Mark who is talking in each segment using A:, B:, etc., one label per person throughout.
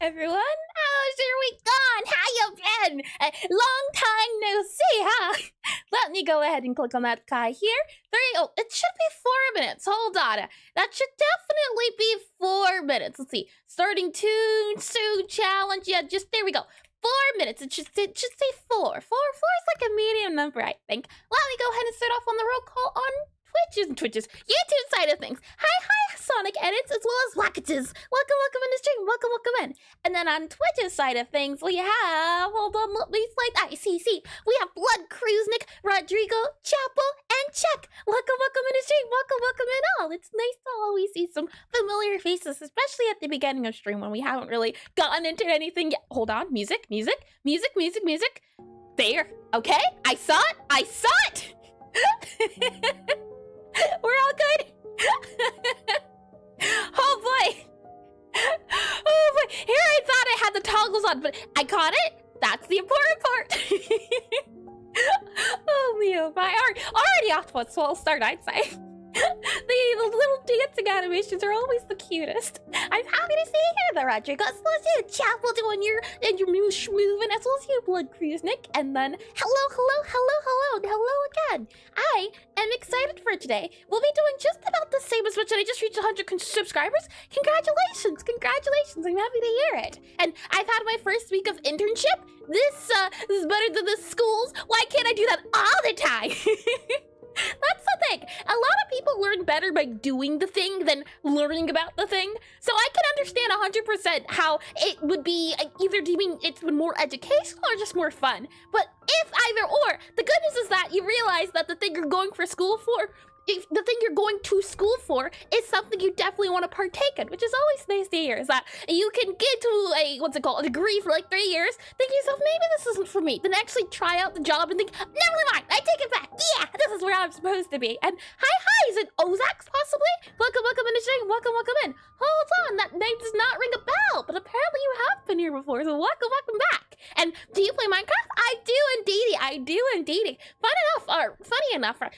A: everyone. How's your week gone? How you been? Long time no see, huh? Let me go ahead and click on that guy here. It should be 4 minutes. Hold on. That should definitely be 4 minutes. Let's see. Starting soon challenge. Yeah, just there we go. 4 minutes. It should say 4. 4 is like a medium number, I think. Let me go ahead and start off on the roll call on Twitch's YouTube side of things. Hi, Sonic Edits, as well as Wackages. Welcome in the stream. Welcome in. And then on Twitch's side of things, we have, hold on, let me slide, ICC. We have Blood Kruznik, Rodrigo, Chapo, and Check. Welcome in the stream. Welcome in all. It's nice to always see some familiar faces, especially at the beginning of stream when we haven't really gotten into anything yet. Hold on, music. There, okay? I saw it. We're all good. Oh boy. Here I thought I had the toggles on, but I caught it. That's the important part. Oh Leo, my already off to a swell start, I'd say. The little dancing animations are always the cutest. I'm happy to see you here, though, Rodrigo. As well as you, Chapel, doing your moving, as well as you, Blood Kruznik. And then, hello again. I am excited for today. We'll be doing just about the same as much, and I just reached 100 subscribers. Congratulations. I'm happy to hear it. And I've had my first week of internship. This is better than the schools. Why can't I do that all the time? That's the thing. A lot of people learn better by doing the thing than learning about the thing. So I can understand 100% how it would be either deeming it's more educational or just more fun. But if either or, the good news is that you realize that the thing you're going for school for, if the thing you're going to school for is something you definitely want to partake in, which is always nice to hear, is that you can get to a degree for like 3 years, think to yourself, maybe this isn't for me, then actually try out the job and think, never mind, I take it back, yeah, this is where I'm supposed to be. And hi, is it Ozax possibly? Welcome in the stream, welcome in. Hold on, that name does not ring a bell, but apparently you have been here before, so welcome back. And do you play Minecraft? I do indeedy. Funny enough, maybe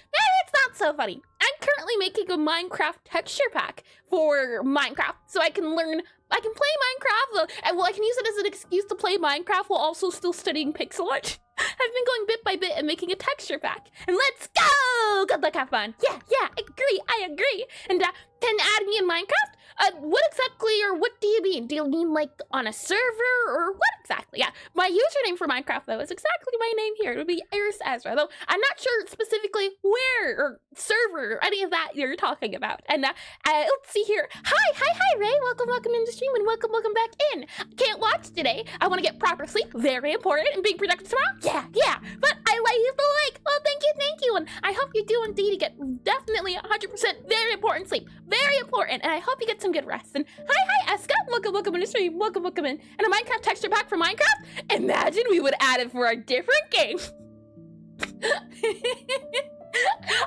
A: it's not so funny. I'm currently making a Minecraft texture pack for Minecraft, so I can play Minecraft, and I can use it as an excuse to play Minecraft while also still studying Pixelart. I've been going bit by bit and making a texture pack, and let's go! Good luck, have fun. Yeah, I agree. And can add me in Minecraft? What exactly, or what do you mean? Do you mean like on a server, or what exactly? Yeah, my username for Minecraft though is exactly my name here. It would be Iris Ezra, though I'm not sure specifically where or server or any of that you're talking about. And let's see here. Hi, Ray. Welcome in the stream, and welcome back in. Can't watch today. I want to get proper sleep. Very important, and being productive tomorrow. Yeah. But I like you the like. Well, thank you, and I hope you do indeed get definitely 100% very important sleep. Very important, and I hope you get some good rest. And hi, Eska. Welcome in the stream. Welcome in. And a Minecraft texture pack for Minecraft? Imagine we would add it for a different game.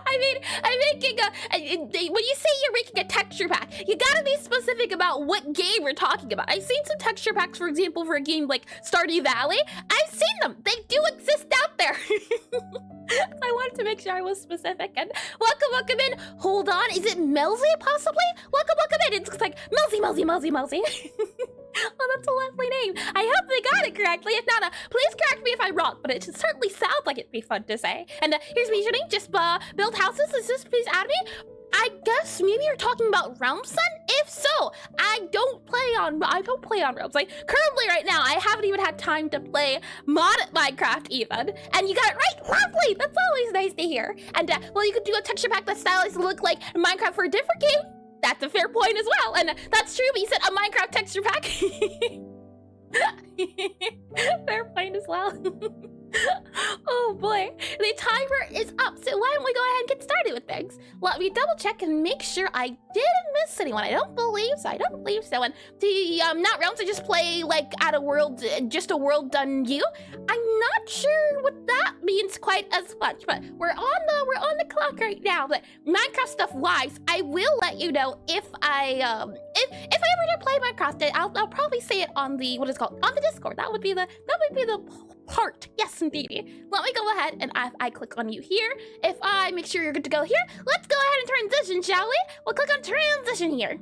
A: I'm making when you say you're making a texture pack, you gotta be specific about what game we're talking about. I've seen some texture packs, for example, for a game like Stardew Valley. I've seen them. They do exist out there. I wanted to make sure I was specific. And welcome in. Hold on, is it Melzy possibly? Welcome in. It's like Melzy. Oh, that's a lovely name. I hope they got it correctly. If not, please correct me if I'm wrong, but it certainly sounds like it'd be fun to say. And here's Midjourney. Just build houses. Is this, please add me? I guess maybe you're talking about Realms then? If so, I don't play on Realms. Like currently right now, I haven't even had time to play mod Minecraft even. And you got it right, lovely. That's always nice to hear. And well, you could do a texture pack that stylized to look like Minecraft for a different game. That's a fair point as well, and that's true, but you said a Minecraft texture pack. Fair point as well. Oh boy, the timer is up, so why don't we go ahead and get started with things? Let me double check and make sure I didn't miss anyone. I don't believe so. And the not Realms, I just play like at a world, just a world done you. I'm not sure what that means quite as much, but we're on the clock right now. But Minecraft stuff wise, I will let you know if I if I ever do play Minecraft, I'll probably say it on the on the Discord. That would be the part. Yes, indeed. Let me go ahead and I click on you here. If I make sure you're good to go here, let's go ahead and transition, shall we? We'll click on transition here.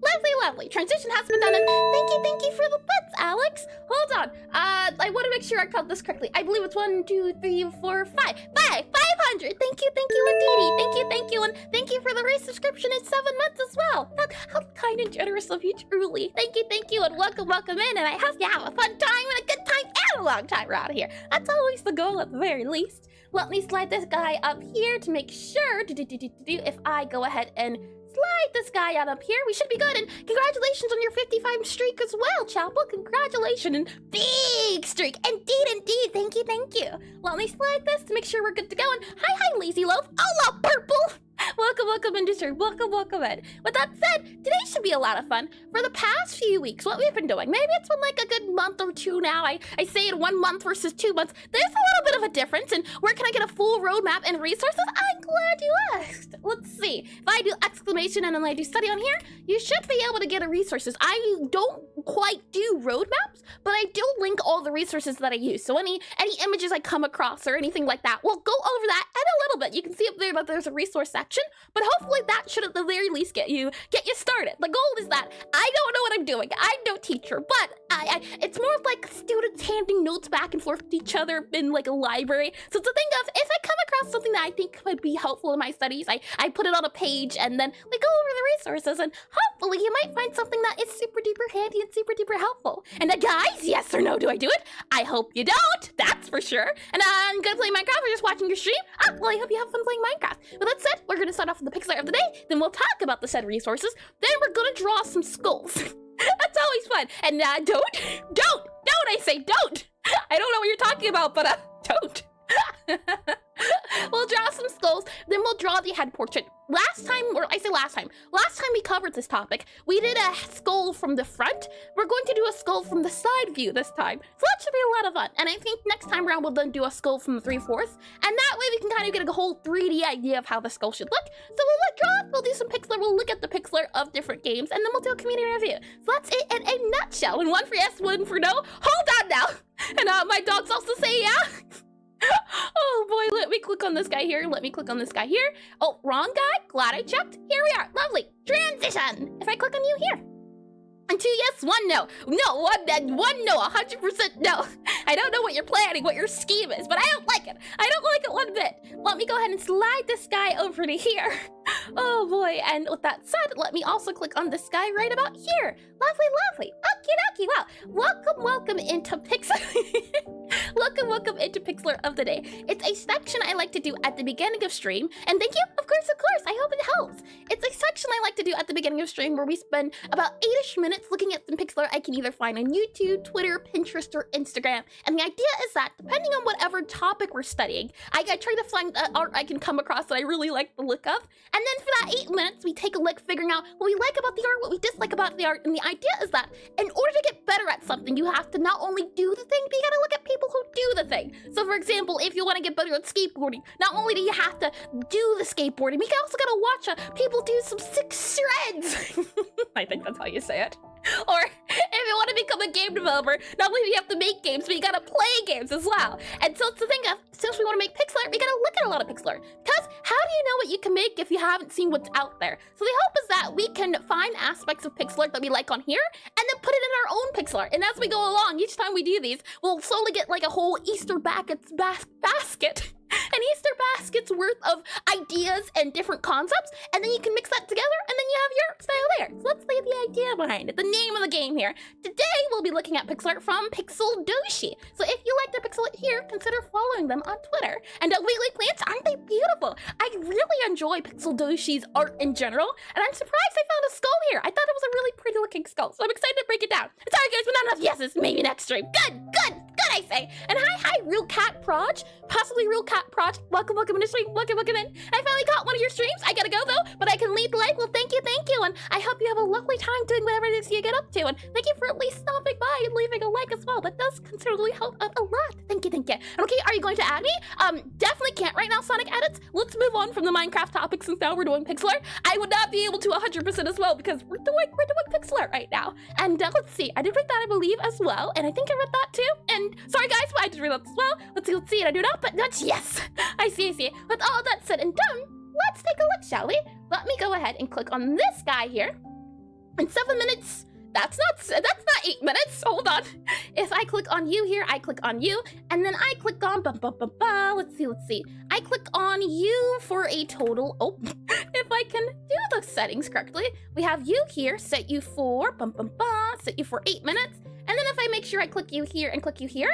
A: Lovely, lovely. Transition has been done, and thank you for the bits, Alex. Hold on. I want to make sure I count this correctly. I believe it's 1, 2, 3, 4, 5. 500. Thank you, indeedy. Thank you, and thank you for the resubscription in 7 months as well. How kind and generous of you, truly. Thank you, and welcome in, and I hope you have a fun time and a good time and a long time around here. That's always the goal at the very least. Let me slide this guy up here to make sure, if I go ahead and slide this guy on up here, we should be good. And congratulations on your 55 streak as well, Chapel. Congratulations and big streak. Indeed. Thank you. Let me slide this to make sure we're good to go. And hi, Lazy Loaf. Hola, Purple. Welcome in, Disher. Welcome in. With that said, today should be a lot of fun. For the past few weeks, what we've been doing, maybe it's been like a good month or two now. I say in 1 month versus 2 months. There's a little bit of a difference. And where can I get a full roadmap and resources? I'm glad you asked. Let's see. If I do exclamation and then I do study on here, you should be able to get a resources. I don't quite do roadmaps, but I do link all the resources that I use. So any images I come across or anything like that, we'll go over that in a little bit. You can see up there that there's a resource section, but hopefully that should at the very least get you started. The goal is that I don't know what I'm doing. I'm no teacher, but it's more like students handing notes back and forth to each other in like a library. So to think of, if I come across something that I think would be helpful in my studies, I put it on a page and then we go over the resources, and hopefully you might find something that is super duper handy and super duper helpful. And guys, yes or no, do I do it? I hope you don't, that's for sure. And I'm gonna play Minecraft or just watching your stream? Well, I hope you have fun playing Minecraft. With that said, we're gonna start off with the Pixelart of the day, then we'll talk about the said resources, then we're gonna draw some skulls. That's always fun. And don't, I say don't. I don't know what you're talking about, but don't. We'll draw some skulls, then we'll draw the head portrait. Last time we covered this topic, we did a skull from the front. We're going to do a skull from the side view this time. So that should be a lot of fun. And I think next time around we'll then do a skull from the 3/4. And that way we can kind of get a whole 3D idea of how the skull should look. So we'll do some Pixelart, we'll look at the Pixelart of different games, and then we'll do a community review. So that's it in a nutshell. And 1 for yes, 1 for no. Hold on now. And my dog's also say yeah. Oh boy, let me click on this guy here. Oh, wrong guy. Glad I checked. Here we are. Lovely. Transition. If I click on you here. And 2 yes, 1 no. No, 1 no, 100% no. I don't know what you're planning, what your scheme is, but I don't like it. I don't like it one bit. Let me go ahead and slide this guy over to here. Oh boy, and with that said, let me also click on this guy right about here. Lovely. Okie dokie. Wow. Welcome into Pixelart. Welcome into Pixelart of the day. It's a section I like to do at the beginning of stream. And thank you, of course. I hope it helps. It's a section I like to do at the beginning of stream where we spend about 8ish minutes looking at some Pixelart I can either find on YouTube, Twitter, Pinterest, or Instagram. And the idea is that depending on whatever topic we're studying, I try to find art I can come across that I really like the look of. And then for that 8 minutes, we take a look figuring out what we like about the art, what we dislike about the art. And the idea is that in order to get better at something, you have to not only do the thing, but you gotta look at people who do the thing. So for example, if you want to get better at skateboarding, not only do you have to do the skateboarding, we also gotta watch people do some sick shreds. I think that's how you say it. Or if you want to become a game developer, not only do you have to make games, but you gotta play games as well. And so to think of, since we want to make Pixelart, we gotta look at a lot of Pixelart. Because how do you know what you can make if you haven't seen what's out there? So the hope is that we can find aspects of Pixelart that we like on here, and then put it in our own Pixelart. And as we go along, each time we do these, we'll slowly get like a whole Easter basket. An Easter basket's worth of ideas and different concepts, and then you can mix that together, and then you have your style there. So let's lay the idea behind it, the name of the game here. Today, we'll be looking at Pixelart from Pixeldoshi. So if you like the Pixelart here, consider following them on Twitter. And weekly plants, aren't they beautiful? I really enjoy Pixeldoshi's art in general, and I'm surprised I found a skull here. I thought it was a really pretty looking skull, so I'm excited to break it down. Sorry guys, but not enough yeses. Maybe next stream. Good, I say. And hi, Real Cat Proj. Possibly Real Cat Proj. Welcome in the stream. Welcome in. I finally caught one of your streams. I gotta go though, but I can leave the like. Well, thank you. And I hope you have a lovely time doing whatever it is you get up to. And thank you for at least stopping by and leaving a like as well. That does considerably help out a lot. Thank you. And okay, are you going to add me? Definitely can't right now, Sonic Edits. Let's move on from the Minecraft topic since now we're doing Pixelart. I would not be able to 100% as well because we're doing Pixelart right now. And let's see. I did read that, I believe, as well. And I think I read that too. And sorry guys, but I did read that as well. Let's see. And I do not, but that's yes. I see. With all that said and done, let's take a look, shall we? Let me go ahead and click on this guy here. In 7 minutes, that's not 8 minutes. Hold on. If I click on you here, I click on you, and then I click on let's see. I click on you for a total. Oh, if I can do the settings correctly, we have you here, set you for set you for 8 minutes, and then if I make sure I click you here and click you here,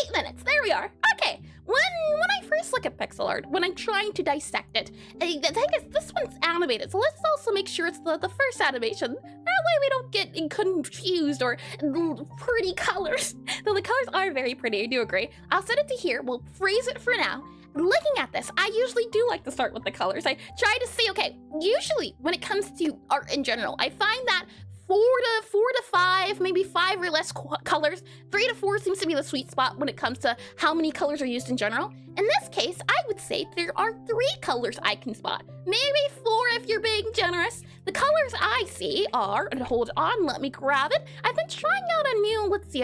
A: 8 minutes. There we are. Okay. When I first look at pixel art, when I'm trying to dissect it, the thing is, this one's animated, so let's also make sure it's the first animation. That way we don't get confused or pretty colors. Though the colors are very pretty, I do agree. I'll set it to here. We'll freeze it for now. Looking at this, I usually do like to start with the colors. I try to see, okay, usually when it comes to art in general, I find that 4 to 5, maybe 5 or less colors. 3 to 4 seems to be the sweet spot when it comes to how many colors are used in general. In this case, I would say there are 3 colors I can spot. Maybe 4 if you're being generous. The colors I see are, and hold on, let me grab it. I've been trying out a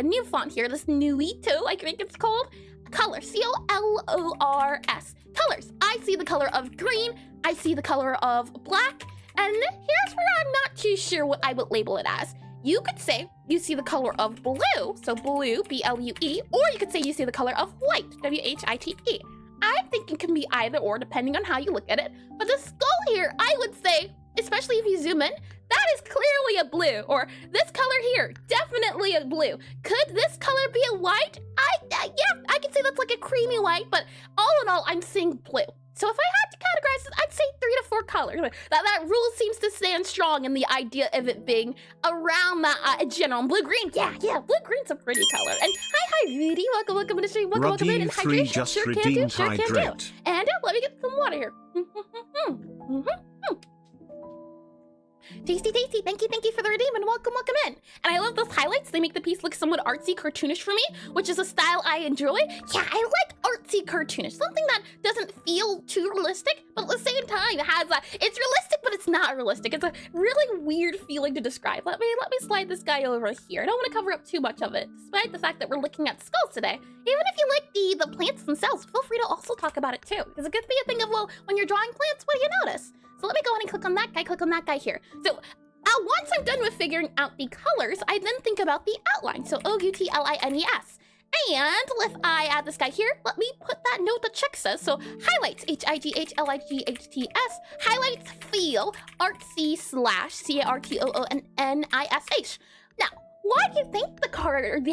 A: new font here, this Nuito, I think it's called. Color, C-O-L-O-R-S. Colors. I see the color of green, I see the color of black, and here's where I'm not too sure what I would label it as. You could say you see the color of blue, so blue, B-L-U-E, or you could say you see the color of white, W-H-I-T-E. I think it can be either or depending on how you look at it, but the skull here, I would say, especially if you zoom in, that is clearly a blue, or this color here, definitely a blue. Could this color be a white? Yeah, I could say that's like a creamy white, but all in all, I'm seeing blue. So if I had to categorize this, I'd say 3 to 4 colors. That rule seems to stand strong in the idea of it being around that general. Blue-green, yeah, blue-green's a pretty color. And hi, Rudy, welcome to the stream, welcome in. And hydration,
B: just
A: sure can do, sure can do. And let me get some water here. Tasty, thank you for the redeem and welcome in. And I love those highlights. They make the piece look somewhat artsy, cartoonish for me, which is a style I enjoy. Yeah, I like artsy, cartoonish, something that doesn't feel too realistic, but at the same time, it's realistic, but it's not realistic. It's a really weird feeling to describe. Let me slide this guy over here. I don't want to cover up too much of it, despite the fact that we're looking at skulls today. Even if you like the plants themselves, feel free to also talk about it too, because it could be a thing of, well, when you're drawing plants, what do you notice? So let me go ahead and click on that guy here. So once I'm done with figuring out the colors, I then think about the outline. So O-U-T-L-I-N-E-S. And if I add this guy here, let me put that note that Chick says. So highlights, H-I-G-H-L-I-G-H-T-S. Highlights feel artsy / C-A-R-T-O-O-N-N-I-S-H. Now, why do you think the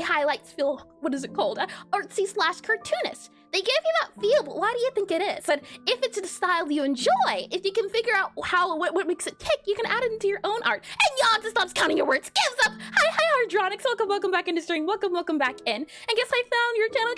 A: highlights feel, what is it called? Artsy / cartoonist. They give you that feel, but why do you think it is? And if it's a style you enjoy, if you can figure out what makes it tick, you can add it into your own art. And Yonza stops counting your words, gives up. Hi, Hardronics. Welcome back into stream. Welcome back in. And guess I found your channel,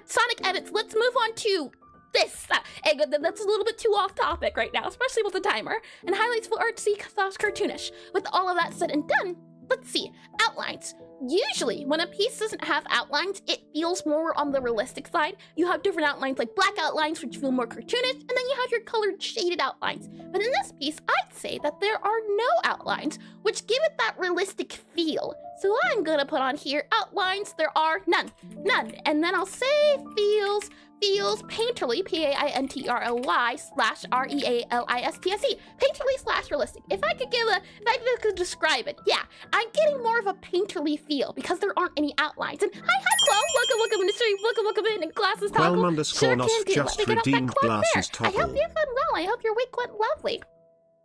A: Sonic Edits. Let's move on to this. That's a little bit too off topic right now, especially with the timer. And highlights for artsy / cartoonish. With all of that said and done, let's see, outlines. Usually, when a piece doesn't have outlines, it feels more on the realistic side. You have different outlines like black outlines, which feel more cartoonish, and then you have your colored shaded outlines. But in this piece, I'd say that there are no outlines, which give it that realistic feel. So I'm gonna put on here outlines, there are none. And then I'll say feels painterly, P-A-I-N-T-R-L-Y / R-E-A-L-I-S-T-S-E. Painterly / realistic. If I could describe it, yeah, I'm getting more of a painterly feel because there aren't any outlines. And hi, Claude, welcome in the stream, welcome in, and glasses toggle.
B: Quelm_nos just redeemed glasses toggle.
A: I hope you've done well, I hope your week went lovely.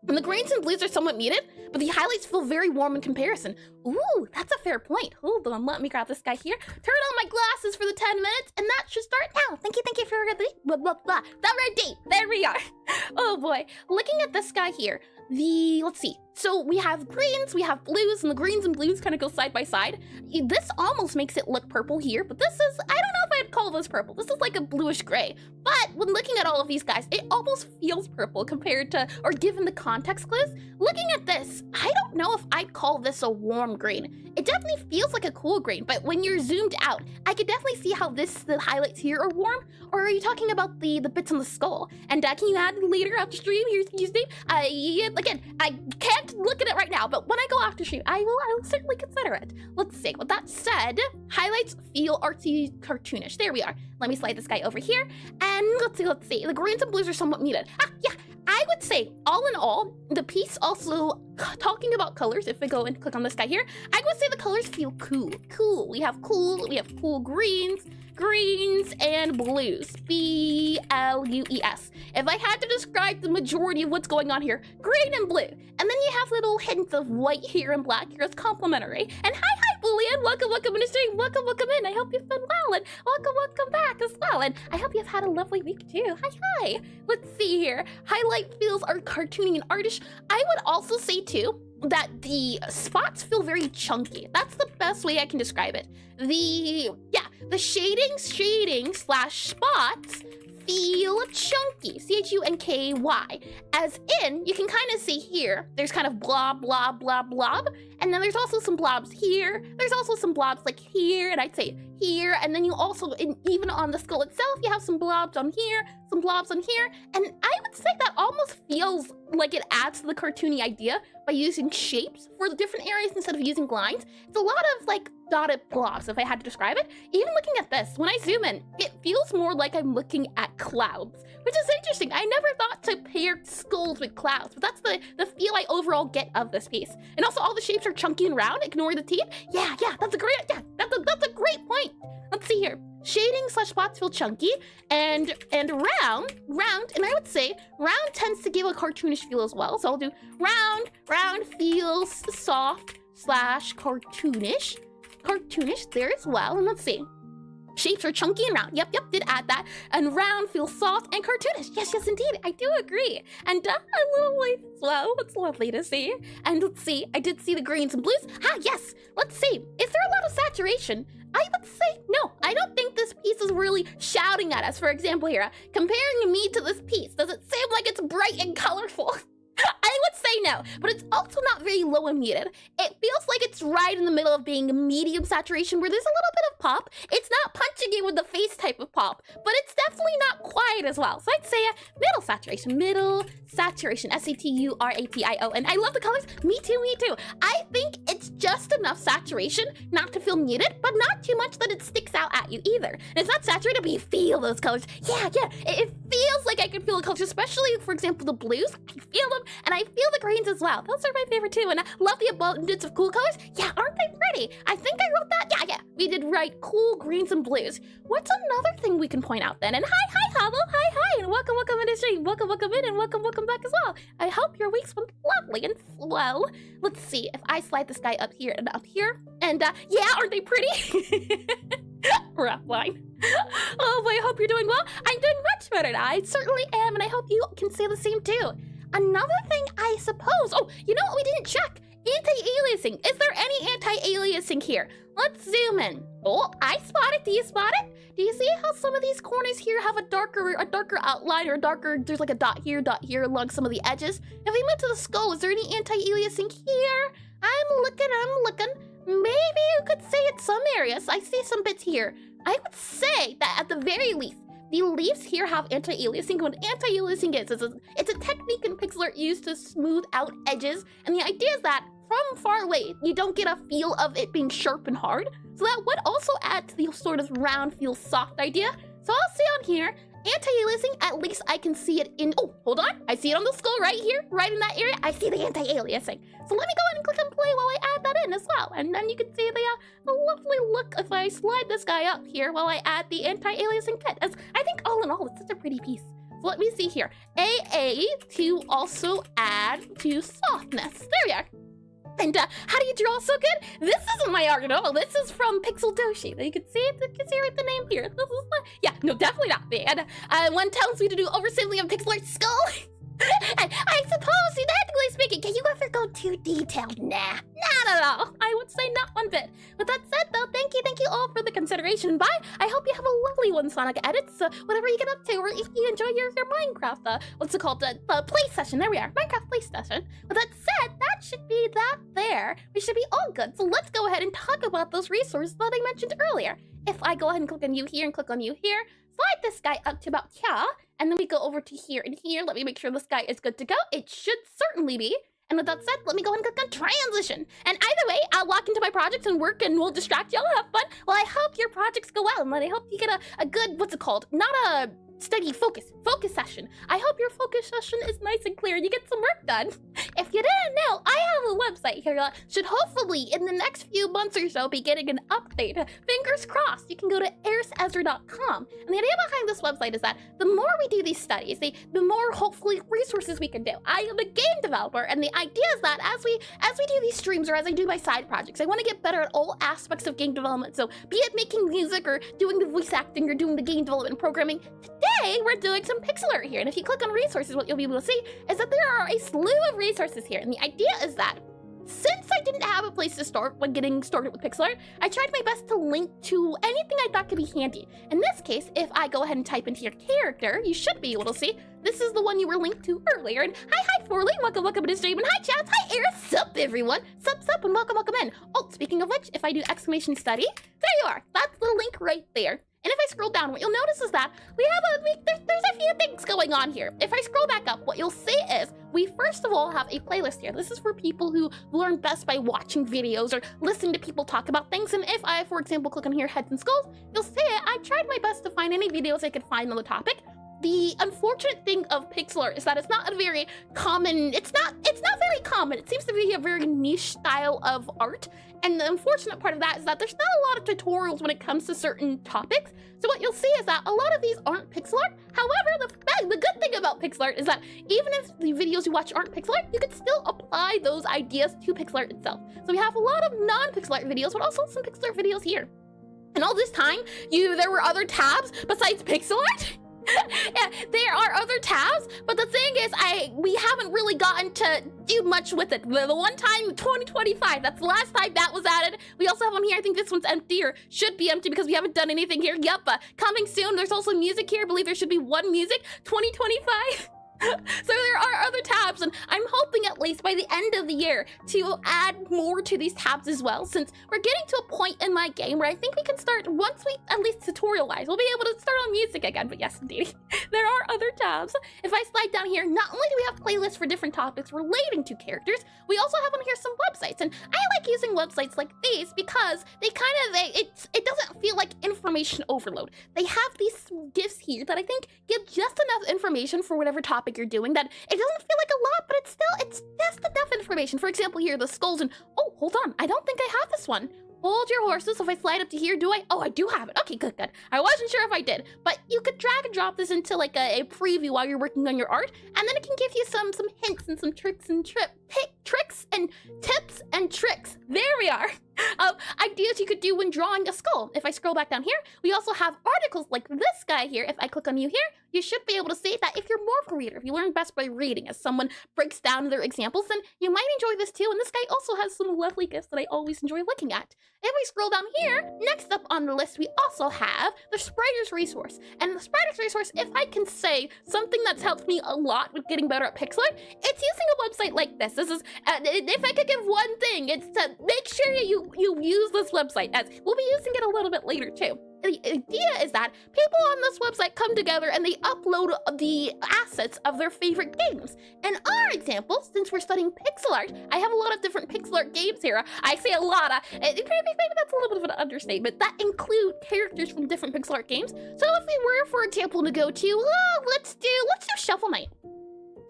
A: And the greens and blues are somewhat muted, but the highlights feel very warm in comparison. Ooh, that's a fair point. Hold on, let me grab this guy here. Turn on my glasses for the 10 minutes, and that should start now. Thank you for the ready. There we are. Oh boy, looking at this guy here, let's see. So we have greens, we have blues, and the greens and blues kind of go side by side. This almost makes it look purple here, but this is, I don't know if I'd call this purple. This is like a bluish gray. But when looking at all of these guys, it almost feels purple compared to, or given the context clues. Looking at this, I don't know if I'd call this a warm green. It definitely feels like a cool green, but when you're zoomed out, I could definitely see how the highlights here are warm. Or are you talking about the bits on the skull? And can you add later after stream? Here's Steve. Again, I can't look at it right now, but when I go after stream, I will certainly consider it. Let's see. With that said, highlights feel artsy, cartoonish. There we are. Let me slide this guy over here, and let's see. The greens and blues are somewhat muted. Yeah, I I would say, all in all, the piece also, talking about colors, if we go and click on this guy here, I would say the colors feel cool. Cool. We have cool greens, and blues. B-L-U-E-S. If I had to describe the majority of what's going on here, green and blue. And then you have little hints of white here and black here as complementary. And hi, Boolean. Welcome in the stream. Welcome in. I hope you've been well. And welcome back as well. And I hope you've had a lovely week too. Hi. Let's see here. Highlight feels are cartoony and artish. I would also say too, that the spots feel very chunky. That's the best way I can describe it. The shading slash spots feel chunky, C-H-U-N-K-Y. As in, you can kind of see here, there's kind of blob, and then there's also some blobs here. There's also some blobs like here, and I'd say here, and then you also, even on the skull itself, you have some blobs on here, some blobs on here, and I would say that almost feels like it adds to the cartoony idea by using shapes for the different areas instead of using lines. It's a lot of like dotted blobs, if I had to describe it. Even looking at this, when I zoom in, it feels more like I'm looking at clouds, which is interesting. I never thought to pair skulls with clouds, but that's the feel I overall get of this piece. And also all the shapes are chunky and round, ignore the teeth. Yeah, that's a great point. Let's see here. Shading slash spots feel chunky and round, and I would say round tends to give a cartoonish feel as well. So I'll do round feels soft slash cartoonish there as well. And let's see. Shapes are chunky and round. Yep, did add that. And round feels soft and cartoonish. Yes, indeed. I do agree. And a little leaf as well. It's lovely to see. And let's see. I did see the greens and blues. Yes. Let's see. Is there a lot of saturation? I would say no. I don't think this piece is really shouting at us. For example here, comparing me to this piece, does it seem like it's bright and colorful? I would say no, but it's also not very low and muted. It feels like it's right in the middle of being medium saturation where there's a little bit of pop. It's not punching you with the face type of pop, but it's definitely not quiet as well. So I'd say middle saturation, S-A-T-U-R-A-T-I-O. And I love the colors. Me too. I think it's just enough saturation not to feel muted, but not too much that it sticks out at you either. And it's not saturated, but you feel those colors. Yeah, it feels like I can feel the colors, especially, for example, the blues. I feel them. And I feel the greens as well. Those are my favorite too. And I love the abundance of cool colors. Yeah, aren't they pretty? I think I wrote that. Yeah. We did write cool greens and blues. What's another thing we can point out then? And hi, Havo. Hi. And welcome in the stream. Welcome in and welcome back as well. I hope your week's went lovely and well. Let's see if I slide this guy up here and up here. And yeah, aren't they pretty? Rough line. Oh boy, I hope you're doing well. I'm doing much better now. I certainly am, and I hope you can say the same too. Another thing, I suppose. Oh, you know what we didn't check? Anti-aliasing. Is there any anti-aliasing here? Let's zoom in. Oh, I spot it. Do you spot it? Do you see how some of these corners here have a darker outline or there's like a dot here along some of the edges? If we move to the skull, is there any anti-aliasing here? I'm looking. Maybe you could say it's some areas. I see some bits here. I would say that at the very least, the leaves here have anti-aliasing. What anti-aliasing is it's a technique in Pixelart used to smooth out edges. And the idea is that from far away, you don't get a feel of it being sharp and hard. So that would also add to the sort of round, feel soft idea. So I'll say on here, anti-aliasing, at least I can see it in, oh, hold on. I see it on the skull right here, right in that area. I see the anti-aliasing. So let me go ahead and click and play while I add that in as well. And then you can see the lovely look if I slide this guy up here while I add the anti-aliasing bit. As I think all in all, it's such a pretty piece. So let me see here. AA to also add to softness. There we are. And how do you draw so good? This isn't my art at all. This is from Pixel Doshi. You can see it. You can see right the name here. This is not, yeah, no, definitely not me. And one tells me to do oversampling of Pixelart's skull. And I suppose, technically speaking, can you ever go too detailed? Nah, not at all. I would say not one bit. With that said, though, thank you all for the consideration. Bye. I hope you have a lovely one, Sonic Edits. Whatever you get up to, or if you enjoy your Minecraft, what's it called? The play session. There we are. Minecraft play session. With that said, that should be that there. We should be all good. So let's go ahead and talk about those resources that I mentioned earlier. If I go ahead and click on you here and click on you here, slide this guy up to about here, and then we go over to here and here. Let me make sure this guy is good to go. It should certainly be. And with that said, let me go ahead and click on transition. And either way, I'll walk into my projects and work and we'll distract y'all, have fun. Well, I hope your projects go well, and I hope you get a good, what's it called? Not a study focus session. I hope your focus session is nice and clear and you get some work done. If you didn't know, I have a website here that should hopefully in the next few months or so be getting an update. Fingers crossed. You can go to erisezra.com. And the idea behind this website is that the more we do these studies, the more hopefully resources we can do. I am a game developer, and the idea is that as we do these streams or as I do my side projects, I want to get better at all aspects of game development. So be it making music or doing the voice acting or doing the game development and programming, today we're doing some pixel art here. And if you click on resources, what you'll be able to see is that there are a slew of resources here. And the idea is that since I didn't have a place to start when getting started with Pixelart, I tried my best to link to anything I thought could be handy. In this case, if I go ahead and type into your character, you should be able to see this is the one you were linked to earlier. And hi Forley, welcome to the stream, and hi Chats, hi Eris, sup everyone, sup and welcome in. Oh, speaking of which, if I do exclamation study, there you are. That's the link right there. And if I scroll down, what you'll notice is that there's a few things going on here. If I scroll back up, what you'll see is we first of all have a playlist here. This is for people who learn best by watching videos or listening to people talk about things. And if I, for example, click on here, Heads and Skulls, you'll see it. I tried my best to find any videos I could find on the topic. The unfortunate thing of pixel art is that it's not a very common, it's not very common. It seems to be a very niche style of art. And the unfortunate part of that is that there's not a lot of tutorials when it comes to certain topics. So what you'll see is that a lot of these aren't pixel art. However, the good thing about pixel art is that even if the videos you watch aren't pixel art, you can still apply those ideas to pixel art itself. So we have a lot of non-pixel art videos, but also some pixel art videos here. And all this time, there were other tabs besides pixel art. Yeah, there are other tabs, but the thing is, we haven't really gotten to do much with it. The one time, 2025, that's the last time that was added. We also have them here. I think this one's empty or should be empty because we haven't done anything here. Yep, coming soon. There's also music here. I believe there should be one music, 2025. So there are other tabs, and I'm hoping at least by the end of the year to add more to these tabs as well, since we're getting to a point in my game where I think we can start, once we, at least tutorial-wise, we'll be able to start on music again. But yes, indeed, there are other tabs. If I slide down here, not only do we have playlists for different topics relating to characters, we also have on here some websites, and I like using websites like these because they it doesn't feel like information overload. They have these gifts here that I think give just enough information for whatever topic you're doing, that it doesn't feel like a lot, but it's just enough information. For example, here, the skulls, and oh, hold on, I don't think I have this one. Hold your horses. So if I slide up to here, do I? Oh, I do have it. Okay, good. I wasn't sure if I did, but you could drag and drop this into like a preview while you're working on your art, and then it can give you some hints and some tricks and tips and tricks. There we are. Ideas you could do when drawing a skull. If I scroll back down here, we also have articles like this guy here. If I click on you here, you should be able to see that if you're more of a reader, if you learn best by reading, as someone breaks down their examples, then you might enjoy this too. And this guy also has some lovely gifts that I always enjoy looking at. If we scroll down here, next up on the list, we also have the Spriter's Resource. And the Spriter's Resource, if I can say something that's helped me a lot with getting better at pixel art, it's using a website like this. This is, if I could give one thing, it's to make sure you use this website, as we'll be using it a little bit later too. The idea is that people on this website come together and they upload the assets of their favorite games. In our example, since we're studying pixel art, I have a lot of different pixel art games here. I say a lot of, maybe that's a little bit of an understatement. That include characters from different pixel art games. So if we were, for example, to go to, let's do Shovel Knight.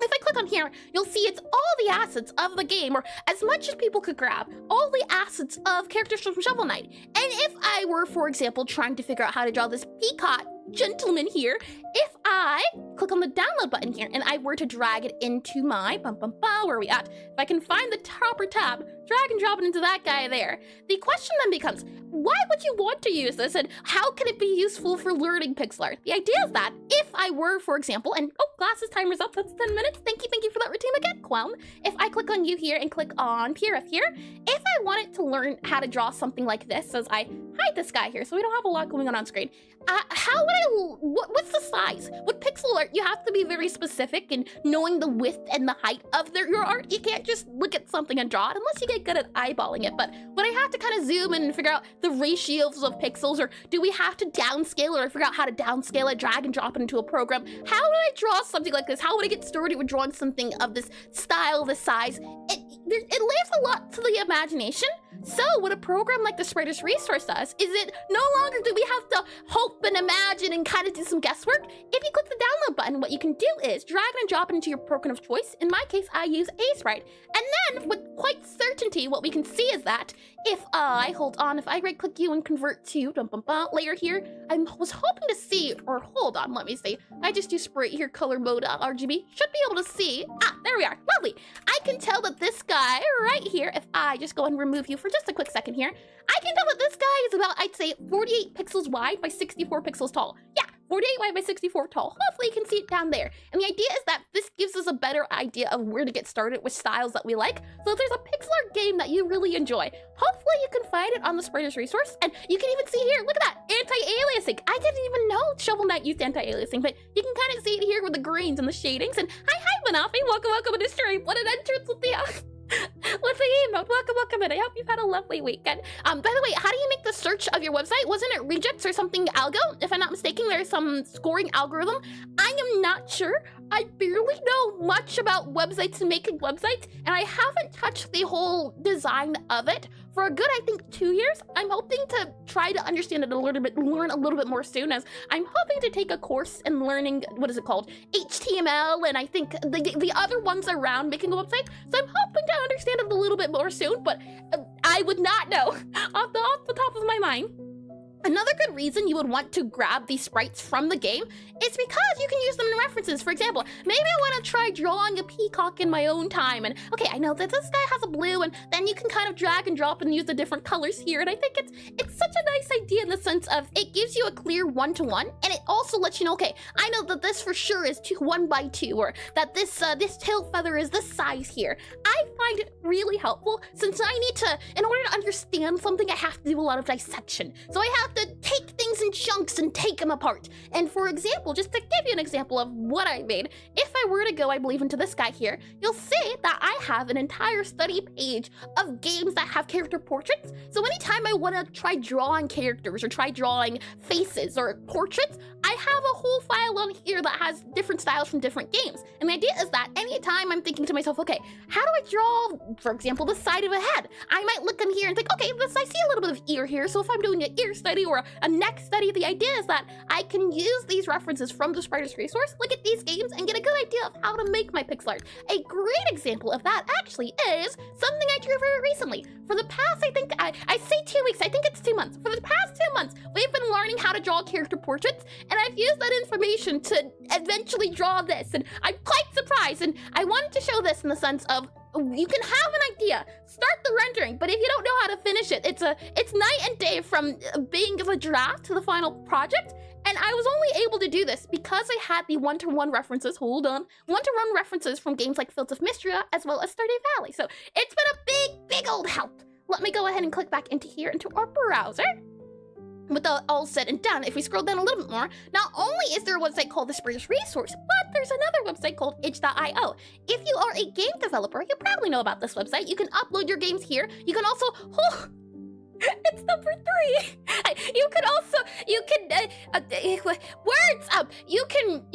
A: If I click on here, you'll see it's all the assets of the game, or as much as people could grab, all the assets of characters from Shovel Knight. And if I were, for example, trying to figure out how to draw this peacock gentleman here, if I click on the download button here and I were to drag it into my where are we at? If I can find the proper tab, drag and drop it into that guy there. The question then becomes, why would you want to use this, and how can it be useful for learning pixel art? The idea is that if I were, for example, and oh, glasses timer's up, that's 10 minutes. Thank you for that routine again, Clown. If I click on you here and click on PRF here, if I wanted to learn how to draw something like this, as I hide this guy here so we don't have a lot going on screen, how would what's the size? With pixel art, you have to be very specific in knowing the width and the height of your art. You can't just look at something and draw it unless you get good at eyeballing it. But would I have to kind of zoom in and figure out the ratios of pixels, or do we have to downscale it or figure out how to downscale it, drag and drop it into a program? How would I draw something like this? How would I get started with drawing something of this style, this size? It leaves a lot to the imagination. So what a program like the Spriter's Resource does is it no longer do we have to hope and imagine and kind of do some guesswork, if you click the download button, what you can do is drag and drop it into your program of choice. In my case, I use Aseprite. And then, with quite certainty, what we can see is that if I, hold on, if I right-click you and convert to layer here, I was hoping to see, or hold on, let me see. I just do sprite here, color mode, RGB. Should be able to see, there we are, lovely. I can tell that this guy right here, if I just go and remove you for just a quick second here, I can tell that this guy is about, I'd say, 48 pixels wide by 64 pixels tall. Yeah, 48 wide by 64 tall. Hopefully you can see it down there. And the idea is that this gives us a better idea of where to get started with styles that we like. So if there's a Pixelart game that you really enjoy, hopefully you can find it on the Spriter's resource. And you can even see here, look at that, anti-aliasing. I didn't even know Shovel Knight used anti-aliasing, but you can kind of see it here with the greens and the shadings. And hi, Manafi, welcome to the stream. What an entrance with the with the emote. Welcome in. I hope you've had a lovely weekend. By the way, how do you make the search of your website? Wasn't it Rejects or something algo? If I'm not mistaken, there's some scoring algorithm. I am not sure. I barely know much about websites and making websites, and I haven't touched the whole design of it for a good, I think, 2 years. I'm hoping to try to understand it a little bit, learn a little bit more soon, as I'm hoping to take a course in learning, what is it called? HTML, and I think the other ones around making a website. So I'm hoping to understand it a little bit more soon, but I would not know off the top of my mind. Another good reason you would want to grab these sprites from the game is because you can use them in references. For example, maybe I want to try drawing a peacock in my own time, and okay, I know that this guy has a blue, and then you can kind of drag and drop and use the different colors here, and I think it's such a nice idea in the sense of it gives you a clear one-to-one, and it also lets you know, okay, I know that this for sure is 1 by 2, or that this tail feather is this size here. I find it really helpful since I need to, in order to understand something, I have to do a lot of dissection. So I have to take things in chunks and take them apart. And for example, just to give you an example of what I made, if I were to go, I believe, into this guy here, you'll see that I have an entire study page of games that have character portraits. So anytime I want to try drawing characters or try drawing faces or portraits, I have a whole file on here that has different styles from different games. And the idea is that anytime I'm thinking to myself, okay, how do I draw, for example, the side of a head? I might look in here and think, okay, I see a little bit of ear here, so if I'm doing an ear study or a neck study, the idea is that I can use these references from the Spriter's resource, look at these games, and get a good idea of how to make my pixel art. A great example of that actually is something I drew very recently. For the past, I think, I say 2 weeks, I think it's 2 months. For the past 2 months, we've been learning how to draw character portraits, and I've used that information to eventually draw this, and I'm quite surprised, and I wanted to show this in the sense of you can have an idea, start the rendering, but if you don't know how to finish it, it's night and day from being the draft to the final project. And I was only able to do this because I had the one-to-one references, one-to-one references from games like Fields of Mystria as well as Stardew Valley. So it's been a big old help. Let me go ahead and click back into here, into our browser. With that all said and done, if we scroll down a little bit more, not only is there a website called the Spriter's Resource, but there's another website called itch.io. If you are a game developer, you probably know about this website. You can upload your games here. You can also, it's number 3. You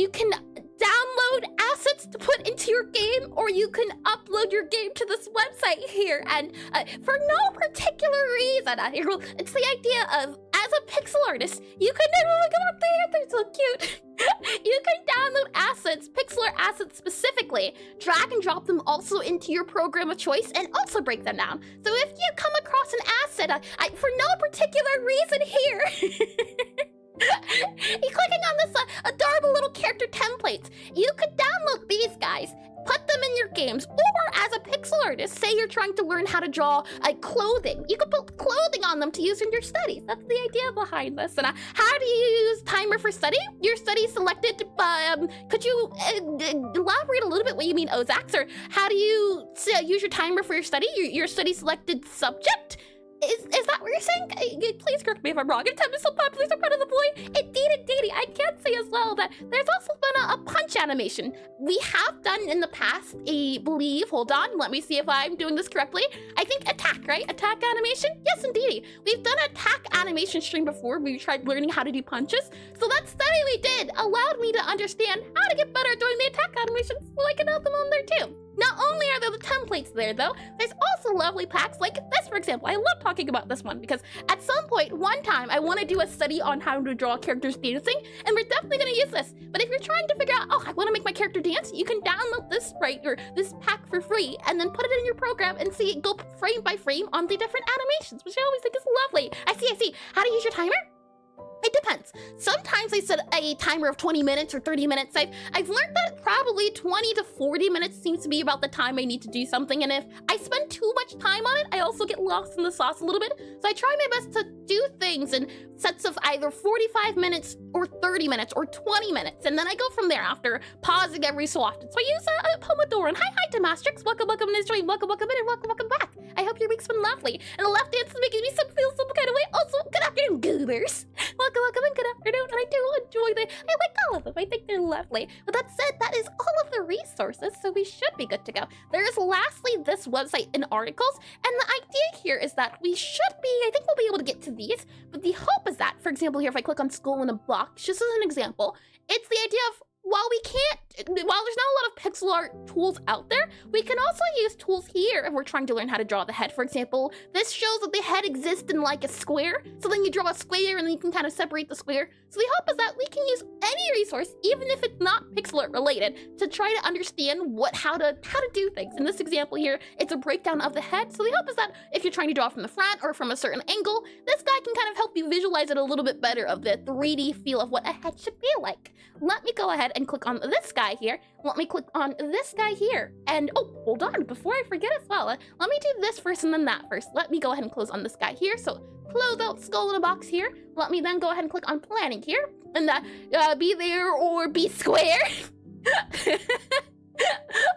A: can download assets to put into your game, or you can upload your game to this website here. And for no particular reason, it's the idea of, as a pixel artist, you can, oh my god, they're so cute. You can download assets, Pixelart assets specifically, drag and drop them also into your program of choice, and also break them down. So if you come across an asset, for no particular reason here, you're clicking on this adorable little character templates, you could download these guys, put them in your games, or as a pixel artist, say you're trying to learn how to draw clothing, you could put clothing on them to use in your studies. That's the idea behind this. And how do you use timer for study? Your study selected by, could you elaborate a little bit what you mean, Ozax? Or how do you use your timer for your study? Your study selected subject? Is that what you're saying? Please correct me if I'm wrong. It's time to so popular, so proud of the boy. Indeed. I can say as well that there's also been a punch animation. We have done in the past hold on, let me see if I'm doing this correctly. I think attack, right? Attack animation? Yes, indeed. We've done attack animation stream before. We tried learning how to do punches. So that study we did allowed me to understand how to get better doing the attack animations, so I can have them on there too. Not only are there the templates there though, there's also lovely packs like this, for example. I love talking about this one because at some point, one time, I want to do a study on how to draw characters dancing, and we're definitely going to use this. But if you're trying to figure out, oh, I want to make my character dance, you can download this sprite or this pack for free and then put it in your program and see it go frame by frame on the different animations, which I always think is lovely. I see. How to use your timer? It depends. Sometimes I set a timer of 20 minutes or 30 minutes. I've learned that probably 20 to 40 minutes seems to be about the time I need to do something, and if I spend too much time on it, I also get lost in the sauce a little bit. So I try my best to do things in sets of either 45 minutes or 30 minutes or 20 minutes, and then I go from there after pausing every so often. So I use a Pomodoro. And hi to Mastrix. Welcome in this stream. Welcome in, and welcome back. I hope your week's been lovely. And the left dance is making me feel some kind of way. Also, good afternoon, goobers. Welcome and good afternoon, and I do enjoy them. I like all of them. I think they're lovely. With that said, that is all of the resources, so we should be good to go. There is lastly this website and articles, and the idea here is that we should be, I think we'll be able to get to these, but the hope is that, for example, here, if I click on Skull in a Box, just as an example, it's the idea of while there's not a lot of pixel art tools out there, we can also use tools here if we're trying to learn how to draw the head. For example, this shows that the head exists in like a square. So then you draw a square and then you can kind of separate the square. So the hope is that we can use any resource, even if it's not pixel art related, to try to understand how to do things. In this example here, it's a breakdown of the head. So the hope is that if you're trying to draw from the front or from a certain angle, this guy can kind of help you visualize it a little bit better of the 3D feel of what a head should be like. Let me go ahead and click on this guy here. Let me click on this guy here. And oh, hold on, before I forget as well, let me do this first and then that first. Let me go ahead and close on this guy here. So close out Skull in a Box here. Let me then go ahead and click on planning here. And be there or be square.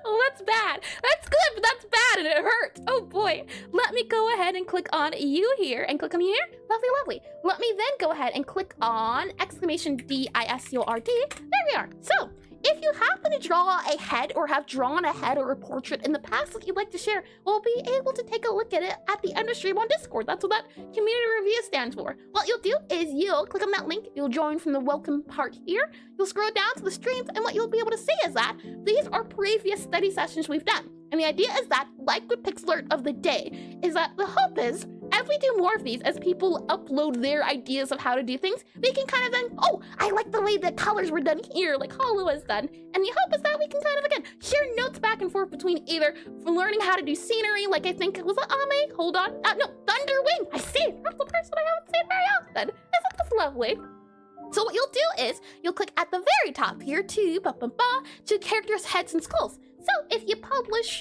A: Oh, that's bad. That's good, but that's bad and it hurts. Oh boy. Let me go ahead and click on you here and click on you here. Lovely. Let me then go ahead and click on exclamation DISCORD. There we are. So if you happen to draw a head or have drawn a head or a portrait in the past that you'd like to share, we'll be able to take a look at it at the end of stream on Discord. That's what that community review stands for. What you'll do is you'll click on that link, you'll join from the welcome part here, you'll scroll down to the streams, and what you'll be able to see is that these are previous study sessions we've done. And the idea is that, like with Pixelart of the day, is that the hope is, as we do more of these, as people upload their ideas of how to do things, we can kind of then, oh, I like the way the colors were done here, like Hollow has done. And the hope is that we can kind of, again, share notes back and forth between either from learning how to do scenery, like I think, was it Ame? Hold on. No, Thunderwing. I see. That's the person I haven't seen very often. Isn't this lovely? So what you'll do is, you'll click at the very top here to characters' heads and skulls. So if you publish,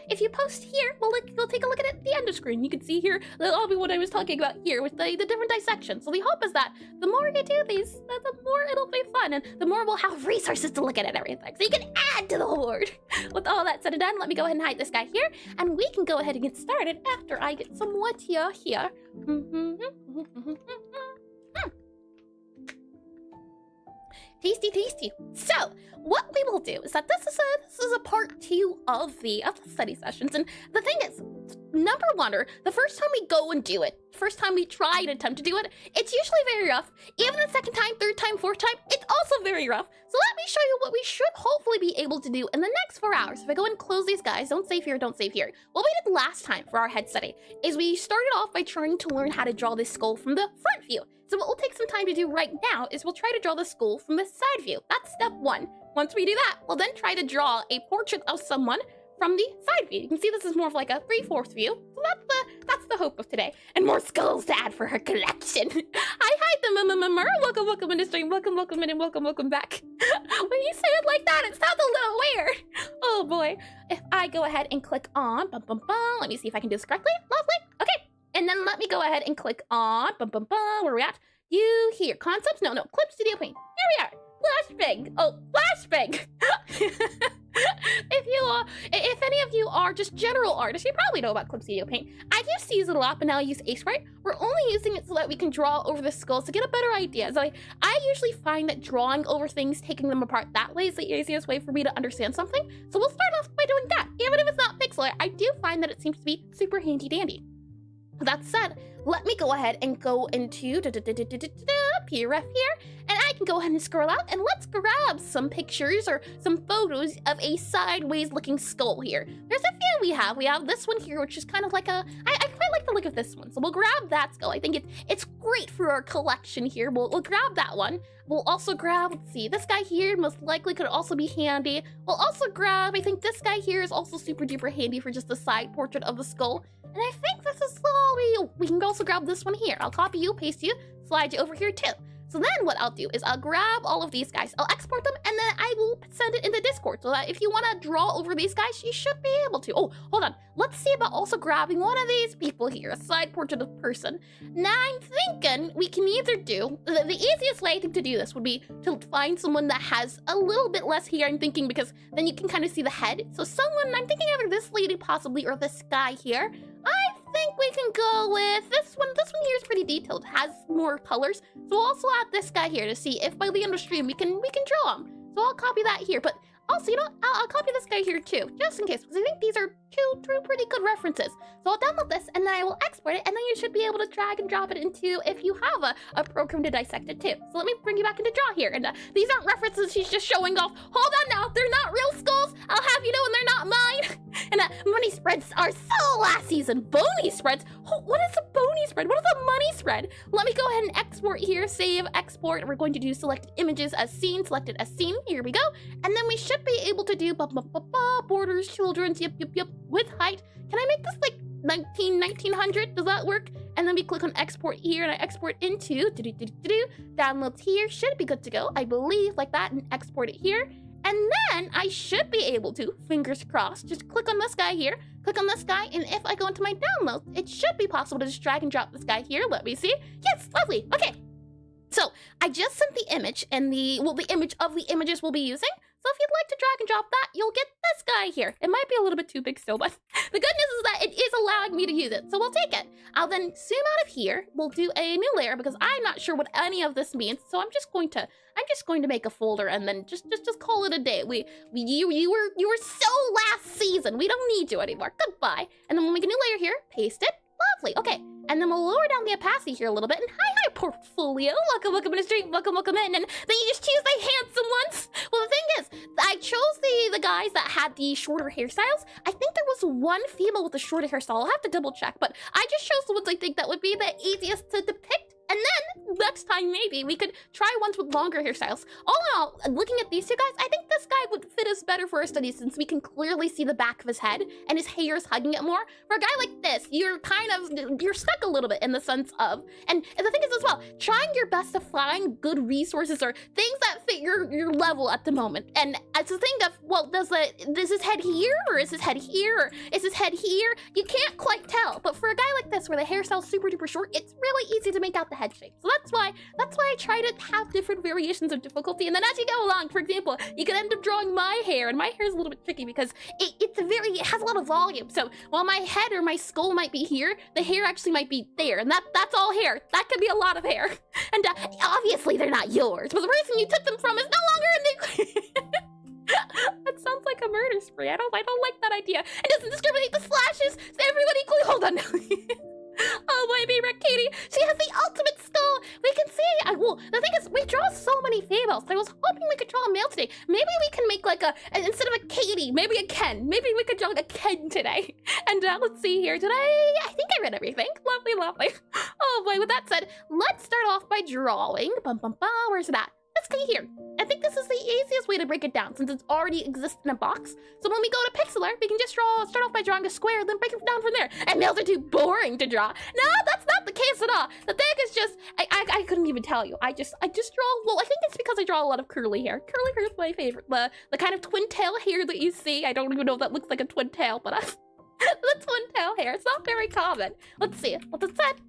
A: if you post here, you'll take a look at it at the end of screen. You can see here, that'll be what I was talking about here with the different dissections. So the hope is that the more you do these, the more it'll be fun, and the more we'll have resources to look at it and everything. So you can add to the horde. With all that said and done, let me go ahead and hide this guy here, and we can go ahead and get started after I get some water here. Tasty. So what we will do is that this is a part 2 of the study sessions, and the thing is, number one, or the first time we go and do it, first time we try and attempt to do it, it's usually very rough. Even the second time, third time, fourth time, it's also very rough. So let me show you what we should hopefully be able to do in the next 4 hours. If I go and close these guys, don't save here. What we did last time for our head study is we started off by trying to learn how to draw this skull from the front view. So what we'll take some time to do right now is we'll try to draw the skull from the side view. That's step 1. Once we do that, we'll then try to draw a portrait of someone from the side view. You can see this is more of like a 3/4 view. So that's the hope of today. And more skulls to add for her collection. Hi, the welcome in the stream. Welcome in and welcome back. When you say it like that, it sounds a little weird. Oh boy. If I go ahead and click on, let me see if I can do this correctly. Lovely. Okay. And then let me go ahead and click on, where are we at? You here, concepts? No, Clip Studio Paint. Here we are. Flashbang. Oh, flashbang. If any of you are just general artists, you probably know about Clip Studio Paint. I used to use it a lot, but now I use Aseprite. We're only using it so that we can draw over the skulls to get a better idea. So I usually find that drawing over things, taking them apart that way is the easiest way for me to understand something. So we'll start off by doing that. Even if it's not pixel art, I do find that it seems to be super handy dandy. That said, let me go ahead and go into PRF here, and I can go ahead and scroll out and let's grab some pictures or some photos of a sideways looking skull here. There's a few we have. We have this one here, which is kind of like I quite like the look of this one. So we'll grab that skull. I think it's great for our collection here. We'll grab that one. We'll also grab, let's see, this guy here most likely could also be handy. We'll also grab, I think this guy here is also super duper handy for just a side portrait of the skull. And I think this is all we can also grab this one here. I'll copy you, paste you, slide you over here too. So then what I'll do is I'll grab all of these guys, I'll export them, and then I will send it into Discord so that if you want to draw over these guys, you should be able to. Oh, hold on. Let's see about also grabbing one of these people here, a side portrait of person. Now I'm thinking we can either do, the easiest way I think to do this would be to find someone that has a little bit less hair, I'm thinking, because then you can kind of see the head. So someone, I'm thinking either this lady possibly or this guy here. I think we can go with this one. This one here is pretty detailed, has more colors. So we'll also add this guy here to see if by the end of stream we can draw him. So I'll copy that here. But also, you know, I'll copy this guy here too, just in case, because I think these are two pretty good references. So I'll download this and then I will export it, and then you should be able to drag and drop it into, if you have a program to dissect it too. So let me bring you back into draw here. And these aren't references she's just showing off. Hold on now, they're not real skulls. I'll have you know, and they're not mine. And money spreads are so last season. Bony spreads? Oh, what is a bony spread? What is a money spread? Let me go ahead and export here, save, export. We're going to do selected images as seen, selected as seen. Here we go. And then we should be able to do borders, children's, yep, with height. Can I make this like 1900? Does that work? And then we click on export here and I export into downloads here. Should be good to go, I believe, like that, and export it here. And then I should be able to, fingers crossed, just click on this guy here, click on this guy, and if I go into my downloads, it should be possible to just drag and drop this guy here. Let me see. Yes, lovely. Okay. So I just sent the image and the image of the images we'll be using. So if you'd like to drag and drop that, you'll get this guy here. It might be a little bit too big still, but the good news is that it is allowing me to use it. So we'll take it. I'll then zoom out of here. We'll do a new layer because I'm not sure what any of this means. So I'm just going to make a folder and then just call it a day. You were so last season. We don't need you anymore. Goodbye. And then we'll make a new layer here. Paste it. Lovely. Okay. And then we'll lower down the opacity here a little bit. And hi, portfolio. Welcome in the stream. Welcome in. And then you just choose the handsome ones. Well, the thing is, I chose the guys that had the shorter hairstyles. I think there was one female with the shorter hairstyle. I'll have to double check. But I just chose the ones I think that would be the easiest to depict. And then next time, maybe we could try ones with longer hairstyles. All in all, looking at these two guys, I think this guy would fit us better for our studies since we can clearly see the back of his head and his hair is hugging it more. For a guy like this, you're stuck a little bit in the sense of, and the thing is as well, trying your best to find good resources or things that fit your level at the moment. And as a thing of, well, does his head here, or is his head here, or is his head here? You can't quite tell. But for a guy like this, where the hairstyle's super duper short, it's really easy to make out the head shape. So that's why I try to have different variations of difficulty. And then as you go along, for example, you can end up drawing my hair, and my hair is a little bit tricky because it has a lot of volume. So while my head or my skull might be here, the hair actually might be there, and that's all hair. That could be a lot of hair. And obviously they're not yours, but the person you took them from is no longer in the That sounds like a murder spree. I don't like that idea. It doesn't discriminate the slashes. So everyone equally. Hold on. Oh, my favorite Katie. She has the ultimate skull. We can see. Well, the thing is, we draw so many females. I was hoping we could draw a male today. Maybe we can make like instead of a Katie, maybe a Ken. Maybe we could draw like a Ken today. And let's see here. Today, I think I read everything. Lovely. Oh boy, with that said, let's start off by drawing. Where's it at? This guy here. I think this is the easiest way to break it down since it's already exists in a box. So when we go to Pixelart, we can just start off by drawing a square, then break it down from there. And males are too boring to draw. No, that's not the case at all. The thing is just, I couldn't even tell you. I just draw, well, I think it's because I draw a lot of curly hair. Curly hair is my favorite. The kind of twin tail hair that you see. I don't even know if that looks like a twin tail, but the twin tail hair. It's not very common. Let's see. What it said.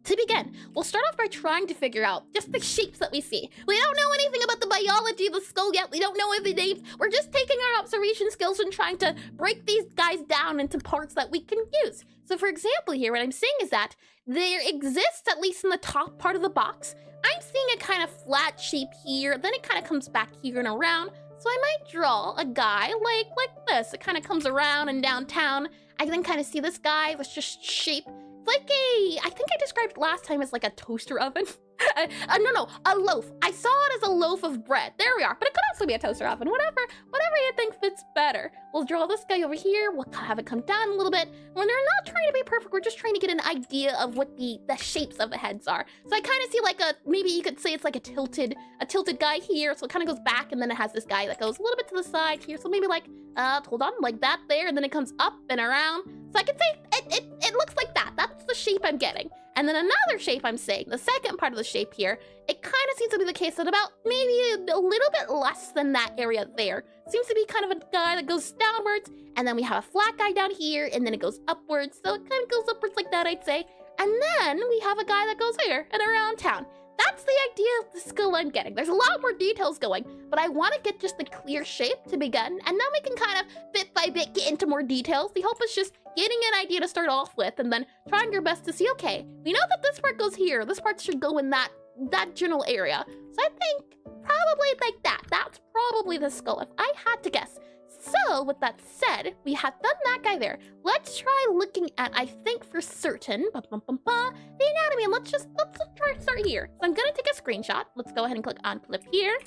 A: To begin, we'll start off by trying to figure out just the shapes that we see. We don't know anything about the biology of the skull yet. We don't know any names. We're just taking our observation skills and trying to break these guys down into parts that we can use. So for example here, what I'm seeing is that there exists, at least in the top part of the box, I'm seeing a kind of flat shape here, then it kind of comes back here and around. So I might draw a guy like this. It kind of comes around and downtown. I then kind of see this guy with just shape. like I think I described last time as like a toaster oven. No, a loaf. I saw it as a loaf of bread. There we are. But it could also be a toaster oven. Whatever you think fits better. We'll draw this guy over here. We'll have it come down a little bit. When they're not trying to be perfect, we're just trying to get an idea of what the shapes of the heads are. So I kind of see like maybe you could say it's like a tilted guy here. So it kind of goes back, and then it has this guy that goes a little bit to the side here. So maybe like, hold on, like that there, and then it comes up and around. So I can say it looks like that. That's the shape I'm getting. And then another shape I'm saying, the second part of the shape here, it kind of seems to be the case that about maybe a little bit less than that area there. Seems to be kind of a guy that goes downwards, and then we have a flat guy down here, and then it goes upwards. So it kind of goes upwards like that, I'd say. And then we have a guy that goes here and around town. That's the idea of the skill I'm getting. There's a lot more details going, but I want to get just the clear shape to begin, and then we can kind of bit by bit get into more details. The hope is just getting an idea to start off with, and then trying your best to see, okay, we know that this part goes here, this part should go in that general area. So I think probably like that. That's probably the skull, if I had to guess. So, with that said, we have done that guy there. Let's try looking at, I think for certain, the anatomy, and let's try to start here. So I'm gonna take a screenshot. Let's go ahead and click on clip here.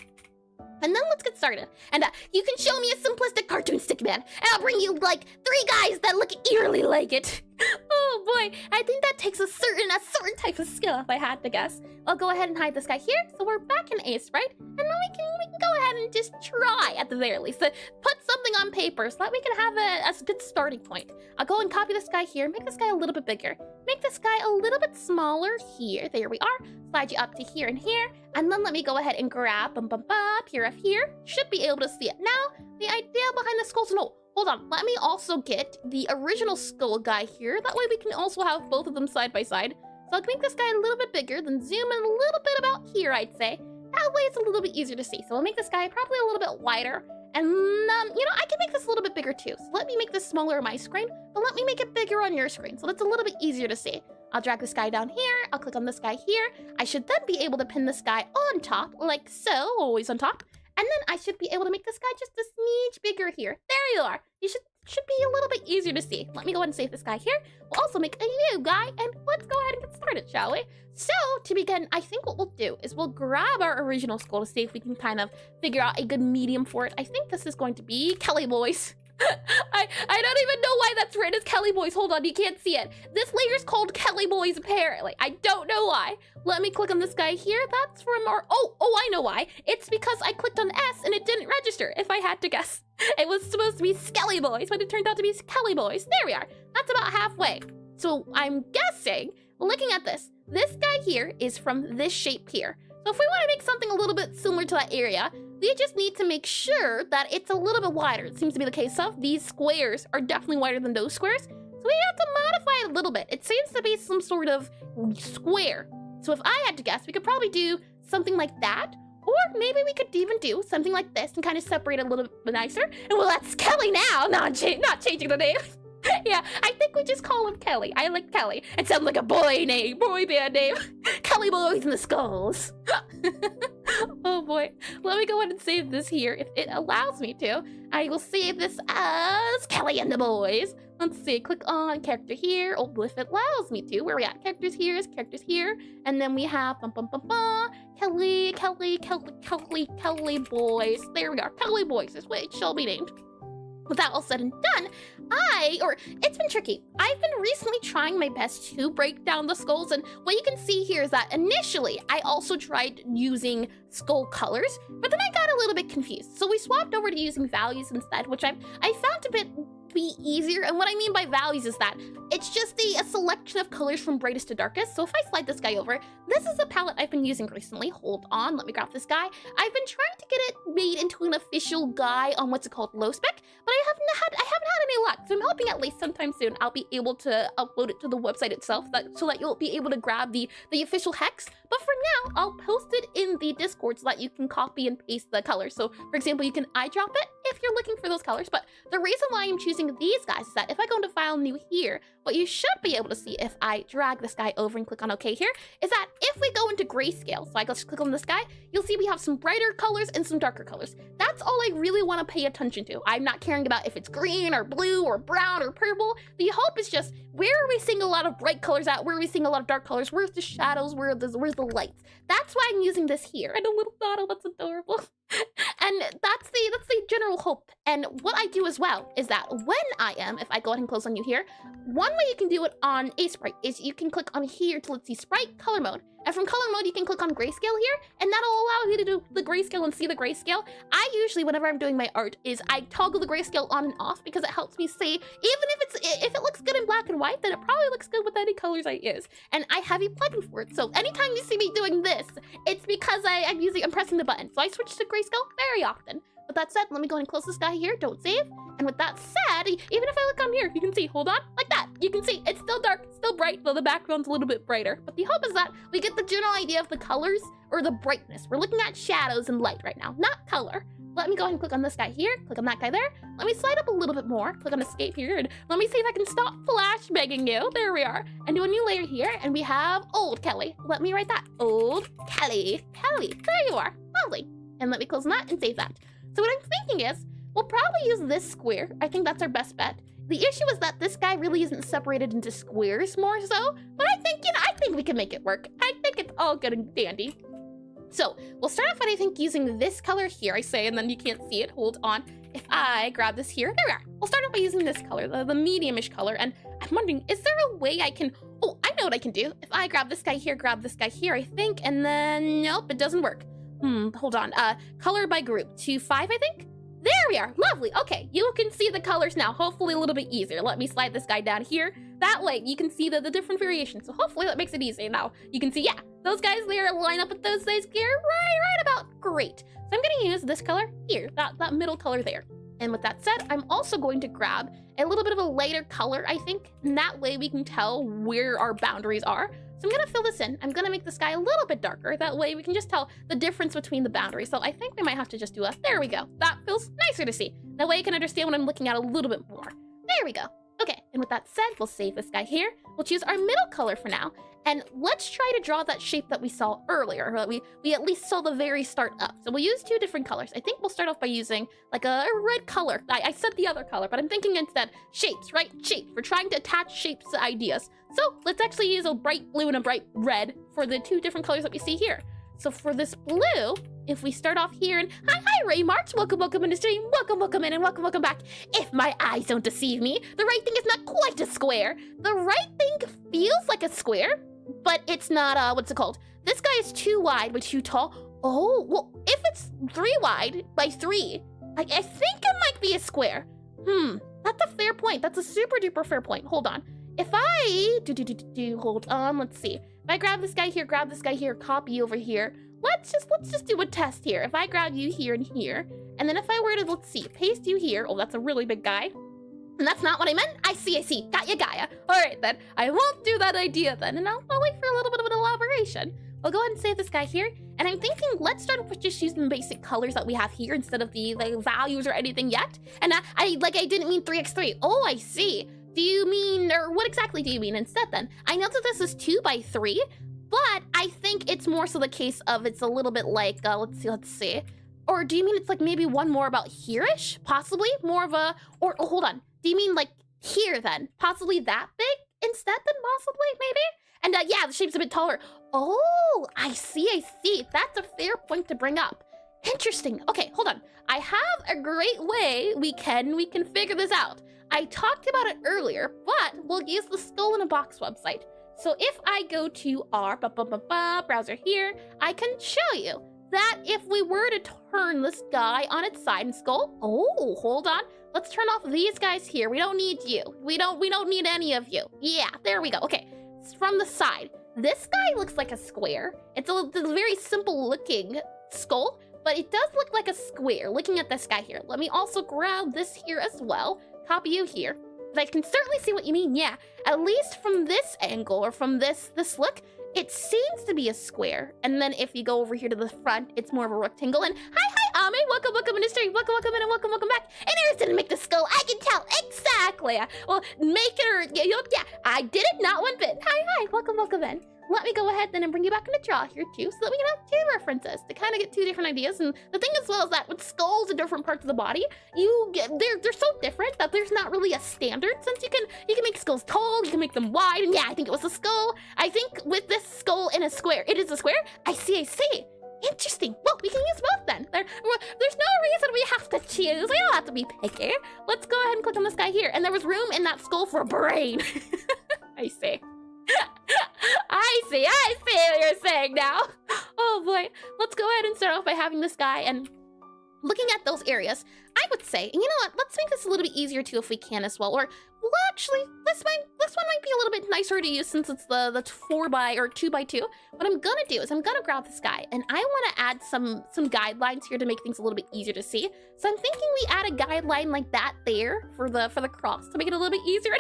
A: And then let's get started. And you can show me a simplistic cartoon stick man, and I'll bring you like 3 guys that look eerily like it. Oh boy, I think that takes a certain type of skill if I had to guess. I'll go ahead and hide this guy here, so we're back in Aseprite, and then we can go ahead and just try at the very least to put something on paper so that we can have a good starting point. I'll go and copy this guy here, make this guy a little bit bigger, make this guy a little bit smaller here. There we are. Slide you up to here and here, and then let me go ahead and grab here. Should be able to see it now. The idea behind the skulls, no. Hold on, let me also get the original skull guy here. That way we can also have both of them side by side. So I'll make this guy a little bit bigger, then zoom in a little bit about here, I'd say. That way it's a little bit easier to see. So I'll make this guy probably a little bit wider. And, I can make this a little bit bigger too. So let me make this smaller on my screen, but let me make it bigger on your screen. So that's a little bit easier to see. I'll drag this guy down here. I'll click on this guy here. I should then be able to pin this guy on top, like so, always on top. And then I should be able to make this guy just a smidge bigger here. There you are. You should be a little bit easier to see. Let me go ahead and save this guy here. We'll also make a new guy, and let's go ahead and get started, shall we? So, to begin, I think what we'll do is we'll grab our original skull to see if we can kind of figure out a good medium for it. I think this is going to be Kelly Boys. I don't even know why that's written as Kelly Boys. Hold on, you can't see it. This layer's called Kelly Boys, apparently. I don't know why. Let me click on this guy here. That's from our... Oh, I know why. It's because I clicked on S and it didn't register, if I had to guess. It was supposed to be Skelly Boys, but it turned out to be Kelly Boys. There we are. That's about halfway. So I'm guessing, looking at this guy here is from this shape here. So if we want to make something a little bit similar to that area, we just need to make sure that it's a little bit wider. It seems to be the case of these squares are definitely wider than those squares. So we have to modify it a little bit. It seems to be some sort of square. So if I had to guess, we could probably do something like that. Or maybe we could even do something like this and kind of separate it a little bit nicer. And well, that's Kelly now, not changing the name. Yeah, I think we just call him Kelly. I like Kelly. It sounds like a boy band name. Kelly Boys and the Skulls. Oh boy. Let me go ahead and save this here if it allows me to. I will save this as Kelly and the Boys. Let's see, click on character here. Oh, if it allows me to. Where we at? Characters here. And then we have Kelly Boys. There we are. Kelly Boys is what it shall be named. With that all said and done, it's been tricky. I've been recently trying my best to break down the skulls, and what you can see here is that initially I also tried using skull colors, but then I got a little bit confused. So we swapped over to using values instead, which I found to be easier. And what I mean by values is that it's just a selection of colors from brightest to darkest. So if I slide this guy over, this is a palette I've been using recently. Hold on, let me grab this guy. I've been trying to get it made into an official guy on what's it called, low spec, but I haven't had any luck. So I'm hoping at least sometime soon I'll be able to upload it to the website itself so that you'll be able to grab the official hex. But for now, I'll post it in the Discord so that you can copy and paste the colors. So for example, you can eyedrop it if you're looking for those colors. But the reason why I'm choosing these guys is that if I go into File New here, what you should be able to see if I drag this guy over and click on OK here is that if we go into grayscale, so I just click on this guy, you'll see we have some brighter colors and some darker colors. That's that's all I really want to pay attention to. I'm not caring about if it's green or blue or brown or purple. The hope is just, where are we seeing a lot of bright colors at? Where are we seeing a lot of dark colors? Where's the shadows? Where's the lights? That's why I'm using this here. And a little dotto, that's adorable. And that's the general hope. And what I do as well is that if I go ahead and close on you here, one way you can do it on Aseprite is you can click on here to, let's see, sprite color mode. And from color mode, you can click on grayscale here, and that'll allow you to do the grayscale and see the grayscale. I usually, whenever I'm doing my art, is I toggle the grayscale on and off because it helps me see, even if it looks good in black and white, then it probably looks good with any colors I use. And I have a plugin for it, so anytime you see me doing this, it's because I'm pressing the button. So I switch to grayscale very often. With that said, let me go ahead and close this guy here, don't save. And with that said, even if I look on here, you can see, hold on, like that. You can see it's still dark, still bright, though the background's a little bit brighter. But the hope is that we get the general idea of the colors or the brightness. We're looking at shadows and light right now, not color. Let me go ahead and click on this guy here, click on that guy there. Let me slide up a little bit more, click on escape here, and let me see if I can stop flash begging you. There we are. And do a new layer here, and we have Old Kelly. Let me write that. Old Kelly. Kelly. There you are. Lovely. And let me close that and save that. So what I'm thinking is, we'll probably use this square. I think that's our best bet. The issue is that this guy really isn't separated into squares more so, but I think we can make it work. I think it's all good and dandy. So we'll start off, I think, using this color here, I say, and then you can't see it. Hold on. If I grab this here, there we are. We'll start off by using this color, the medium-ish color, and I'm wondering, is there a way I can, oh, I know what I can do. If I grab this guy here, I think, and then, nope, it doesn't work. Hold on, color by group, 2, 5, I think? There we are, lovely. Okay, you can see the colors now, hopefully a little bit easier. Let me slide this guy down here. That way, you can see the different variations, so hopefully that makes it easy. Now, you can see, yeah, those guys there line up with those guys here, right about, great. So I'm gonna use this color here, that middle color there. And with that said, I'm also going to grab a little bit of a lighter color, I think, and that way we can tell where our boundaries are. So I'm gonna fill this in. I'm gonna make this guy a little bit darker. That way we can just tell the difference between the boundaries. So I think we might have to just do there we go. That feels nicer to see. That way I can understand what I'm looking at a little bit more. There we go. Okay, and with that said, we'll save this guy here. We'll choose our middle color for now. And let's try to draw that shape that we saw earlier. We at least saw the very start up. So we'll use 2 different colors. I think we'll start off by using like a red color. I said the other color, but I'm thinking instead shapes, right? Shapes. We're trying to attach shapes to ideas. So let's actually use a bright blue and a bright red for the 2 different colors that we see here. So for this blue, if we start off here and hi Ray March, welcome in the stream, welcome in and welcome back. If my eyes don't deceive me, the right thing is not quite a square. The right thing feels like a square, but it's not, what's it called? This guy is 2 wide by 2 tall. Oh, well, if it's 3 wide by 3, I think it might be a square. That's a fair point. That's a super duper fair point. Hold on. If I hold on, let's see. If I grab this guy here, copy over here. Let's just do a test here. If I grab you here and here, and then if I were to, let's see, paste you here. Oh, that's a really big guy. And that's not what I meant. I see. Got ya, Gaia. All right, then. I won't do that idea then, and I'll wait for a little bit of an elaboration. We'll go ahead and save this guy here. And I'm thinking, let's start with just using the basic colors that we have here instead of the values or anything yet. And I didn't mean 3x3. Oh, I see. Do you mean, or what exactly do you mean instead then? I know that this is 2 by 3, but I think it's more so the case of it's a little bit like, let's see. Or do you mean it's like maybe one more about here-ish? Possibly more of a, or hold on. Do you mean like here then? Possibly that big instead then possibly, maybe? And yeah, the shape's a bit taller. Oh, I see. That's a fair point to bring up. Interesting. Okay, hold on. I have a great way we can figure this out. I talked about it earlier, but we'll use the Skull in a Box website. So if I go to our browser here, I can show you that if we were to turn this guy on its side and skull, oh, hold on. Let's turn off these guys here. We don't need you. We don't need any of you. Yeah, there we go. Okay, from the side. This guy looks like a square. It's a very simple looking skull, but it does look like a square looking at this guy here. Let me also grab this here as well. Copy you here. But I can certainly see what you mean, yeah. At least from this angle or from this look, it seems to be a square. And then if you go over here to the front, it's more of a rectangle. And hi, Ame, welcome in the stream. Welcome in and welcome back. And Eris didn't make the skull, I can tell, exactly. Well, make it, yeah, I did it, not one bit. Hi, welcome in. let me go ahead then and bring you back into draw here too, so that we can have two references to kind of get two different ideas. And the thing as well is that with skulls in different parts of the body, they're so different that there's not really a standard, since you can make skulls tall, you can make them wide, and yeah, I think it was a skull. I think with this skull in a square, it is a square. I see. Interesting. Well, we can use both then. There's no reason we have to choose. We don't have to be picky. Let's go ahead and click on this guy here. And there was room in that skull for a brain. I see. I see what you're saying now. Oh boy. Let's go ahead and start off by having this guy and looking at those areas. I would say, and you know what? Let's make this a little bit easier too if we can as well. Or, well, actually, this one might be a little bit nicer to use since it's the 2x2. What I'm gonna do is I'm gonna grab this guy, and I want to add some guidelines here to make things a little bit easier to see. So I'm thinking we add a guideline like that there for the cross to make it a little bit easier.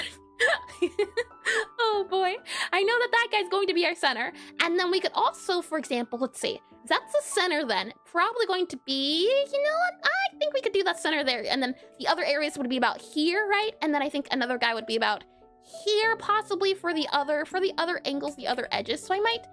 A: Oh boy, I know that guy's going to be our center. And then we could also, for example, let's see, that's the center then, probably going to be, you know what, I think we could do that center there, and then the other areas would be about here, right? And then I think another guy would be about here, possibly for the other angles, the other edges. So I might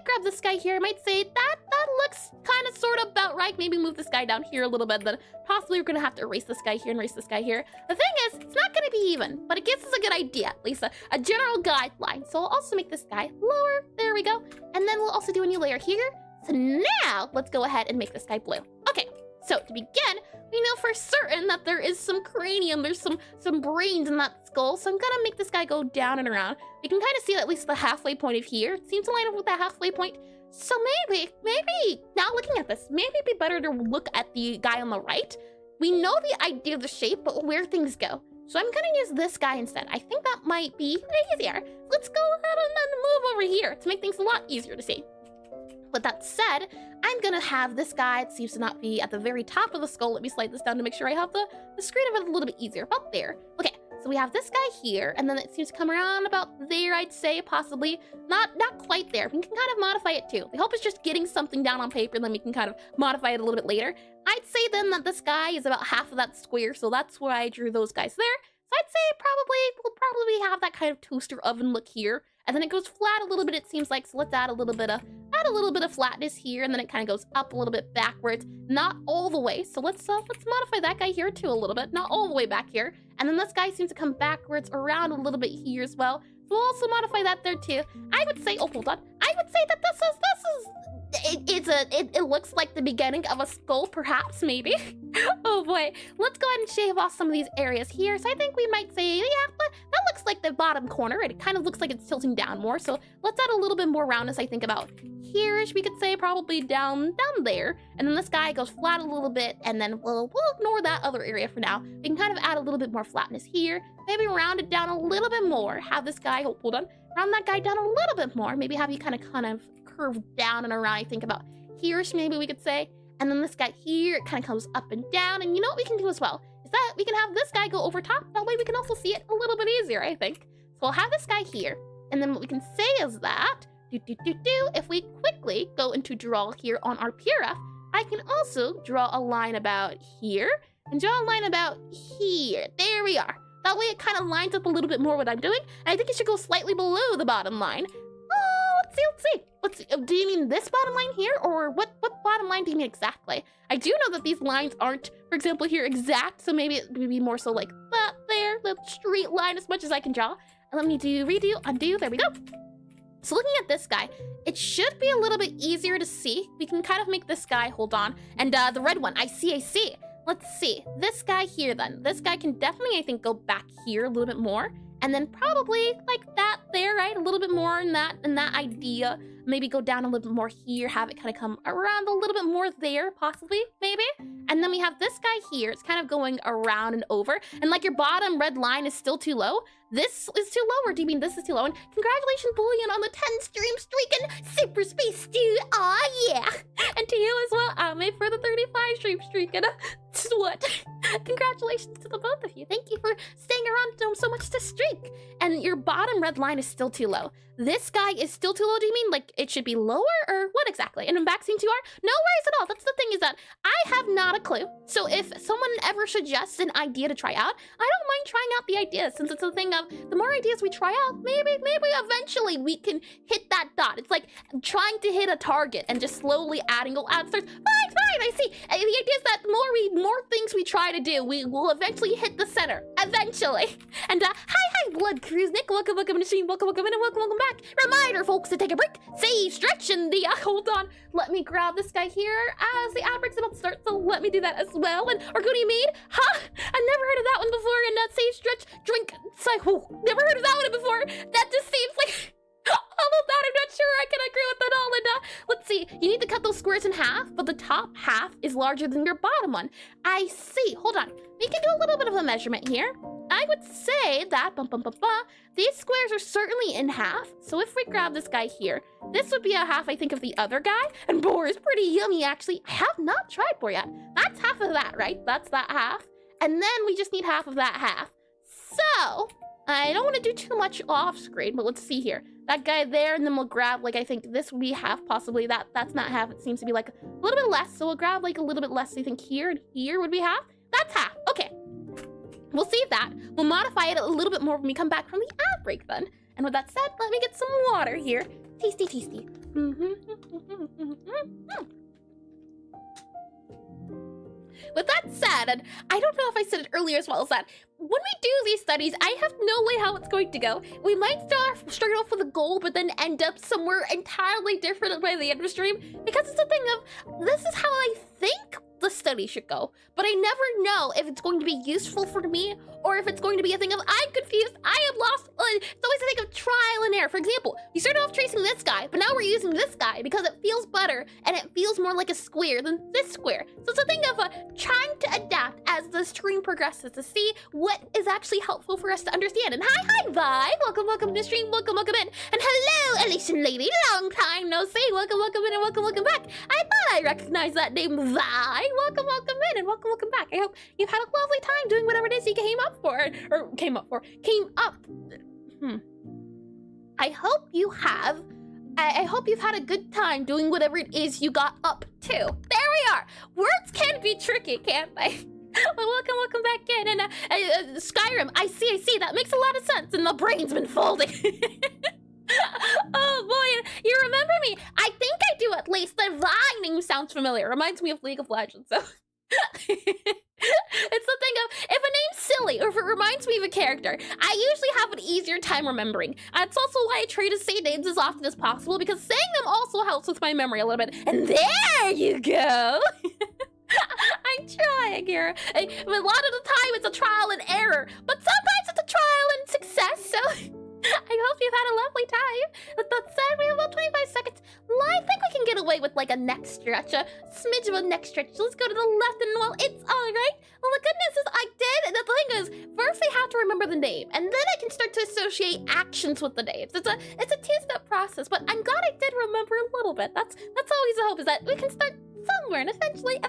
A: grab this guy here. I might say that looks kind of sort of about right. Maybe move this guy down here a little bit. Then possibly we're gonna have to erase this guy here and erase this guy here. The thing is, it's not gonna be even, but it gives us a good idea, at least a general guideline. So I'll also make this guy lower. There we go. And then we'll also do a new layer here. So now let's go ahead and make this guy blue. Okay. So to begin, we know for certain that there is some cranium, there's some brains in that skull, so I'm gonna make this guy go down and around. We can kind of see at least the halfway point of here. It seems to line up with that halfway point. So maybe, now looking at this, maybe it'd be better to look at the guy on the right. We know the idea of the shape, but where things go. So I'm gonna use this guy instead. I think that might be easier. Let's go ahead and then move over here to make things a lot easier to see. With that said, I'm gonna have this guy, it seems to not be at the very top of the skull. Let me slide this down to make sure I have the screen of it a little bit easier, about there. Okay, so we have this guy here, and then it seems to come around about there, I'd say, possibly. Not quite there. We can kind of modify it too. The hope is just getting something down on paper, and then we can kind of modify it a little bit later. I'd say then that this guy is about half of that square, so that's why I drew those guys there. So I'd say we'll probably have that kind of toaster oven look here. And then it goes flat a little bit, it seems like, so let's add a little bit of flatness here, and then it kind of goes up a little bit backwards, not all the way. So let's modify that guy here too a little bit, not all the way back here. And then this guy seems to come backwards around a little bit here as well. So we'll also modify that there too. I would say, oh, hold on. I would say that it looks like the beginning of a skull, perhaps, maybe. Oh boy, let's go ahead and shave off some of these areas here. So I think we might say, yeah, but that looks like the bottom corner. It kind of looks like it's tilting down more. So let's add a little bit more roundness, I think about here-ish, we could say, probably down there. And then this guy goes flat a little bit, and then we'll ignore that other area for now. We can kind of add a little bit more flatness here. Maybe round it down a little bit more. Have this guy, oh, hold on, round that guy down a little bit more. Maybe have you kind of curve down and around, I think about here-ish, maybe we could say. And then this guy here, it kind of comes up and down. And you know what we can do as well is that we can have this guy go over top. That way we can also see it a little bit easier, I think. So we'll have this guy here. And then what we can say is that, if we quickly go into draw here on our PRF, I can also draw a line about here and draw a line about here. There we are. That way it kind of lines up a little bit more what I'm doing. And I think it should go slightly below the bottom line. Let's see. Do you mean this bottom line here, or what bottom line do you mean exactly? I do know that these lines aren't, for example, here exact, so maybe it would be more so like that there, the straight line as much as I can draw. And let me do redo, undo, there we go. So looking at this guy, it should be a little bit easier to see. We can kind of make this guy, hold on, and the red one, I see. Let's see, this guy here then. This guy can definitely, I think, go back here a little bit more. And then probably like that there, right? A little bit more in that idea. Maybe go down a little bit more here, have it kind of come around a little bit more there, possibly, maybe. And then we have this guy here. It's kind of going around and over. And like your bottom red line is still too low. This is too low, or do you mean this is too low? And congratulations, Bullion, on the 10 stream streak and Super Space Dude. Aw, yeah. And to you as well, Ame, for the 35 stream streak. And what? Congratulations to the both of you. Thank you for staying on so much to streak. And your bottom red line is still too low. This guy is still too low, do you mean? Like, it should be lower, or what exactly? And waxing too hard? No worries at all. That's the thing, is that I have not a clue. So if someone ever suggests an idea to try out, I don't mind trying out the idea, since it's a thing of, the more ideas we try out, maybe eventually we can hit that dot. It's like trying to hit a target and just slowly adding stars. Fine, I see. The idea is that the more things we try to do, we will eventually hit the center. Eventually. And hi, Blood Cruise Nick. Welcome to the stream. Welcome in, and welcome back. Reminder, folks, to take a break, save, stretch, and hold on. Let me grab this guy here as the ad break's about to start, so let me do that as well. And Arguni Mead, huh? I've never heard of that one before, and that save, stretch, drink, it's like, never heard of that one before. That just seems like... all of that, I'm not sure I can agree with that all. And let's see, you need to cut those squares in half, but the top half is larger than your bottom one. I see. Hold on. We can do a little bit of a measurement here. I would say that these squares are certainly in half. So if we grab this guy here, this would be a half, I think, of the other guy. And boar is pretty yummy, actually. I have not tried boar yet. That's half of that, right? That's that half. And then we just need half of that half. So I don't want to do too much off screen, but let's see here. That guy there, and then we'll grab, like, I think this would be half, possibly. That's not half. It seems to be, like, a little bit less. So we'll grab, like, a little bit less. I think here and here would be half. That's half. Okay. We'll save that. We'll modify it a little bit more when we come back from the ad break, then. And with that said, let me get some water here. Tasty, tasty. With that said, and I don't know if I said it earlier as well, as that when we do these studies, I have no way how it's going to go. We might start off with a goal, but then end up somewhere entirely different by the end of the stream, because it's a thing of, this is how I think the study should go, but I never know if it's going to be useful for me, or if it's going to be a thing of, I'm confused, I am lost. It's always a thing of trial and error. For example, we started off tracing this guy, but now we're using this guy because it feels better, and it feels more like a square than this square. So it's a thing of trying to adapt as the stream progresses to see what is actually helpful for us to understand. And hi, Vi! Welcome to the stream, welcome in. And hello, Elation Lady, long time no see. Welcome in, and welcome back. I thought I recognized that name, Vi. Welcome in, and welcome back. I hope you've had a lovely time doing whatever it is you came up. I hope you have. I hope you've had a good time doing whatever it is you got up to. There we are. Words can be tricky, can't they? Well, welcome back in. And Skyrim, I see. That makes a lot of sense. And the brain's been folding. Oh boy, you remember me? I think I do, at least. The Vi name sounds familiar. Reminds me of League of Legends. So it's the thing of, if a name's silly or if it reminds me of a character, I usually have an easier time remembering. It's also why I try to say names as often as possible, because saying them also helps with my memory a little bit. And there you go. I'm trying here. But a lot of the time it's a trial and error, but sometimes it's a trial and success, so I hope you've had a lovely time. With that said, we have about 25 seconds. I think we can get away with like a neck stretch, a smidge of a neck stretch. So let's go to the left, and well, it's all right. Well, the goodness is I did. And the thing is, first I have to remember the name, and then I can start to associate actions with the names. It's a two-step process, but I'm glad I did remember a little bit. That's always the hope, is that we can start somewhere, and eventually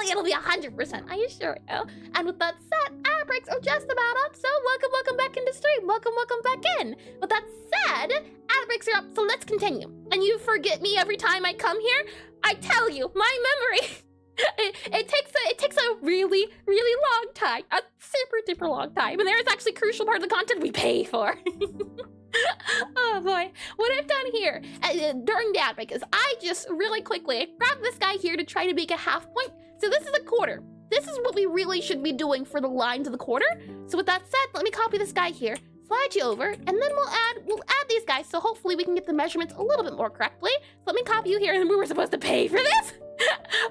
A: it'll be 100%, I assure you. And with that said, ad breaks are just about up, so welcome back into stream. Welcome back in. With that said, ad breaks are up, so let's continue. And you forget me every time I come here. I tell you, my memory, it takes a really long time, a super duper long time, and there is actually a crucial part of the content we pay for. Oh boy, what I've done here during the ad break is I just really quickly grabbed this guy here to try to make a half point. So this is a quarter. This is what we really should be doing for the lines of the quarter. So with that said, let me copy this guy here, slide you over, and then we'll add these guys, so hopefully we can get the measurements a little bit more correctly. So let me copy you here, and we were supposed to pay for this.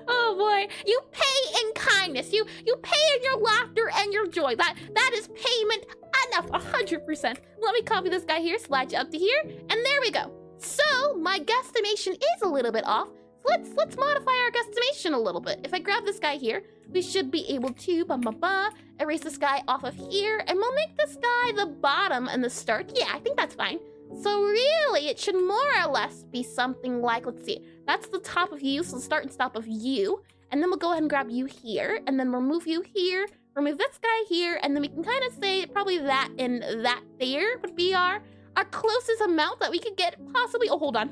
A: Oh boy, you pay in kindness. You pay in your laughter and your joy. That is payment enough, 100%. Let me copy this guy here, slide you up to here, and there we go. So my guesstimation is a little bit off. So let's modify our guesstimation a little bit. If I grab this guy here, we should be able to erase this guy off of here, and we'll make this guy the bottom and the start. Yeah, I think that's fine. So really, it should more or less be something like, let's see, that's the top of you, so start and stop of you, and then we'll go ahead and grab you here, and then we'll move you here, remove this guy here, and then we can kind of say probably that and that there would be our closest amount that we could get possibly. Oh, hold on.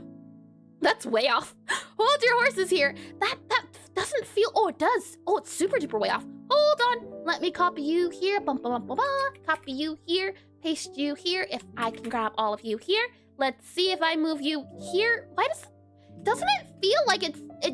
A: That's way off. Hold your horses here. That doesn't feel, oh, it does. Oh, it's super duper way off. Hold on. Let me copy you here. Bum, bum, bum, bum, bum. Copy you here. Paste you here. If I can grab all of you here. Let's see if I move you here. Doesn't it feel like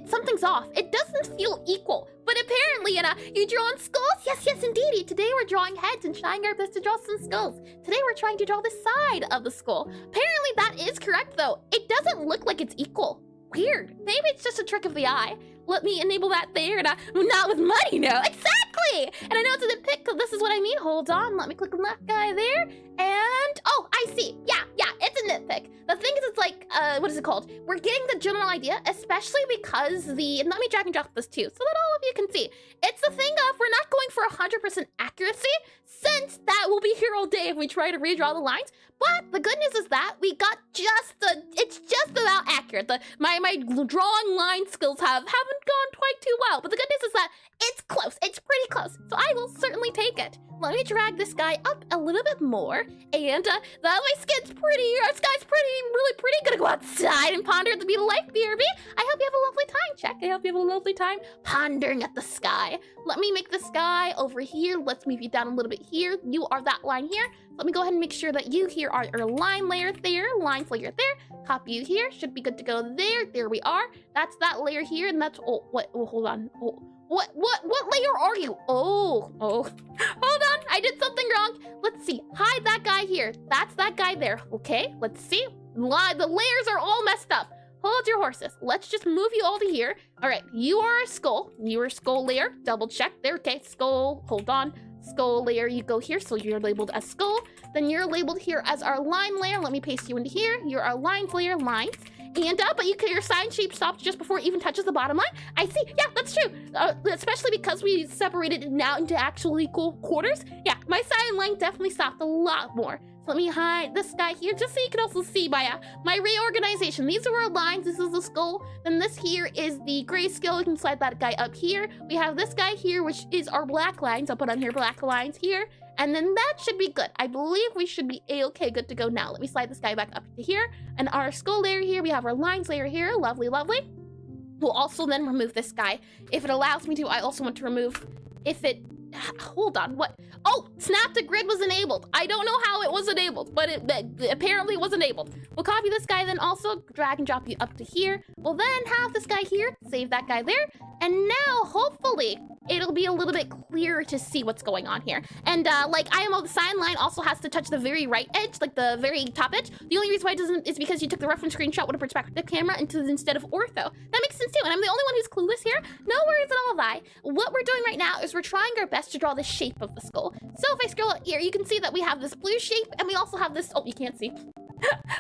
A: something's off? It doesn't feel equal. But apparently, you drawing skulls? Yes, indeedy. Today we're drawing heads and trying our best to draw some skulls. Today we're trying to draw the side of the skull. Apparently that is correct though. It doesn't look like it's equal. Weird. Maybe it's just a trick of the eye. Let me enable that there, and not with money, no. Exactly! And I know it's a nitpick, because this is what I mean. Hold on, let me click on that guy there. And, oh, I see. Yeah, it's a nitpick. The thing is, it's like, what is it called? We're getting the general idea, especially because and let me drag and drop this too, so that all of you can see. It's the thing of, we're not going for 100% accuracy, since that will be here all day if we try to redraw the lines. But the good news is that we got it's just about accurate. My drawing line skills haven't gone quite too well, but the good news is that it's close. It's pretty close, so I will certainly take it. Let me drag this guy up a little bit more, and that my skin's pretty. Our sky's really pretty. Gonna go outside and ponder at the beautiful life, BRB. I hope you have a lovely time, Check. I hope you have a lovely time pondering at the sky. Let me make the sky over here. Let's move you down a little bit here. You are that line here. Let me go ahead and make sure that you here are our line layer there, line layer there. Copy you here. Should be good to go there. There we are. That's that layer here, and that's hold on. What layer are you? Oh. Hold on. I did something wrong. Let's see. Hide that guy here. That's that guy there. Okay, let's see. The layers are all messed up. Hold your horses. Let's just move you all to here. All right, you are a skull. You are a skull layer. Double check there. Okay, skull. Hold on. Skull layer, you go here, so you're labeled as skull. Then you're labeled here as our line layer. Let me paste you into here. You're our lines layer, lines. And but your sign shape stops just before it even touches the bottom line. I see. Yeah, that's true. Especially because we separated it now into actual equal quarters. Yeah, my sign line definitely stopped a lot more. So let me hide this guy here, just so you can also see my reorganization. These are our lines. This is the skull. Then this here is the grayscale. You can slide that guy up here. We have this guy here, which is our black lines. I'll put on here black lines here. And then that should be good. I believe we should be a-okay, good to go now. Let me slide this guy back up to here. And our skull layer here, we have our lines layer here. Lovely, lovely. We'll also then remove this guy. If it allows me to, I also want to remove, hold on, what? Oh, snap to grid was enabled. I don't know how it was enabled, but it apparently was enabled. We'll copy this guy, then also drag and drop you up to here. We'll then have this guy here, save that guy there. And now, hopefully, it'll be a little bit clearer to see what's going on here. And like IMO, the sign line also has to touch the very right edge, like the very top edge. The only reason why it doesn't is because you took the reference screenshot with a perspective camera instead of ortho. That makes sense too, and I'm the only one who's clueless here. No worries at all, Vi. What we're doing right now is we're trying our best to draw the shape of the skull. So if I scroll up here, you can see that we have this blue shape, and we also have this, oh, you can't see.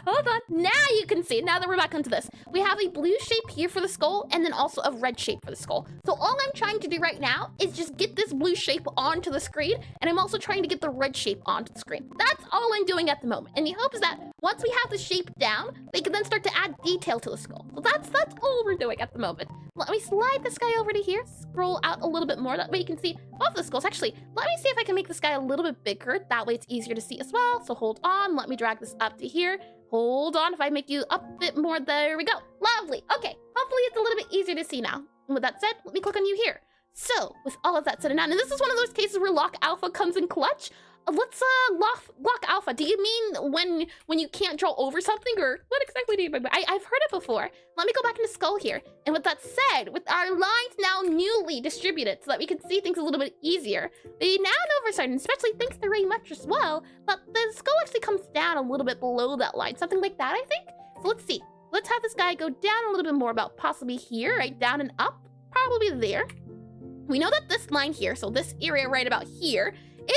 A: Hold on, now you can see, now that we're back onto this. We have a blue shape here for the skull, and then also a red shape for the skull. So all I'm trying to do right now is just get this blue shape onto the screen, and I'm also trying to get the red shape onto the screen. That's all I'm doing at the moment. And the hope is that once we have the shape down, they can then start to add detail to the skull. So that's all we're doing at the moment. Let me slide this guy over to here, scroll out a little bit more, that way you can see both the skulls. Actually, let me see if I can make this guy a little bit bigger, that way it's easier to see as well. So hold on, let me drag this up to here. Hold on, if I make you up a bit more, there we go. Lovely, okay, hopefully it's a little bit easier to see now. And with that said, let me click on you here. So, with all of that said and done, and this is one of those cases where lock alpha comes in clutch. Let's lock alpha. Do you mean when you can't draw over something, or what exactly do you mean? I've heard it before. Let me go back into skull here. And with that said, with our lines now newly distributed so that we can see things a little bit easier, they now know for certain, especially thanks to Ray Much as well, that the skull actually comes down a little bit below that line, something like that, I think. So let's see. Let's have this guy go down a little bit more, about possibly here, right down and up, probably there. We know that this line here, so this area right about here,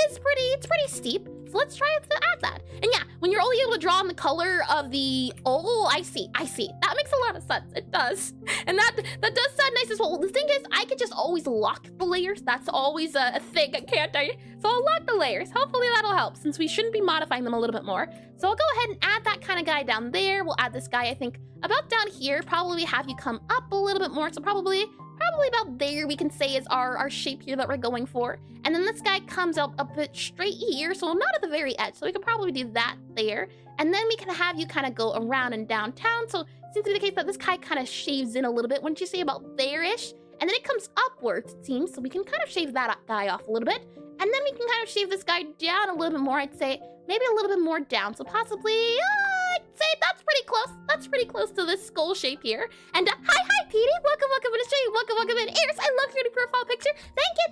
A: is pretty steep. So let's try to add that. And yeah, when you're only able to draw in the color of the, oh, I see. That makes a lot of sense. It does. And that does sound nice as well. The thing is, I could just always lock the layers. That's always a thing, can't I? So I'll lock the layers. Hopefully that'll help, since we shouldn't be modifying them a little bit more. So I'll go ahead and add that kind of guy down there. We'll add this guy, I think, about down here. Probably have you come up a little bit more. So probably probably about there we can say is our shape here that we're going for. And then this guy comes out a bit straight here, so not at the very edge. So we could probably do that there. And then we can have you kind of go around and downtown. So it seems to be the case that this guy kind of shaves in a little bit. Wouldn't you say about there-ish? And then it comes upwards, it seems. So we can kind of shave that guy off a little bit. And then we can kind of shave this guy down a little bit more, I'd say. Maybe a little bit more down. So possibly, I'd say that's pretty close. That's pretty close to this skull shape here. And hi, Petey. Welcome in the stream. Welcome in. Eris, I love your new profile picture. Thank you.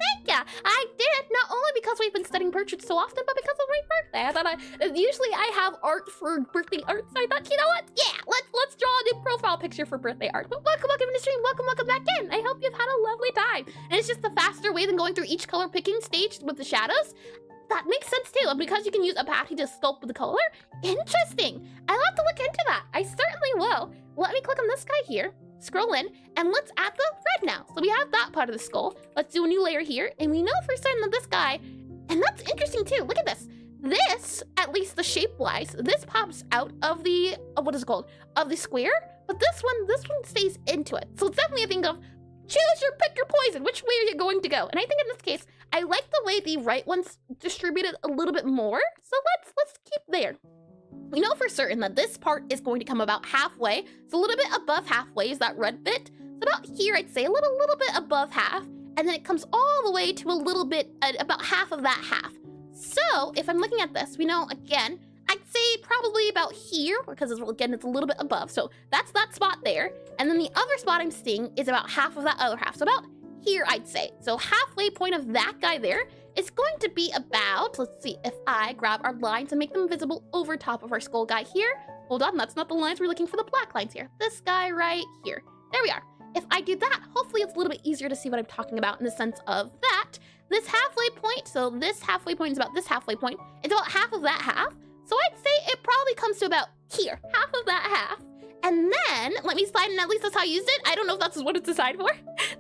A: I did, not only because we've been studying portraits so often, but because of my birthday. I thought usually I have art for birthday art, so I thought, you know what? Yeah, let's draw a new profile picture for birthday art. But welcome in the stream. Welcome back in. I hope you've had a lovely time. And it's just a faster way than going through each color picking stage with the shadows. That makes sense too, and because you can use a patty to sculpt with the color. Interesting. I'll have to look into that. I certainly will. Let me click on this guy here, scroll in, and let's add the red now. So we have that part of the skull. Let's do a new layer here, and we know for certain that this guy, and that's interesting too. Look at this. This, at least the shape-wise, this pops out of the, what is it called? Of the square, but this one stays into it. So it's definitely a thing of pick your poison. Which way are you going to go? And I think in this case, I like the way the right one's distributed a little bit more. So let's keep there. We know for certain that this part is going to come about halfway. So a little bit above halfway is that red bit. So about here, I'd say a little bit above half. And then it comes all the way to a little bit, about half of that half. So if I'm looking at this, we know again, I'd say probably about here, because again, it's a little bit above. So that's that spot there. And then the other spot I'm seeing is about half of that other half. So about here, I'd say. So halfway point of that guy there is going to be about, let's see, if I grab our lines and make them visible over top of our skull guy here. Hold on, that's not the lines. We're looking for the black lines here. This guy right here. There we are. If I do that, hopefully it's a little bit easier to see what I'm talking about in the sense of that. This halfway point, so this halfway point is about this halfway point. It's about half of that half. So I'd say it probably comes to about here, half of that half. And then, let me slide in, at least that's how I used it. I don't know if that's what it's designed for.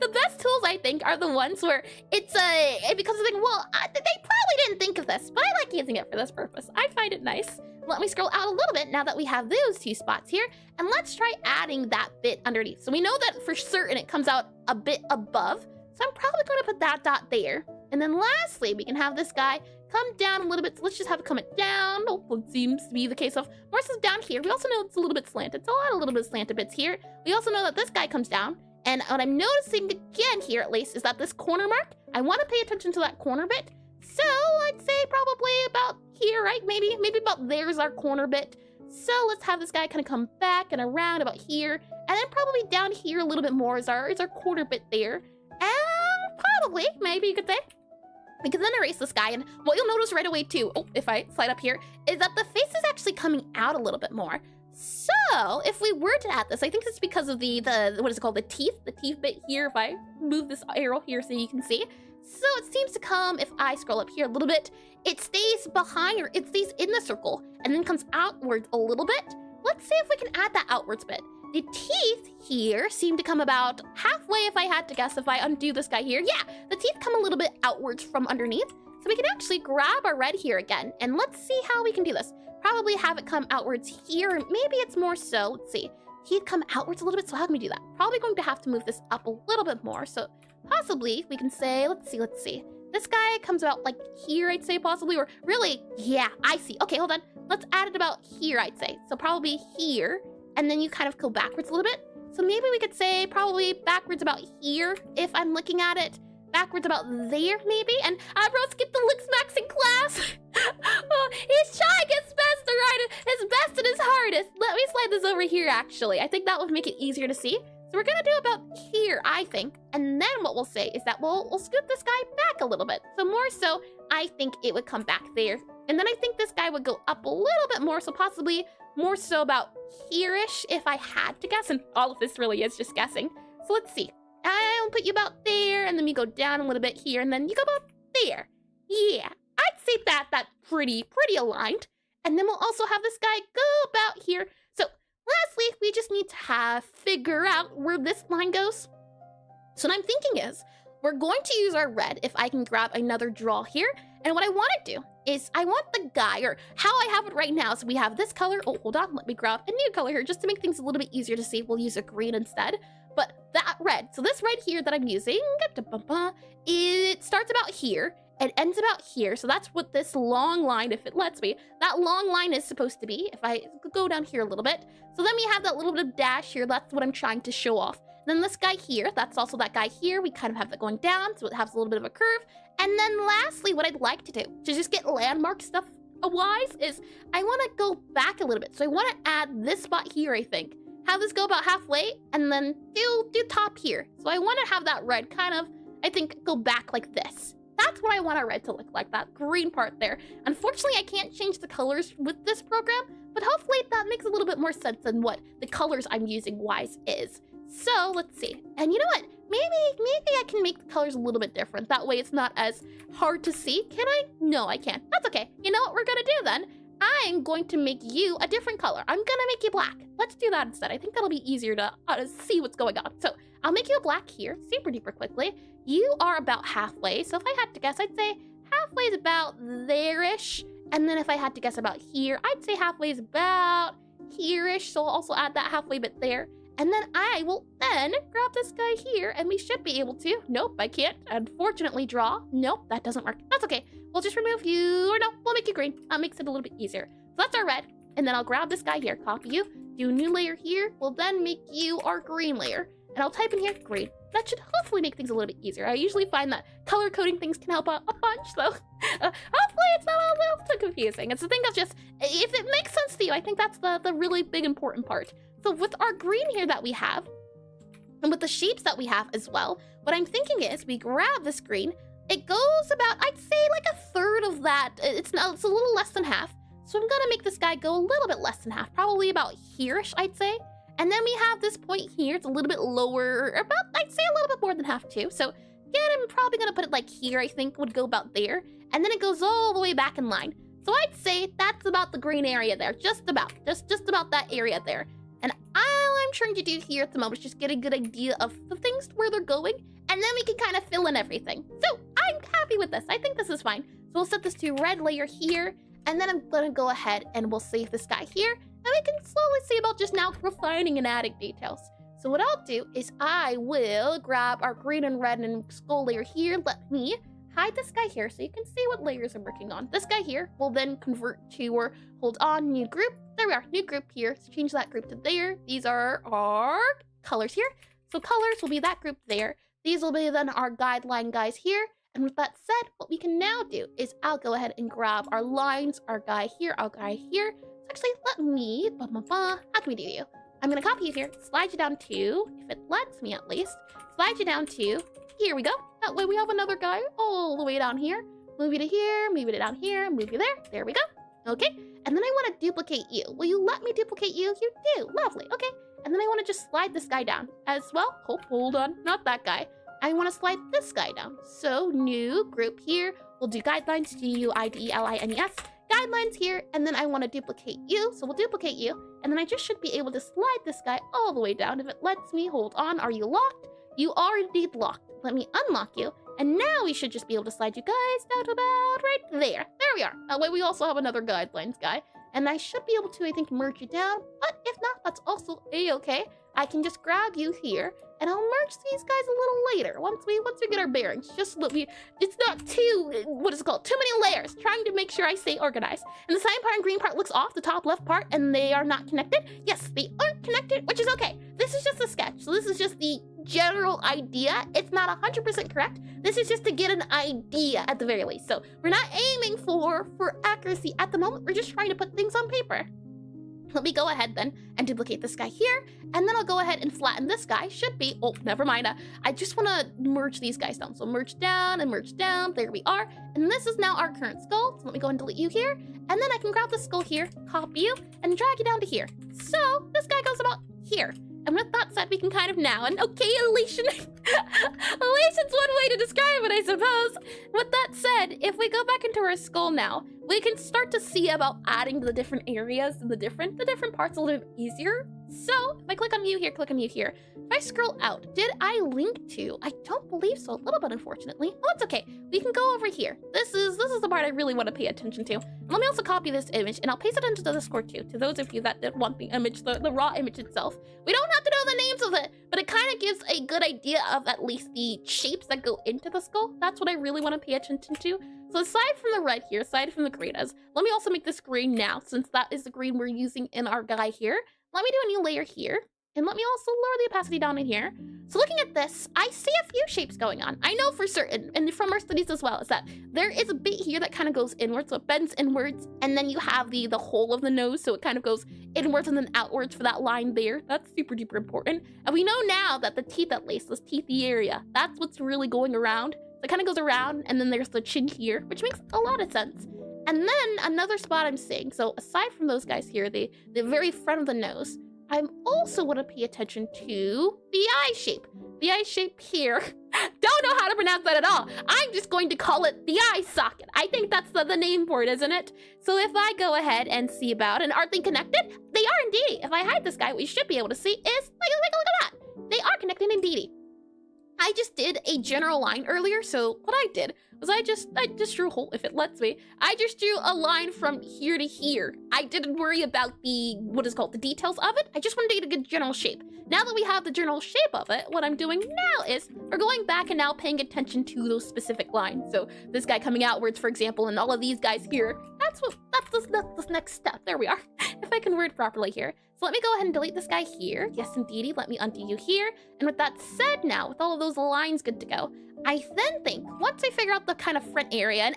A: The best tools, I think, are the ones where it becomes a thing, well, they probably didn't think of this, but I like using it for this purpose. I find it nice. Let me scroll out a little bit now that we have those two spots here, and let's try adding that bit underneath. So we know that for certain it comes out a bit above, so I'm probably going to put that dot there. And then lastly, we can have this guy come down a little bit. So let's just have it come down. Oh, it seems to be the case of more so down here. We also know it's a little bit slanted, so I'll add a little bit of slanted bits here. We also know that this guy comes down. And what I'm noticing again here, at least, is that this corner mark, I want to pay attention to that corner bit. So I'd say probably about here, right? Maybe about there's our corner bit. So let's have this guy kind of come back and around about here. And then probably down here a little bit more is our corner bit there. And probably, maybe you could say, we can then erase this guy, and what you'll notice right away too, oh, if I slide up here, is that the face is actually coming out a little bit more. So if we were to add this, I think it's because of the what is it called, the teeth bit here. If I move this arrow here so you can see. So it seems to come, if I scroll up here a little bit, it stays behind, or it stays in the circle, and then comes outwards a little bit. Let's see if we can add that outwards bit. The teeth here seem to come about halfway, if I had to guess, if I undo this guy here. Yeah, the teeth come a little bit outwards from underneath. So we can actually grab our red here again, and let's see how we can do this. Probably have it come outwards here, and maybe it's more so, let's see. Teeth come outwards a little bit, so how can we do that? Probably going to have to move this up a little bit more. So possibly we can say, let's see. This guy comes about like here, I'd say possibly, or really, yeah, I see. Okay, hold on. Let's add it about here, I'd say. So probably here. And then you kind of go backwards a little bit. So maybe we could say probably backwards about here, if I'm looking at it. Backwards about there, maybe? And bro skipped the looks max in class. Oh, he's trying his best to write his best and his hardest. Let me slide this over here, actually. I think that would make it easier to see. So we're gonna do about here, I think. And then what we'll say is that we'll scoot this guy back a little bit. So more so, I think it would come back there. And then I think this guy would go up a little bit more, so possibly more so about here-ish if I had to guess, and all of this really is just guessing. So let's see. I'll put you about there, and then we go down a little bit here, and then you go about there. Yeah, I'd say that's pretty aligned. And then we'll also have this guy go about here. So lastly, we just need to figure out where this line goes. So what I'm thinking is, we're going to use our red if I can grab another draw here. And what I want to do is I want the guy, or how I have it right now. So we have this color. Oh, hold on. Let me grab a new color here just to make things a little bit easier to see. We'll use a green instead. But that red, so this red here that I'm using, it starts about here and ends about here. So that's what this long line, if it lets me, that long line is supposed to be. If I go down here a little bit. So then we have that little bit of dash here. That's what I'm trying to show off. Then this guy here, that's also that guy here. We kind of have that going down, so it has a little bit of a curve. And then lastly, what I'd like to do to just get landmark stuff wise is I want to go back a little bit. So I want to add this spot here, I think. Have this go about halfway and then do top here. So I want to have that red kind of, I think, go back like this. That's what I want our red to look like, that green part there. Unfortunately, I can't change the colors with this program, but hopefully that makes a little bit more sense than what the colors I'm using wise is. So let's see. And you know what? Maybe I can make the colors a little bit different. That way it's not as hard to see. Can I? No, I can't. That's okay. You know what we're gonna do then? I'm going to make you a different color. I'm gonna make you black. Let's do that instead. I think that'll be easier to see what's going on. So I'll make you a black here, super duper quickly. You are about halfway. So if I had to guess, I'd say halfway is about there-ish. And then if I had to guess about here, I'd say halfway is about here-ish. So I'll also add that halfway bit there. And then I will then grab this guy here and we should be able to, nope, I can't, unfortunately draw. Nope, that doesn't work. That's okay. We'll just remove you, or no, we'll make you green. That makes it a little bit easier. So that's our red. And then I'll grab this guy here, copy you, do a new layer here. We'll then make you our green layer. And I'll type in here, green. That should hopefully make things a little bit easier. I usually find that color coding things can help out a bunch, so hopefully it's not all too confusing. It's the thing of just, if it makes sense to you, I think that's the really big important part. So with our green here that we have, and with the shapes that we have as well, what I'm thinking is we grab this green, it goes about, I'd say like a third of that. It's a little less than half. So I'm gonna make this guy go a little bit less than half, probably about here-ish, I'd say. And then we have this point here, it's a little bit lower, about, I'd say a little bit more than half too. So again, I'm probably gonna put it like here, I think would go about there. And then it goes all the way back in line. So I'd say that's about the green area there, just about that area there. And all I'm trying to do here at the moment is just get a good idea of the things where they're going, and then we can kind of fill in everything. So I'm happy with this. I think this is fine. So we'll set this to red layer here, and then I'm gonna go ahead and we'll save this guy here, and we can slowly see about just now refining and adding details. So what I'll do is I will grab our green and red and skull layer here. Let me hide this guy here so you can see what layers I'm working on. This guy here will then convert to, or hold on, new group. There we are, new group here. So change that group to there. These are our colors here. So colors will be that group there. These will be then our guideline guys here. And with that said, what we can now do is I'll go ahead and grab our lines, our guy here, our guy here. So actually, let me, how can we do you? I'm gonna copy you here, slide you down to, if it lets me at least, slide you down to, here we go. That way we have another guy all the way down here. Move you to here, move you to down here, move you there. There we go. Okay, and then I want to duplicate you. Will you let me duplicate you? You do. Lovely. Okay, and then I want to just slide this guy down as well. Hold on, not that guy. I want to slide this guy down. So new group here. We'll do guidelines, G-U-I-D-E-L-I-N-E-S. Guidelines here, and then I want to duplicate you. So we'll duplicate you, and then I just should be able to slide this guy all the way down. If it lets me, hold on. Are you locked? You are indeed locked. Let me unlock you. And now we should just be able to slide you guys down to about right there. There we are. That way we also have another guidelines guy. And I should be able to, I think, merge you down. But if not, that's also a-okay. I can just grab you here, and I'll merge these guys a little later. Once we get our bearings. Just let me, it's not too, what is it called? Too many layers. Trying to make sure I stay organized. And the cyan part and green part looks off, the top left part, and they are not connected. Yes, they aren't connected, which is okay. This is just a sketch. So this is just the general idea. It's not 100% correct. This is just to get an idea at the very least. So we're not aiming for accuracy at the moment. We're just trying to put things on paper. Let me go ahead then and duplicate this guy here, and then I'll go ahead and flatten this guy. Should be, oh, never mind. I just want to merge these guys down. So merge down and merge down. There we are. And this is now our current skull. So let me go and delete you here. And then I can grab the skull here, copy you, and drag you down to here. So this guy goes about here. And with that said, we can kind of now, and okay, elation. Elation's one way to describe it, I suppose. With that said, if we go back into our skull now, we can start to see about adding the different areas and the different parts a little bit easier. So if I click on you here, click on you here. If I scroll out, did I link to? I don't believe so, a little bit unfortunately. Well, that's okay. We can go over here. This is the part I really want to pay attention to. And let me also copy this image and I'll paste it into the Discord too, to those of you that want the image, the raw image itself. We don't have to know the names of it, but it kind of gives a good idea of at least the shapes that go into the skull. That's what I really want to pay attention to. So aside from the red here, aside from the green, let me also make this green now, since that is the green we're using in our guy here. Let me do a new layer here, and let me also lower the opacity down in here. So looking at this, I see a few shapes going on. I know for certain, and from our studies as well, is that there is a bit here that kind of goes inwards, so it bends inwards, and then you have the hole of the nose, so it kind of goes inwards and then outwards for that line there. That's super duper important. And we know now that the teeth at least, this teethy area, that's what's really going around. So it kind of goes around, and then there's the chin here, which makes a lot of sense. And then another spot I'm seeing, so aside from those guys here, the very front of the nose, I'm also want to pay attention to the eye shape. The eye shape here. Don't know how to pronounce that at all. I'm just going to call it the eye socket. I think that's the name for it, isn't it? So if I go ahead and see about, and aren't they connected? They are indeed. If I hide this guy, what you should be able to see is, look at that. They are connected indeed. I just did a general line earlier, so what I did was I just drew a hole, if it lets me. I just drew a line from here to here. I didn't worry about the details of it. I just wanted to get a good general shape. Now that we have the general shape of it, what I'm doing now is we're going back and now paying attention to those specific lines. So this guy coming outwards, for example, and all of these guys here, that's the next step. There we are. If I can word properly here. So let me go ahead and delete this guy here. Yes, indeedy. Let me undo you here. And with that said now, with all of those lines good to go, I then think, once I figure out the kind of front area, and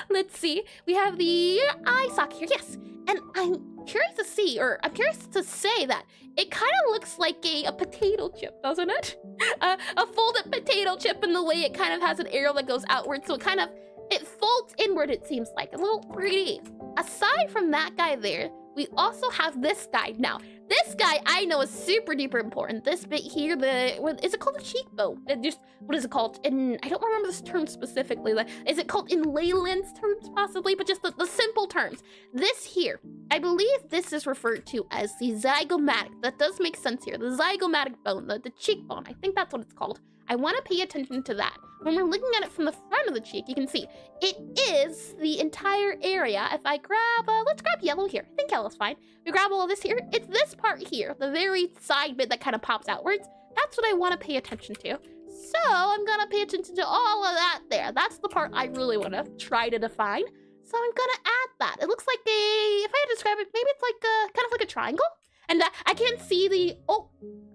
A: let's see, we have the eye socket here, yes. And I'm curious to see, or I'm curious to say that it kind of looks like a potato chip, doesn't it? A folded potato chip in the way it kind of has an arrow that goes outward, so it folds inward, it seems like, a little 3D. Aside from that guy there, we also have this guy. Now, this guy I know is super duper important. This bit here, is it called a cheekbone? What is it called? I don't remember this term specifically. Is it called in layman's terms possibly? But just the simple terms. This here, I believe this is referred to as the zygomatic. That does make sense here. The zygomatic bone, the cheekbone. I think that's what it's called. I want to pay attention to that. When we're looking at it from the front of the cheek, you can see it is the entire area. If I grab, let's grab yellow here. I think yellow's fine. We grab all of this here. It's this part here, the very side bit that kind of pops outwards. That's what I want to pay attention to. So I'm going to pay attention to all of that there. That's the part I really want to try to define. So I'm going to add that. It looks like if I had to describe it, maybe it's like kind of like a triangle. And I can't see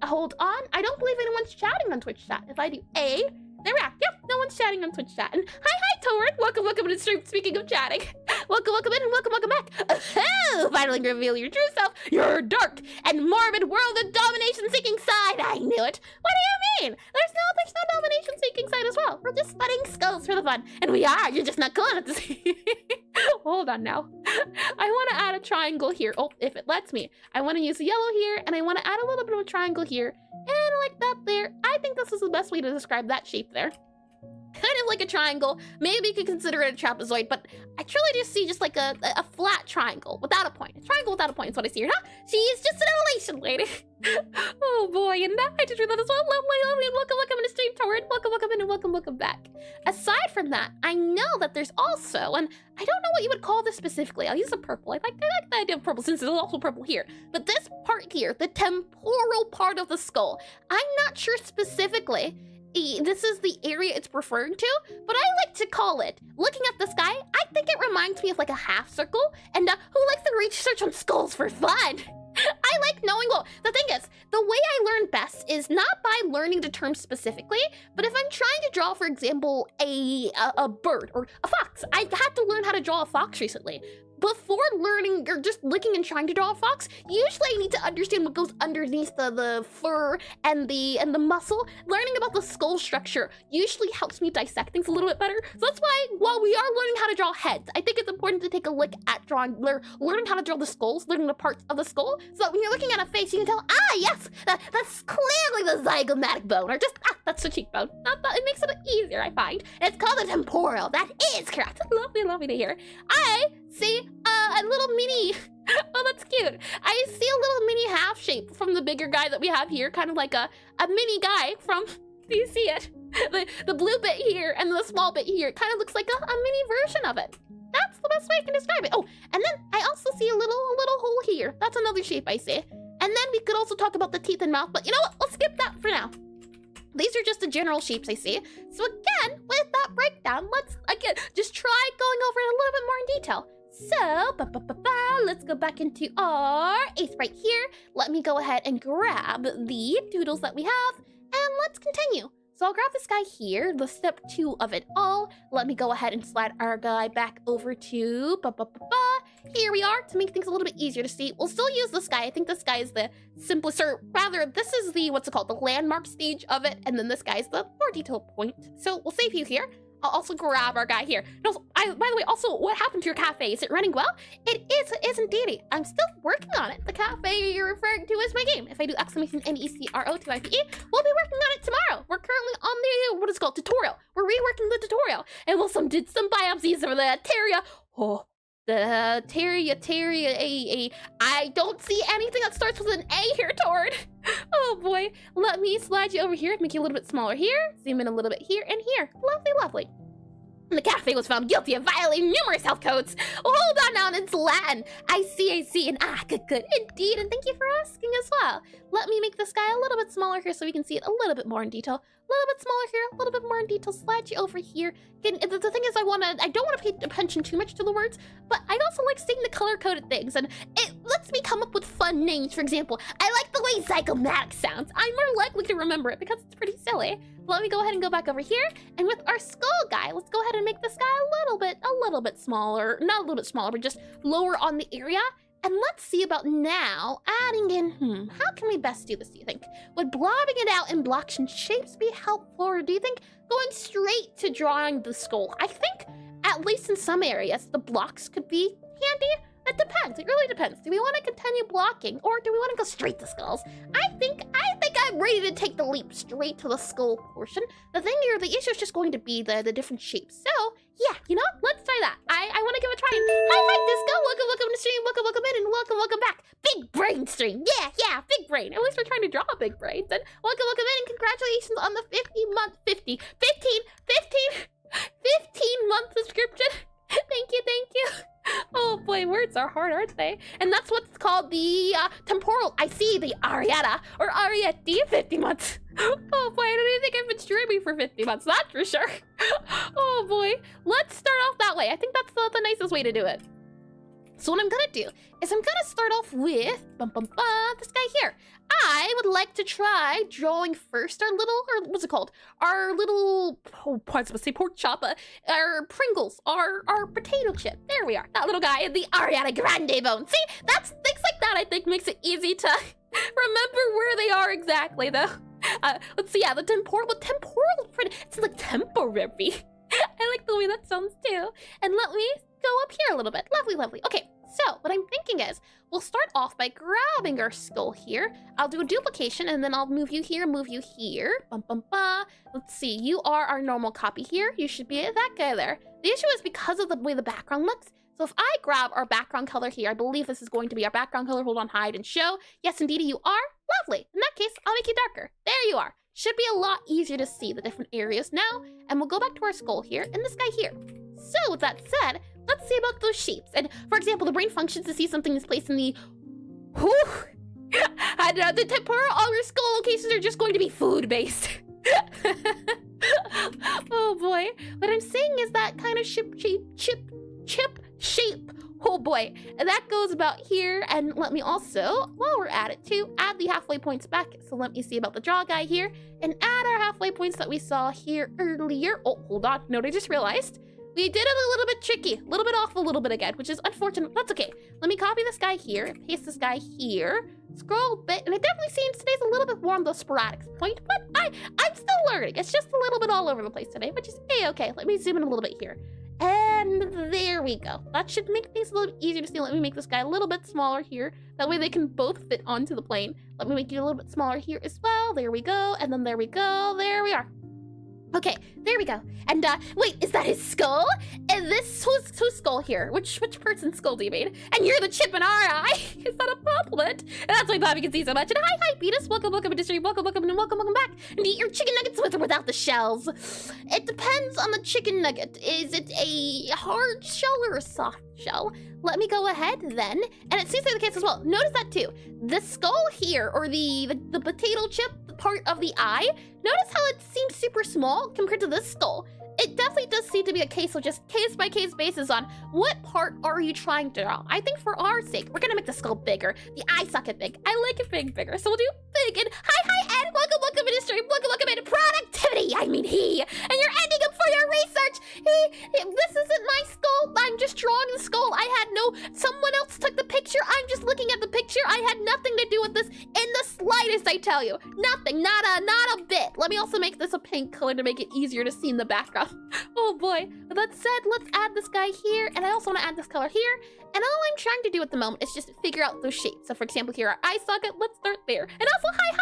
A: hold on. I don't believe anyone's chatting on Twitch chat. If I do A, there we are. Yep, no one's chatting on Twitch chat. And hi, Torrid. Welcome to the stream. Speaking of chatting, welcome in and welcome back. Oh, finally reveal your true self. Your dark and morbid world of domination-seeking side. I knew it. What do you mean? There's no domination-seeking side as well. We're just studying skulls for the fun. And we are. You're just not cool enough to see. Hold on now. I want to add a triangle here. Oh, if it lets me. I want to use the yellow here, and I want to add a little bit of a triangle here. And like that there. I think this is the best way to describe that shape there. Kind of like a triangle. Maybe you could consider it a trapezoid, but I truly just see just like a flat triangle without a point. A triangle without a point is what I see here, huh? She's just an elation lady. Oh boy, and I just read that as well. Lovely, welcome in the stream, Torrid. Welcome in and welcome back. Aside from that, I know that there's also, and I don't know what you would call this specifically. I'll use a purple. I like the idea of purple since there's also purple here. But this part here, the temporal part of the skull, I'm not sure specifically this is the area it's referring to, but I like to call it, looking at this guy, I think it reminds me of like a half circle, and who likes to research on skulls for fun? I like knowing, well, the thing is, the way I learn best is not by learning the term specifically, but if I'm trying to draw, for example, a bird or a fox, I had to learn how to draw a fox recently. Before learning or just looking and trying to draw a fox, usually I need to understand what goes underneath the fur and the muscle. Learning about the skull structure usually helps me dissect things a little bit better. So that's why while we are learning how to draw heads, I think it's important to take a look at learning how to draw the skulls, learning the parts of the skull, so that when you're looking at a face, you can tell, yes, that's clearly the zygomatic bone, or just, that's the cheekbone. It makes it easier, I find. It's called the temporal. That is correct. Lovely to hear. I see a little mini Oh, that's cute. I see a little mini half shape from the bigger guy that we have here, kind of like a mini guy from, do you see it? The blue bit here and the small bit here, it kind of looks like a mini version of it. That's the best way I can describe it. Oh, and then I also see a little hole here. That's another shape I see. And then we could also talk about the teeth and mouth, but you know what? Let's skip that for now. These are just the general shapes I see. So again, with that breakdown, let's again just try going over it a little bit more in detail. So, let's go back into our Aseprite here. Let me go ahead and grab the doodles that we have, and let's continue. So I'll grab this guy here, the step 2 of it all. Let me go ahead and slide our guy back over to here we are. To make things a little bit easier to see, we'll still use this guy. I think this guy is the simplest, or rather, this is the, what's it called, the landmark stage of it, and then this guy is the more detailed point. So we'll save you here. I'll also grab our guy here. And also, by the way, also, what happened to your cafe? Is it running well? It is indeed. I'm still working on it. The cafe you're referring to is my game. If I do exclamation NECRO2IPE, we'll be working on it tomorrow. We're currently on the, what is it called, tutorial. We're reworking the tutorial. And we'll did some biopsies of the Terria. Oh, the Terria, I don't see anything that starts with an A here, Tord. Oh boy, let me slide you over here, make you a little bit smaller here, zoom in a little bit here and here. Lovely, lovely. The cafe was found guilty of violating numerous health codes. Oh, hold on now, it's Latin. I see, and good, indeed, and thank you for asking as well. Let me make this guy a little bit smaller here so we can see it a little bit more in detail. A little bit smaller here, a little bit more in detail. Slide you over here. Again, the thing is, I don't want to pay attention too much to the words, but I also like seeing the color-coded things, and it lets me come up with fun names. For example, I like the way zygomatic sounds. I'm more likely to remember it because it's pretty silly. Let me go ahead and go back over here, and with our skull guy, let's go ahead and make this guy a little bit smaller. Not a little bit smaller, but just lower on the area. And let's see about now adding in, how can we best do this, do you think? Would blobbing it out in blocks and shapes be helpful, or do you think going straight to drawing the skull? I think, at least in some areas, the blocks could be handy. It depends, it really depends. Do we want to continue blocking, or do we want to go straight to skulls? I think I'm ready to take the leap straight to the skull portion. The thing here, the issue is just going to be the different shapes. So, yeah, you know, let's try that. I want to give it a try. Hi, Disco. Welcome to stream. Welcome in, and welcome back. Big brain stream. Yeah, big brain. At least we're trying to draw a big brain. And welcome in, and congratulations on the 15 month subscription. Thank you. Oh boy, words are hard, aren't they? And that's what's called the temporal. I see the Arietta or Arietti 50 months. Oh boy, I don't even think I've been streaming for 50 months, that's for sure. Oh boy, let's start off that way. I think that's the nicest way to do it. So what I'm gonna do is I'm gonna start off with this guy here. I would like to try drawing first our little, or what's it called? Our little, I was supposed to say pork chop, our Pringles, our potato chip. There we are, that little guy, the Ariana Grande bone. See, that's things like that I think makes it easy to remember where they are exactly though. Let's see, yeah, the temporal is pretty, it's like temporary. I like the way that sounds too. And let me go up here a little bit. Lovely. Okay, so what I'm thinking is we'll start off by grabbing our skull here. I'll do a duplication and then I'll move you here. Let's see, you are our normal copy here. You should be that guy there. The issue is because of the way the background looks. So if I grab our background color here, I believe this is going to be our background color. Hold on, hide and show. Yes, indeed, you are. Lovely. In that case, I'll make you darker. There you are. Should be a lot easier to see the different areas now. And we'll go back to our skull here and this guy here. So with that said, let's see about those shapes. And for example, the brain functions to see something is placed in the the temporal, all your skull locations are just going to be food-based. Oh boy. What I'm saying is that kind of chip shape. Oh boy. And that goes about here. And let me also, while we're at it too, add the halfway points back. So let me see about the jaw guy here and add our halfway points that we saw here earlier. Oh, hold on. No, I just realized we did it a little bit tricky, a little bit off a little bit again, which is unfortunate. That's okay. Let me copy this guy here, paste this guy here, scroll a bit, and it definitely seems today's a little bit more on the sporadic point, but I'm still learning. It's just a little bit all over the place today, which is A-okay. Let me zoom in a little bit here. And there we go. That should make things a little easier to see. Let me make this guy a little bit smaller here. That way they can both fit onto the plane. Let me make you a little bit smaller here as well. There we go. And then there we go. There we are. Okay, there we go. And wait, is that his skull? And this whose skull here? Which person's skull do you mean? And you're the chip in our eye. Is that a compliment? And that's why Bobby can see so much. And hi, Beatus. Welcome to Midjourney. Welcome back. And eat your chicken nuggets with or without the shells. It depends on the chicken nugget. Is it a hard shell or a soft shell? Let me go ahead then. And it seems to be the case as well. Notice that too. The skull here, or the potato chip part of the eye, notice how it seems super small compared to this skull. It definitely does seem to be a case of just case-by-case basis on what part are you trying to draw. I think for our sake, we're gonna make the skull bigger, the eye socket big. I like it bigger, so we'll do big. And hi, Ed, welcome into stream, welcome into productivity. I mean he, and you're ending up for your research. This isn't my skull. I'm just drawing the skull. Someone else took the picture. I'm just looking at the picture. I had nothing to do with this in the slightest, I tell you. Nothing, not a bit. Let me also make this a pink color to make it easier to see in the background. Oh boy. With that said, let's add this guy here, and I also want to add this color here. And all I'm trying to do at the moment is just figure out those shapes. So for example, here, our eye socket, let's start there. And also, hi,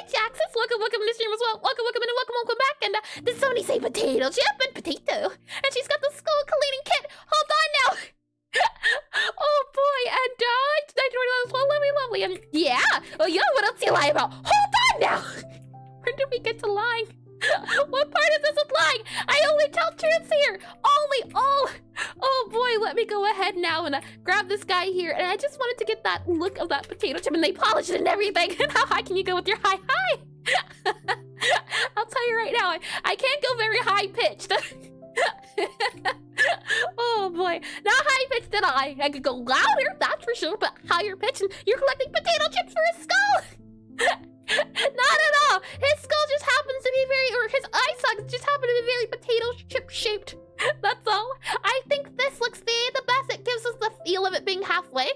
A: Jaxus. Welcome to stream as well. Welcome back. And did somebody say potato chip and potato? And she's got the skull collating kit. Hold on now. Oh boy, and I joined that as well. Lovely. And yeah, well, what else do you lie about? Hold on now. When did we get to lying? What part of this is lying? I only tell truths here. Oh boy, let me go ahead now and grab this guy here. And I just wanted to get that look of that potato chip, and they polished it and everything. And how high can you go with your hi? I'll tell you right now, I can't go very high pitched. Oh boy, not high pitched at all. I could go louder, that's for sure, but higher pitched, and you're collecting potato chips for his skull. Not at all. His skull just happens to be or his eye sockets just happen to be very potato chip shaped. That's all. I think this looks the best. It gives us the feel of it being halfway.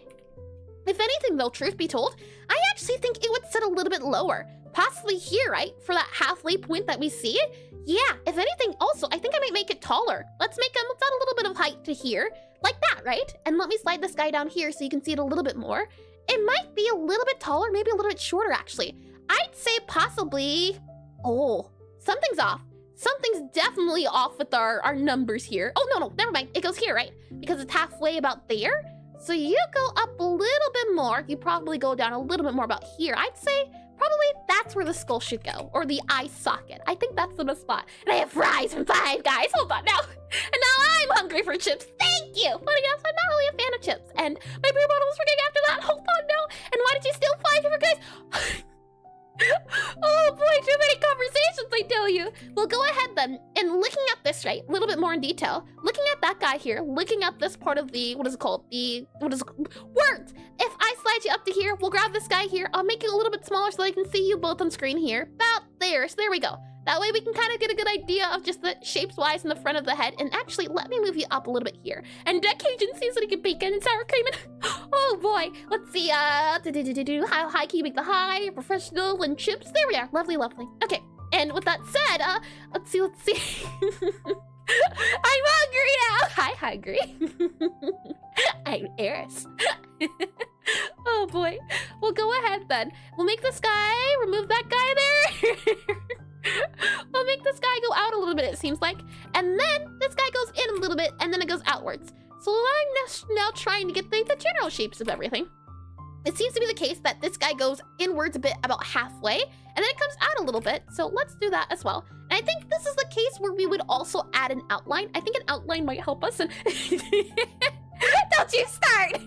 A: If anything though, truth be told, I actually think it would sit a little bit lower. Possibly here, right? For that halfway point that we see. Yeah, if anything, also, I think I might make it taller. Let's add a little bit of height to here. Like that, right? And let me slide this guy down here so you can see it a little bit more. It might be a little bit taller, maybe a little bit shorter, actually. I'd say possibly... Oh, something's off. Something's definitely off with our numbers here. Oh, no, never mind. It goes here, right? Because it's halfway about there. So you go up a little bit more. You probably go down a little bit more about here. I'd say probably that's where the skull should go, or the eye socket. I think that's the best spot. And I have fries from Five Guys. Hold on now. And now I'm hungry for chips. Thank you. But yes, I'm not really a fan of chips. And my beer bottle was freaking after that. Hold on now. And why did you steal Five Guys? Oh boy, too many conversations, I tell you. Well, go ahead then. And looking at this, right, a little bit more in detail, looking at that guy here, looking at this part of the, what is it called? Words. If I slide you up to here, we'll grab this guy here. I'll make it a little bit smaller so I can see you both on screen here. About there. So there we go. That way we can kind of get a good idea of just the shapes-wise in the front of the head. And actually, let me move you up a little bit here. And Cajun seasoning bacon and sour cream. And oh boy, let's see. How high can you make the high, professional, and chips? There we are. Lovely. Okay. And with that said, let's see. I'm hungry now. Hi, hungry. I'm Eris. Oh boy. Well, go ahead then. We'll make this guy, remove that guy there. We'll make this guy go out a little bit, it seems like. And then this guy goes in a little bit, and then it goes outwards. So I'm now trying to get the general shapes of everything. It seems to be the case that this guy goes inwards a bit, about halfway, and then it comes out a little bit. So let's do that as well. And I think this is the case where we would also add an outline. I think an outline might help us. And don't you start!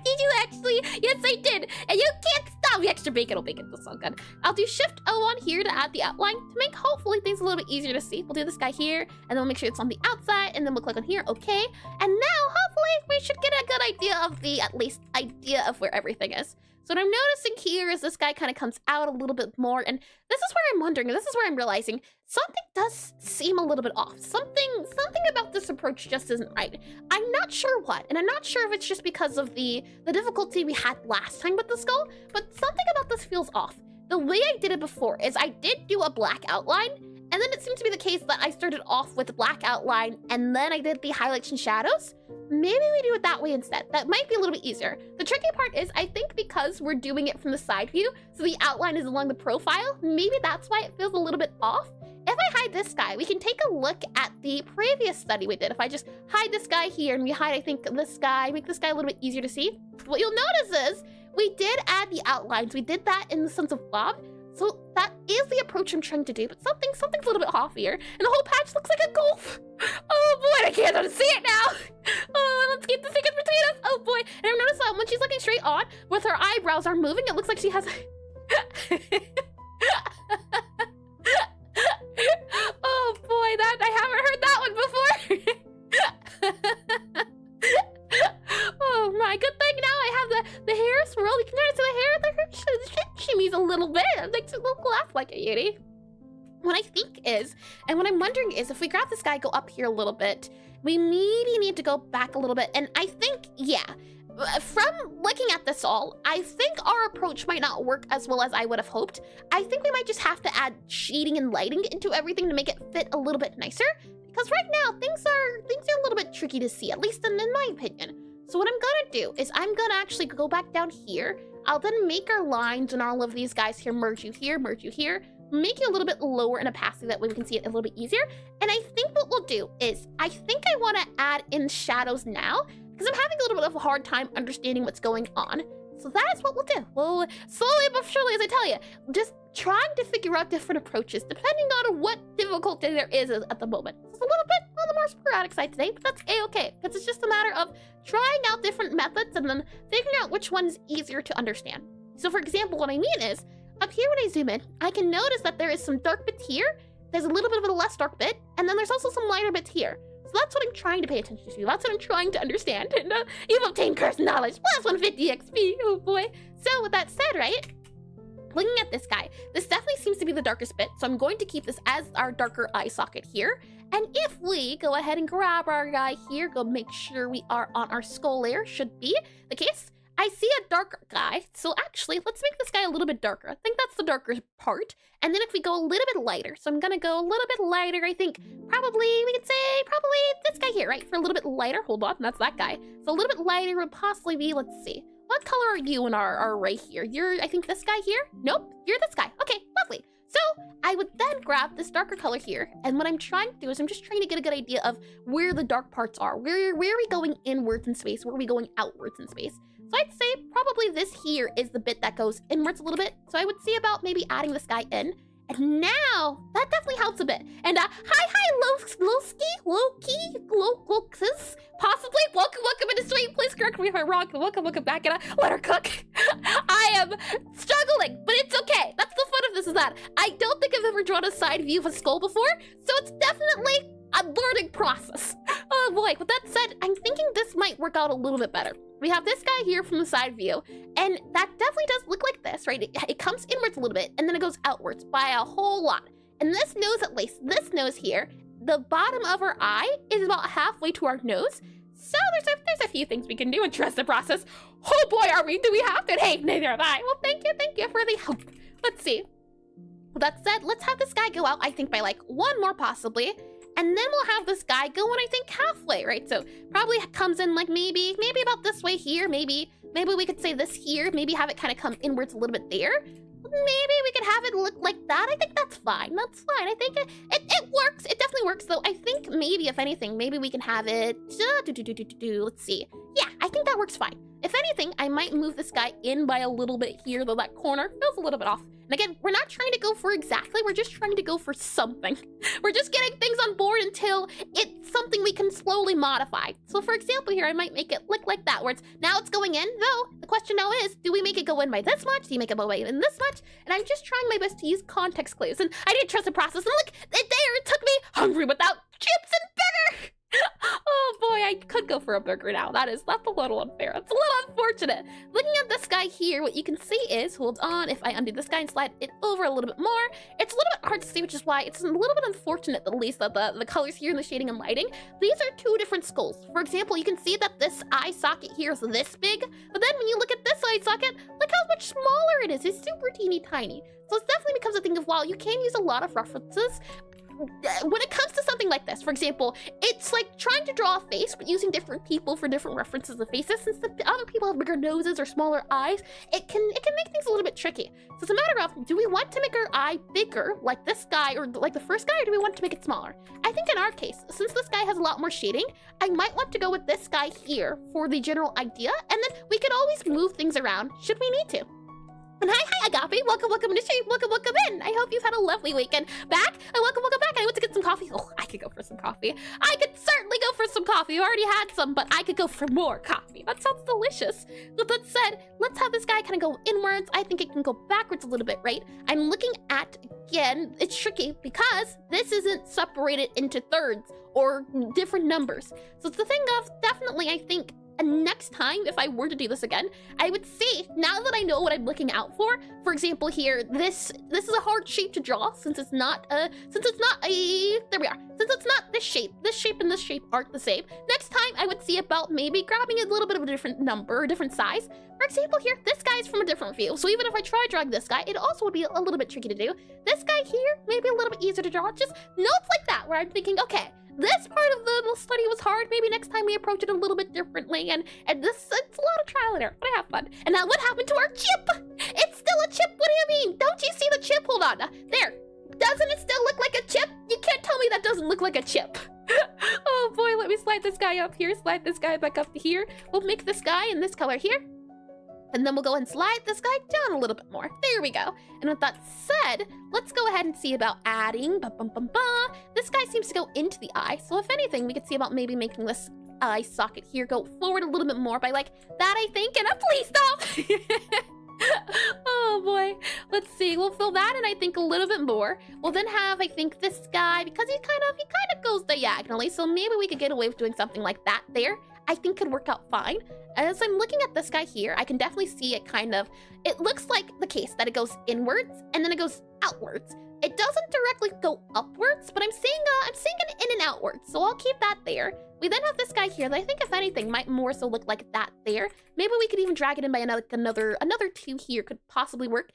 A: Did you actually? Yes, I did. And you can't stop. The extra bacon will make it so good. I'll do Shift O on here to add the outline to make hopefully things a little bit easier to see. We'll do this guy here, and then we'll make sure it's on the outside, and then we'll click on here. Okay. And now hopefully we should get a good idea of at least idea of where everything is. So what I'm noticing here is this guy kind of comes out a little bit more, and this is where I'm wondering, and this is where I'm realizing something does seem a little bit off. Something about this approach just isn't right. I'm not sure what, and I'm not sure if it's just because of the difficulty we had last time with the skull, but something about this feels off. The way I did it before is I did do a black outline, and then it seemed to be the case that I started off with a black outline, and then I did the highlights and shadows. Maybe we do it that way instead. That might be a little bit easier. The tricky part is I think because we're doing it from the side view, so the outline is along the profile, maybe that's why it feels a little bit off. If I hide this guy, we can take a look at the previous study we did. If I just hide this guy here and we hide, I think, this guy, make this guy a little bit easier to see. What you'll notice is we did add the outlines. We did that in the sense of Bob. So that is the approach I'm trying to do, but something's a little bit off here. And the whole patch looks like a golf. Oh boy, I can't unsee it now. Oh, let's keep the secret between us. Oh boy. And I noticed that when she's looking straight on, with her eyebrows are moving, it looks like she has oh boy, that I haven't heard that one before. Oh my, good thing now I have the hair swirl. You can kind of see the hair shimmies a little bit. It makes it look laugh like a beauty. What I think is, and what I'm wondering is, if we grab this guy, go up here a little bit, we maybe need to go back a little bit. And I think, yeah, from looking at this all, I think our approach might not work as well as I would have hoped. I think we might just have to add shading and lighting into everything to make it fit a little bit nicer. Because right now, things are a little bit tricky to see, at least in my opinion. So what I'm gonna do is I'm gonna actually go back down here. I'll then make our lines and all of these guys here, merge you here, make you a little bit lower in opacity, that way we can see it a little bit easier. And I think what we'll do is, I think I wanna add in shadows now, because I'm having a little bit of a hard time understanding what's going on. So that is what we'll do. We'll slowly but surely, as I tell you, just trying to figure out different approaches, depending on what difficulty there is at the moment. It's a little bit on the more sporadic side today, but that's a-okay, because it's just a matter of trying out different methods and then figuring out which one's easier to understand. So for example, what I mean is, up here when I zoom in, I can notice that there is some dark bits here, there's a little bit of a less dark bit, and then there's also some lighter bits here. So that's what I'm trying to pay attention to. That's what I'm trying to understand. And you've obtained cursed knowledge, plus 150 XP. Oh boy. So with that said, right? Looking at this guy, this definitely seems to be the darkest bit. So I'm going to keep this as our darker eye socket here. And if we go ahead and grab our guy here, go make sure we are on our skull layer, should be the case. I see a darker guy, so actually, let's make this guy a little bit darker. I think that's the darker part. And then if we go a little bit lighter, so I'm gonna go a little bit lighter, I think probably, we could say, probably this guy here, right? For a little bit lighter, hold on, that's that guy. So a little bit lighter would possibly be, let's see. What color are you in our array here? You're, I think this guy here? Nope, you're this guy. Okay, lovely. So I would then grab this darker color here, and what I'm trying to do is I'm just trying to get a good idea of where the dark parts are. Where are we going inwards in space? Where are we going outwards in space? So I'd say probably this here is the bit that goes inwards a little bit. So I would see about maybe adding this guy in. And now, that definitely helps a bit. And hi, Loki, possibly. Welcome in the stream. Please correct me if I'm wrong. Welcome back, and let her cook. I am struggling, but it's okay. That's the fun of this, is that I don't think I've ever drawn a side view of a skull before, so it's definitely a learning process. Oh boy, with that said, I'm thinking this might work out a little bit better. We have this guy here from the side view, and that definitely does look like this, right? It comes inwards a little bit, and then it goes outwards by a whole lot. And this nose, at least, this nose here, the bottom of our eye is about halfway to our nose. So there's a few things we can do and trust the process. Oh boy, do we have to? Hey, neither have I. Well, thank you for the help. Let's see. With that said, let's have this guy go out, I think, by like one more possibly. And then we'll have this guy going, I think, halfway, right? So probably comes in like maybe about this way here. Maybe we could say this here. Maybe have it kind of come inwards a little bit there. Maybe we could have it look like that. I think that's fine. That's fine. I think it works. It definitely works, though. I think maybe, if anything, maybe we can have it... Let's see. Yeah, I think that works fine. If anything, I might move this guy in by a little bit here, though that corner feels a little bit off. And again, we're not trying to go for exactly, we're just trying to go for something. We're just getting things on board until it's something we can slowly modify. So for example here, I might make it look like that, where now it's going in, though the question now is, do we make it go in by this much? Do you make it go in this much? And I'm just trying my best to use context clues. And I didn't trust the process, and look, it took me hungry without chips and burger. Oh boy, I could go for a burger now. That's a little unfair. It's a little unfortunate. Looking at this guy here, what you can see is, hold on, if I undo this guy and slide it over a little bit more, it's a little bit hard to see, which is why it's a little bit unfortunate, at least, that the colors here and the shading and lighting, these are two different skulls. For example, you can see that this eye socket here is this big, but then when you look at this eye socket, look how much smaller it is. It's super teeny tiny. So it definitely becomes a thing of, wow, you can use a lot of references. when it comes to something like this, for example, it's like trying to draw a face, but using different people for different references of faces. Since the other people have bigger noses or smaller eyes, it can make things a little bit tricky. So it's a matter of, do we want to make our eye bigger, like this guy, or like the first guy, or do we want to make it smaller? I think in our case, since this guy has a lot more shading, I might want to go with this guy here for the general idea, and then we could always move things around should we need to. And hi, Agape. Welcome to the stream. Welcome in. I hope you've had a lovely weekend. Back? Welcome back. I went to get some coffee. Oh, I could go for some coffee. I could certainly go for some coffee. I already had some, but I could go for more coffee. That sounds delicious. With that said, let's have this guy kind of go inwards. I think it can go backwards a little bit, right? I'm looking at, again, it's tricky because this isn't separated into thirds or different numbers. So it's the thing of, definitely, I think, and next time, if I were to do this again, I would see, now that I know what I'm looking out for example here, this is a hard shape to draw since it's not there we are. Since it's not this shape and this shape aren't the same. Next time, I would see about maybe grabbing a little bit of a different number, a different size. For example here, this guy is from a different view. So even if I try drawing this guy, it also would be a little bit tricky to do. This guy here, maybe a little bit easier to draw. Just notes like that where I'm thinking, okay, this part of the study was hard. Maybe next time we approach it a little bit differently. And it's a lot of trial and error, but I have fun. And now what happened to our chip? It's still a chip. What do you mean? Don't you see the chip? Hold on. There. Doesn't it still look like a chip? You can't tell me that doesn't look like a chip. Oh boy, let me slide this guy up here. Slide this guy back up to here. We'll make this guy in this color here. And then we'll go and slide this guy down a little bit more. There we go. And with that said, let's go ahead and see about adding. This guy seems to go into the eye. So if anything, we could see about maybe making this eye socket here go forward a little bit more by like that, I think. And please stop. Oh boy. Let's see. We'll fill that in, I think, a little bit more. We'll then have, I think, this guy, because he kind of goes diagonally. So maybe we could get away with doing something like that there. I think could work out fine. As I'm looking at this guy here, I can definitely see it it looks like the case that it goes inwards and then it goes outwards. It doesn't directly go upwards, but I'm seeing an in and outwards, so I'll keep that there. We then have this guy here that I think, if anything, might more so look like that there. Maybe we could even drag it in by another two here could possibly work.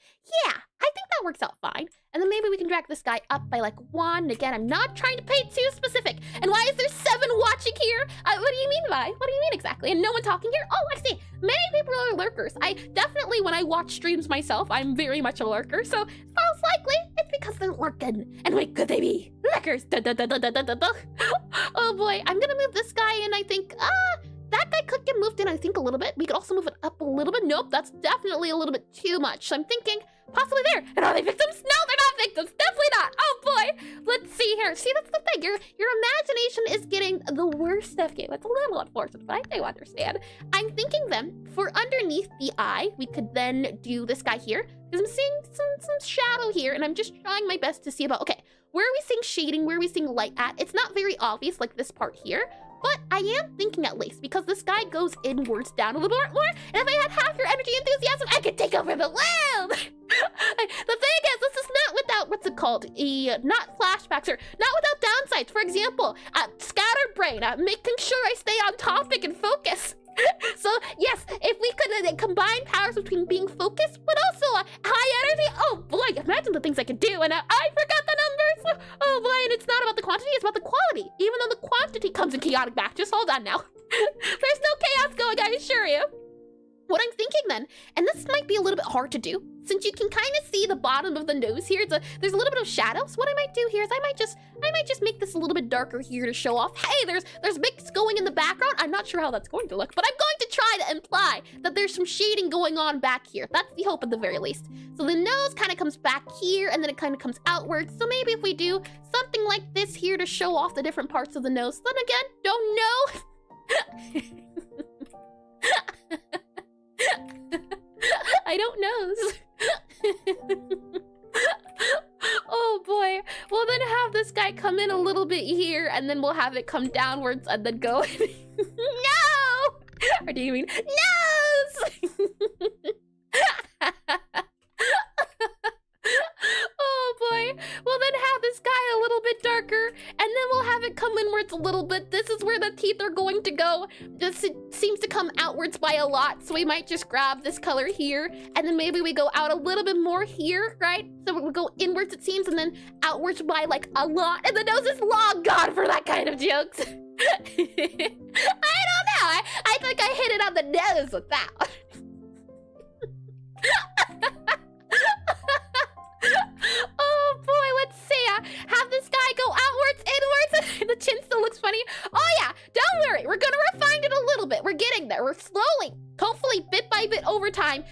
A: Yeah, I think that works out fine. And then maybe we can drag this guy up by like 1. Again, I'm not trying to paint too specific. And why is there 7 watching here? What do you mean by? What do you mean exactly? And no one talking here? Oh, I see. Many people are lurkers. I definitely, when I watch streams myself, I'm very much a lurker. So most likely, it's because they're lurking. And wait, could they be lurkers? Oh boy, I'm gonna move this guy in, I think. That guy could get moved in, I think, a little bit. We could also move it up a little bit. Nope, that's definitely a little bit too much. So I'm thinking possibly there. And are they victims? No, they're not victims. Definitely not. Oh boy. Let's see here. See, that's the thing. Your imagination is getting the worst of you. It's a little unfortunate, but I do understand. I'm thinking then, for underneath the eye, we could then do this guy here. Because I'm seeing some shadow here, and I'm just trying my best to see about, okay, where are we seeing shading? Where are we seeing light at? It's not very obvious, like this part here. But I am thinking at least, because this guy goes inwards down a little bit more, and if I had half your energy enthusiasm, I could take over the world! The thing is, this is not without, what's it called? Not flashbacks, or not without downsides. For example, scattered brain, making sure I stay on topic and focus. So yes, if we could combine powers between being focused, but also high energy, oh boy, imagine the things I could do, and I forgot the numbers. Oh boy, and it's not about the quantity, it's about the quality. Even though the quantity comes in chaotic batches, hold on now. There's no chaos going, I assure you. What I'm thinking then, and this might be a little bit hard to do, since you can kind of see the bottom of the nose here, there's a little bit of shadow. So what I might do here is I might just make this a little bit darker here to show off, hey, there's mix going in the background. I'm not sure how that's going to look, but I'm going to try to imply that there's some shading going on back here. That's the hope at the very least. So the nose kind of comes back here, and then it kind of comes outwards. So maybe if we do something like this here to show off the different parts of the nose, then again, don't know. I don't know. Oh boy. We'll then have this guy come in a little bit here, and then we'll have it come downwards and then go. No! Or do you mean nose? Oh boy. We'll then have this guy a little bit darker, and then we'll have it come inwards a little bit. This is where the teeth are going to go. This seems to come outwards by a lot, so we might just grab this color here, and then maybe we go out a little bit more here, right? So we'll go inwards, it seems, and then outwards by like a lot, and the nose is long gone for that kind of jokes. I don't know. I think I hit it on the nose with that one. Oh boy, let's see. Have this guy go outwards, inwards. The chin still looks funny. Oh yeah, don't worry. We're gonna refine it a little bit. We're getting there. We're slowly, hopefully bit by bit over time,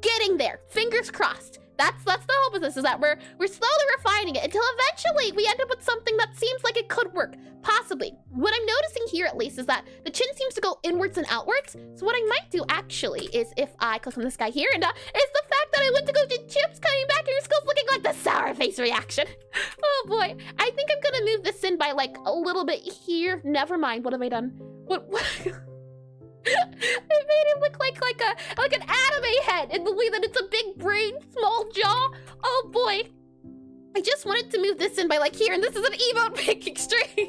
A: getting there. Fingers crossed. That's the hope of this, is that we're slowly refining it until eventually we end up with something that seems like it could work. Possibly. What I'm noticing here, at least, is that the chin seems to go inwards and outwards. So what I might do, actually, is if I click on this guy here, and it's the fact that I went to go get chips coming back and your skull's looking like the sour face reaction. Oh boy. I think I'm gonna move this in by like a little bit here. Never mind. What have I done? What? It made him look like an anime head in the way that it's a big brain, small jaw. Oh boy. I just wanted to move this in by like here, and this is an emote pick extreme.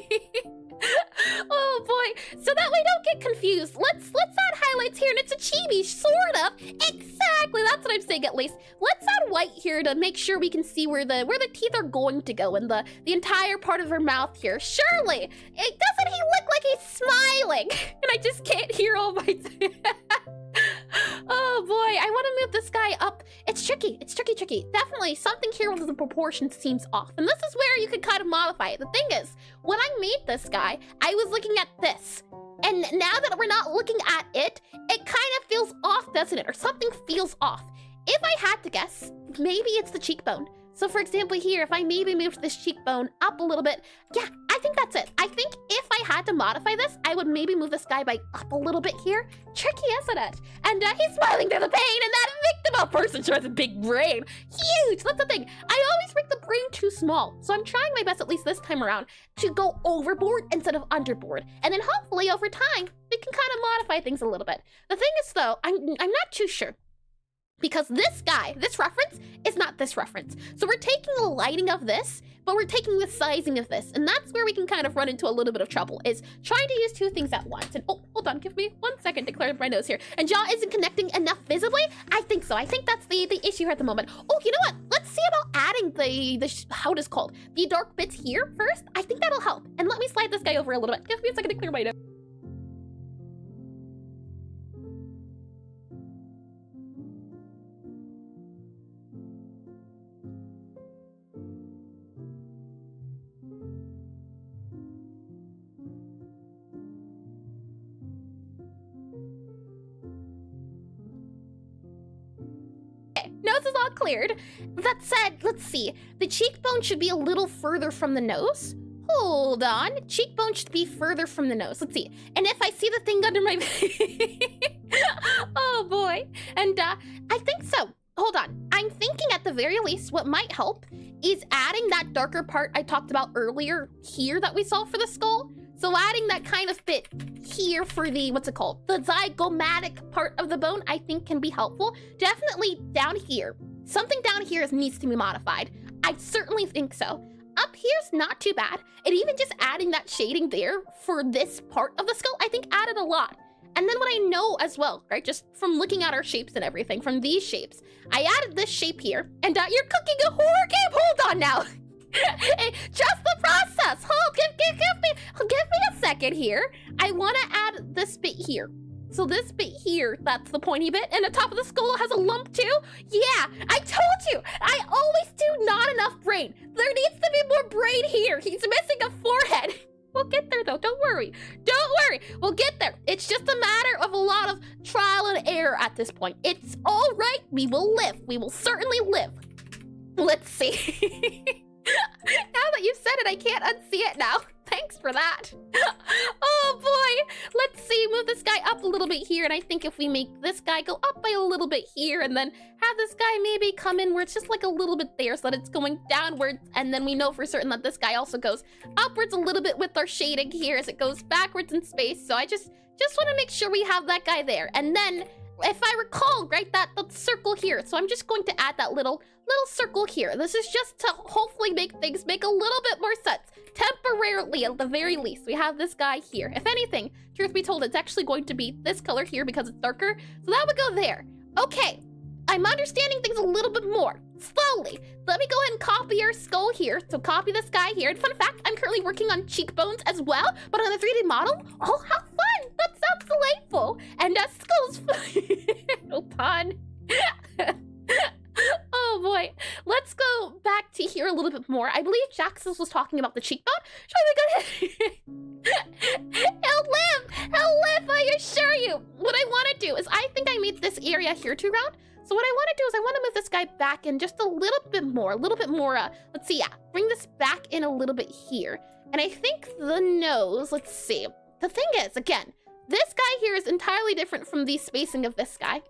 A: Oh boy. So that we don't get confused, let's add highlights here, and it's a chibi, sort of. Exactly, that's what I'm saying at least. Let's add white here to make sure we can see where the teeth are going to go, and the entire part of her mouth here. Surely, doesn't he look like he's smiling? And I just can't hear all my Oh boy, I want to move this guy up. It's tricky. Definitely something here with the proportions seems off. And this is where you could kind of modify it. The thing is, when I made this guy, I was looking at this. And now that we're not looking at it, it kind of feels off, doesn't it? Or something feels off. If I had to guess, maybe it's the cheekbone. So for example here, if I maybe moved this cheekbone up a little bit, yeah, I think that's it. I think if I had to modify this, I would maybe move this guy by up a little bit here. Tricky, isn't it? And he's smiling through the pain, and that victim person sure has a big brain. Huge, that's the thing. I always make the brain too small. So I'm trying my best, at least this time around, to go overboard instead of underboard. And then hopefully over time, we can kind of modify things a little bit. The thing is though, I'm not too sure. Because this guy, this reference, is not this reference. So we're taking the lighting of this, but we're taking the sizing of this. And that's where we can kind of run into a little bit of trouble, is trying to use two things at once. And oh, hold on, give me 1 second to clear up my nose here. And jaw isn't connecting enough visibly? I think so. I think that's the issue here at the moment. Oh, you know what? Let's see about adding how it is called, the dark bits here first. I think that'll help. And let me slide this guy over a little bit. Give me a second to clear my nose. Nose is all cleared. That said, let's see. The cheekbone should be a little further from the nose. Hold on. Cheekbone should be further from the nose. Let's see. And if I see the thing under my... Oh boy. And I think so. Hold on. I'm thinking at the very least what might help is adding that darker part I talked about earlier here that we saw for the skull. So adding that kind of bit here for the, what's it called? The zygomatic part of the bone, I think can be helpful. Definitely down here. Something down here needs to be modified. I certainly think so. Up here's not too bad. And even just adding that shading there for this part of the skull, I think added a lot. And then what I know as well, right, just from looking at our shapes and everything, from these shapes, I added this shape here, and you're cooking a horror game? Hold on now. Trust the process. Hold, give me a second here. I want to add this bit here. So this bit here, that's the pointy bit, and the top of the skull has a lump too. Yeah, I told you. I always do not enough brain. There needs to be more brain here. He's missing a forehead. We'll get there though, don't worry. Don't worry, we'll get there. It's just a matter of a lot of trial and error at this point. It's all right, we will live. We will certainly live. Let's see. Now that you've said it, I can't unsee it now. Thanks for that. Oh boy. Let's see, move this guy up a little bit here. And I think if we make this guy go up by a little bit here and then have this guy maybe come in where it's just like a little bit there so that it's going downwards. And then we know for certain that this guy also goes upwards a little bit with our shading here as it goes backwards in space. So I just want to make sure we have that guy there. And then if I recall, right, that circle here. So I'm just going to add that little circle here. This is just to hopefully make things make a little bit more sense. Temporarily, at the very least, we have this guy here. If anything, truth be told, it's actually going to be this color here because it's darker. So that would go there. Okay, I'm understanding things a little bit more. Slowly. Let me go ahead and copy our skull here. So copy this guy here. And fun fact, I'm currently working on cheekbones as well, but on a 3D model. Oh, how fun! That sounds delightful. And skulls. No pun. Oh boy. Let's go back to here a little bit more. I believe Jaxus was talking about the cheekbone. Shall we go ahead? He'll live, I assure you. What I want to do is, I think I made this area here too round. So what I want to do is I want to move this guy back in just a little bit more, let's see, yeah, bring this back in a little bit here. And I think the nose, let's see. The thing is, again, this guy here is entirely different from the spacing of this guy.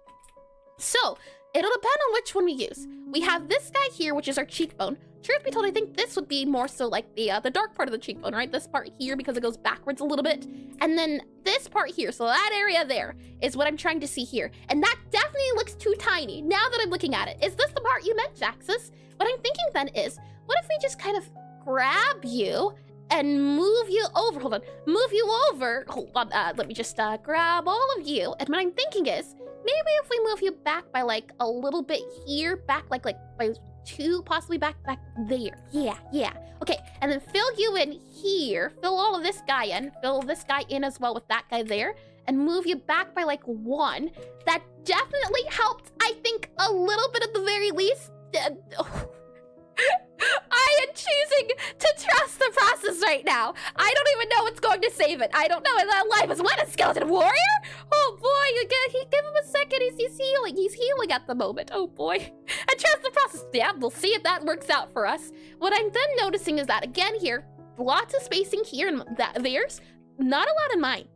A: So it'll depend on which one we use. We have this guy here, which is our cheekbone. Truth be told, I think this would be more so like the dark part of the cheekbone, right? This part here, because it goes backwards a little bit. And then this part here, so that area there is what I'm trying to see here. And that definitely looks too tiny now that I'm looking at it. Is this the part you meant, Jaxus? What I'm thinking then is, what if we just kind of grab you and move you over? Hold on, move you over. Hold on, let me just grab all of you. And what I'm thinking is, maybe if we move you back by like a little bit here, back like by 2, possibly back there. Yeah. Okay, and then fill you in here. Fill all of this guy in. Fill this guy in as well with that guy there. And move you back by like 1. That definitely helped, I think, a little bit at the very least. I am choosing to trust the process right now. I don't even know what's going to save it. I don't know. Is that life is what, a skeleton warrior? Oh boy, give him a second. He's healing. He's healing at the moment. Oh boy. And trust the process. Yeah, we'll see if that works out for us. What I'm then noticing is that, again here, lots of spacing here and there's not a lot in mine.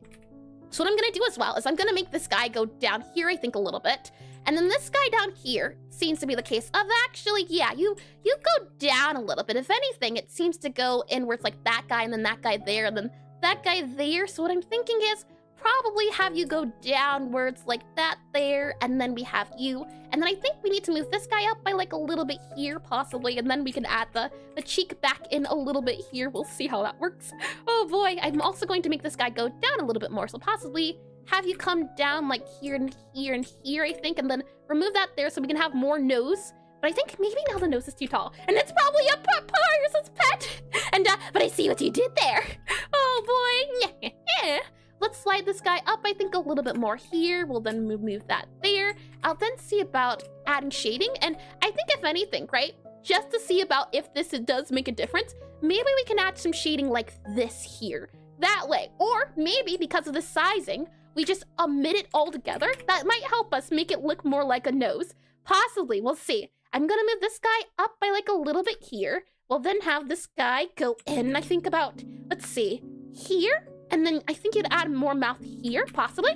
A: So what I'm gonna do as well is I'm gonna make this guy go down here, I think, a little bit. And then this guy down here seems to be the case of, actually, yeah, you go down a little bit. If anything, it seems to go inwards like that guy and then that guy there and then that guy there. So what I'm thinking is probably have you go downwards like that there, and then we have you. And then I think we need to move this guy up by like a little bit here possibly, and then we can add the cheek back in a little bit here. We'll see how that works. Oh boy, I'm also going to make this guy go down a little bit more. So possibly have you come down like here and here and here, I think, and then remove that there so we can have more nose. But I think maybe now the nose is too tall, and it's probably a Pars's pet. And but I see what you did there. Oh boy, yeah. Let's slide this guy up, I think, a little bit more here. We'll then move that there. I'll then see about adding shading, and I think if anything, right, just to see about if this does make a difference, maybe we can add some shading like this here, that way. Or maybe because of the sizing, we just omit it altogether. That might help us make it look more like a nose. Possibly, we'll see. I'm gonna move this guy up by like a little bit here. We'll then have this guy go in, I think about, let's see, here? And then I think you'd add more mouth here, possibly.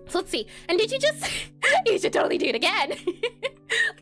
A: So let's see. And did you just, you should totally do it again.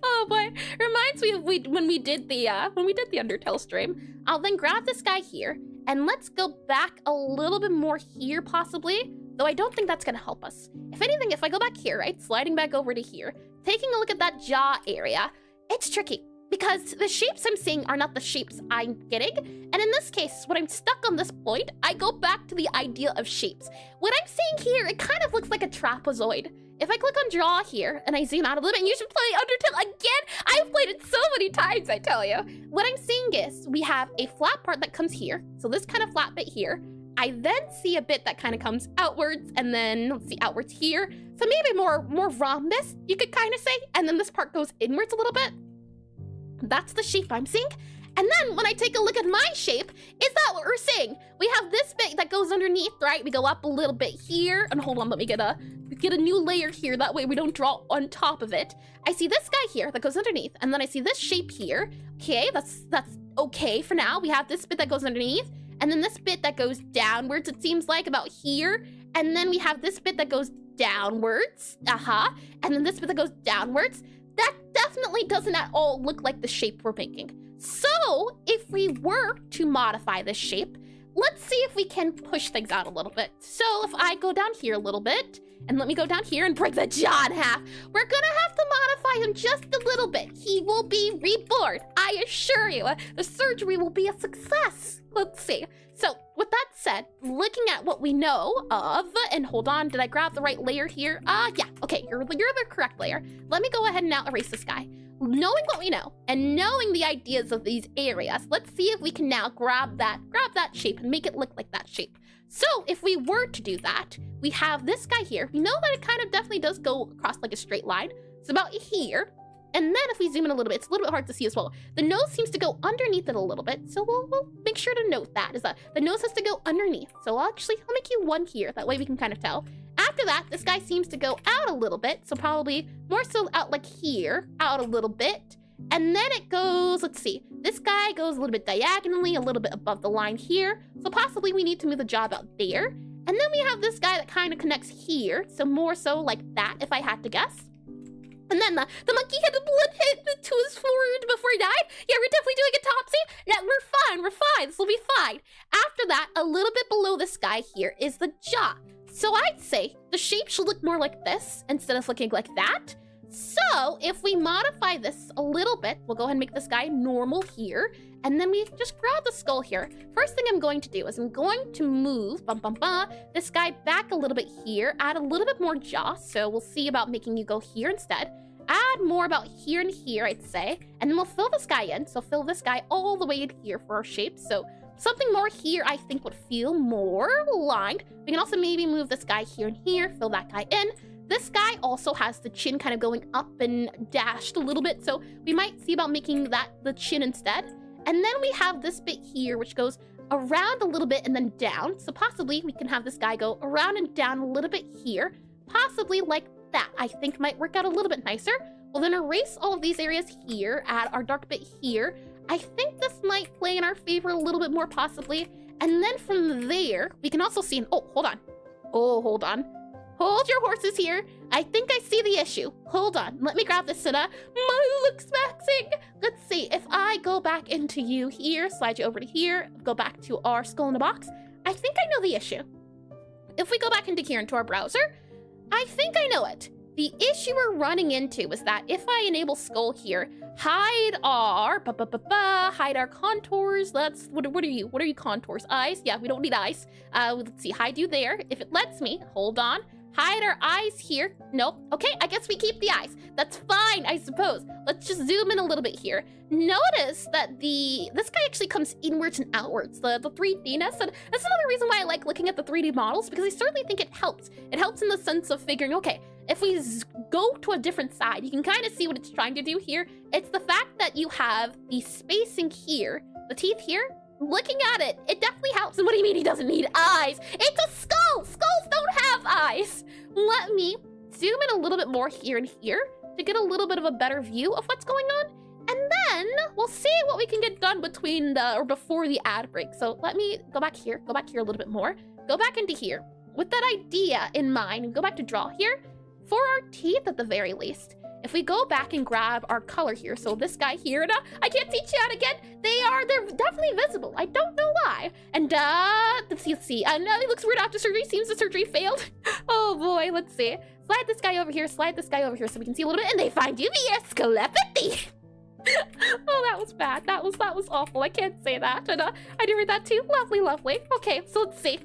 A: Oh boy, reminds me of when we did the Undertale stream. I'll then grab this guy here, and let's go back a little bit more here, possibly. Though I don't think that's gonna help us. If anything, if I go back here, right, sliding back over to here, taking a look at that jaw area, it's tricky because the shapes I'm seeing are not the shapes I'm getting. And in this case, when I'm stuck on this point, I go back to the idea of shapes. What I'm seeing here, it kind of looks like a trapezoid. If I click on draw here and I zoom out a little bit, and you should play Undertale again. I've played it so many times, I tell you. What I'm seeing is we have a flat part that comes here. So this kind of flat bit here. I then see a bit that kind of comes outwards, and then let's see, outwards here. So maybe more rhombus, you could kind of say. And then this part goes inwards a little bit. That's the shape I'm seeing. And then when I take a look at my shape, is that what we're seeing? We have this bit that goes underneath, right? We go up a little bit here, and hold on, let me get a new layer here. That way we don't draw on top of it. I see this guy here that goes underneath, and then I see this shape here. Okay, that's okay for now. We have this bit that goes underneath, and then this bit that goes downwards, it seems like, about here. And then we have this bit that goes downwards. And then this bit that goes downwards. That definitely doesn't at all look like the shape we're making. So if we were to modify this shape, let's see if we can push things out a little bit. So if I go down here a little bit, And let me go down here and break the jaw in half. We're gonna have to modify him just a little bit. He will be reborn, I assure you. The surgery will be a success. Let's see. So with that said, looking at what we know of, and hold on, did I grab the right layer here? Yeah, okay, you're the correct layer. Let me go ahead and now erase this guy. Knowing what we know and knowing the ideas of these areas, let's see if we can now grab that shape and make it look like that shape. So if we were to do that, we have this guy here. We know that it kind of definitely does go across like a straight line. It's about here. And then if we zoom in a little bit, it's a little bit hard to see as well. The nose seems to go underneath it a little bit. So we'll make sure to note that, is that the nose has to go underneath. So I'll make you one here. That way we can kind of tell. After that, this guy seems to go out a little bit. So probably more so out like here, out a little bit. And then it goes, let's see, this guy goes a little bit diagonally, a little bit above the line here. So possibly we need to move the jaw out there. And then we have this guy that kind of connects here. So more so like that, if I had to guess. And then the monkey had the blood hit to his forehead before he died. Yeah, we're definitely doing a autopsy. Yeah, we're fine, this will be fine. After that, a little bit below this guy here is the jaw. So I'd say the shape should look more like this instead of looking like that. So if we modify this a little bit, we'll go ahead and make this guy normal here. And then we just grab the skull here. First thing I'm going to do is I'm going to move this guy back a little bit here, add a little bit more jaw. So we'll see about making you go here instead. Add more about here and here, I'd say. And then we'll fill this guy in. So fill this guy all the way in here for our shape. So something more here, I think, would feel more aligned. We can also maybe move this guy here and here, fill that guy in. This guy also has the chin kind of going up and dashed a little bit. So we might see about making that the chin instead. And then we have this bit here, which goes around a little bit and then down. So possibly we can have this guy go around and down a little bit here. Possibly like that, I think might work out a little bit nicer. We'll then erase all of these areas here, add our dark bit here. I think this might play in our favor a little bit more possibly. And then from there, we can also see hold on. Hold your horses here. I think I see the issue. Hold on. Let me grab this Cinna. My looks maxing. Let's see. If I go back into you here, slide you over to here, go back to our skull in a box, I think I know the issue. If we go back into here into our browser, I think I know it. The issue we're running into is that if I enable skull here, hide our contours. What are you? What are you contours? Eyes? Yeah, we don't need eyes. Let's see, hide you there. If it lets me, hold on. Hide our eyes here. Nope. Okay, I guess we keep the eyes. That's fine, I suppose. Let's just zoom in a little bit here. Notice that this guy actually comes inwards and outwards, the 3D-ness. And that's another reason why I like looking at the 3D models, because I certainly think it helps. It helps in the sense of figuring, okay, if we go to a different side, you can kind of see what it's trying to do here. It's the fact that you have the spacing here, the teeth here. Looking at it, it definitely helps. And what do you mean he doesn't need eyes? It's a skull! Skulls don't have eyes! Let me zoom in a little bit more here and here to get a little bit of a better view of what's going on. And then we'll see what we can get done before the ad break. So let me go back here a little bit more. Go back into here. With that idea in mind, and go back to draw here. For our teeth at the very least, if we go back and grab our color here, so this guy here, and I can't see chat again. They're definitely visible. I don't know why. And let's see. It looks weird after surgery. Seems the surgery failed. Oh boy, let's see. Slide this guy over here. Slide this guy over here so we can see a little bit. And they find you via telepathy. Oh, that was bad. That was awful. I can't say that. And I did read that too. Lovely, lovely. Okay, so let's see.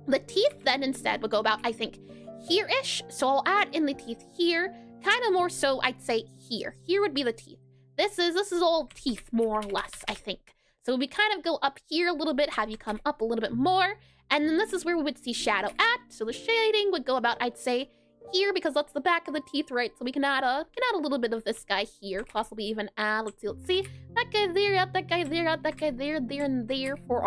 A: The teeth then instead will go about, I think, here-ish. So I'll add in the teeth here. Kind of more so, I'd say here. Here would be the teeth. This is all teeth, more or less, I think. So we kind of go up here a little bit, have you come up a little bit more. And then this is where we would see shadow at. So the shading would go about, I'd say, here, because that's the back of the teeth, right? So we can add a little bit of this guy here, possibly even add, let's see. That guy there, that guy there, that guy there, and there for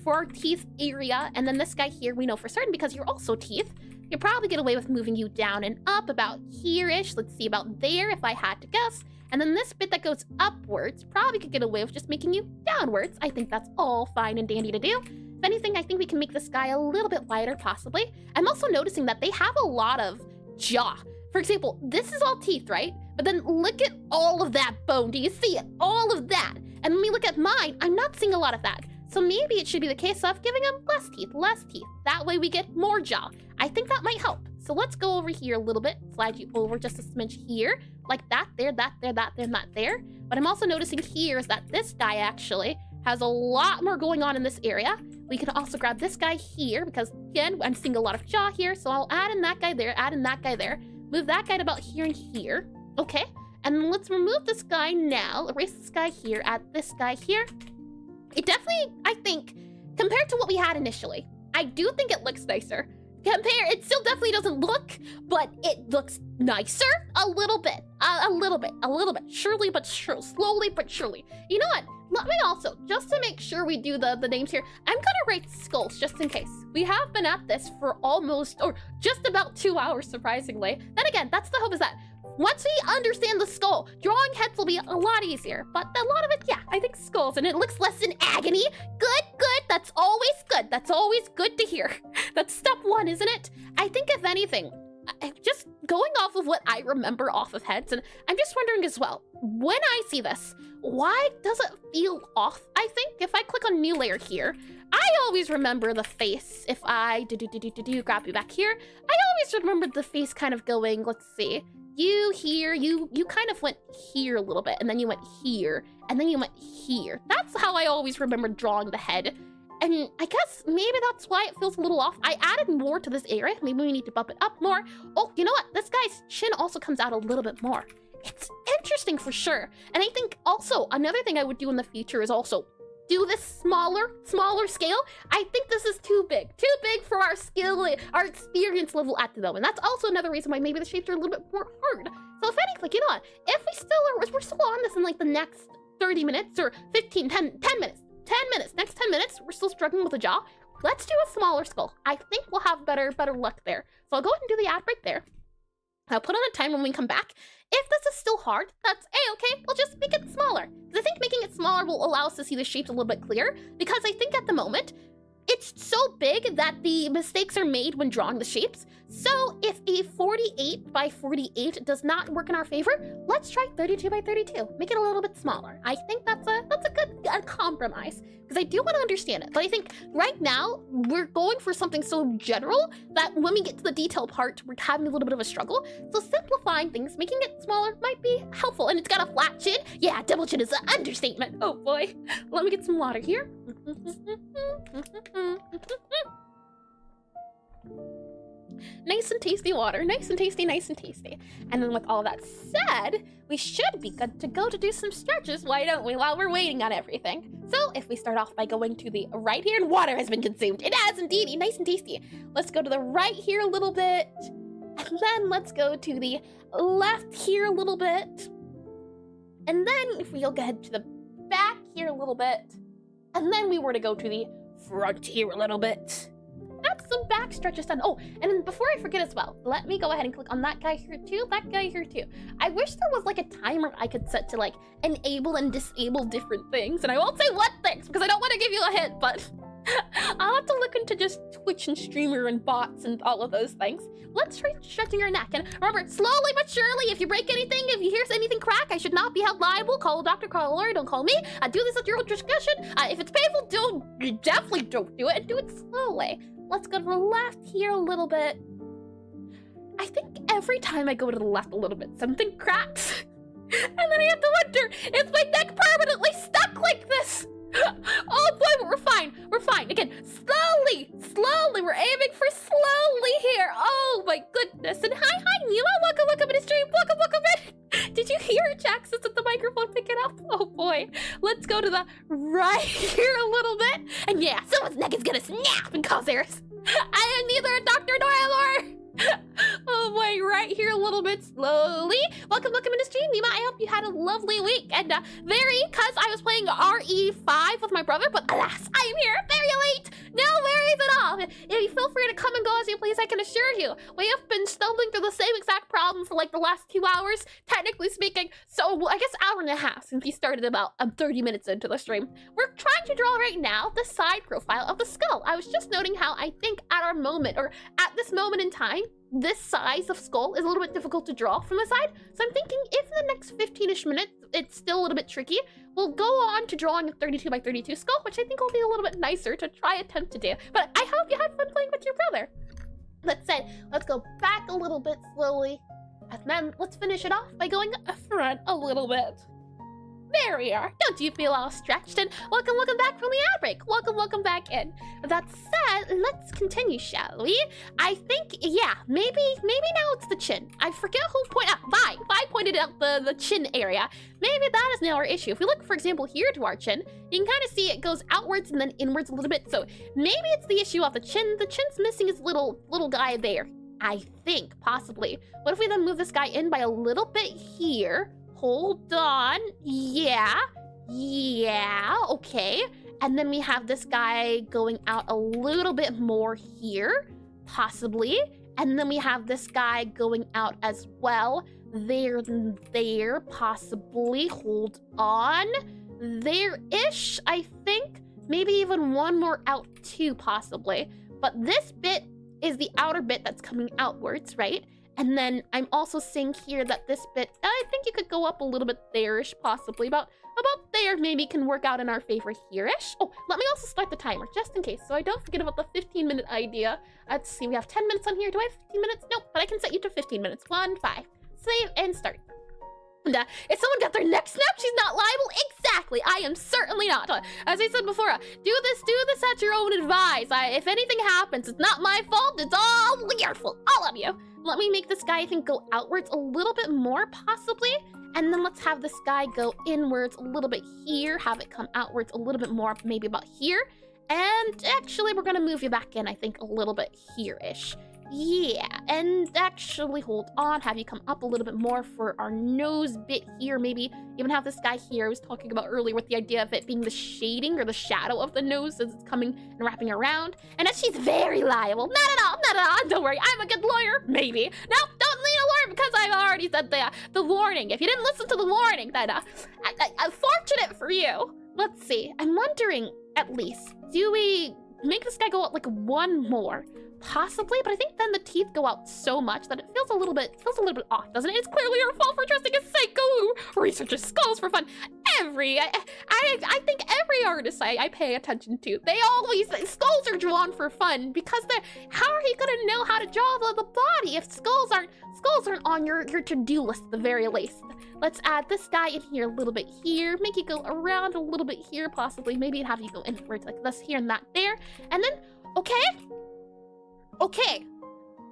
A: our teeth area. And then this guy here, we know for certain because you're also teeth. You'll probably get away with moving you down and up about here-ish. Let's see, about there if I had to guess. And then this bit that goes upwards probably could get away with just making you downwards. I think that's all fine and dandy to do. If anything, I think we can make this guy a little bit wider, possibly. I'm also noticing that they have a lot of jaw. For example, this is all teeth, right? But then look at all of that bone. Do you see it? All of that. And when we look at mine, I'm not seeing a lot of that. So maybe it should be the case of giving him less teeth. That way we get more jaw. I think that might help. So let's go over here a little bit, slide you over just a smidge here, like that, there, that, there, that, there, and that there. But I'm also noticing here is that this guy actually has a lot more going on in this area. We can also grab this guy here because, again, I'm seeing a lot of jaw here. So I'll add in that guy there, add in that guy there. Move that guy to about here and here. Okay. And then let's remove this guy now. Erase this guy here, add this guy here. It definitely, I think, compared to what we had initially, I do think it looks nicer. It still definitely doesn't look, but it looks nicer a little bit. A little bit. Surely but surely. Slowly but surely. You know what? Let me also, just to make sure we do the names here, I'm gonna rate skulls just in case. We have been at this for almost, or just about 2 hours, surprisingly. Then again, that's the hope is that once we understand the skull, drawing heads will be a lot easier. But a lot of it, yeah, I think skulls, and it looks less in agony. Good, good, that's always good. That's always good to hear. That's step one, isn't it? I think if anything, just going off of what I remember off of heads, and I'm just wondering as well, when I see this, why does it feel off? I think if I click on new layer here, I always remember the face. If I grab you back here, I always remember the face kind of going, let's see, you here, you kind of went here a little bit, and then you went here, and then you went here. That's how I always remember drawing the head. And I guess maybe that's why it feels a little off. I added more to this area. Maybe we need to bump it up more. Oh, you know what? This guy's chin also comes out a little bit more. It's interesting for sure. And I think also another thing I would do in the future is also do this smaller scale. I think this is too big for our skill, our experience level at the moment. That's also another reason why maybe the shapes are a little bit more hard. So if anything, you know what? If we're still on this in like the next 30 minutes or 15, 10 minutes. 10 minutes, next 10 minutes, we're still struggling with the jaw. Let's do a smaller skull. I think we'll have better luck there. So I'll go ahead and do the ad break there. I'll put on a time when we come back. If this is still hard, that's A-okay. We'll just make it smaller. Because I think making it smaller will allow us to see the shapes a little bit clearer. Because I think at the moment, it's so big that the mistakes are made when drawing the shapes. So if a 48 by 48 does not work in our favor, let's try 32 by 32. Make it a little bit smaller. I think that's a good compromise because I do want to understand it. But I think right now we're going for something so general that when we get to the detail part, we're having a little bit of a struggle. So simplifying things, making it smaller might be helpful. And it's got a flat chin. Yeah, double chin is an understatement. Oh boy. Let me get some water here. Nice and tasty water, nice and tasty, nice and tasty. And then with all that said, we should be good to go to do some stretches, why don't we, while we're waiting on everything. So if we start off by going to the right here, and water has been consumed. It has indeed, nice and tasty. Let's go to the right here a little bit. And then let's go to the left here a little bit. And then if we'll get to the back here a little bit. And then we were to go to the front here a little bit. That's some back stretches done. Oh, and then before I forget as well, let me go ahead and click on that guy here too, that guy here too. I wish there was like a timer I could set to like enable and disable different things. And I won't say what things because I don't want to give you a hint, but I'll have to look into just Twitch and streamer and bots and all of those things. Let's try stretching your neck. And remember, slowly but surely, if you break anything, if you hear anything crack, I should not be held liable. Call a doctor, call a lawyer, don't call me. I do this at your own discretion. If it's painful, definitely don't do it, and do it slowly. Let's go to the left here a little bit. I think every time I go to the left a little bit, something cracks. And then I have to wonder, is my neck permanently stuck like this? Oh boy, but we're fine. Again, slowly, we're aiming for slowly here. Oh my goodness. And hi, Nima, welcome to the stream, welcome in. Did you hear Jackson's at the microphone picking up? Oh boy. Let's go to the right here a little bit. And yeah, someone's neck is gonna snap and cause errors. I am neither a doctor nor a lawyer. Oh boy, right here a little bit slowly. Welcome in the stream, Nima. I hope you had a lovely week. And cause I was playing RE5 with my brother, but alas, I am here very late. No worries at all. If you feel free to come and go as you please, I can assure you. We have been stumbling through the same exact problem for like the last 2 hours, technically speaking. So I guess hour and a half since we started about 30 minutes into the stream. We're trying to draw right now the side profile of the skull. I was just noting how I think at our moment, or at this moment in time, this size of skull is a little bit difficult to draw from the side. So I'm thinking if in the next 15-ish minutes it's still a little bit tricky, we'll go on to drawing a 32 by 32 skull, which I think will be a little bit nicer to try attempt to do. But I hope you had fun playing with your brother. Let's go back a little bit slowly. And then let's finish it off by going front a little bit. There we are. Don't you feel all stretched? And welcome back from the ad break. Welcome back in. That said, let's continue, shall we? I think, yeah, maybe now it's the chin. I forget who pointed out. Vi pointed out the chin area. Maybe that is now our issue. If we look, for example, here to our chin, you can kind of see it goes outwards and then inwards a little bit. So maybe it's the issue of the chin. The chin's missing his little guy there. I think, possibly. What if we then move this guy in by a little bit here? Hold on. Yeah, okay. And then we have this guy going out a little bit more here, possibly. And then we have this guy going out as well. There, possibly. Hold on. There-ish, I think. Maybe even one more out too, possibly. But this bit is the outer bit that's coming outwards, right? And then I'm also seeing here that this bit, I think you could go up a little bit there-ish, possibly. About there, maybe can work out in our favor here-ish. Oh, let me also start the timer, just in case, so I don't forget about the 15-minute idea. Let's see, we have 10 minutes on here. Do I have 15 minutes? Nope, but I can set you to 15 minutes. 1, 5. Save and start. And if someone got their neck snapped, she's not liable? Exactly, I am certainly not. As I said before, do this at your own advice. If anything happens, it's not my fault, it's all your fault, all of you. Let me make this guy, I think, go outwards a little bit more, possibly. And then let's have this guy go inwards a little bit here, have it come outwards a little bit more, maybe about here. And actually, we're gonna move you back in, I think, a little bit here-ish. Yeah, and actually, hold on, have you come up a little bit more for our nose bit here, maybe even have this guy here I was talking about earlier with the idea of it being the shading or the shadow of the nose as it's coming and wrapping around. And as she's very liable. Not at all, don't worry, I'm a good lawyer, maybe. No, don't need a lawyer because I've already said the warning. If you didn't listen to the warning, then fortunate for you. Let's see, I'm wondering, at least, do we make this guy go out like one more? Possibly, but I think then the teeth go out so much that it feels a little bit off, doesn't it? It's clearly our fault for trusting a psycho who researches skulls for fun. I think every artist I pay attention to, they always, skulls are drawn for fun because how are you gonna know how to draw the body if skulls aren't on your to-do list at the very least? Let's add this guy in here a little bit here, make you go around a little bit here, possibly, maybe have you go inwards like this here and that there, and then, okay,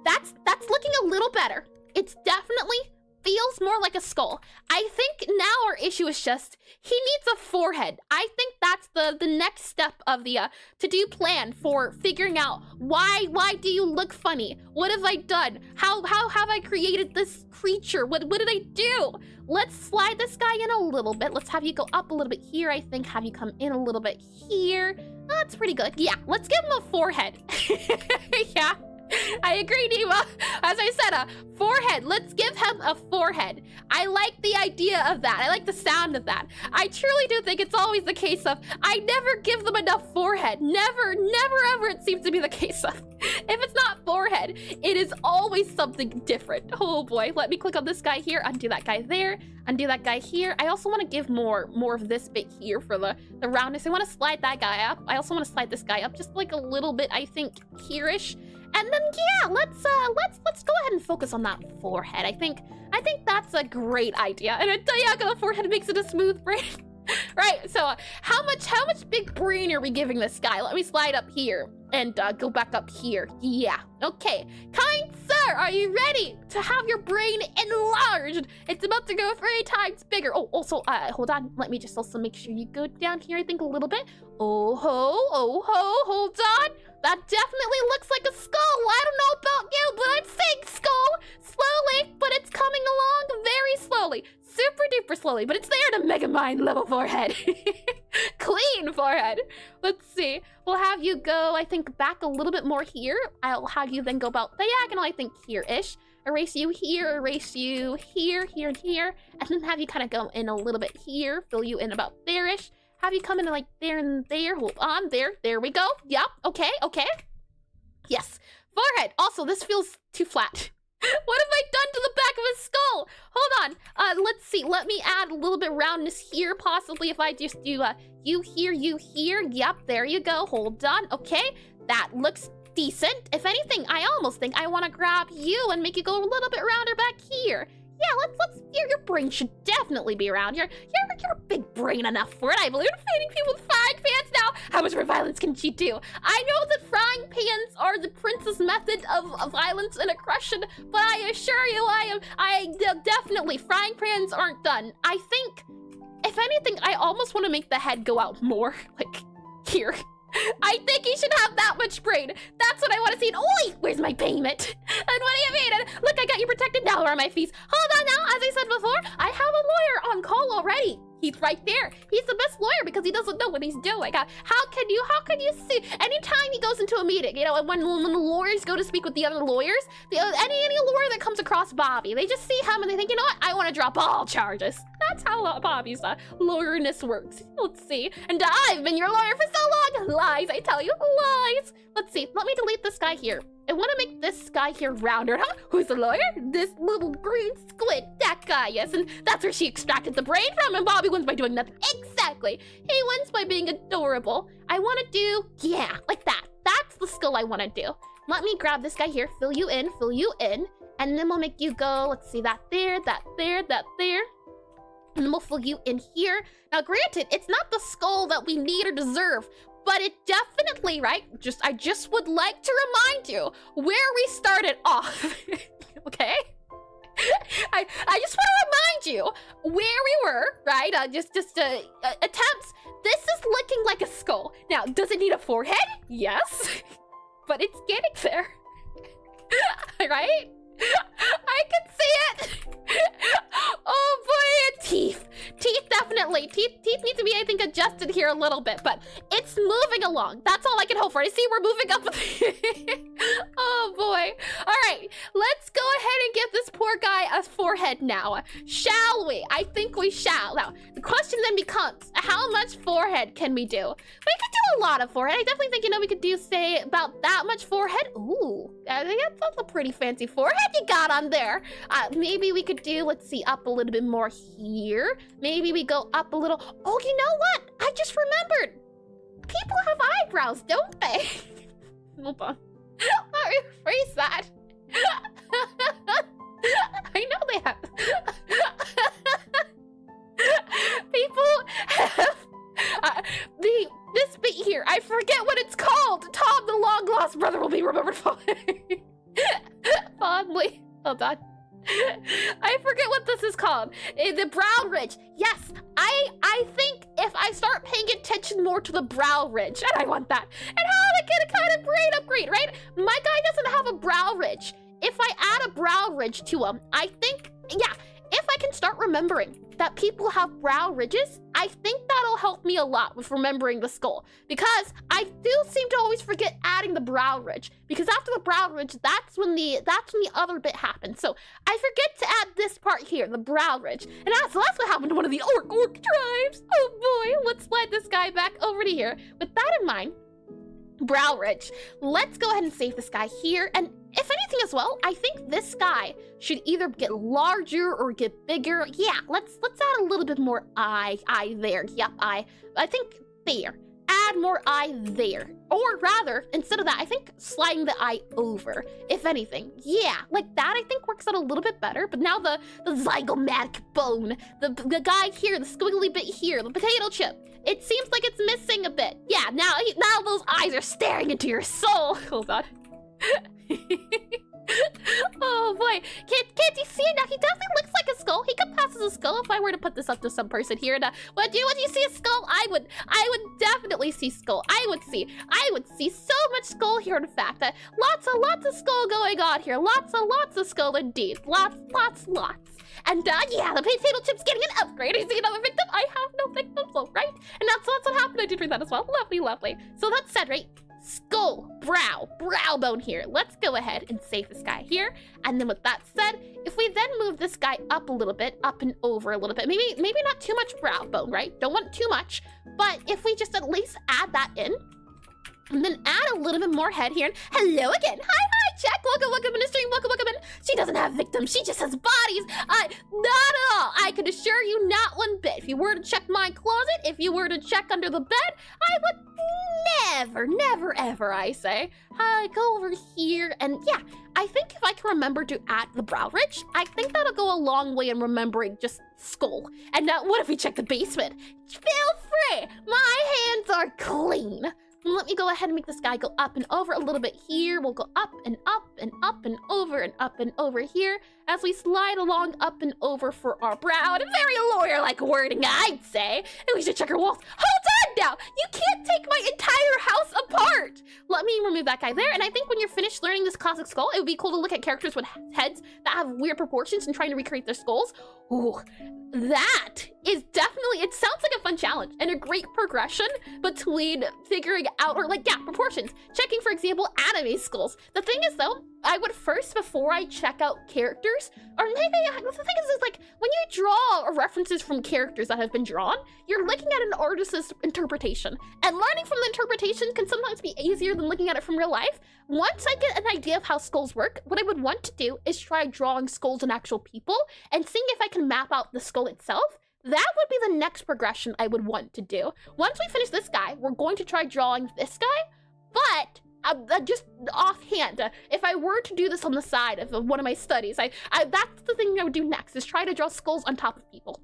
A: that's looking a little better. It's definitely feels more like a skull. I think now our issue is just he needs a forehead. I think that's the next step of the to-do plan for figuring out why do you look funny? What have I done? How have I created this creature? What did I do? Let's slide this guy in a little bit. Let's have you go up a little bit here, I think. Have you come in a little bit here. That's pretty good. Yeah, let's give him a forehead. Yeah. I agree, Neva. As I said, a forehead. Let's give him a forehead. I like the idea of that. I like the sound of that. I truly do think it's always the case of I never give them enough forehead. Never ever it seems to be the case of. If it's not forehead, it is always something different. Oh boy, let me click on this guy here, undo that guy there, undo that guy here. I also want to give more of this bit here for the roundness. I want to slide that guy up. I also want to slide this guy up just like a little bit, I think, here-ish. And then yeah, let's go ahead and focus on that forehead. I think that's a great idea. And a diagonal forehead makes it a smooth brain. Right, so how much big brain are we giving this guy? Let me slide up here and go back up here. Yeah, okay. Kind sir, are you ready to have your brain enlarged? It's about to go 3 times bigger. Oh, also, hold on. Let me just also make sure you go down here, I think, a little bit. Oh ho, hold on. That definitely looks like a skull. I don't know about you, but I'm saying skull. Slowly, but it's coming along very slowly. Super duper slowly, but it's there to Mega Mind level forehead. Clean forehead. Let's see. We'll have you go, I think, back a little bit more here. I'll have you then go about diagonal, I think, here-ish. Erase you here, erase you here, here, and here. And then have you kind of go in a little bit here. Fill you in about there-ish. Have you come in like there and there. Hold on, there we go. Yep, okay. Yes, forehead. Also, this feels too flat. What have I done to the back of his skull? Hold on, let's see. Let me add a little bit roundness here, possibly if I just do you here. Yep, there you go. Hold on, okay. That looks decent. If anything, I almost think I want to grab you and make you go a little bit rounder back here. Yeah, let's. Your brain should definitely be around. You're a big brain enough for it. I believe in feeding people with frying pans now. How much more violence can she do? I know that frying pans are the princess method of violence and aggression, but I assure you, definitely frying pans aren't done. I think, if anything, I almost want to make the head go out more, like here. I think he should have that much brain. That's what I want to see. And oi, where's my payment? And what do you mean? And look, I got you protected. Now where are my fees? Hold on now. As I said before, I have a lawyer on call already. He's right there. He's the best lawyer because he doesn't know what he's doing. How can you see? Anytime he goes into a meeting, you know, when the lawyers go to speak with the other lawyers, any lawyer that comes across Bobby, they just see him and they think, you know what? I want to drop all charges. That's how Bobby's lawyerness works. Let's see. And I've been your lawyer for so long. Lies, I tell you, lies. Let's see. Let me delete this guy here. I want to make this guy here rounder, huh? Who's the lawyer? This little green squid. That guy, yes. And that's where she extracted the brain from, and Bobby wins by doing nothing. Exactly. He wins by being adorable. I want to do, yeah, like that. That's the skill I want to do. Let me grab this guy here, fill you in, and then we'll make you go, let's see, that there, that there, that there. And then we'll fill you in here. Now, granted, it's not the skull that we need or deserve, but it definitely, right? I just would like to remind you where we started off, okay? I just want to remind you where we were, right? Attempts. This is looking like a skull. Now, does it need a forehead? Yes, but it's getting there, right? I can see it. Oh boy, teeth. Teeth, definitely. Teeth need to be, I think, adjusted here a little bit, but it's moving along. That's all I can hope for. I see we're moving up. Oh boy. All right, let's go ahead and give this poor guy a forehead now. Shall we? I think we shall. Now, the question then becomes, how much forehead can we do? We could do a lot of forehead. I definitely think, you know, we could do, say, about that much forehead. Ooh, I think that's a pretty fancy forehead you got on there. Maybe we could do, let's see, up a little bit more here. Maybe we go up a little. Oh, you know what? I just remembered. People have eyebrows, don't they? Hold on. Let me rephrase that. I know they have. People have this bit here. I forget what it's called. Tom, the long lost brother, will be remembered fondly. Fondly. Hold on. I forget what this is called. The brow ridge. Yes, I think if I start paying attention more to the brow ridge, and I want that. And how to get a kind of brain upgrade, right? My guy doesn't have a brow ridge. If I add a brow ridge to him, I think, yeah, if I can start remembering that people have brow ridges, I think that'll help me a lot with remembering the skull. Because I do seem to always forget adding the brow ridge. Because after the brow ridge, that's when the other bit happens. So I forget to add this part here, the brow ridge. And that's what happened to one of the orc tribes. Oh boy, let's slide this guy back over to here. With that in mind, brow ridge. Let's go ahead and save this guy here. And if anything as well, I think this guy should either get larger or get bigger. Yeah, let's add a little bit more eye there. Yep, eye. I think there. Add more eye there. Or rather, instead of that, I think sliding the eye over, if anything. Yeah, like that I think works out a little bit better. But now the zygomatic bone, the guy here, the squiggly bit here, the potato chip, it seems like it's missing a bit. Yeah, now those eyes are staring into your soul. Hold on. Oh boy, can't you see it now? He definitely looks like a skull. He could pass as a skull if I were to put this up to some person here. When you see a skull, I would definitely see skull. I would see so much skull here. In fact, lots of skull going on here. Lots of skull indeed. Lots. And yeah, the potato chip's getting an upgrade. I see another victim. I have no victims, all right? And that's what happened. I did read that as well. Lovely. So that's said, right? Skull, brow bone here. Let's go ahead and save this guy here. And then with that said, if we then move this guy up a little bit, up and over a little bit, maybe not too much brow bone, right? Don't want too much, but if we just at least add that in, and then add a little bit more head here. And hello again. Hi, heck? Welcome in the stream. Welcome in. She doesn't have victims. She just has bodies. Not at all. I can assure you, not one bit. If you were to check my closet, if you were to check under the bed, I would never, ever, I say. Go over here, and yeah, I think if I can remember to add the brow ridge, I think that'll go a long way in remembering just skull. And now, what if we check the basement? Feel free. My hands are clean. Let me go ahead and make this guy go up and over a little bit here. We'll go up and up and up and over and up and over here as we slide along up and over for our brow. And a very lawyer-like wording, I'd say. And we should check our walls. Hold on now! You can't take my entire house apart! Let me remove that guy there. And I think when you're finished learning this classic skull, it would be cool to look at characters with heads that have weird proportions and trying to recreate their skulls. Ooh, that is definitely, it sounds like a fun challenge and a great progression between figuring out, or like, yeah, proportions. Checking, for example, anime skulls. The thing is though, I would first, before I check out characters, or maybe, the thing is like, when you draw references from characters that have been drawn, you're looking at an artist's interpretation. And learning from the interpretation can sometimes be easier than looking at it from real life. Once I get an idea of how skulls work, what I would want to do is try drawing skulls in actual people and seeing if I can map out the skull itself. That would be the next progression I would want to do. Once we finish this guy, we're going to try drawing this guy, but just offhand, if I were to do this on the side of one of my studies, that's the thing I would do next, is try to draw skulls on top of people.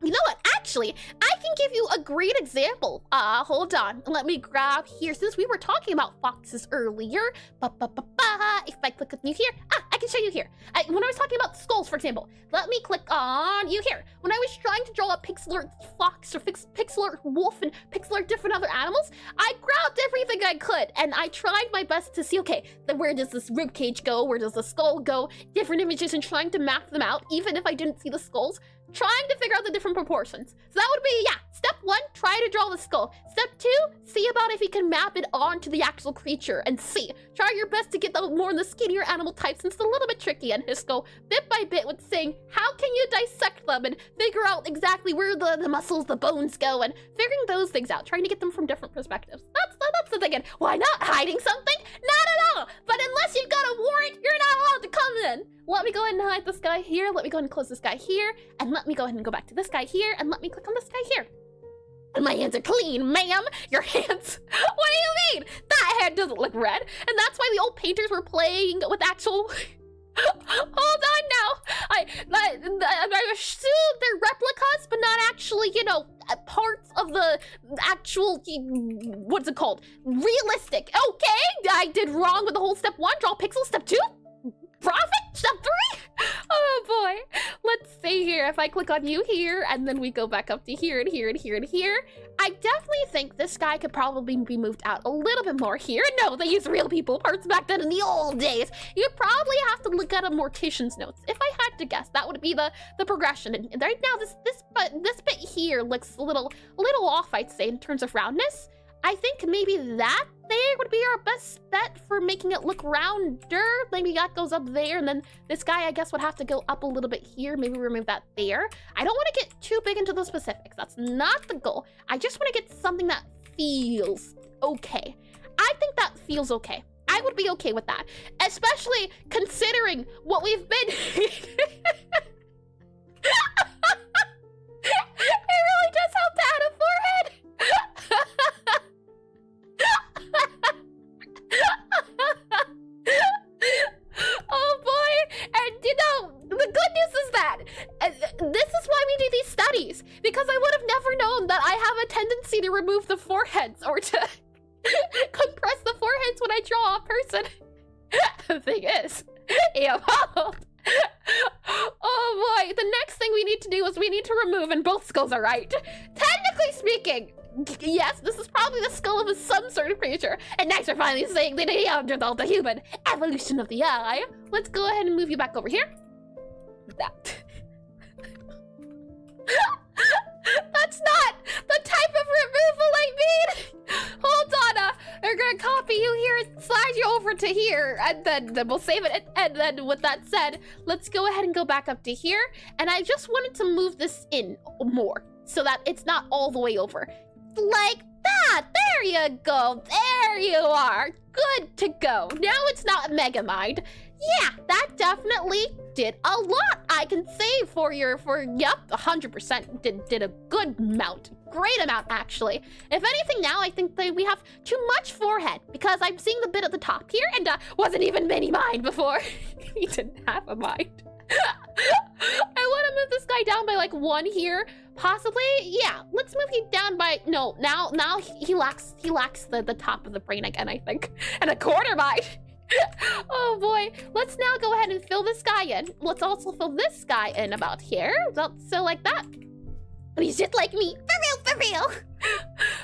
A: You know what? Actually, I can give you a great example. Hold on. Let me grab here. Since we were talking about foxes earlier, if I click on you here, I can show you here. When I was talking about skulls, for example, let me click on you here. When I was trying to draw a Pixelart fox or Pixelart wolf and Pixelart different other animals, I grabbed everything I could and I tried my best to see, okay, where does this rib cage go? Where does the skull go? Different images and trying to map them out, even if I didn't see the skulls. Trying to figure out the different proportions. So that would be, yeah, step 1, try to draw the skull. Step 2, see about if you can map it onto the actual creature and see. Try your best to get more in the skinnier animal type, since it's a little bit tricky, and his skull, bit by bit, with saying, how can you dissect them and figure out exactly where the muscles, the bones go, and figuring those things out, trying to get them from different perspectives. That's the thing. And why not? Hiding something? Not at all! But unless you've got a warrant, you're not allowed to come in. Let me go ahead and hide this guy here. Let me go ahead and close this guy here. And let me go ahead and go back to this guy here. And let me click on this guy here. And my hands are clean, ma'am. Your hands. What do you mean? That hand doesn't look red. And that's why the old painters were playing with actual... Hold on now. I assume they're replicas, but not actually, you know, parts of the actual, what's it called? Realistic. Okay, I did wrong with the whole step 1, draw pixels. Step 2, profit. Step 3. Oh boy. Let's see here. If I click on you here, and then we go back up to here and here and here and here, I definitely think this guy could probably be moved out a little bit more here. No, they used real people parts back then in the old days. You'd probably have to look at a mortician's notes. If I had to guess, that would be the progression. And right now, this bit here looks a little off, I'd say, in terms of roundness. I think maybe that there would be our best bet for making it look rounder. Maybe that goes up there, and then this guy, I guess, would have to go up a little bit here. Maybe remove that there. I don't want to get too big into the specifics. That's not the goal. I just want to get something that feels okay. I think that feels okay. I would be okay with that, especially considering what we've been... It really does help to add a forehead. Oh boy, and you know, the good news is that this is why we do these studies, because I would have never known that I have a tendency to remove the foreheads or to compress the foreheads when I draw a person. The thing is, evolved. Oh boy, the next thing we need to do is we need to remove, and both skulls are right. Technically speaking, yes, this is probably the skull of some sort of creature. And next we're finally saying the Neanderthal, the human evolution of the eye. Let's go ahead and move you back over here. That. That's not the type of removal I mean. Hold on, we're gonna copy you here and slide you over to here, and then we'll save it. And then with that said, let's go ahead and go back up to here. And I just wanted to move this in more so that it's not all the way over. like that. There you go. There you are. Good to go. Now it's not Megamind. Yeah, that definitely did a lot. I can say yep, 100% did a good amount. Great amount, actually. If anything, now I think that we have too much forehead because I'm seeing the bit at the top here and wasn't even mini mind before. He didn't have a mind. I want to move this guy down by like 1 here. Possibly, yeah. Let's move him down by no. Now he lacks the top of the brain again, I think, and a quarter mind. Oh boy. Let's now go ahead and fill this guy in. Let's also fill this guy in about here. So like that. But he's just like me. For real.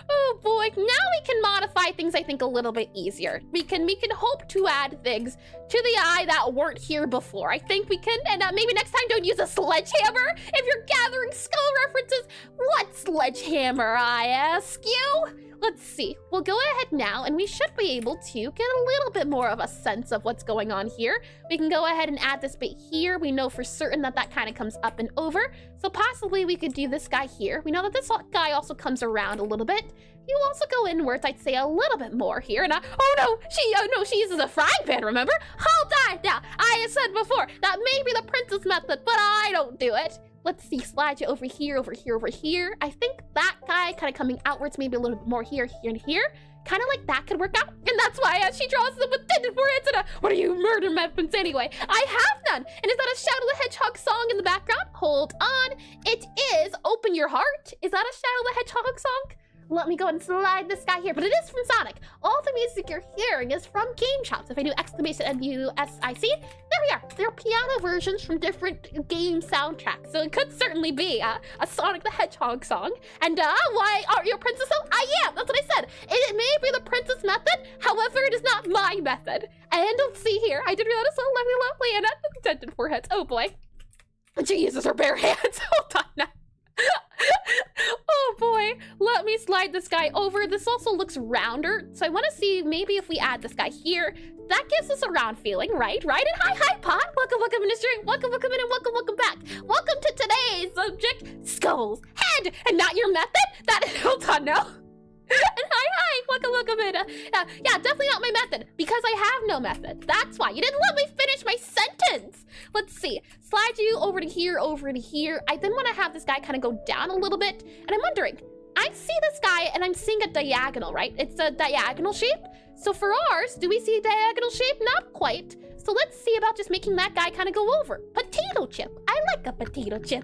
A: Oh boy. Now we can modify things, I think, a little bit easier. We can hope to add things to the eye that weren't here before. I think we can, and maybe next time don't use a sledgehammer if you're gathering skull references. What sledgehammer, I ask you? Let's see. We'll go ahead now, and we should be able to get a little bit more of a sense of what's going on here. We can go ahead and add this bit here. We know for certain that that kind of comes up and over. So possibly we could do this guy here. We know that this guy also comes around a little bit. You also go inwards, I'd say, a little bit more here. And oh no, she uses a frying pan, remember? Hold on now. I said before that may be the princess method, but I don't do it. Let's see, slide you over here, over here, over here. I think that guy kind of coming outwards, maybe a little bit more here, here, and here. Kind of like that could work out. And that's why she draws them with tinted foreheads and what are you, murder methods anyway? I have none. And is that a Shadow the Hedgehog song in the background? Hold on. It is Open Your Heart. Is that a Shadow the Hedgehog song? Let me go and slide this guy here, but it is from Sonic. All the music you're hearing is from Game Chops. If I do exclamation MUSIC, there we are. They're piano versions from different game soundtracks. So it could certainly be a Sonic the Hedgehog song. And why aren't you a princess? Oh, I am. That's what I said. It may be the princess method. However, it is not my method. And let's see here. I did realize so lovely and tinted foreheads. Oh boy. She uses her bare hands. Hold on now. Oh boy, let me slide this guy over. This also looks rounder, so I want to see maybe if we add this guy here. That gives us a round feeling, right? And hi Pot. Welcome Ministry. Welcome in and welcome back. Welcome to today's subject, skulls, head, and not your method. Hold on now. And hi, welcome in. Yeah, definitely not my method because I have no method. That's why you didn't let me finish my sentence. Let's see. Slide you over to here, I then want to have this guy kind of go down a little bit. And I'm wondering, I see this guy and I'm seeing a diagonal, right? It's a diagonal shape. So for ours, do we see a diagonal shape? Not quite. So let's see about just making that guy kind of go over. Potato chip. I like a potato chip.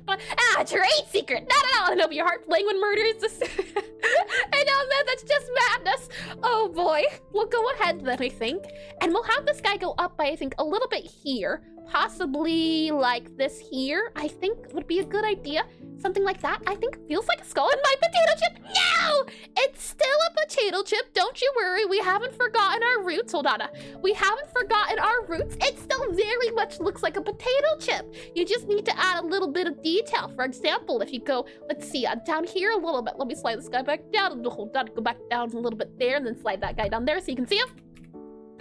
A: Trade secret. Not open your heart playing when murder is just... And man, that's just madness. Oh boy. We'll go ahead then, I think. And we'll have this guy go up by, I think, a little bit here. Possibly like this here, I think would be a good idea. Something like that, I think feels like a skull in my potato chip. No! It's still a potato chip, don't you worry. We haven't forgotten our roots. Hold on. We haven't forgotten our roots. It still very much looks like a potato chip. You just need to add a little bit of detail. For example, if you go, let's see, down here a little bit. Let me slide this guy back down. Hold on, go back down a little bit there and then slide that guy down there so you can see him.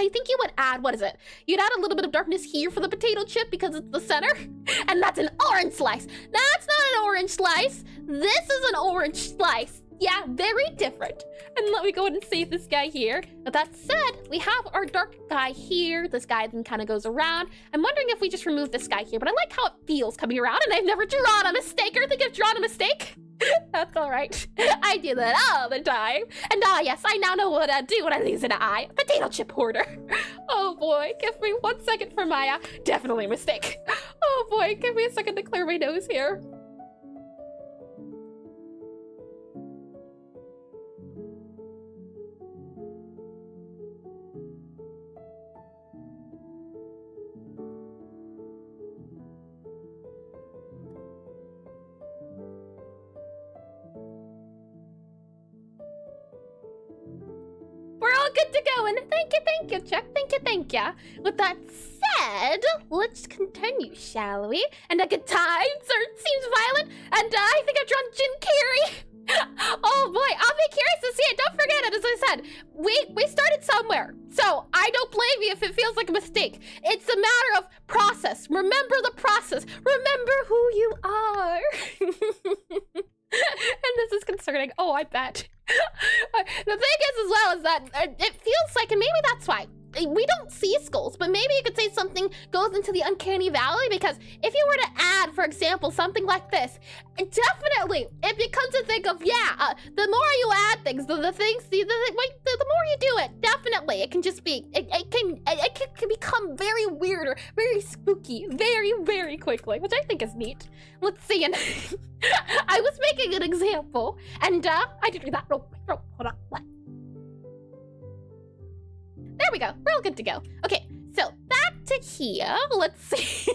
A: I think you would add, what is it? You'd add a little bit of darkness here for the potato chip because it's the center. And that's an orange slice. That's not an orange slice. This is an orange slice. Yeah, very different. And let me go ahead and save this guy here. But that said, we have our dark guy here. This guy then kind of goes around. I'm wondering if we just remove this guy here, but I like how it feels coming around and I've never drawn a mistake or think I've drawn a mistake. That's all right. I do that all the time. And yes, I now know what I do when I lose an eye. Potato chip hoarder. Oh boy, give me 1 second for my definitely a mistake. Oh boy, give me a second to clear my nose here. We're all good to go, and thank you, Chuck. Thank you. With that said, let's continue, shall we? And a good time, sir, seems violent, and I think I've drawn Jim Carrey. Oh boy, I'll be curious to see it. Don't forget it, as I said, we started somewhere, so I don't blame you if it feels like a mistake. It's a matter of process. Remember the process. Remember who you are. And this is disconcerting. Oh, I bet. The thing is as well is that it feels like, and maybe that's why, we don't see skulls, but maybe you could say something goes into the uncanny valley, because if you were to add, for example, something like this, definitely it becomes a thing of, yeah, the more you add things, the more you do it, definitely, it can just be, it can become very weird or very spooky very, very quickly, which I think is neat. Let's see, and I was making an example, and I did that real quick, hold on, what? There we go. We're all good to go. Okay, so back to here. Let's see.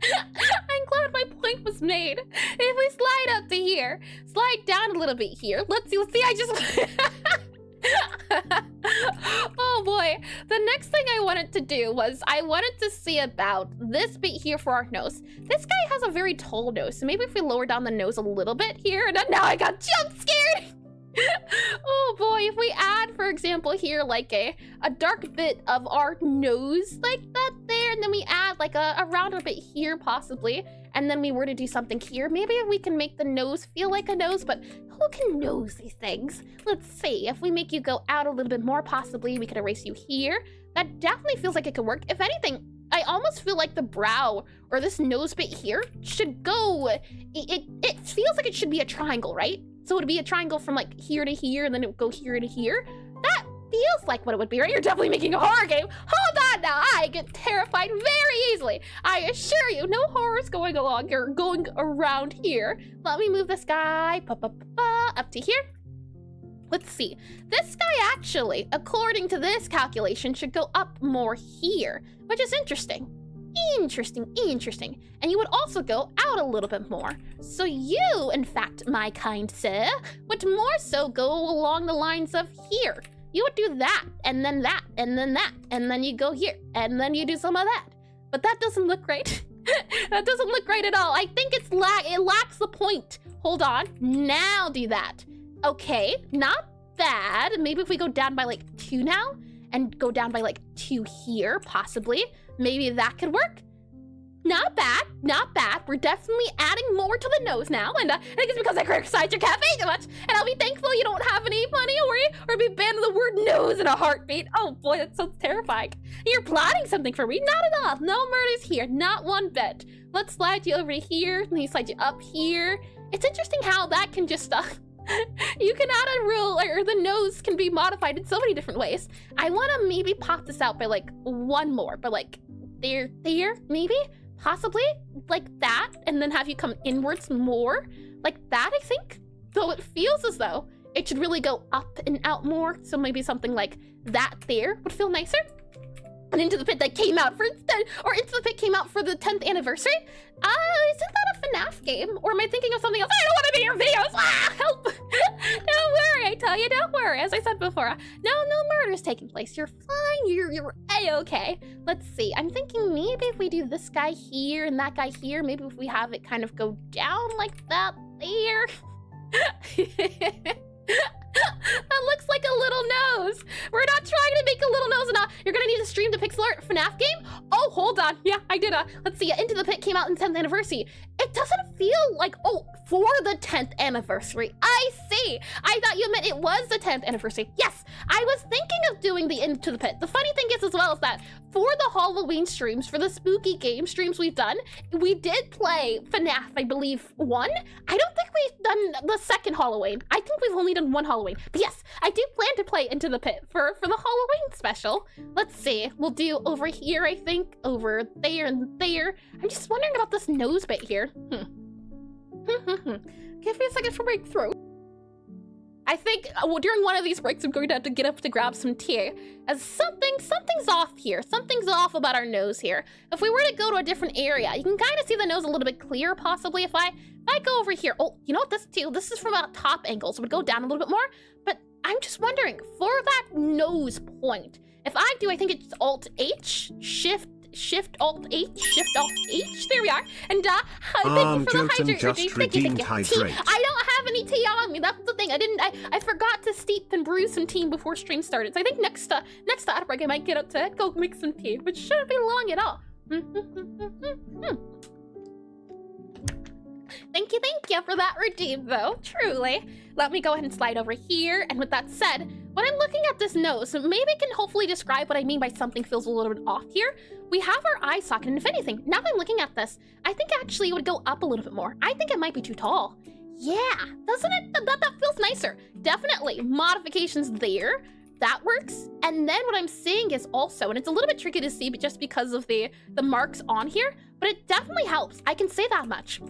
A: I'm glad my point was made. If we slide up to here, slide down a little bit here. Let's see. I just... Oh boy. The next thing I wanted to do was I wanted to see about this bit here for our nose. This guy has a very tall nose, so maybe if we lower down the nose a little bit here, and now I got jump scared. Oh boy, if we add, for example, here like a dark bit of our nose like that there, and then we add like a rounder bit here possibly, and then we were to do something here, maybe we can make the nose feel like a nose, but who can nose these things? Let's see, if we make you go out a little bit more possibly, we could erase you here. That definitely feels like it could work. If anything, I almost feel like the brow or this nose bit here should go, it feels like it should be a triangle, right? So it would be a triangle from like here to here, and then it would go here to here. That feels like what it would be, right? You're definitely making a horror game. Hold on now, I get terrified very easily. I assure you, no horrors going along or going around here. Let me move this guy up to here. Let's see. This guy actually, according to this calculation, should go up more here, which is interesting. Interesting. And you would also go out a little bit more. So you, in fact, my kind sir, would more so go along the lines of here. You would do that, and then that, and then that, and then you go here, and then you do some of that. But that doesn't look right. That doesn't look right at all. I think it lacks the point. Hold on, now do that. Okay, not bad. Maybe if we go down by like 2 now, and go down by like 2 here, possibly. Maybe that could work. Not bad. We're definitely adding more to the nose now, and I think it's because I criticized your cafe too much, and I'll be thankful you don't have any money or be banned with the word nose in a heartbeat. Oh boy, that sounds terrifying. You're plotting something for me? Not at all. No murders here, not one bit. Let's slide you over to here, and then slide you up here. It's interesting how that can just, you can add a rule, or the nose can be modified in so many different ways. I want to maybe pop this out by like 1 more, but like there, maybe, possibly like that, and then have you come inwards more like that, I think. Though it feels as though it should really go up and out more, so maybe something like that there would feel nicer. And Into the Pit that came out for, or Into the Pit came out for the 10th anniversary. Isn't that a FNAF game? Or am I thinking of something else? I don't want to be in your videos! Ah, help! Don't worry, I tell you, don't worry. As I said before, no murders taking place. You're fine, you're A-okay. Let's see, I'm thinking maybe if we do this guy here and that guy here, maybe if we have it kind of go down like that there. That looks like a little nose. We're not trying to make a little nose, and you're gonna need to stream the Pixelart FNAF game? Oh, hold on. Yeah, I did. Let's see. Into the Pit came out in 10th anniversary. It doesn't feel like, oh, for the 10th anniversary. I see. I thought you meant it was the 10th anniversary. Yes, I was thinking of doing the Into the Pit. The funny thing is as well is that for the Halloween streams, for the spooky game streams we've done, we did play FNAF, I believe, 1. I don't think we've done the 2nd Halloween. I think we've only done 1 Halloween. But yes, I do plan to play Into the Pit for the Halloween special. Let's see. We'll do over here, I think, over there and there. I'm just wondering about this nose bit here. Give me a second for breakthrough. I think during one of these breaks, I'm going to have to get up to grab some tea, as something's off here. Something's off about our nose here. If we were to go to a different area, you can kind of see the nose a little bit clearer, possibly. If I go over here, oh, you know what, this is from a top angle, so it would go down a little bit more. But I'm just wondering, for that nose point, if I do, I think it's Alt-H, Shift-Alt-H, there we are. And thank you for the hydrate. Thank you. Tea. I don't have any tea on me, that's the thing. I forgot to steep and brew some tea before stream started. So I think next ad break I might get up to go make some tea, which shouldn't be long at all. Thank you for that redeem, though, truly. Let me go ahead and slide over here, and with that said, when I'm looking at this nose, maybe I can hopefully describe what I mean by something feels a little bit off here. We have our eye socket, and if anything, now that I'm looking at this, I think actually it would go up a little bit more. I think it might be too tall. Yeah, doesn't it? That feels nicer. Definitely, modifications there. That works. And then what I'm seeing is also, and it's a little bit tricky to see but just because of the marks on here, but it definitely helps. I can say that much.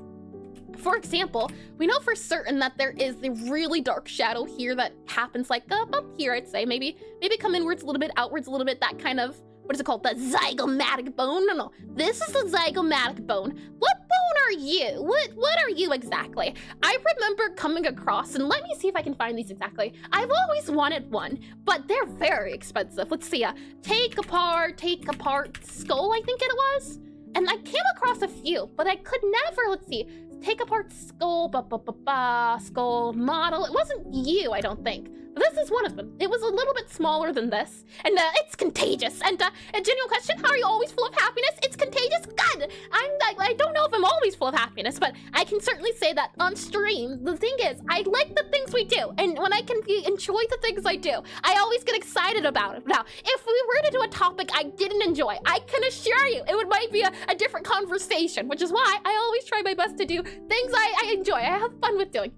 A: For example, we know for certain that there is the really dark shadow here that happens like up here, I'd say. Maybe come inwards a little bit, outwards a little bit, that kind of, what is it called? The zygomatic bone? No, this is the zygomatic bone. What bone are you? What are you exactly? I remember coming across, and let me see if I can find these exactly. I've always wanted one, but they're very expensive. Let's see, take apart skull, I think it was. And I came across a few, but I could never, let's see, take apart skull, skull model. It wasn't you, I don't think. But this is one of them. It was a little bit smaller than this. And it's contagious. And a genuine question, how are you always full of happiness? It's contagious? God! I don't know if I'm always full of happiness, but I can certainly say that on stream, the thing is, I like the things we do. And when I can enjoy the things I do, I always get excited about it. Now, if we were to do a topic I didn't enjoy, I can assure you, it might be a different conversation, which is why I always try my best to do things I enjoy. I have fun with doing.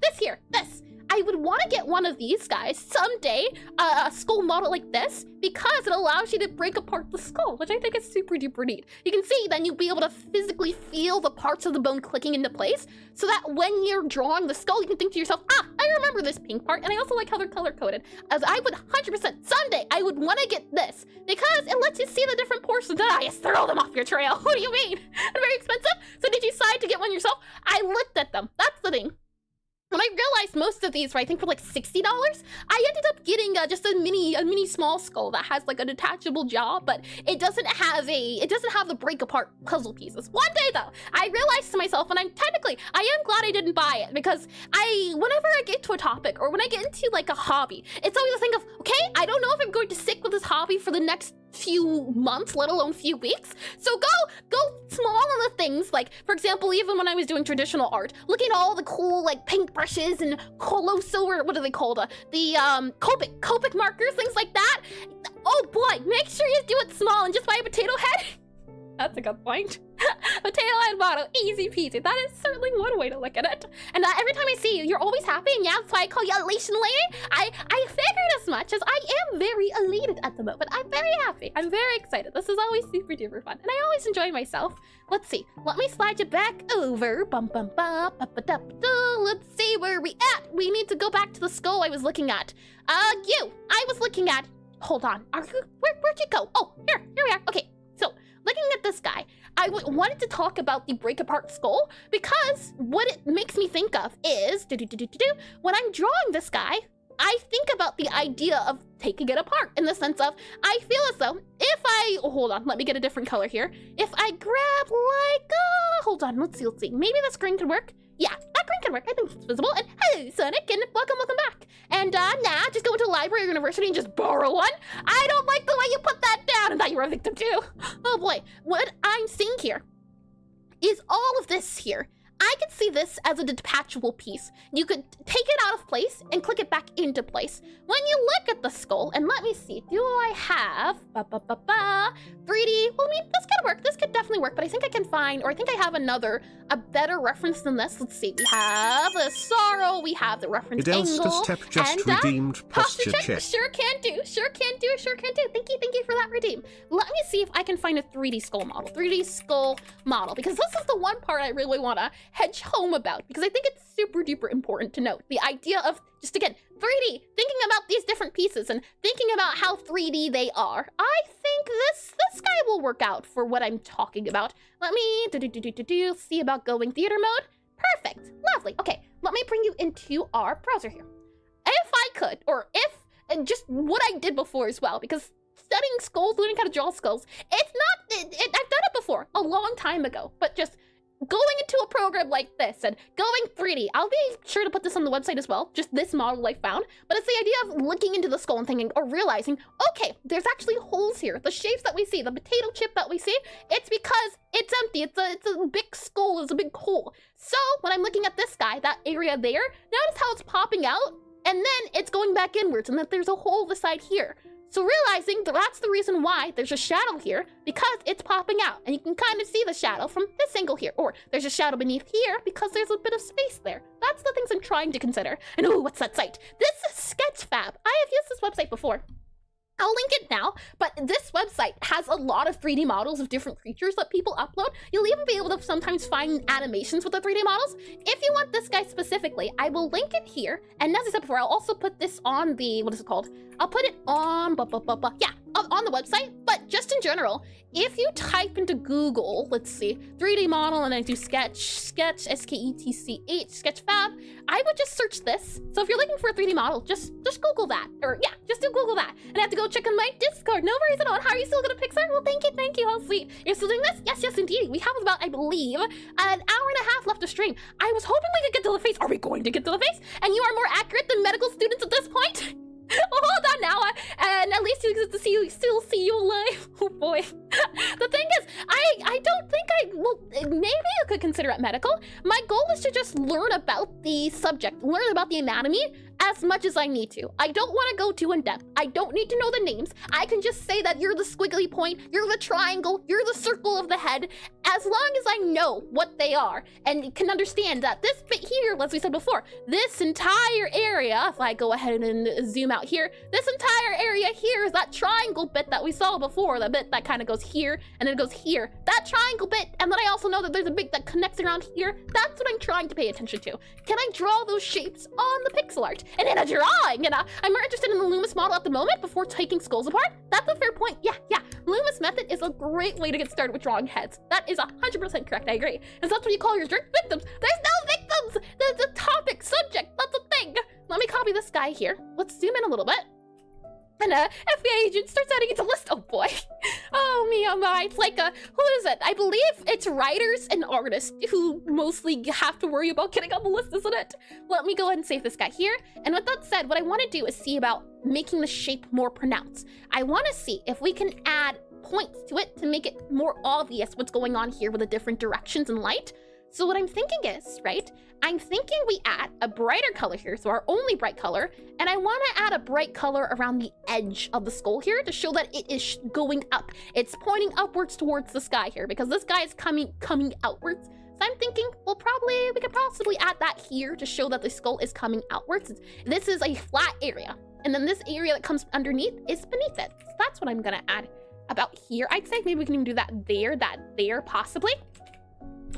A: This. I would want to get one of these guys someday, a skull model like this, because it allows you to break apart the skull, which I think is super duper neat. You can see then you'll be able to physically feel the parts of the bone clicking into place, so that when you're drawing the skull, you can think to yourself, I remember this pink part, and I also like how they're color-coded. As I would 100%, someday, I would want to get this, because it lets you see the different portions, and I just throw them off your trail. What do you mean? They're very expensive? So did you decide to get one yourself? I looked at them. That's the thing. When I realized most of these were, I think, for like $60, I ended up getting just a mini small skull that has like a detachable jaw, but it doesn't have the break apart puzzle pieces. One day though, I realized to myself, and I am glad I didn't buy it, because whenever I get to a topic or when I get into like a hobby, it's always a thing of, okay, I don't know if I'm going to stick with this hobby for the next few months, let alone few weeks. So go small on the things, like for example, even when I was doing traditional art, looking at all the cool like paintbrushes and colosso, or what are they called? The Copic markers, things like that. Oh boy, make sure you do it small and just buy a potato head. That's a good point. Potato head model, easy peasy. That is certainly one way to look at it. And every time I see you, you're always happy, and yeah, that's why I call you Elation Lady. I figured as much, as I am very elated at the moment. I'm very happy. I'm very excited. This is always super duper fun, and I always enjoy myself. Let's see. Let me slide you back over. Let's see where we at. We need to go back to the skull I was looking at. I was looking at. Hold on. Where'd you go? Oh, here we are. Okay. So, looking at this guy, I wanted to talk about the break apart skull, because what it makes me think of is, when I'm drawing this guy, I think about the idea of taking it apart, in the sense of, I feel as though if hold on, let me get a different color here. If I grab like, hold on, let's see, maybe this green could work. Yeah, that green can work. I think it's visible. And hey, Sonic, and welcome back. And nah, just go into a library or university and just borrow one. I don't like the way you put that down. And now you're a victim too. Oh boy, what I'm seeing here is all of this here. I could see this as a detachable piece. You could take it out of place and click it back into place. When you look at the skull, and let me see, do I have 3D? Well, I mean, this could work. This could definitely work, but I think I can find, or I think I have a better reference than this. Let's see. We have the sorrow, we have the reference angle,
B: step just
A: and
B: redeemed posture check.
A: Sure can do. Thank you for that redeem. Let me see if I can find a 3D skull model, because this is the one part I really want to hedge home about, because I think it's super duper important to note. The idea of, just again, 3D, thinking about these different pieces and thinking about how 3D they are. I think this guy will work out for what I'm talking about. Let me see about going theater mode. Perfect, lovely. Okay, let me bring you into our browser here. If I could, and just what I did before as well, because studying skulls, learning how to draw skulls, I've done it before, a long time ago, but just going into a program like this and going 3D. I'll be sure to put this on the website as well, just this model I found. But it's the idea of looking into the skull and thinking, or realizing, okay, there's actually holes here. The shapes that we see, the potato chip that we see, it's because it's empty. It's a big skull, it's a big hole. So when I'm looking at this guy, that area there, notice how it's popping out and then it's going back inwards and that there's a hole beside here. So realizing that's the reason why there's a shadow here, because it's popping out. And you can kind of see the shadow from this angle here. Or there's a shadow beneath here because there's a bit of space there. That's the things I'm trying to consider. And ooh, what's that site? This is Sketchfab. I have used this website before. I'll link it now, but this website has a lot of 3D models of different creatures that people upload. You'll even be able to sometimes find animations with the 3D models. If you want this guy specifically, I will link it here. And as I said before, I'll also put this on the, what is it called? I'll put it on, yeah, on the website. But just in general, if you type into Google, let's see, 3D model, and I do sketch, S-K-E-T-C-H, Sketchfab, I would just search this. So if you're looking for a 3D model, just Google that. Or yeah, just do Google that. And I have to go check on my Discord. No worries at all. How are you still gonna Pixar? Well, thank you. How sweet. You're still doing this? Yes, indeed. We have about, I believe, an hour and a half left to stream. I was hoping we could get to the face. Are we going to get to the face? And you are more accurate than medical students at this point? Well, hold on now, and at least you get to still see you alive. Oh boy. The thing is, I don't think well, maybe you could consider it medical. My goal is to just learn about the subject, learn about the anatomy as much as I need to. I don't want to go too in depth. I don't need to know the names. I can just say that you're the squiggly point, you're the triangle, you're the circle of the head, as long as I know what they are and can understand that this bit here, as we said before, this entire area, if I go ahead and zoom out here, this entire area here is that triangle bit that we saw before, the bit that kind of goes here and then it goes here. That triangle bit, and then I also know that there's a bit that connects around here. That's what I'm trying to pay attention to. Can I draw those shapes on the pixel art? And in a drawing, and I'm more interested in the Loomis model at the moment before taking skulls apart. That's a fair point. Yeah. Loomis method is a great way to get started with drawing heads. That is 100% correct. I agree. And so that's what you call your victims. There's no victims. There's a topic, subject. That's a thing. Let me copy this guy here. Let's zoom in a little bit. And FBI agent starts adding it to list. Oh boy. Oh me, oh my. It's like who is it? I believe it's writers and artists who mostly have to worry about getting on the list, isn't it? Let me go ahead and save this guy here. And with that said, what I want to do is see about making the shape more pronounced. I want to see if we can add points to it to make it more obvious what's going on here with the different directions and light. So what I'm thinking is, right, I'm thinking we add a brighter color here, so our only bright color, and I want to add a bright color around the edge of the skull here to show that it is going up. It's pointing upwards towards the sky here, because this guy is coming outwards. So I'm thinking, well, we could possibly add that here to show that the skull is coming outwards. This is a flat area, and then this area that comes underneath is beneath it. So that's what I'm gonna add about here. I'd say maybe we can even do that there, possibly.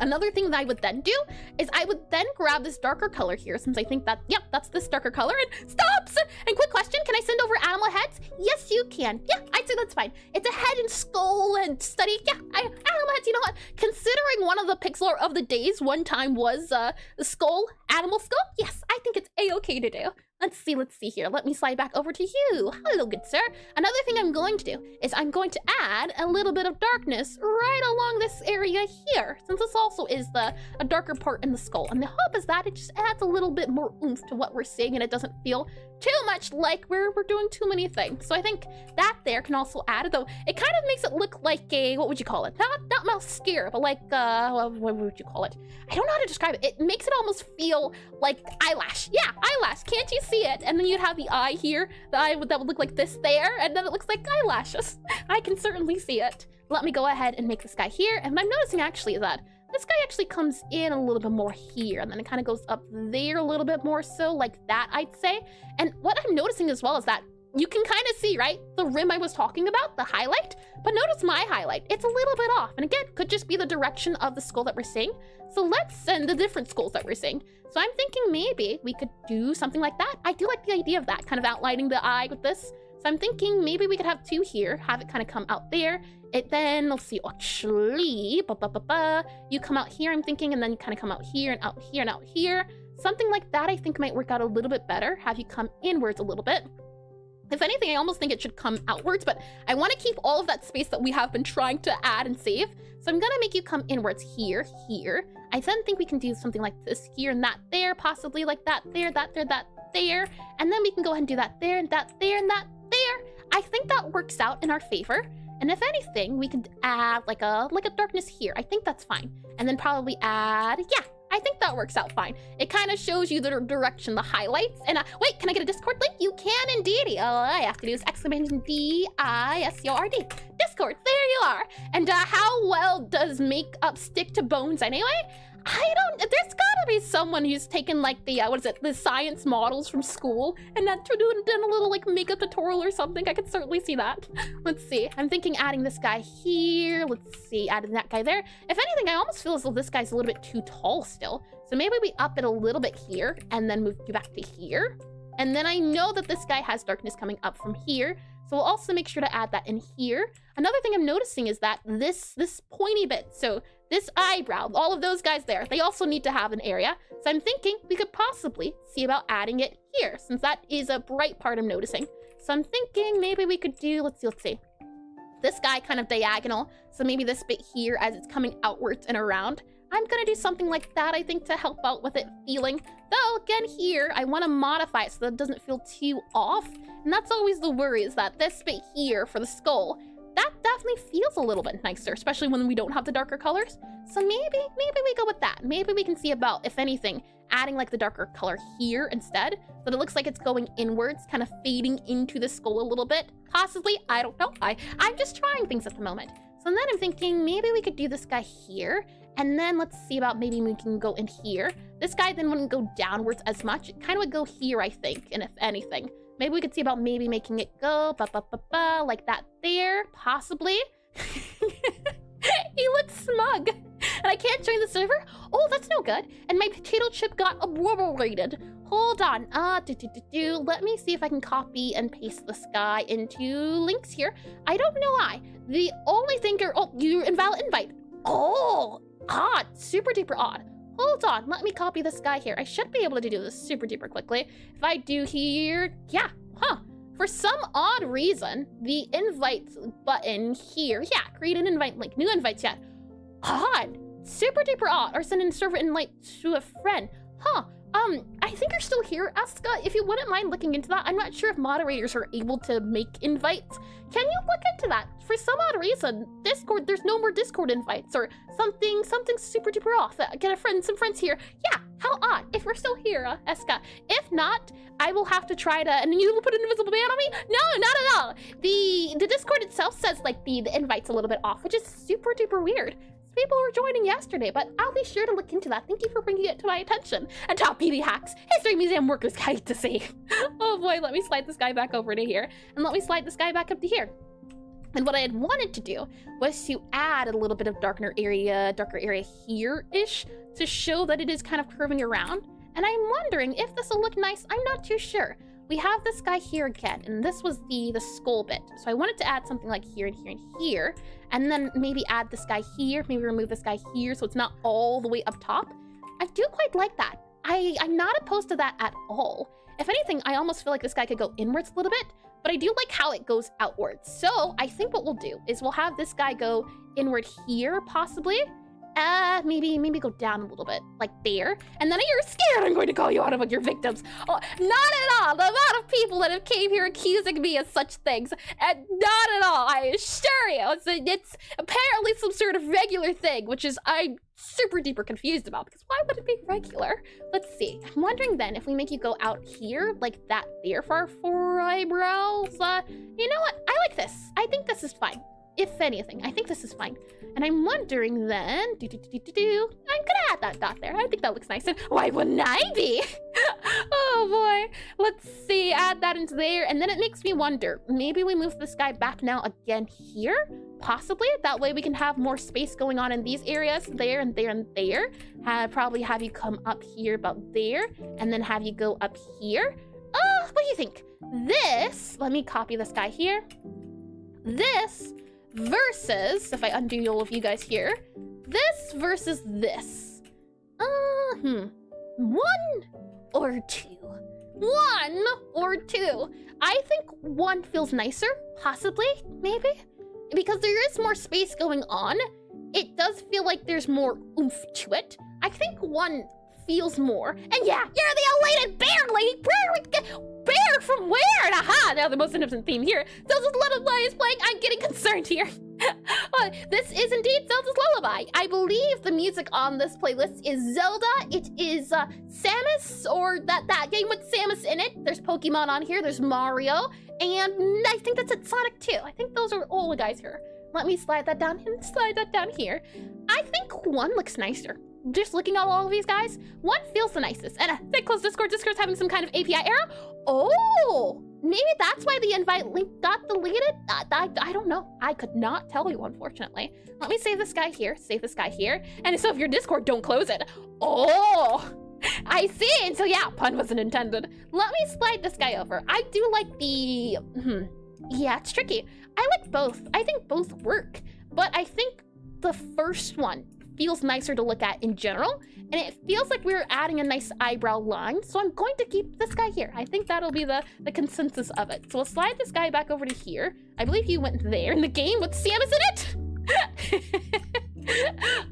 A: Another thing that I would then do is I would then grab this darker color here, since I think that, yep, that's this darker color, and stops! And quick question, can I send over animal heads? Yes, you can. Yeah, I'd say that's fine. It's a head and skull and study. Yeah, animal heads, you know what? Considering one of the Pixelart of the days one time was the skull, animal skull, yes, I think it's a-okay to do. Let's see here. Let me slide back over to you. Hello, good sir. Another thing I'm going to do is I'm going to add a little bit of darkness right along this area here, since this also is a darker part in the skull. And the hope is that it just adds a little bit more oomph to what we're seeing and it doesn't feel too much like we're doing too many things. So I think that there can also add, though it kind of makes it look like a, what would you call it? Not mascara, but like, what would you call it? I don't know how to describe it. It makes it almost feel like eyelash. Yeah, eyelash. Can't you see it? And then you'd have the eye here, the eye that would look like this there, and then it looks like eyelashes. I can certainly see it. Let me go ahead and make this guy here. And what I'm noticing actually is that this guy actually comes in a little bit more here, and then it kind of goes up there a little bit more, so like that, I'd say. And what I'm noticing as well is that you can kind of see, right, the rim I was talking about, the highlight, but notice my highlight, it's a little bit off. And again, could just be the direction of the skull that we're seeing. So let's send the different skulls that we're seeing. So I'm thinking maybe we could do something like that. I do like the idea of that, kind of outlining the eye with this. So I'm thinking maybe we could have two here, have it kind of come out there. It then, let's see, actually, you come out here, I'm thinking, and then you kind of come out here and out here and out here. Something like that I think might work out a little bit better. Have you come inwards a little bit. If anything, I almost think it should come outwards, but I want to keep all of that space that we have been trying to add and save. So I'm gonna make you come inwards here, here. I then think we can do something like this here and that there, possibly like that there, that there, that there. And then we can go ahead and do that there and that there and that there. I think that works out in our favor. And if anything, we could add like a darkness here. I think that's fine. And then probably add, yeah, I think that works out fine. It kind of shows you the direction, the highlights. And wait, can I get a Discord link? You can indeed. All I have to do is exclamation D-I-S-C-O-R-D. Discord, there you are. And how well does makeup stick to bones anyway? There's gotta be someone who's taken like the, the science models from school and done a little like makeup tutorial or something. I could certainly see that. Let's see, I'm thinking adding this guy here. Let's see, adding that guy there. If anything, I almost feel as though this guy's a little bit too tall still. So maybe we up it a little bit here and then move you back to here. And then I know that this guy has darkness coming up from here. So we'll also make sure to add that in here. Another thing I'm noticing is that this pointy bit, so this eyebrow, all of those guys there, they also need to have an area. So I'm thinking we could possibly see about adding it here, since that is a bright part I'm noticing. So I'm thinking maybe we could do, let's see. This guy kind of diagonal, so maybe this bit here as it's coming outwards and around. I'm gonna do something like that, I think, to help out with it feeling. Though, again, here, I want to modify it so that it doesn't feel too off. And that's always the worry, is that this bit here for the skull, that definitely feels a little bit nicer, especially when we don't have the darker colors. So maybe we go with that. Maybe we can see about, if anything, adding like the darker color here instead, so that it looks like it's going inwards, kind of fading into the skull a little bit. Possibly, I don't know. I'm just trying things at the moment. So then I'm thinking maybe we could do this guy here, and then let's see about maybe we can go in here. This guy then wouldn't go downwards as much. It kind of would go here, I think, and if anything. Maybe we could see about maybe making it go like that there, possibly. He looks smug. And I can't join the server? Oh, that's no good. And my potato chip got obliterated. Hold on. Let me see if I can copy and paste this guy into links here. I don't know why. The only thing you're invalid invite. Oh, odd. Super duper odd. Hold on, let me copy this guy here. I should be able to do this super duper quickly. If I do here, yeah, For some odd reason, the invite button here, yeah, create an invite link, new invites yet. Odd, super duper odd, or send in server invite to a friend. I think you're still here, Aska. If you wouldn't mind looking into that, I'm not sure if moderators are able to make invites. Can you look into that? For some odd reason, Discord, there's no more Discord invites or something super duper off. Get some friends here. Yeah, how odd. If we're still here, Aska. If not, I will have to try to, and you will put an invisible ban on me? No, not at all. The Discord itself says like the invite's a little bit off, which is super duper weird. People were joining yesterday, but I'll be sure to look into that. Thank you for bringing it to my attention. And top BB hacks, History Museum workers guide to see. Oh boy, let me slide this guy back over to here. And let me slide this guy back up to here. And what I had wanted to do was to add a little bit of darker area here-ish to show that it is kind of curving around. And I'm wondering if this will look nice. I'm not too sure. We have this guy here again, and this was the skull bit. So I wanted to add something like here and here and here, and then maybe add this guy here, maybe remove this guy here so it's not all the way up top. I do quite like that. I'm not opposed to that at all. If anything, I almost feel like this guy could go inwards a little bit, but I do like how it goes outwards. So I think what we'll do is we'll have this guy go inward here, possibly. Maybe go down a little bit, like there. And then you're scared I'm going to call you out about your victims. Oh, not at all. The amount of people that have came here accusing me of such things. And not at all, I assure you. It's apparently some sort of regular thing, which is I'm super duper confused about, because why would it be regular? Let's see. I'm wondering then if we make you go out here, like that there for our 4 eyebrows. You know what? I like this. I think this is fine. If anything, I think this is fine. And I'm wondering then, I'm gonna add that dot there. I think that looks nice. And why wouldn't I be? Oh boy. Let's see, add that into there. And then it makes me wonder, maybe we move this guy back now again here? Possibly. That way we can have more space going on in these areas, there and there and there. Probably have you come up here about there, and then have you go up here. What do you think? This, let me copy this guy here. This versus, if I undo all of you guys here, this versus this. 1 or 2. 1 or 2. I think 1 feels nicer, possibly, maybe, because there is more space going on. It does feel like there's more oomph to it. I think 1 feels more. And yeah, you're the elated bear lady. Bear from where? And aha, now the most innocent theme here. Zelda's Lullaby is playing. I'm getting concerned here. This is indeed Zelda's Lullaby. I believe the music on this playlist is Zelda. It is Samus, or that game with Samus in it. There's Pokemon on here. There's Mario. And I think that's it, Sonic too. I think those are all the guys here. Let me slide that down and slide that down here. I think 1 looks nicer. Just looking at all of these guys, 1 feels the nicest. And stay close, Discord. Discord's having some kind of API error. Oh, maybe that's why the invite link got deleted. I don't know. I could not tell you, unfortunately. Let me save this guy here. Save this guy here. And so if you're Discord, don't close it. Oh, I see. And so yeah, pun wasn't intended. Let me slide this guy over. I do like the. Yeah, it's tricky. I like both. I think both work, but I think the first one feels nicer to look at in general, and it feels like we're adding a nice eyebrow line, so I'm going to keep this guy here. I think that'll be the consensus of it. So we'll slide this guy back over to here. I believe you went there in the game with Samus in it.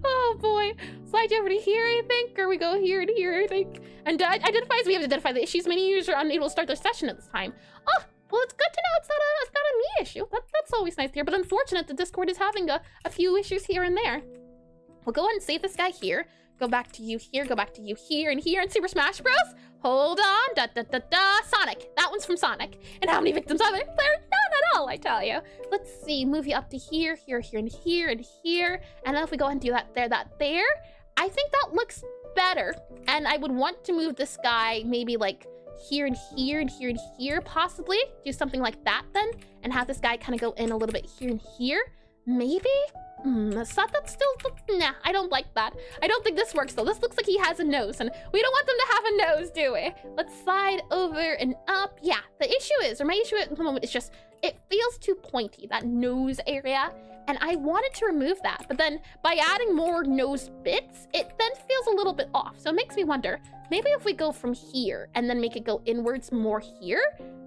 A: Oh boy. Slide you over to here, I think, or we go here and here, I think. And identifies, we have to identify the issues. Many users are unable to start their session at this time. Oh, well, it's good to know it's not a me issue. That's always nice to hear, but unfortunate the Discord is having a few issues here and there. We'll go ahead and save this guy here. Go back to you here, go back to you here and here in Super Smash Bros. Hold on, Sonic. That one's from Sonic. And how many victims are there? There are none at all, I tell you. Let's see, move you up to here, here, here, and here, and here. And then if we go ahead and do that there, I think that looks better. And I would want to move this guy maybe like here and here and here and here, possibly. Do something like that then, and have this guy kind of go in a little bit here and here, maybe? That's still, nah, I don't like that. I don't think this works though. This looks like he has a nose, and we don't want them to have a nose, do we? Let's slide over and up. Yeah, the issue is, or my issue at the moment is just, it feels too pointy, that nose area, and I wanted to remove that, but then by adding more nose bits, it then feels a little bit off. So it makes me wonder, maybe if we go from here and then make it go inwards more here,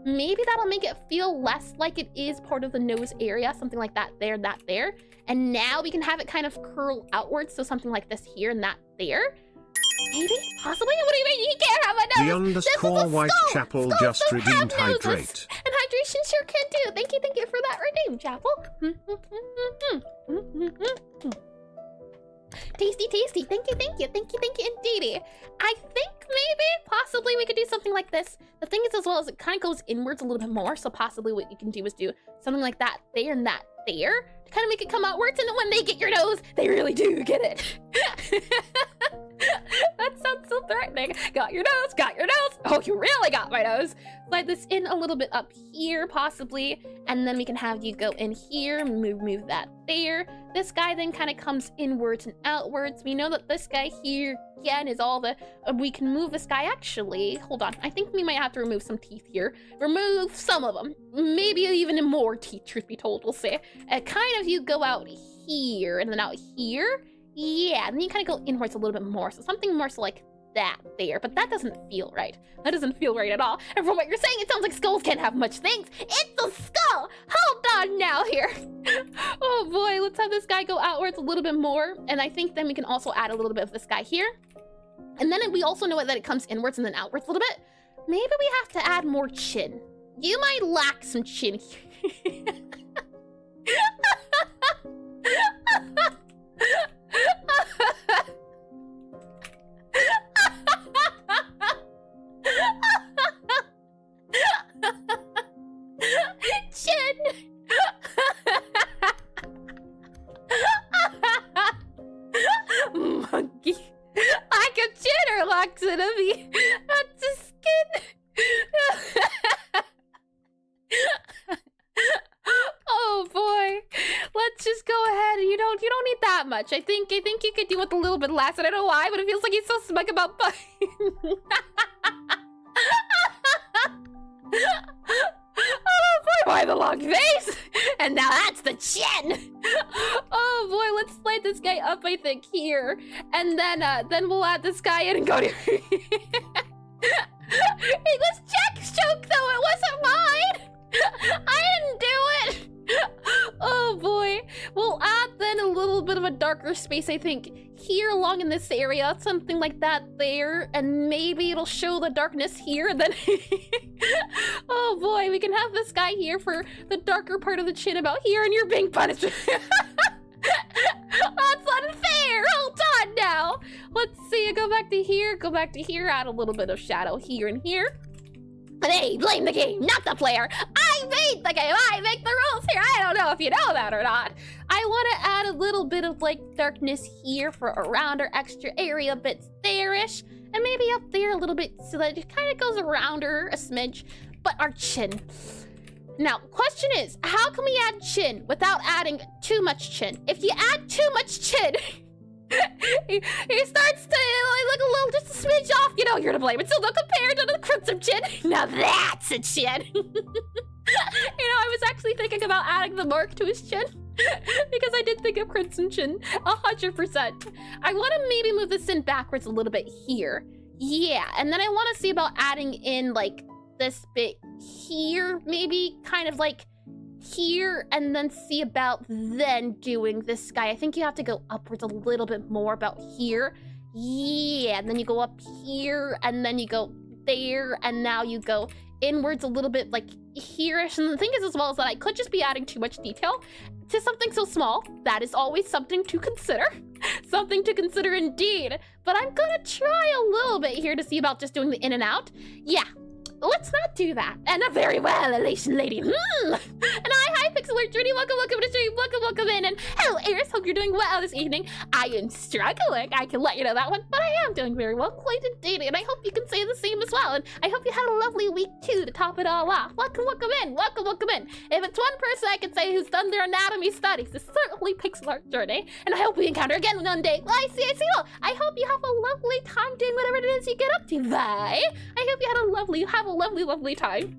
A: maybe that'll make it feel less like it is part of the nose area, something like that there. And now we can have it kind of curl outwards, so something like this here and that there. Maybe? Possibly? What do you mean? You can't have a nose!
B: The underscore Whitechapel just redeemed
A: And
B: hydrate.
A: hydration sure can do. Thank you for that redeem, Chapel. Tasty. Thank you indeedy. I think maybe, possibly we could do something like this. The thing is, as well as it kind of goes inwards a little bit more, so possibly what you can do is do something like that there and that there to kind of make it come outwards, and when they get your nose, they really do get it. That sounds so threatening. Got your nose. Oh, you really got my nose. Slide this in a little bit up here, possibly, and then we can have you go in here, move that there. This guy then kind of comes inwards and outwards. We know that this guy here, again, is all the, we can move this guy, actually. Hold on, I think we might have to remove some teeth here. Remove some of them. Maybe even more teeth, truth be told, we'll see. Kind of you go out here, and then out here. Yeah, and then you kind of go inwards a little bit more. So something more so like that there, but that doesn't feel right. That doesn't feel right at all. And from what you're saying, it sounds like skulls can't have much things. It's a skull! Hold on now here. Oh boy, let's have this guy go outwards a little bit more. And I think then we can also add a little bit of this guy here. And then we also know that it comes inwards and then outwards a little bit. Maybe we have to add more chin. You might lack some chin here. Chin. Monkey. Like a chin locks it of me. That's a skin. Oh boy. Let's just go ahead. You don't need that much. I think you could do with a little bit less. I don't know why, but it feels like he's so smug about Oh boy, why the long face? And now that's the chin. Oh boy, let's slide this guy up, I think, here. And then we'll add this guy in and go to English joke, though. It wasn't mine. I didn't do it. Oh boy. We'll add then a little bit of a darker space, I think, here along in this area, something like that there, and maybe it'll show the darkness here, and then oh boy, we can have this guy here for the darker part of the chin about here, and you're being punished. That's unfair. Hold on now. Let's see, go back to here, add a little bit of shadow here and here. But hey, blame the game, not the player. I made the game, I make the rules here. I don't know if you know that or not. I want to add a little bit of like darkness here for around our extra area bits there-ish. And maybe up there a little bit so that it kind of goes around her a smidge. But our chin. Now, question is, how can we add chin without adding too much chin? If you add too much chin, he starts to look a little, just a smidge off. You know, you're to blame. It's still not compared to the Crimson chin. Now that's a chin. You know, I was actually thinking about adding the mark to his chin because I did think of Crimson chin 100%. I want to maybe move this in backwards a little bit here. Yeah, and then I want to see about adding in like this bit here, maybe kind of like here, and then see about then doing this guy. I think you have to go upwards a little bit more about here. Yeah, and then you go up here, and then you go there, and now you go inwards a little bit like here-ish. And the thing is as well is that I could just be adding too much detail to something so small. That is always something to consider. Something to consider indeed. But I'm gonna try a little bit here to see about just doing the in and out. Yeah. Let's not do that. And a very well, Elation lady. And hi, Pixelart Journey. Welcome to the stream. Welcome in. And hello, Eris. Hope you're doing well this evening. I am struggling. I can let you know that one, but I am doing very well. Quite indeed. And I hope you can say the same as well. And I hope you had a lovely week too to top it all off. Welcome in. Welcome in. If it's one person I can say who's done their anatomy studies, it's certainly Pixelart Journey. And I hope we encounter again one day. Well, I see. Well, I hope you have a lovely time doing whatever it is you get up to. Bye. I hope you have a lovely time.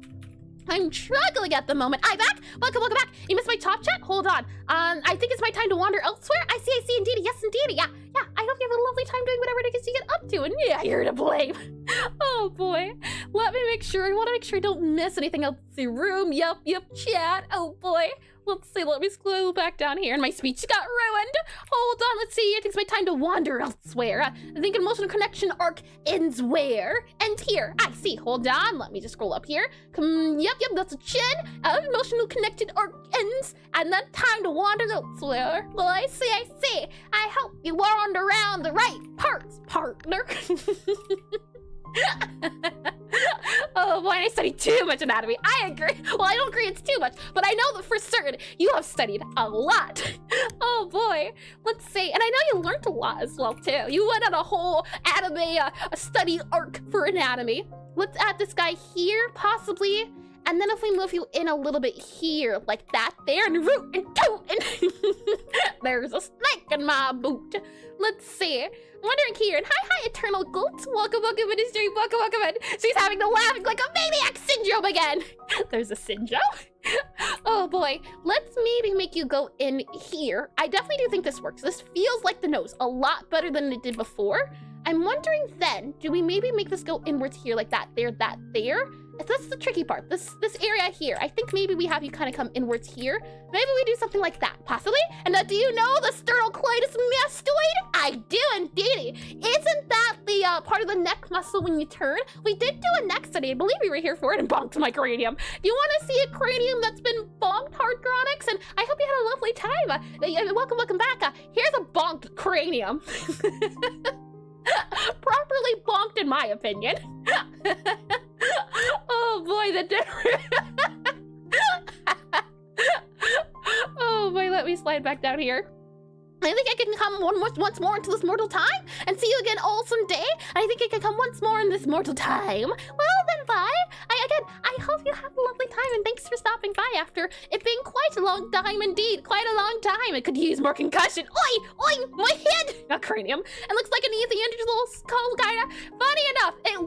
A: I'm struggling at the moment. I'm back. Welcome back. You missed my top chat? Hold on. I think it's my time to wander elsewhere. I see, indeed. Yes, indeed. Yeah. I hope you have a lovely time doing whatever it is you get up to. And yeah, you're to blame. Oh boy. Let me make sure. I want to make sure I don't miss anything else in the room. Yep, chat. Oh boy. Let's see, let me scroll back down here and my speech got ruined. Hold on, let's see. It takes my time to wander elsewhere. I think emotional connection arc ends where? End here. I see. Hold on, let me just scroll up here. Yep, that's a chin. Emotional connected arc ends. And then time to wander elsewhere. Well, I see. I hope you wander around the right parts, partner. Oh boy, I studied too much anatomy. I agree. Well, I don't agree it's too much, but I know that for certain you have studied a lot. Oh boy, let's see. And I know you learned a lot as well too. You went on a whole anime a study arc for anatomy. Let's add this guy here, possibly. And then if we move you in a little bit here, like that there, and root and toot, and there's a snake in my boot. Let's see. Wandering here, and hi, Eternal Goat. Welcome in his dream. Welcome in. She's having the laughing like a maniac syndrome again. There's a syndrome. Oh boy, let's maybe make you go in here. I definitely do think this works. This feels like the nose a lot better than it did before. I'm wondering then, do we maybe make this go inwards here like that there? That's the tricky part. This area here. I think maybe we have you kind of come inwards here. Maybe we do something like that, possibly. And do you know the sternocleidos mastoid? I do indeed. Isn't that the part of the neck muscle when you turn? We did do a neck study. I believe we were here for it and bonked my cranium. You want to see a cranium that's been bonked, Hardgronics? And I hope you had a lovely time. Welcome back. Here's a bonked cranium. Properly bonked in my opinion. Oh boy, the dinner. Oh boy, let me slide back down here. I think I can come once more into this mortal time and see you again all someday. I think I can come once more in this mortal time. Well then, bye. I hope you have a lovely time and thanks for stopping by after it being quite a long time indeed. Quite a long time. I could use more concussion. Oi, my head. A cranium. It looks like an easy little skull kinda. Funny enough, it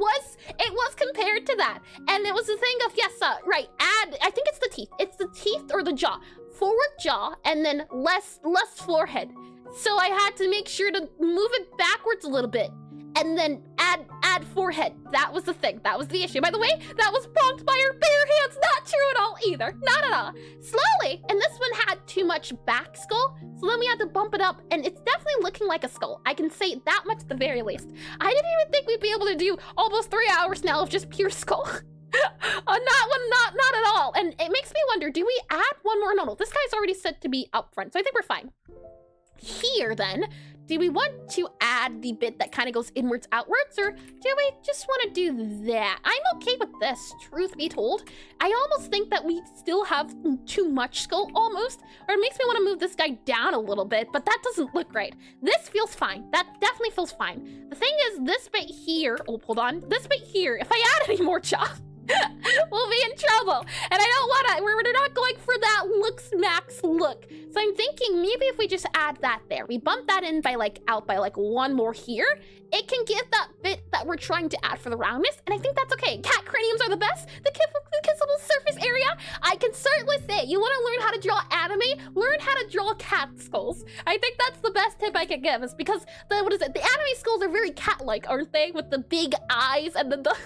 A: was compared to that. And it was the thing of, yes, right, I think it's the teeth. It's the teeth or the jaw. Forward jaw and then less forehead. So I had to make sure to move it backwards a little bit and then add add forehead. That was the thing. That was the issue. By the way, that was prompted by her bare hands. Not true at all either. Not at all. Slowly, and this one had too much back skull, so then we had to bump it up, and it's definitely looking like a skull. I can say that much at the very least. I didn't even think we'd be able to do almost 3 hours now of just pure skull. Not at all. And it makes me wonder, do we add one more? No, this guy's already set to be up front, so I think we're fine. Here, then, do we want to add the bit that kind of goes inwards outwards, or do we just want to do that? I'm okay with this, truth be told. I almost think that we still have too much skull almost, or it makes me want to move this guy down a little bit, but that doesn't look right. This feels fine. That definitely feels fine. The thing is, this bit here, oh, hold on, this bit here, if I add any more jaw, we'll be in trouble. And I don't want to, we're not going for that looks max look. So I'm thinking maybe if we just add that there, we bump that in by like out by like one more here, it can give that bit that we're trying to add for the roundness. And I think that's okay. Cat craniums are the best. The kissable surface area. I can certainly say, you want to learn how to draw anime? Learn how to draw cat skulls. I think that's the best tip I can give, is because the anime skulls are very cat-like, aren't they? With the big eyes and then the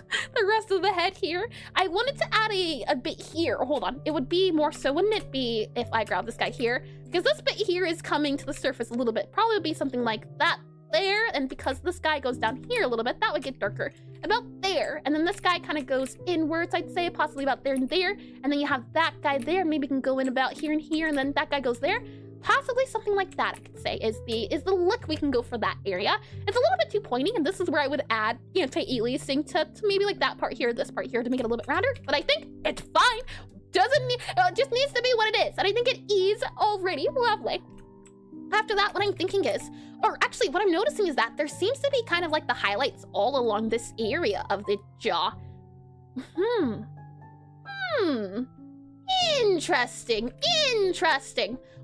A: rest of the head here. I wanted to add a bit here. Hold on. It would be more so, wouldn't it be if I grab this guy here? Because this bit here is coming to the surface a little bit. Probably would be something like that there. And because this guy goes down here a little bit, that would get darker. About there. And then this guy kind of goes inwards, I'd say, possibly about there and there. And then you have that guy there. Maybe can go in about here and here. And then that guy goes there. Possibly something like that, I could say, is the look we can go for that area. It's a little bit too pointy, and this is where I would add anti-aliasing to maybe like that part here, this part here, to make it a little bit rounder. But I think it's fine. Doesn't need, just needs to be what it is. And I think it is already lovely. After that, what I'm thinking is, or actually what I'm noticing is that there seems to be kind of like the highlights all along this area of the jaw. Interesting.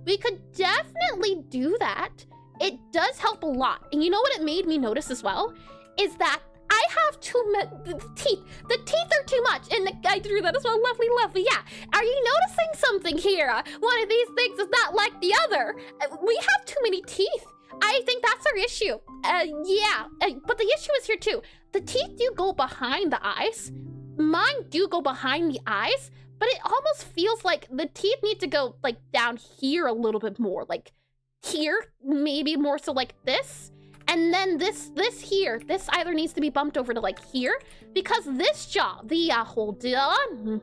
A: We could definitely do that. It does help a lot. And you know what it made me notice as well? Is that I have too many teeth. The teeth are too much. And I drew that as well. Lovely. Yeah. Are you noticing something here? One of these things is not like the other. We have too many teeth. I think that's our issue. Yeah. But the issue is here too. The teeth do go behind the eyes. Mine do go behind the eyes. But it almost feels like the teeth need to go like down here a little bit more, like here, maybe more so like this. And then this here, this either needs to be bumped over to like here, because this jaw, hold on,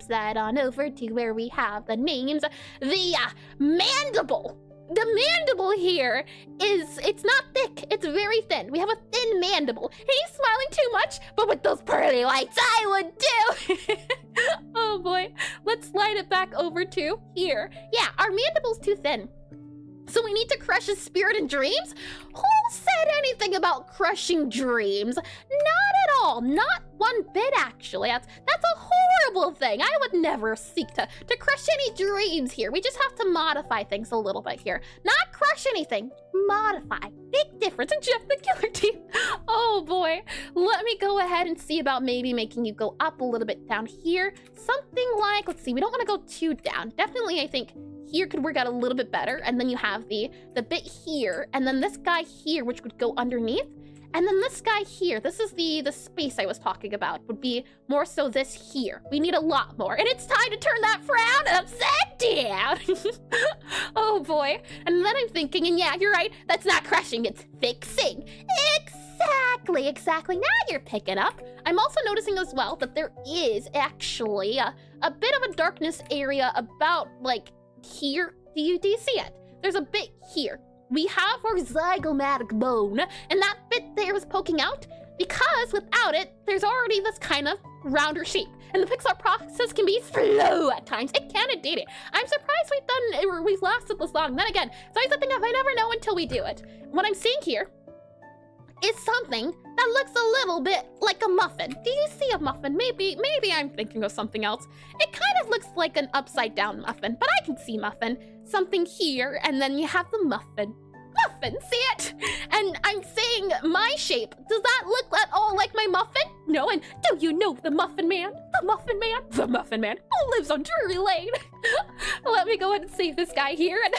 A: slide on over to where we have the names, the mandible. The mandible here it's not thick, it's very thin. We have a thin mandible. He's smiling too much, but with those pearly whites, I would do. Oh boy, let's slide it back over to here. Yeah, our mandible's too thin. So we need to crush his spirit and dreams? Who said anything about crushing dreams? Not at all. Not one bit, actually. That's a horrible thing. I would never seek to crush any dreams here. We just have to modify things a little bit here. Not crush anything. Modify. Big difference. And Jeff the Killer Teeth. Oh boy. Let me go ahead and see about maybe making you go up a little bit down here. Something like, let's see, we don't want to go too down. Definitely, I think here could work out a little bit better. And then you have the bit here, and then this guy here, which would go underneath. And then this guy here, this is the space I was talking about, would be more so this here. We need a lot more. And it's time to turn that frown upside down. Oh boy. And then I'm thinking, and yeah, you're right, that's not crushing, it's fixing. Exactly. Now you're picking up. I'm also noticing as well that there is actually a bit of a darkness area about like here. Do you see it? There's a bit here. We have our zygomatic bone, and that bit there is poking out because without it, there's already this kind of rounder shape. And the Pixelart process can be slow at times. It can indeed it. I'm surprised we've lasted this long. Then again, it's always a thing of I never know until we do it. What I'm seeing here is something that looks a little bit like a muffin. Do you see a muffin? Maybe I'm thinking of something else. It kind of looks like an upside down muffin, but I can see muffin. Something here, and then you have the muffin. muffin. See it? And I'm saying my shape. Does that look at all like my muffin? No, and do you know the Muffin Man? The Muffin Man? The Muffin Man who lives on Drury Lane. Let me go ahead and save this guy here. And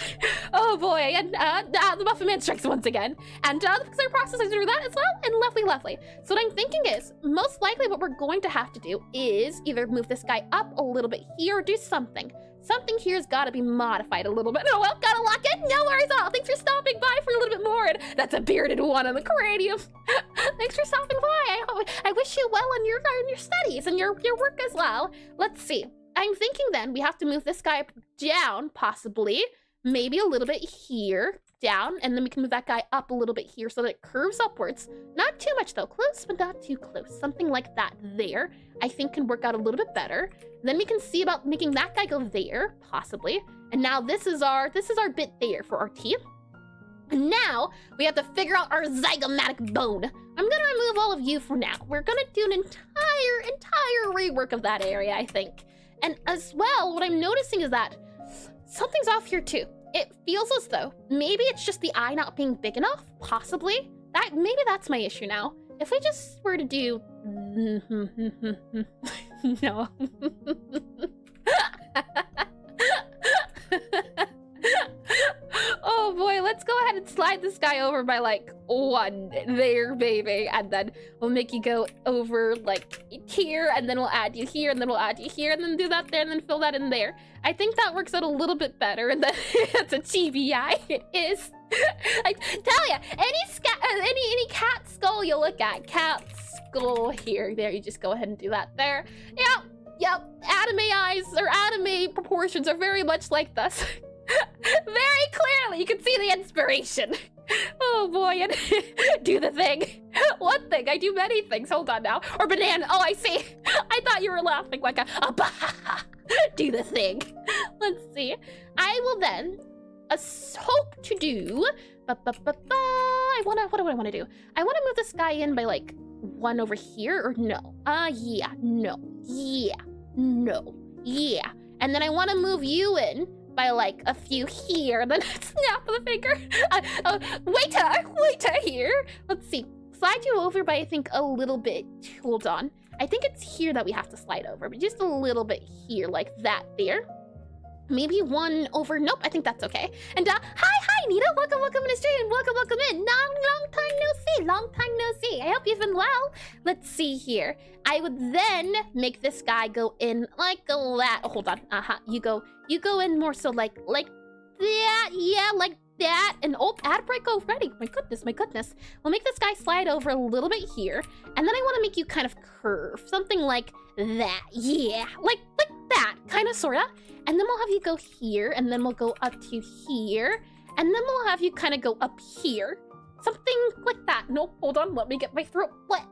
A: oh boy, and the Muffin Man strikes once again. And the Pixelart processor through that as well. And lovely, lovely. So what I'm thinking is, most likely what we're going to have to do is either move this guy up a little bit here or do something. Something here's got to be modified a little bit. Oh, well, gotta lock it. No worries at all. Thanks for stopping by for a little bit more. And that's a bearded one on the Cranium. Thanks for stopping by. I wish you well in your studies and your work as well. Let's see. I'm thinking then we have to move this guy down, possibly. Maybe a little bit here, down, and then we can move that guy up a little bit here so that it curves upwards. Not too much though, close but not too close. Something like that there, I think can work out a little bit better. Then we can see about making that guy go there, possibly. And now this is our bit there for our team. And now we have to figure out our zygomatic bone. I'm gonna remove all of you for now. We're gonna do an entire rework of that area, I think. And as well, what I'm noticing is that something's off here too. It feels as though maybe it's just the eye not being big enough, possibly. Maybe that's my issue now. If we just were to do no. Oh boy, let's go ahead and slide this guy over by like 1 there, baby. And then we'll make you go over like here, and then we'll add you here, and then we'll add you here, and then do that there, and then fill that in there. I think that works out a little bit better, and then it's a TBI. It is. I tell ya, any cat skull you look at, cat skull here, there, you just go ahead and do that there. Yep, anime eyes or anime proportions are very much like this. Very clearly, you can see the inspiration. Oh boy, and do the thing. What thing? I do many things. Hold on now. Or banana. Oh, I see. I thought you were laughing like a baha. Do the thing. Let's see. I will then hope to do. What do I want to do? I want to move this guy in by like 1 over here, or no? Yeah, no, yeah, no, yeah. And then I want to move you in by like a few here, then snap of the finger. Waiter here. Let's see. Slide you over by I think a little bit. Hold on. I think it's here that we have to slide over, but just a little bit here, like that there. Maybe 1 over. Nope, I think that's okay. And hi Nita, welcome in the stream, welcome in. Long time no see. I hope you've been well. Let's see here. I would then make this guy go in like that. Oh, hold on. You go in more so like that. Yeah, like that. And oh, Aseprite go ready. My goodness. We'll make this guy slide over a little bit here, and then I want to make you kind of curve, something like that. Yeah, like that, kind of, sorta. And then we'll have you go here, and then we'll go up to here, and then we'll have you kind of go up here. Something like that. Nope, hold on, let me get my throat wet.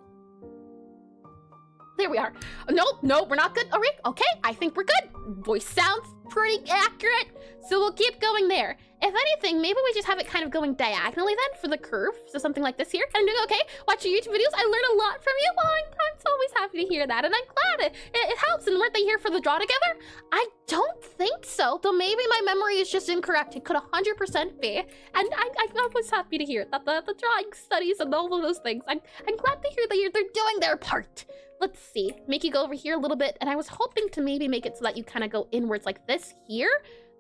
A: There we are. Nope, we're not good. All right, okay, I think we're good. Voice sounds pretty accurate, so we'll keep going there. If anything, maybe we just have it kind of going diagonally then for the curve. So something like this here. And I'm doing okay, watch your YouTube videos. I learn a lot from you. Well, I'm always happy to hear that, and I'm glad it helps. And weren't they here for the draw together? I don't think so, though maybe my memory is just incorrect. It could 100% be. And I'm always happy to hear that the drawing studies and all of those things. I'm glad to hear that they're doing their part. Let's see, make you go over here a little bit, and I was hoping to maybe make it so that you kind of go inwards like this here.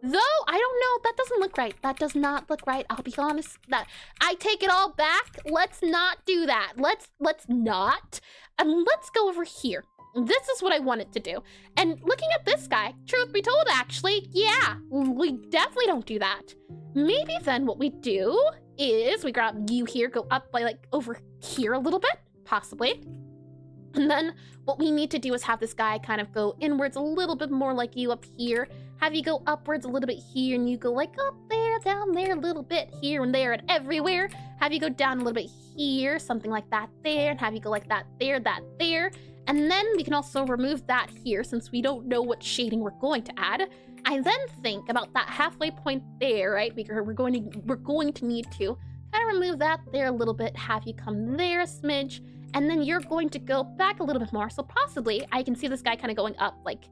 A: Though, I don't know, that doesn't look right. That does not look right, I'll be honest. I take it all back. Let's not do that. Let's not. And let's go over here. This is what I wanted to do. And looking at this guy, truth be told, actually, yeah, we definitely don't do that. Maybe then what we do is we grab you here, go up by like over here a little bit, possibly. And then what we need to do is have this guy kind of go inwards a little bit more like you up here. Have you go upwards a little bit here, and you go like up there, down there, a little bit here and there and everywhere. Have you go down a little bit here, something like that there, and have you go like that there. And then we can also remove that here since we don't know what shading we're going to add. I then think about that halfway point there, right? Because we're going to need to kind of remove that there a little bit, have you come there a smidge, and then you're going to go back a little bit more. So possibly I can see this guy kind of going up like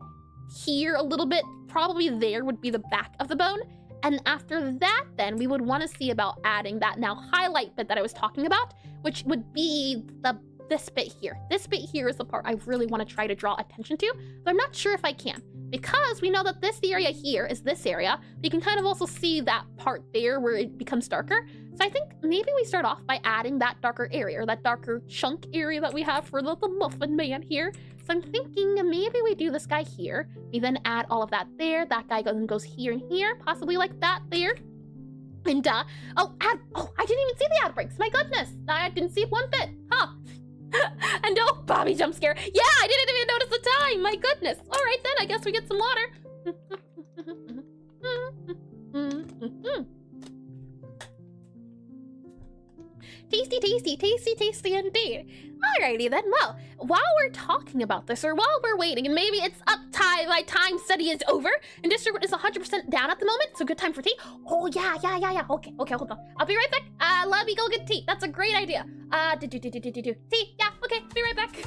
A: here a little bit. Probably there would be the back of the bone. And after that, then we would want to see about adding that now highlight bit that I was talking about, which would be this bit here. This bit here is the part I really want to try to draw attention to, but I'm not sure if I can, because we know that this area here is this area. You can kind of also see that part there where it becomes darker. So I think maybe we start off by adding that darker area, or that darker chunk area that we have for the Muffin Man here. So I'm thinking maybe we do this guy here. We then add all of that there. That guy goes here and here, possibly like that there. And oh, I didn't even see the ad breaks. My goodness, I didn't see one bit, huh? And oh, Bobby jump scare. Yeah, I didn't even notice the time. My goodness. All right, then I guess we get some water. Tasty, tasty, tasty, tasty indeed. Alrighty then, well, while we're talking about this, or while we're waiting, and maybe it's up time, my time study is over, and District is 100% down at the moment, so good time for tea. Oh, yeah. Okay, hold on. I'll be right back. Let me go get tea. That's a great idea. Tea, yeah, okay, be right back.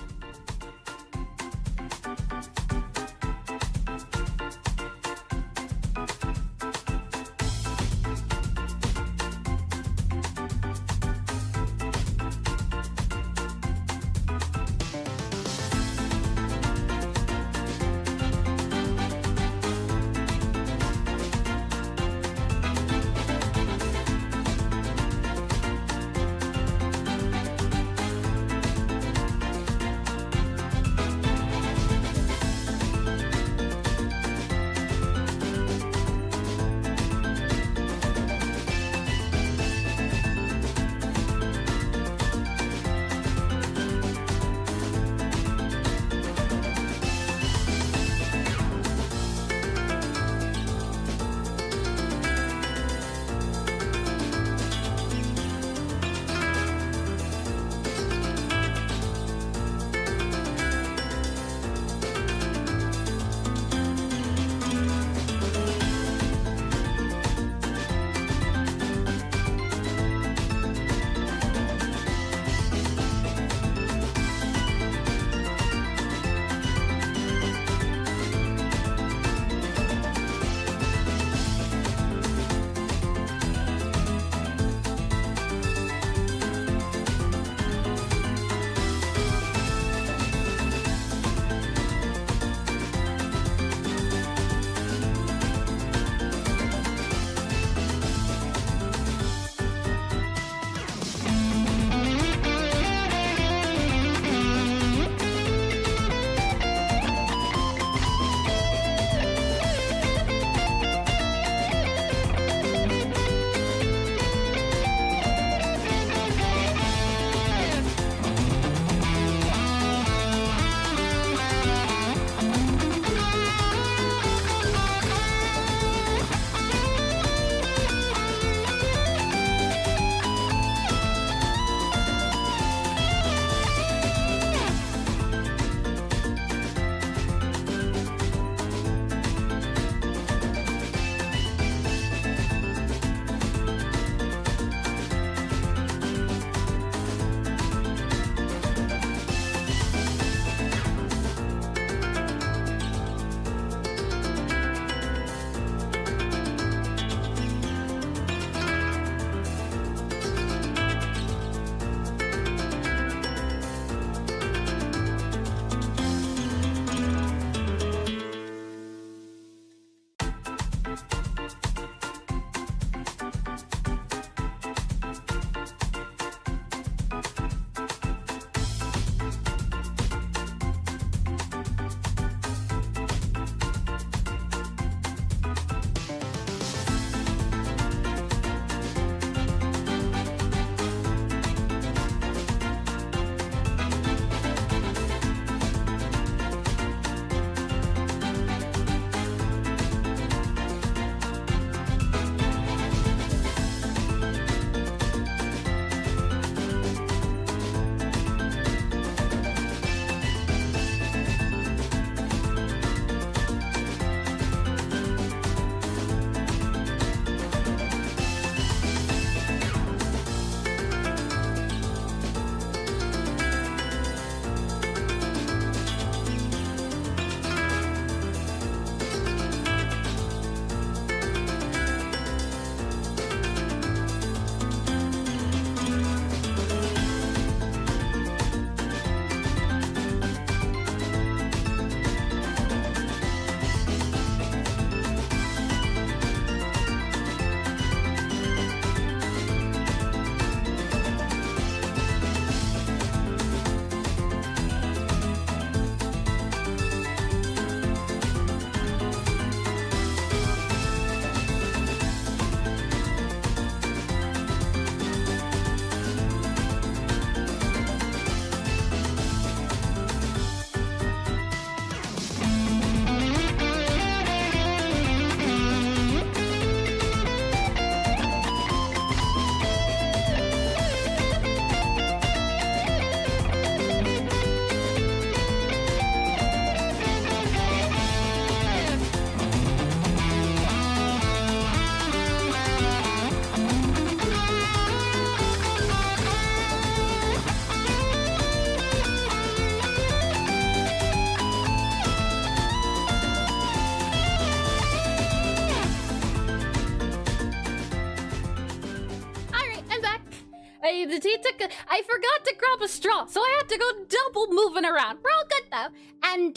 A: I forgot to grab a straw, so I had to go double moving around. We're all good though. And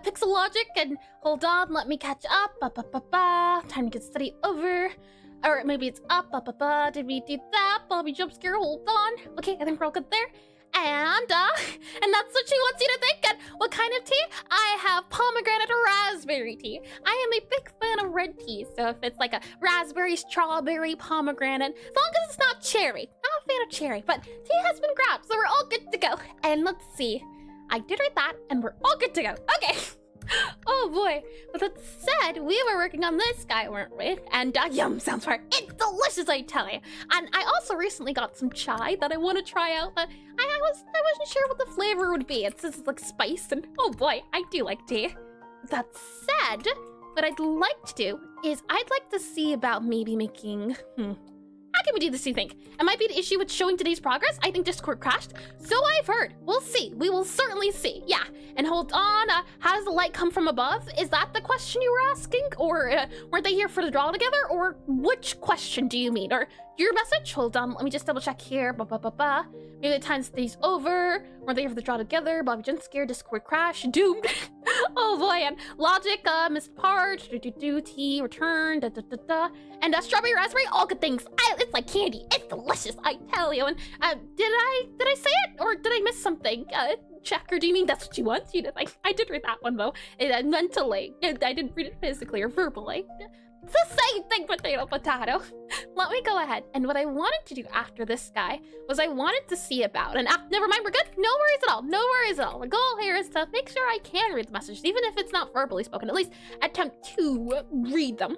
A: Pixel Logic, and hold on, let me catch up. Time to get study over. Or maybe it's up. Did we do that? Bobby jump scare, hold on. Okay, I think we're all good there. And that's what she wants you to think. And what kind of tea? I have pomegranate or raspberry tea. I am a big fan of red tea, so if it's like a raspberry, strawberry, pomegranate, as long as it's not cherry. Not a fan of cherry, but tea has been grabbed, so we're all good to go. And let's see. I did read that, and we're all good to go. Okay. Oh boy. With that said, we were working on this guy, weren't we? And yum, sounds right. It's delicious, I tell you. And I also recently got some chai that I want to try out, but I wasn't sure what the flavor would be. It says it's like spice, and oh boy, I do like tea. That said, what I'd like to do is I'd like to see about maybe making, how can we do this, do you think? It might be an issue with showing today's progress. I think Discord crashed. So I've heard. We'll see. We will certainly see. Yeah. And hold on. How does the light come from above? Is that the question you were asking? Or weren't they here for the draw together? Or which question do you mean? Or your message? Hold on. Let me just double check here. Maybe the time stays over. Weren't they here for the draw together? Bobby jump scare. Discord crash. Doomed. Oh boy. And logic. Missed part. Tea. Return. And strawberry raspberry. All good things. It's like candy. It's delicious, I tell you. And did I say it, or did I miss something? Check, or do you mean that's what you want? You know, I did read that one though. Mentally, I didn't read it physically or verbally. It's the same thing, potato. Let me go ahead. And what I wanted to do after this guy was I wanted to see about, and never mind, we're good. No worries at all. No worries at all. The goal here is to make sure I can read the messages, even if it's not verbally spoken. At least attempt to read them.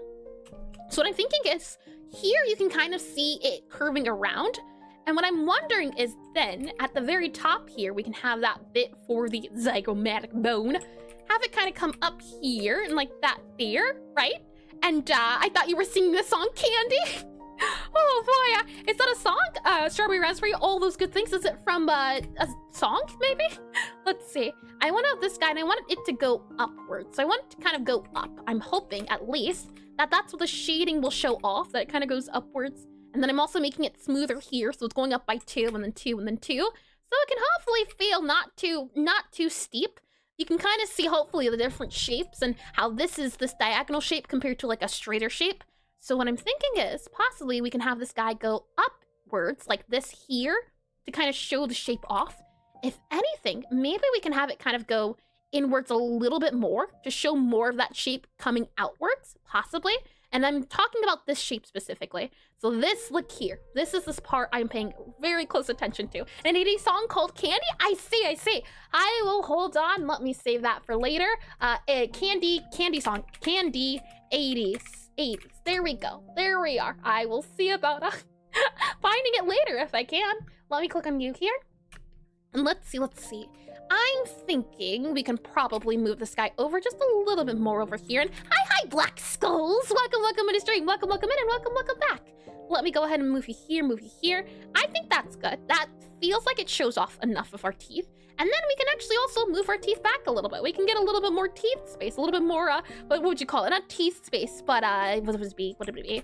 A: So what I'm thinking is, here you can kind of see it curving around. And what I'm wondering is then, at the very top here, we can have that bit for the zygomatic bone. Have it kind of come up here, and like that there, right? And I thought you were singing the song Candy. Oh boy, is that a song? Strawberry, raspberry, all those good things. Is it from a song, maybe? Let's see. I want to have this guy, and I want it to go upwards. So I want it to kind of go up. I'm hoping, at least, that that's what the shading will show off, that it kind of goes upwards. And then I'm also making it smoother here, so it's going up by 2, and then 2, and then 2. So it can hopefully feel not too steep. You can kind of see, hopefully, the different shapes and how this is this diagonal shape compared to like a straighter shape. So what I'm thinking is, possibly we can have this guy go upwards, like this here, to kind of show the shape off. If anything, maybe we can have it kind of go inwards a little bit more to show more of that shape coming outwards, possibly. And I'm talking about this shape specifically. So this, look here. This is this part I'm paying very close attention to. An 80s song called Candy? I see. I will hold on. Let me save that for later. Candy song. Candy 80s. There we go. There we are. I will see about finding it later if I can. Let me click on you here. And let's see. I'm thinking we can probably move this guy over just a little bit more over here. And hi, Black Skulls! Welcome to the stream. Welcome in, and welcome back. Let me go ahead and move you here. I think that's good. That feels like it shows off enough of our teeth. And then we can actually also move our teeth back a little bit. We can get a little bit more teeth space, a little bit more, what would you call it? Not teeth space, but, what would it be?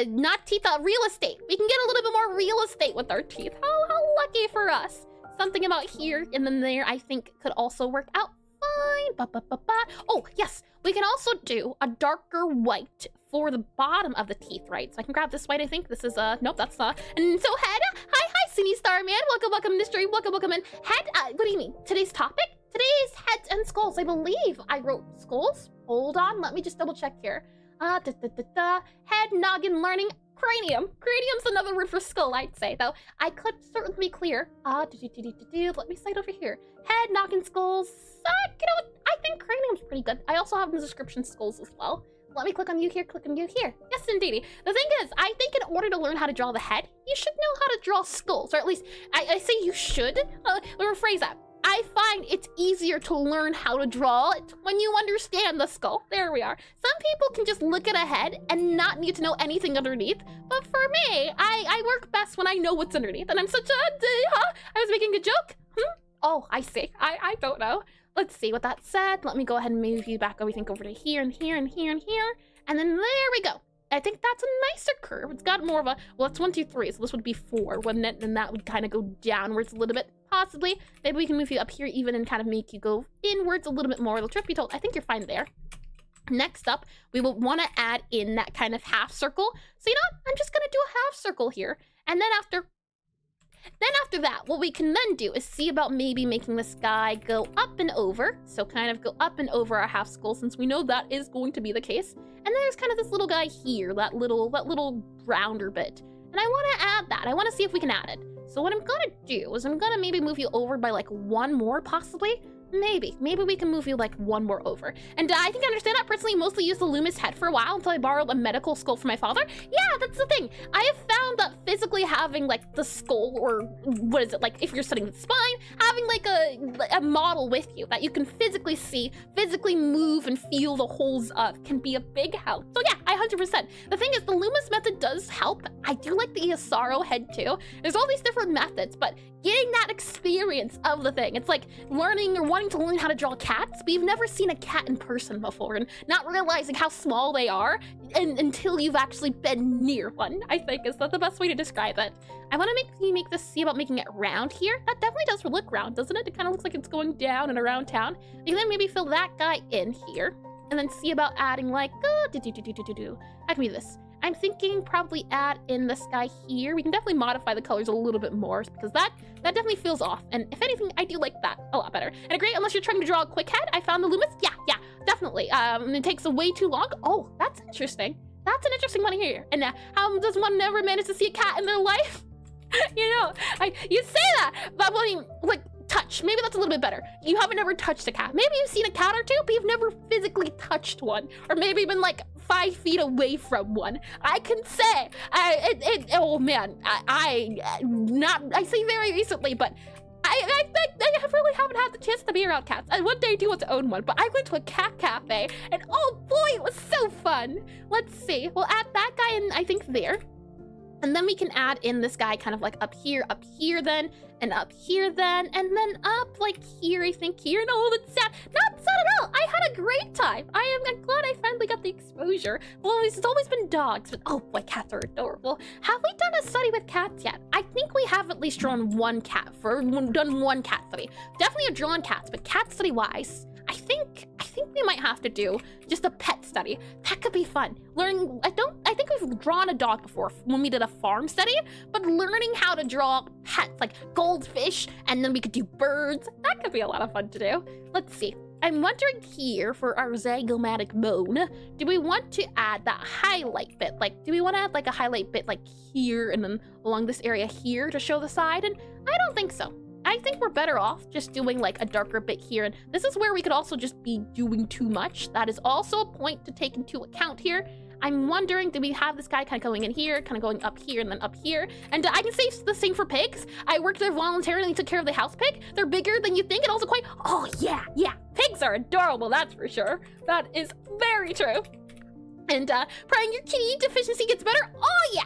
A: Not teeth, real estate. We can get a little bit more real estate with our teeth. How lucky for us. Something about here and then there, I think, could also work out fine. Oh, yes. We can also do a darker white for the bottom of the teeth, right? So I can grab this white, I think. This is, nope, that's not. And so head, hi, Cine Star Man. Welcome to the stream. Welcome in. Head, what do you mean? Today's topic? Today's heads and skulls. I believe I wrote skulls. Hold on, let me just double check here. Head, noggin, learning, cranium. Cranium's another word for skull, I'd say, though. I could certainly be clear. Let me cite over here. Head, noggin, skulls. You know what? I think cranium's pretty good. I also have in the description skulls as well. Let me click on you here, Yes, indeedy. The thing is, I think in order to learn how to draw the head, you should know how to draw skulls. Or at least, I say you should. Let me rephrase that. I find it's easier to learn how to draw it when you understand the skull. There we are. Some people can just look at a head and not need to know anything underneath. But for me, I work best when I know what's underneath. And I'm such a... I was making a joke? Oh, I see. I don't know. Let's see. With that said, let me go ahead and move you back, everything over to here and here and here and here. And then there we go. I think that's a nicer curve. It's got more of a, well, it's 1, 2, 3, so this would be 4, wouldn't it? And that would kind of go downwards a little bit, possibly. Maybe we can move you up here even and kind of make you go inwards a little bit more. Truth be told, I think you're fine there. Next up, we will want to add in that kind of half circle. So you know what? I'm just going to do a half circle here. And then after that, what we can then do is see about maybe making this guy go up and over. So kind of go up and over our half skull, since we know that is going to be the case. And then there's kind of this little guy here, that little rounder bit. And I want to add that. I want to see if we can add it. So what I'm going to do is I'm going to maybe move you over by like 1 more, possibly. Maybe we can move you like 1 more over. And I think I understand that. Personally, mostly used the Loomis head for a while until I borrowed a medical skull from my father. Yeah, that's the thing. I have found that physically having like the skull, or what is it, like if you're studying the spine, having like a model with you that you can physically see, physically move and feel the holes of can be a big help. So yeah, I 100%. The thing is, the Loomis method does help. I do like the Isaro head too. There's all these different methods, but getting that experience of the thing, it's like learning or wanting to learn how to draw cats, but you've never seen a cat in person before and not realizing how small they are until you've actually been near one, I think is the best way to describe it. I want to make this, see about making it round here. That definitely does look round, doesn't it? It kind of looks like it's going down and around town. You can then maybe fill that guy in here and then see about adding like, I can do this. I'm thinking probably add in this guy here. We can definitely modify the colors a little bit more because that definitely feels off. And if anything, I do like that a lot better. And agree, unless you're trying to draw a quick head, I found the Loomis. Yeah, definitely. It takes way too long. Oh, that's interesting. That's an interesting one here. And how does one never manage to see a cat in their life? You know, you say that, but I mean, like, touch. Maybe that's a little bit better. You haven't ever touched a cat. Maybe you've seen a cat or two, but you've never physically touched one. Or maybe been like 5 feet away from one. I can say, oh man, I say very recently, but I really haven't had the chance to be around cats. I one day do want to own one, but I went to a cat cafe, and oh boy, it was so fun. Let's see. We'll add that guy in, I think, there. And then we can add in this guy kind of like up here then, and up here then, and then up like here, I think here. No, that's sad. Not sad at all. I had a great time. I'm glad I finally got the exposure. Well, it's always been dogs, but oh boy, cats are adorable. Have we done a study with cats yet? I think we have at least done one cat study. Definitely have drawn cats, but cat study wise, I think we might have to do just a pet study. That could be fun. Learning, I think we've drawn a dog before when we did a farm study, but learning how to draw pets like goldfish, and then we could do birds. That could be a lot of fun to do. Let's see. I'm wondering here for our zygomatic bone, do we want to add that highlight bit? Like, do we want to add like a highlight bit like here and then along this area here to show the side? And I don't think so. I think we're better off just doing like a darker bit here. And this is where we could also just be doing too much. That is also a point to take into account here. I'm wondering, do we have this guy kind of going in here, kind of going up here and then up here? And I can say the same for pigs. I worked there voluntarily and took care of the house pig. They're bigger than you think and also quite, oh yeah. Pigs are adorable, that's for sure. That is very true. And praying your kitty deficiency gets better. Oh yeah.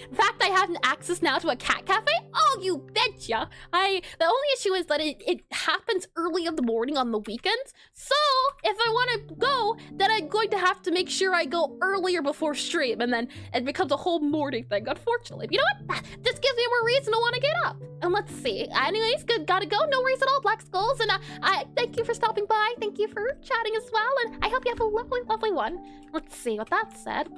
A: In fact, I have access now to a cat cafe. Oh, you betcha. The only issue is that it happens early in the morning on the weekends. So if I want to go, then I'm going to have to make sure I go earlier before stream, and then it becomes a whole morning thing, unfortunately. But you know what? This gives me more reason to want to get up. And let's see. Anyways, gotta go. No worries at all, Black Skulls. And I thank you for stopping by. Thank you for chatting as well. And I hope you have a lovely, lovely one. Let's see. With that said,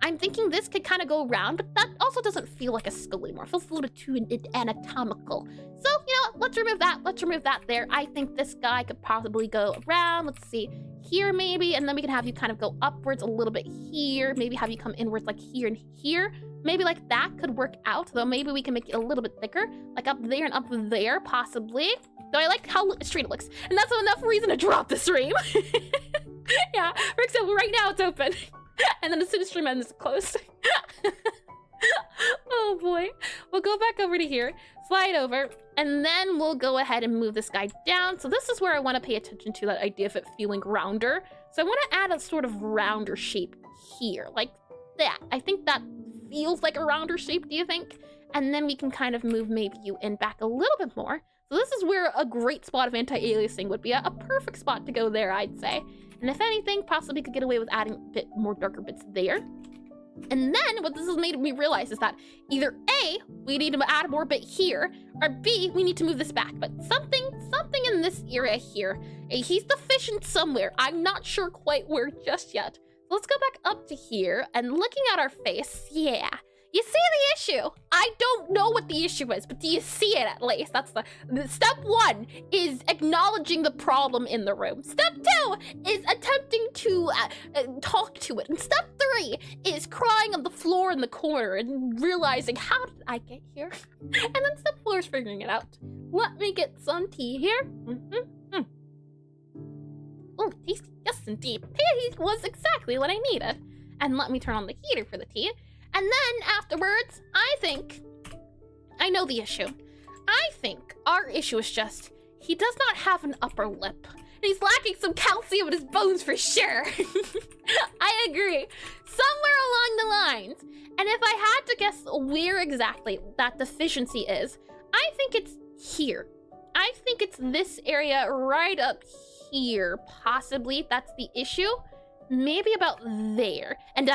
A: I'm thinking this could kind of go around, but that also doesn't feel like a skull anymore. It feels a little bit too anatomical. So, you know what? Let's remove that. Let's remove that there. I think this guy could possibly go around. Let's see. Here maybe, and then we can have you kind of go upwards a little bit here. Maybe have you come inwards like here and here. Maybe like that could work out, though maybe we can make it a little bit thicker, like up there and up there, possibly. Though I like how straight it looks, and that's enough reason to drop the stream. Yeah, for example, right now it's open, and then as soon as stream ends, it's closed. Oh boy. We'll go back over to here, slide over, and then we'll go ahead and move this guy down. So this is where I want to pay attention to that idea of it feeling rounder. So I want to add a sort of rounder shape here, like that. I think that feels like a rounder shape, do you think? And then we can kind of move maybe you in back a little bit more. So this is where a great spot of anti-aliasing would be, a perfect spot to go there, I'd say. And if anything, possibly could get away with adding a bit more darker bits there. And then what this has made me realize is that either A, we need to add more bit here, or B, we need to move this back. But something in this area here, he's deficient somewhere. I'm not sure quite where just yet. Let's go back up to here and looking at our face, yeah. You see the issue? I don't know what the issue is, but do you see it at least? That's the step 1 is acknowledging the problem in the room. Step 2 is attempting to talk to it. And step 3 is crying on the floor in the corner and realizing, how did I get here? And then step 4 is figuring it out. Let me get some tea here. Oh, tasty. Yes, indeed. Tea was exactly what I needed. And let me turn on the heater for the tea. And then afterwards, I know the issue. I think our issue is just, he does not have an upper lip. And he's lacking some calcium in his bones for sure. I agree. Somewhere along the lines. And if I had to guess where exactly that deficiency is, I think it's here. I think it's this area right up here, possibly. That's the issue. Maybe about there. And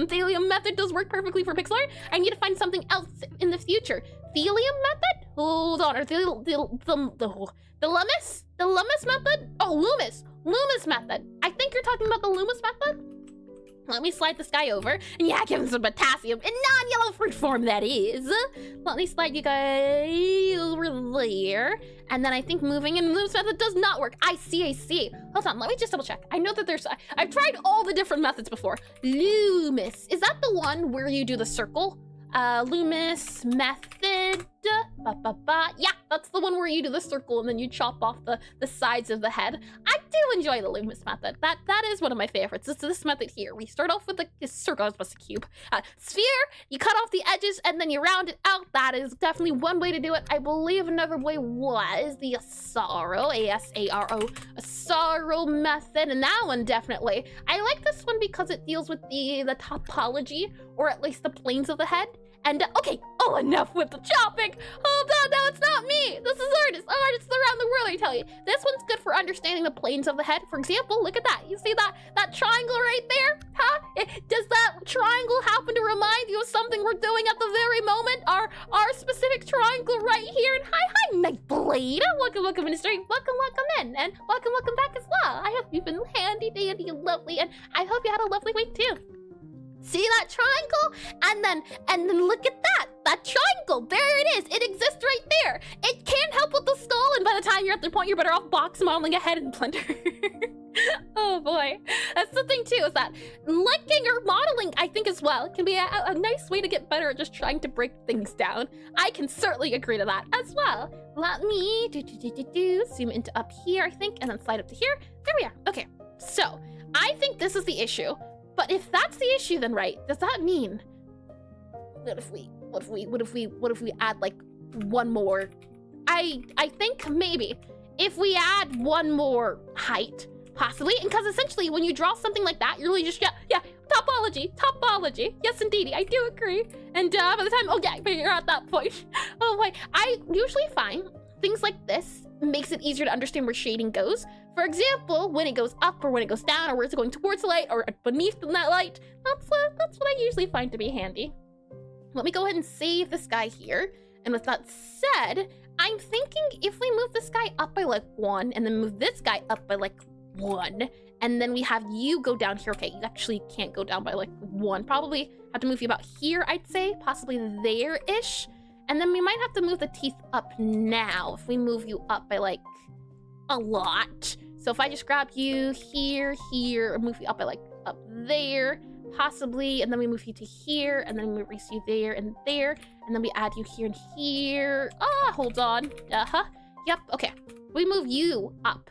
A: Thelium method does work perfectly for Pixelart. I need to find something else in the future. Thelium method? Hold on, or the Lummis? The Lummis method? Oh, Loomis. Loomis method. I think you're talking about the Loomis method. Let me slide this guy over. And yeah, give him some potassium. In non-yellow fruit form, that is. Let me slide you guys over there. And then I think moving in Loomis method does not work. I see. Hold on, let me just double check. I know that there's... I've tried all the different methods before. Loomis. Is that the one where you do the circle? Loomis method. Yeah, that's the one where you do the circle and then you chop off the sides of the head. I do enjoy the Loomis method. That is one of my favorites. It's this method here. We start off with a circle, I was supposed to cube. Sphere, you cut off the edges and then you round it out. That is definitely one way to do it. I believe another way was the Asaro, A-S-A-R-O, Asaro method, and that one definitely. I like this one because it deals with the topology, or at least the planes of the head. And, okay, enough with the chopping. Hold on, no, it's not me. This is artists around the world, I tell you. This one's good for understanding the planes of the head. For example, look at that. You see that triangle right there? Huh? Does that triangle happen to remind you of something we're doing at the very moment? Our specific triangle right here? And hi, Nightblade. Welcome in the stream. Welcome in. And welcome back as well. I hope you've been handy, dandy, and lovely. And I hope you had a lovely week, too. See that triangle? And then look at that triangle. There it is. It exists right there. It can't help with the skull, and by the time you're at the point, you're better off box modeling a head in Blender. Oh boy. That's the thing too, is that licking or modeling, I think as well, can be a nice way to get better at just trying to break things down. I can certainly agree to that as well. Let me zoom into up here, I think, and then slide up to here. There we are. Okay, so I think this is the issue. But if that's the issue, then right, does that mean what if we add like one more? I think maybe if we add one more height, possibly, because essentially when you draw something like that, you're really just yeah, topology. Yes, indeedy, I do agree. And by the time but you're at that point. Oh boy, I usually find things like this makes it easier to understand where shading goes. For example, when it goes up or when it goes down or where it's going towards the light or beneath that light. That's what I usually find to be handy. Let me go ahead and save this guy here. And with that said, I'm thinking if we move this guy up by like 1 and then move this guy up by like 1 and then we have you go down here. Okay, you actually can't go down by like 1. Probably have to move you about here, I'd say. Possibly there-ish. And then we might have to move the teeth up now if we move you up by like a lot. So if I just grab you here, or move you up by like up there, possibly, and then we move you to here, and then we release you there, and then we add you here and here. Hold on. Yep, okay. We move you up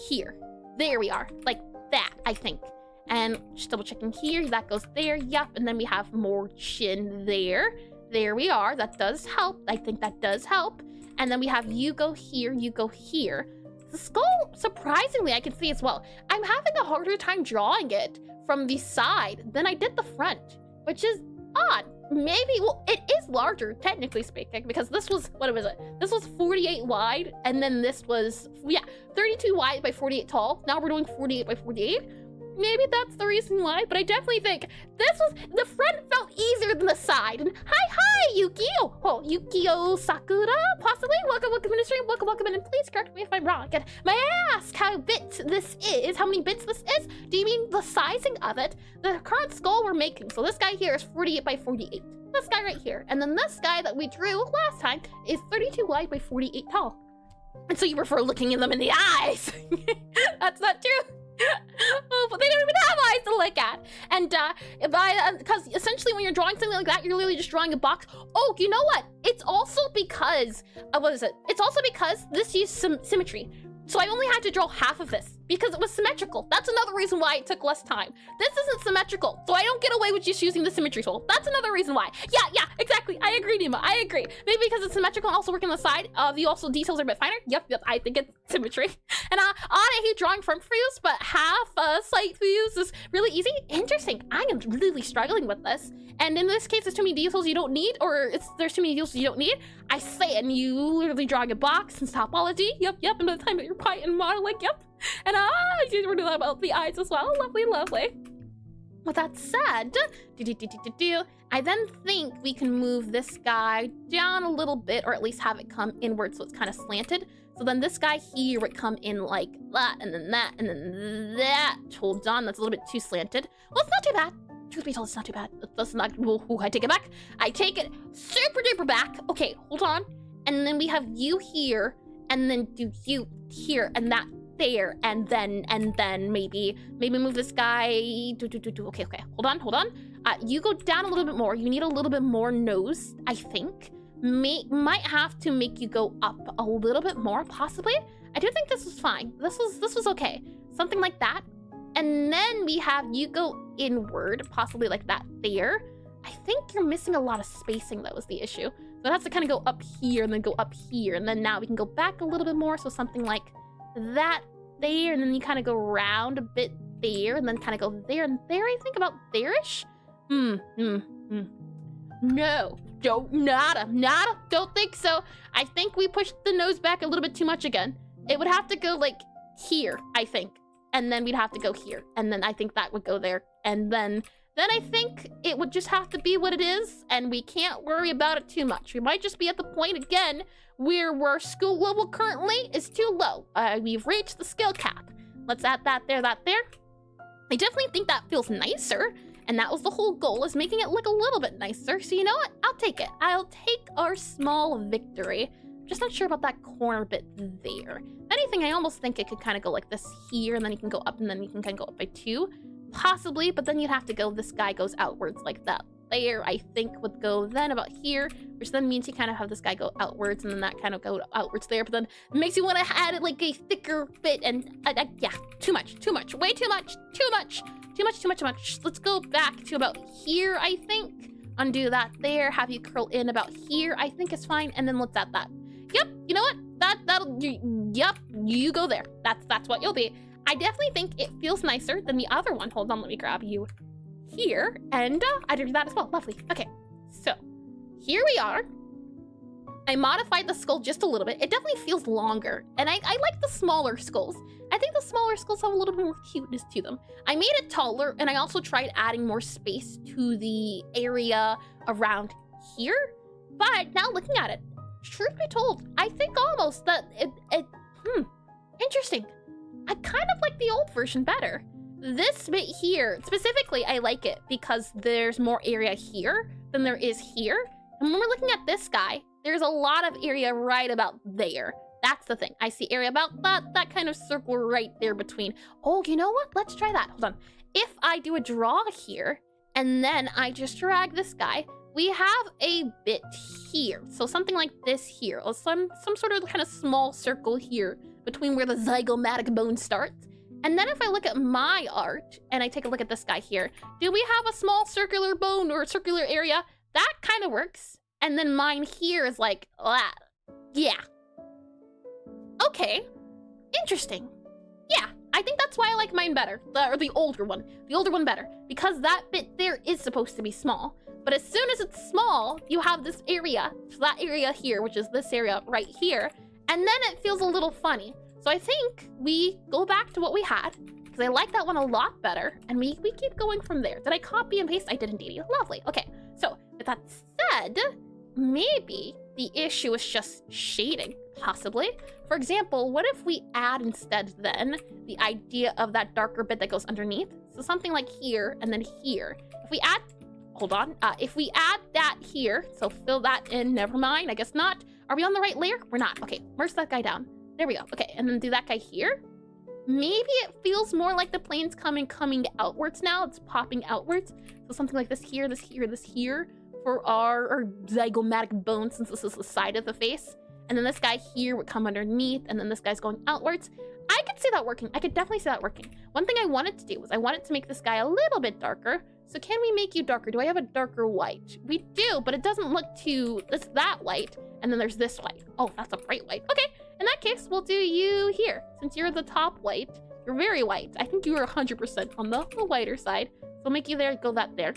A: here. There we are. Like that, I think. And just double checking here, that goes there, yep, and then we have more chin there. There we are, that does help. I think that does help. And then we have you go here, you go here. The skull, surprisingly, I can see as well. I'm having a harder time drawing it from the side than I did the front, which is odd. Maybe, well, it is larger, technically speaking, because this was, what was it? This was 48 wide, and then this was, 32 wide by 48 tall. Now we're doing 48 by 48. maybe that's the reason why, but I definitely think the front felt easier than the side. And hi, Yukio! Oh, Yukio Sakura, possibly? Welcome in the stream, welcome in, and please correct me if I'm wrong. And may I ask how many bits this is? Do you mean the sizing of it? The current skull we're making, so this guy here is 48 by 48. This guy right here. And then this guy that we drew last time is 32 wide by 48 tall. And so you prefer looking at them in the eyes. That's not true. Oh, but they don't even have eyes to look at. And because essentially when you're drawing something like that, you're literally just drawing a box. Oh, you know what? It's also because, what is it? It's also because this used some symmetry. So I only had to draw half of this because it was symmetrical. That's another reason why it took less time. This isn't symmetrical, so I don't get away with just using the symmetry tool. That's another reason why. Yeah, exactly. I agree, Nima. I agree. Maybe because it's symmetrical and also working on the side, the details are a bit finer. Yep, I think it's symmetry. And I hate drawing front views, but half side views is really easy. Interesting. I am really struggling with this. And in this case, there's too many details you don't need, or there's too many details you don't need. I say it, and you literally drawing a box and topology. Yep. And by the time that you're Python and modeling, yep. And I did do that about the eyes as well. Lovely. With that said, I then think we can move this guy down a little bit, or at least have it come inward so it's kind of slanted. So then this guy here would come in like that, and then that, and then that. Hold on, that's a little bit too slanted. Well, it's not too bad. Truth be told, it's not too bad. That's not, I take it back. I take it super duper back. Okay, hold on. And then we have you here, and then do you here, and that there, and then maybe move this guy. Okay, hold on. You go down a little bit more. You need a little bit more nose, I think. Might have to make you go up a little bit more, possibly. I do think this was fine. This was okay. Something like that. And then we have you go inward, possibly like that there. I think you're missing a lot of spacing, that was the issue. So it has to kind of go up here and then go up here. And then now we can go back a little bit more. So something like that there. And then you kind of go round a bit there and then kind of go there and there. I think about there-ish. No, nada. Don't think so. I think we pushed the nose back a little bit too much again. It would have to go like here, I think. And then we'd have to go here. And then I think that would go there. And then I think it would just have to be what it is. And we can't worry about it too much. We might just be at the point again where our skill level currently is too low. We've reached the skill cap. Let's add that there. I definitely think that feels nicer. And that was the whole goal, is making it look a little bit nicer. So you know what? I'll take it. I'll take our small victory. Just not sure about that corner bit there. If anything, I almost think it could kind of go like this here, and then you can go up, and then you can kind of go up by 2. Possibly, but then you'd have to go, this guy goes outwards like that. There, I think, would go then about here, which then means you kind of have this guy go outwards, and then that kind of go outwards there, but then it makes you want to add it like a thicker bit, and yeah, too much, way too much. Let's go back to about here, I think. Undo that there, have you curl in about here, I think is fine, and then let's add that. Yep, you know what? Yep, you go there. That's what you'll be. I definitely think it feels nicer than the other one. Hold on, let me grab you here, and I did that as well. Lovely. Okay, so here we are. I modified the skull just a little bit. It definitely feels longer, and I like the smaller skulls. I think the smaller skulls have a little bit more cuteness to them. I made it taller, and I also tried adding more space to the area around here, but now looking at it, truth be told, I think almost that interesting. I kind of like the old version better. This bit here, specifically, I like it because there's more area here than there is here. And when we're looking at this guy, there's a lot of area right about there. That's the thing. I see area about that kind of circle right there between. Oh, you know what? Let's try that. Hold on. If I do a draw here, and then I just drag this guy, we have a bit here. So something like this here, or some sort of kind of small circle here between where the zygomatic bone starts. And then if I look at my art and I take a look at this guy here, do we have a small circular bone or a circular area? That kind of works. And then mine here is like, yeah. Okay, interesting. Yeah, I think that's why I like mine better, or the older one better, because that bit there is supposed to be small. But as soon as it's small, you have this area, so that area here, which is this area right here, and then it feels a little funny. So I think we go back to what we had, because I like that one a lot better. And we keep going from there. Did I copy and paste? I did indeed. Lovely. Okay, so with that said, maybe the issue is just shading, possibly. For example, what if we add instead then the idea of that darker bit that goes underneath? So something like here and then here. If we add, hold on, if we add that here, so fill that in, never mind, I guess not. Are we on the right layer? We're not. Okay, merge that guy down. There we go. Okay, and then do that guy here. Maybe it feels more like the plane's coming outwards now. It's popping outwards. So something like this here, this here, this here for our zygomatic bone, since this is the side of the face. And then this guy here would come underneath, and then this guy's going outwards. I could see that working. I could definitely see that working. One thing I wanted to do was I wanted to make this guy a little bit darker. So can we make you darker? Do I have a darker white? We do, but it doesn't look too, it's that white. And then there's this white. Oh, that's a bright white. Okay, in that case, we'll do you here. Since you're the top white, you're very white. I think you are 100% on the whiter side. So we'll make you there, go that there.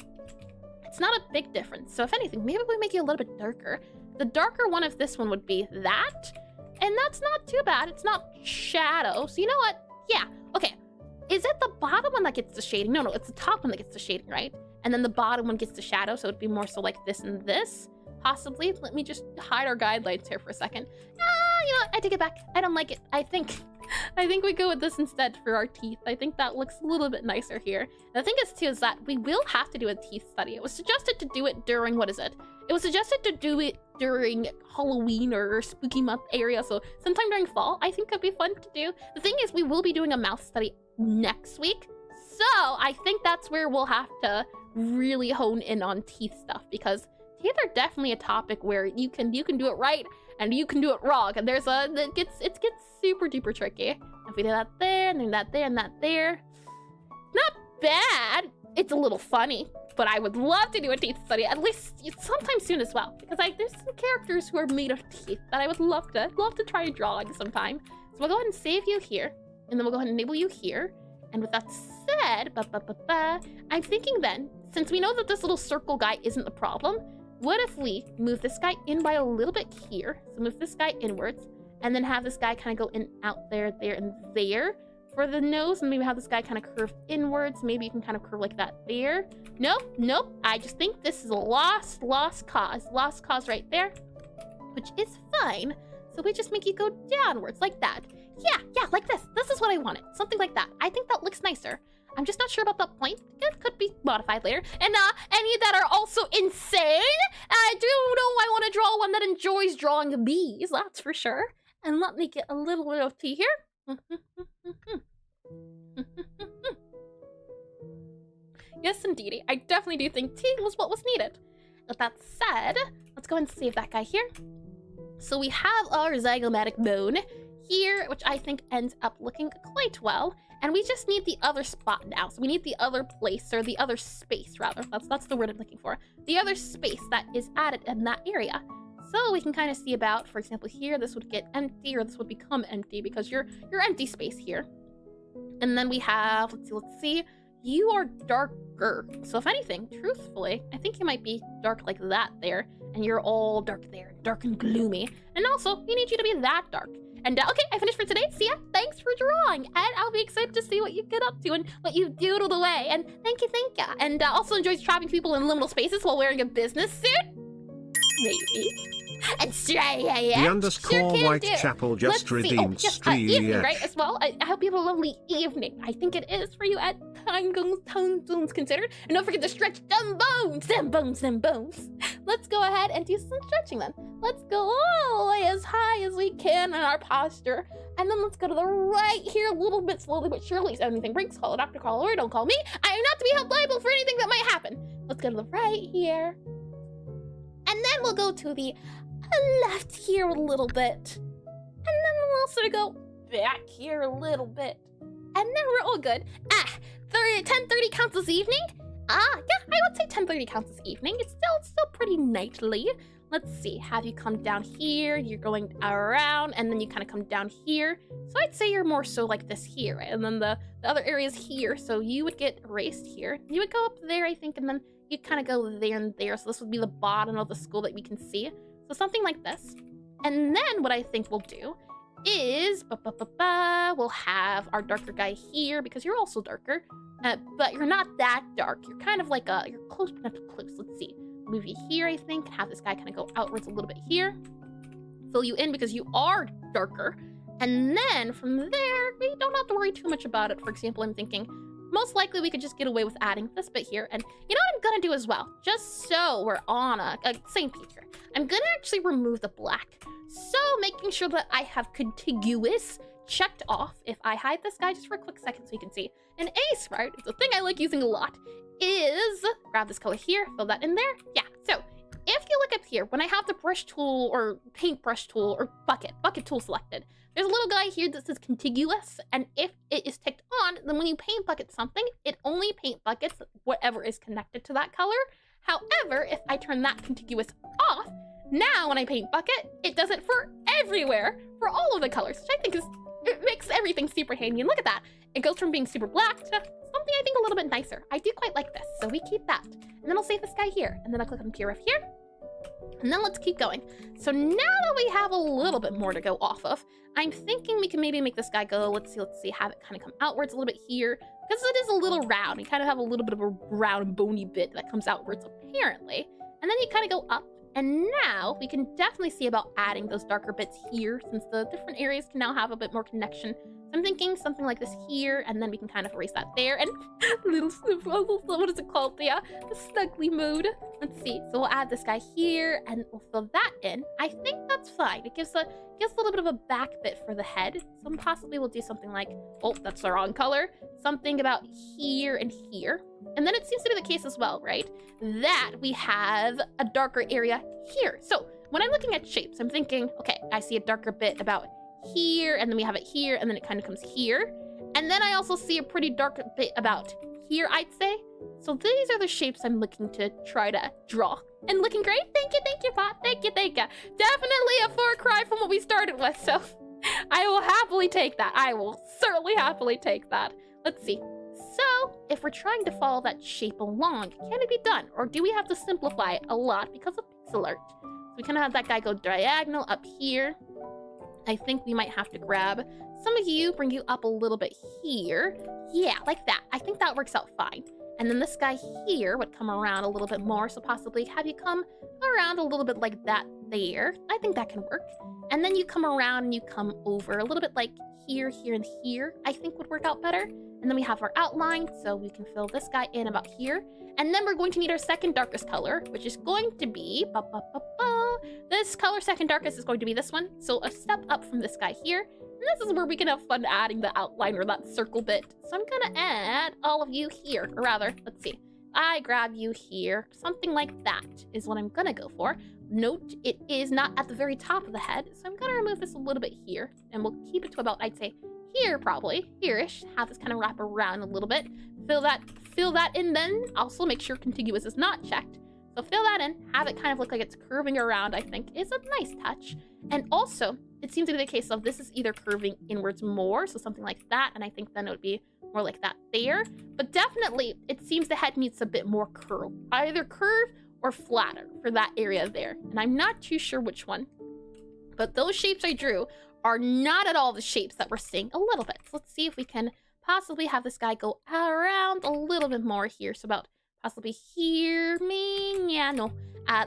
A: It's not a big difference. So if anything, maybe we make you a little bit darker. The darker one of this one would be that. And that's not too bad. It's not shadow. So you know what? Yeah, okay. Is it the bottom one that gets the shading? No, it's the top one that gets the shading, right? And then the bottom one gets the shadow. So it'd be more so like this and this. Possibly. Let me just hide our guidelines here for a second. You know what? I take it back. I don't like it. I think we go with this instead for our teeth. I think that looks a little bit nicer here. The thing is too is that we will have to do a teeth study. It was suggested to do it during, what is it? It was suggested to do it during Halloween or spooky month area. So sometime during fall, I think could be fun to do. The thing is we will be doing a mouth study next week. So I think that's where we'll have to really hone in on teeth stuff, because teeth are definitely a topic where you can do it right and you can do it wrong, and it gets super duper tricky. If we do that there and then that there and that there, not bad. It's a little funny, but I would love to do a teeth study at least sometime soon as well, because there's some characters who are made of teeth that I would love to try drawing sometime. So we'll go ahead and save you here, and then we'll go ahead and enable you here. And with that said, I'm thinking then, since we know that this little circle guy isn't the problem, what if we move this guy in by a little bit here? So move this guy inwards, and then have this guy kind of go in, out there, there, and there for the nose, and maybe have this guy kind of curve inwards. Maybe you can kind of curve like that there. Nope. I just think this is a lost cause right there, which is fine. So we just make you go downwards like that. Yeah, like this. This is what I wanted. Something like that. I think that looks nicer. I'm just not sure about that point. It could be modified later. And any that are also insane, I do know I want to draw one that enjoys drawing bees, that's for sure. And let me get a little bit of tea here. Yes, indeedy. I definitely do think tea was what was needed. With that said, let's go ahead and save that guy here. So we have our zygomatic bone here, which I think ends up looking quite well. And we just need the other spot now. So we need the other place, or the other space rather. That's the word I'm looking for. The other space that is added in that area. So we can kind of see about, for example, here, this would get empty, or this would become empty because you're empty space here. And then we have, let's see, you are darker. So if anything, truthfully, I think you might be dark like that there. And you're all dark there, dark and gloomy. And also, we need you to be that dark. And okay, I finished for today. See ya. Thanks for drawing. And I'll be excited to see what you get up to and what you doodled away. And thank you. And also enjoys trapping people in liminal spaces while wearing a business suit. Maybe. And
B: the underscore white chapel just redeemed
A: evening, right, as well. I hope you have a lovely evening. I think it is for you at time zones considered. And don't forget to stretch them bones. Let's go ahead and do some stretching then. Let's go all the way as high as we can in our posture. And then let's go to the right here a little bit slowly but surely. So anything breaks, call a doctor, call a lawyer, don't call me. I am not to be held liable for anything that might happen. Let's go to the right here. And then we'll go to the left here a little bit. And then we'll also go back here a little bit. And then we're all good. 10:30 counts as evening? Yeah, I would say 10:30 counts as evening. It's still pretty nightly. Let's see, have you come down here, you're going around, and then you kind of come down here. So I'd say you're more so like this here, right? And then the other area is here, so you would get erased here. You would go up there, I think, and then you'd kind of go there and there. So this would be the bottom of the skull that we can see. So something like this. And then what I think we'll do is, we'll have our darker guy here because you're also darker, but you're not that dark. You're kind of like you're close but not too close. Let's see. Move you here, I think. Have this guy kind of go outwards a little bit here. Fill you in because you are darker. And then from there, we don't have to worry too much about it. For example, I'm thinking most likely we could just get away with adding this bit here. And you know what I'm gonna do as well? Just so we're on a same page here. I'm gonna actually remove the black. So making sure that I have contiguous checked off. If I hide this guy just for a quick second so you can see. An Aseprite, it's a thing I like using a lot, is grab this color here, fill that in there. Yeah, so if you look up here, when I have the brush tool or paintbrush tool or bucket tool selected, there's a little guy here that says contiguous, and if it is ticked on, then when you paint bucket something, it only paint buckets whatever is connected to that color. However, if I turn that contiguous off, now when I paint bucket, it does it for everywhere, for all of the colors, which I think it makes everything super handy. And look at that. It goes from being super black to something I think a little bit nicer. I do quite like this, so we keep that. And then I'll save this guy here, and then I'll click on PRF here. And then let's keep going. So now that we have a little bit more to go off of, I'm thinking we can maybe make this guy go, let's see, have it kind of come outwards a little bit here, because it is a little round. You kind of have a little bit of a round bony bit that comes outwards apparently. And then you kind of go up. And now we can definitely see about adding those darker bits here, since the different areas can now have a bit more connection. So I'm thinking something like this here, and then we can kind of erase that there. And little, what is it called? The snuggly mode. Let's see. So we'll add this guy here, and we'll fill that in. I think that's fine. It gives a little bit of a back bit for the head. So possibly we'll do something like, oh, that's the wrong color. Something about here and here. And then it seems to be the case as well, right? That we have a darker area here. So when I'm looking at shapes, I'm thinking, okay, I see a darker bit about here, and then we have it here, and then it kind of comes here. And then I also see a pretty dark bit about here, I'd say. So these are the shapes I'm looking to try to draw. And looking great. Thank you, Pot. Thank you. Definitely a far cry from what we started with, so I will happily take that. I will certainly happily take that. Let's see. So, if we're trying to follow that shape along, can it be done? Or do we have to simplify it a lot because of Pixelart? So we kind of have that guy go diagonal up here. I think we might have to grab some of you, bring you up a little bit here. Yeah, like that. I think that works out fine. And then this guy here would come around a little bit more, so possibly have you come around a little bit like that there. I think that can work. And then you come around and you come over a little bit like here, here, and here, I think would work out better. And then we have our outline, so we can fill this guy in about here. And then we're going to need our second darkest color, which is going to be, this color second darkest is going to be this one. So a step up from this guy here. And this is where we can have fun adding the outline or that circle bit. So I'm gonna add all of you here, or rather, let's see. I grab you here, something like that is what I'm gonna go for. Note, it is not at the very top of the head, so I'm gonna remove this a little bit here, and we'll keep it to about, I'd say, here probably, here-ish. Have this kind of wrap around a little bit. Fill that in, then also make sure contiguous is not checked. So fill that in, have it kind of look like it's curving around, I think is a nice touch. And also, it seems to be the case of this is either curving inwards more, so something like that, and I think then it would be more like that there. But definitely, it seems the head needs a bit more curl. Either curve or flatter for that area there. And I'm not too sure which one. But those shapes I drew are not at all the shapes that we're seeing a little bit. So let's see if we can possibly have this guy go around a little bit more here. So about possibly here,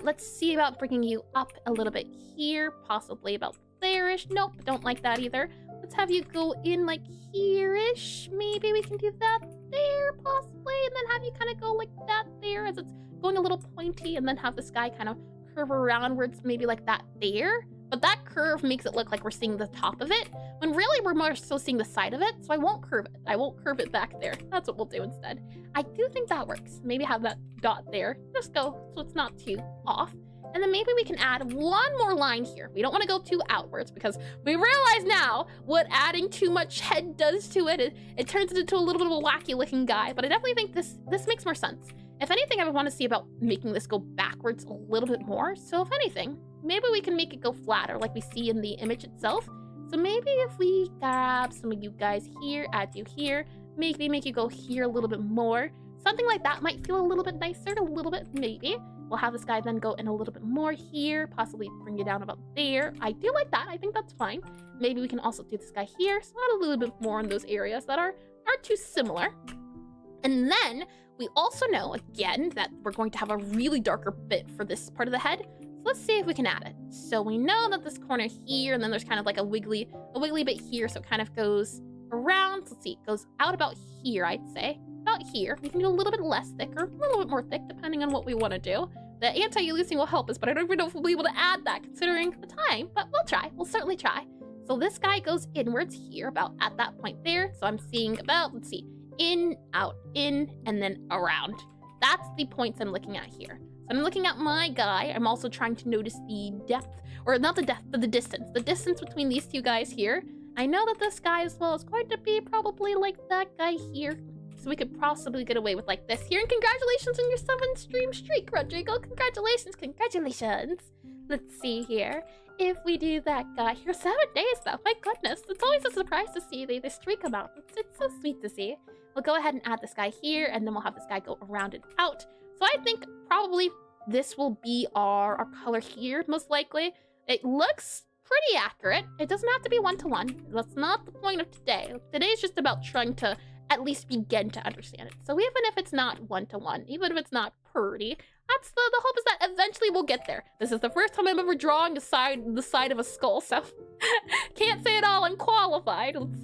A: let's see about bringing you up a little bit here, possibly about there-ish. Nope, don't like that either. Let's have you go in like here-ish. Maybe we can do that there, possibly, and then have you kind of go like that there as it's going a little pointy, and then have this guy kind of curve aroundwards, maybe like that there. But that curve makes it look like we're seeing the top of it, when really we're more so seeing the side of it, so I won't curve it. I won't curve it back there. That's what we'll do instead. I do think that works. Maybe have that dot there. Just go so it's not too off. And then maybe we can add one more line here. We don't want to go too outwards because we realize now what adding too much head does to it. It turns it into a little bit of a wacky looking guy, but I definitely think this makes more sense. If anything, I would want to see about making this go backwards a little bit more. So if anything, maybe we can make it go flatter like we see in the image itself. So maybe if we grab some of you guys here, add you here, maybe make you go here a little bit more. Something like that might feel a little bit nicer, a little bit maybe. We'll have this guy then go in a little bit more here, possibly bring it down about there. I do like that. I think that's fine. Maybe we can also do this guy here, so add a little bit more in those areas that aren't too similar. And then we also know, again, that we're going to have a really darker bit for this part of the head. So let's see if we can add it. So we know that this corner here, and then there's kind of like a wiggly bit here, so it kind of goes around. Let's see, it goes out about here, I'd say. About here. We can do a little bit less thick or a little bit more thick, depending on what we want to do. The anti-aliasing will help us, but I don't even know if we'll be able to add that considering the time, but we'll try. We'll certainly try. So this guy goes inwards here, about at that point there. So I'm seeing about, let's see, in, out, in, and then around. That's the points I'm looking at here. So I'm looking at my guy. I'm also trying to notice the depth, or not the depth, but the distance. The distance between these two guys here. I know that this guy as well is going to be probably like that guy here. So we could possibly get away with like this here. And congratulations on your 7-stream streak, Rodrigo. Congratulations, congratulations. Let's see here. If we do that guy here, 7 days though, my goodness. It's always a surprise to see the streak amount. It's so sweet to see. We'll go ahead and add this guy here, and then we'll have this guy go around and out. So I think probably this will be our color here, most likely. It looks pretty accurate. It doesn't have to be 1-to-1. That's not the point of today. Today's just about trying to at least begin to understand it. So even if it's not 1-to-1, even if it's not pretty, that's the hope is that eventually we'll get there. This is the first time I'm ever drawing the side of a skull, so can't say at all I'm qualified. Let's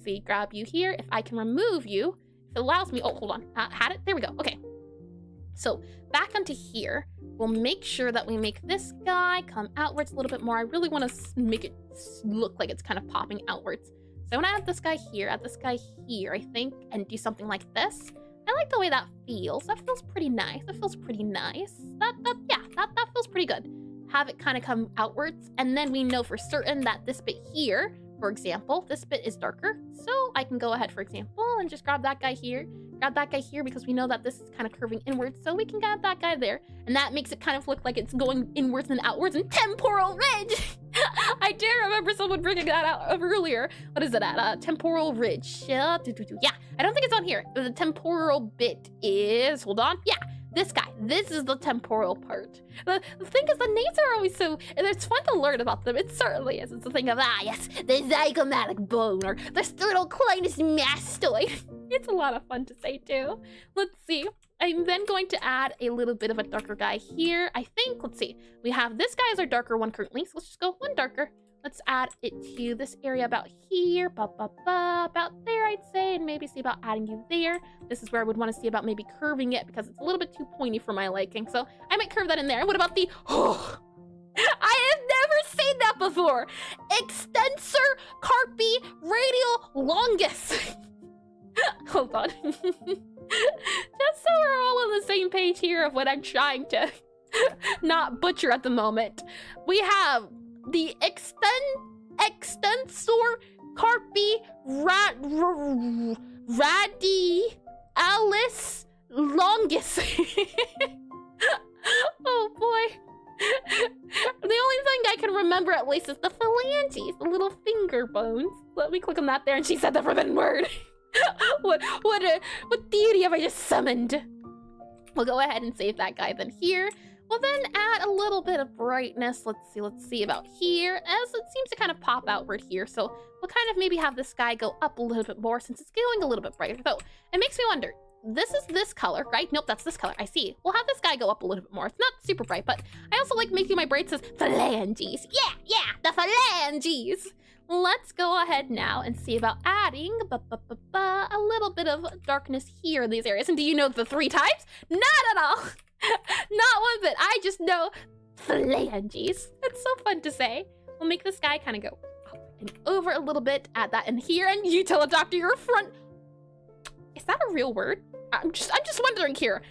A: see, grab you here. If I can remove you, if it allows me, oh, hold on, had it, there we go, okay. So back onto here, we'll make sure that we make this guy come outwards a little bit more. I really want to make it look like it's kind of popping outwards. So I want to add this guy here, I think, and do something like this. I like the way that feels. That feels pretty nice. That feels pretty nice. That feels pretty good. Have it kind of come outwards, and then we know for certain that this bit here, for example, this bit is darker. So I can go ahead, for example, and just grab that guy here because we know that this is kind of curving inwards. So we can grab that guy there, and that makes it kind of look like it's going inwards and outwards and temporal ridge. I do remember someone bringing that out earlier. What is it at? Temporal ridge. Yeah, I don't think it's on here. The temporal bit is, hold on. Yeah, this guy. This is the temporal part. The thing is, the names are always so, and it's fun to learn about them. It certainly is. It's the thing of, yes, the zygomatic bone, or the sternocleidos mastoid. It's a lot of fun to say too. Let's see. I'm then going to add a little bit of a darker guy here. I think, let's see. We have this guy as our darker one currently, so let's just go one darker. Let's add it to this area about here, about there, I'd say, and maybe see about adding you there. This is where I would want to see about maybe curving it because it's a little bit too pointy for my liking. So I might curve that in there. And what about the, oh, I have never seen that before. Extensor carpi radial longus. Hold on. Just so we're all on the same page here of what I'm trying to not butcher at the moment. We have the extensor carpi radialis longus. Oh boy. The only thing I can remember at least is the phalanges, the little finger bones. Let me click on that there, and she said the forbidden word. What deity have I just summoned? We'll go ahead and save that guy then here. We'll then add a little bit of brightness. Let's see about here, as it seems to kind of pop outward here. So we'll kind of maybe have this guy go up a little bit more since it's going a little bit brighter. So it makes me wonder, this is this color, right? Nope, that's this color. I see. We'll have this guy go up a little bit more. It's not super bright, but I also like making my braids as phalanges. Yeah, the phalanges. Let's go ahead now and see about adding a little bit of darkness here in these areas. And do you know the 3 types? Not at all. Not one bit. I just know phalanges. It's so fun to say. We'll make this guy kind of go up and over a little bit. Add that in here, and you tell a doctor your front. Is that a real word? I'm just wondering here.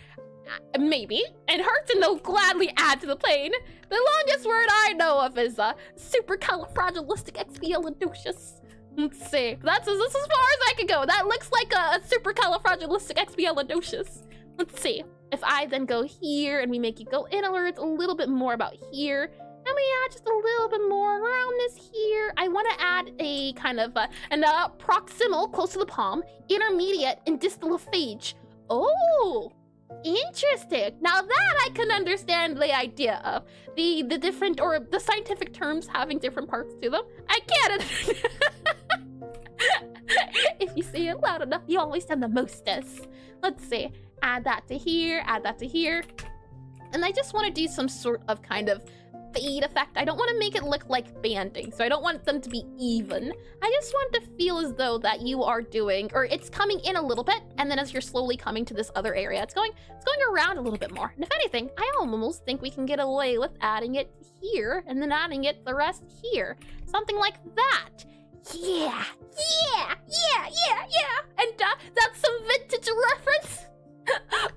A: Maybe. And Hertzen will gladly add to the plane. The longest word I know of is supercalifragilisticexpialidocious. Let's see. That's as far as I can go. That looks like a supercalifragilisticexpialidocious. Let's see. If I then go here and we make it go inwards a little bit more about here, and we add just a little bit more around this here. I want to add a kind of proximal, close to the palm, intermediate, and distal phage Oh, interesting. Now that I can understand the idea of the different, or the scientific terms having different parts to them. I get it. If you say it loud enough, you always sound the mostest. Let's see. Add that to here, add that to here. And I just want to do some sort of kind of fade effect. I don't want to make it look like banding, so I don't want them to be even. I just want to feel as though that you are doing, or it's coming in a little bit, and then as you're slowly coming to this other area, it's going around a little bit more. And if anything, I almost think we can get away with adding it here, and then adding it the rest here. Something like that. Yeah. And that's some vintage reference.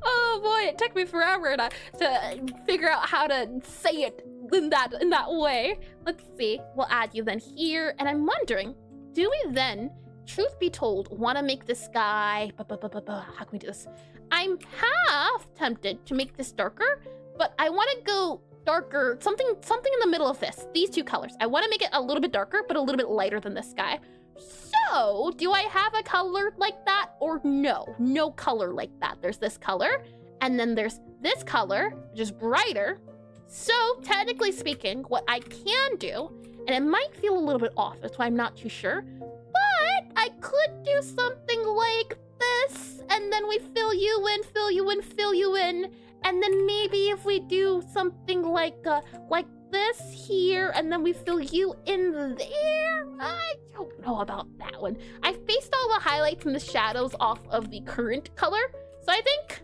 A: Oh boy, it took me forever to figure out how to say it in that way. Let's see. We'll add you then here, and I'm wondering, do we then, truth be told, want to make this guy? How can we do this? I'm half tempted to make this darker, but I want to go darker, something in the middle of this. These two colors. I want to make it a little bit darker, but a little bit lighter than this guy. So, do I have a color like that, or no? No color like that. There's this color, and then there's this color, which is brighter. So, technically speaking, what I can do, and it might feel a little bit off, that's why I'm not too sure, but I could do something like this, and then we fill you in, fill you in, fill you in, and then maybe if we do something like this here, and then we fill you in there. I don't know about that one. I've based all the highlights and the shadows off of the current color, so I think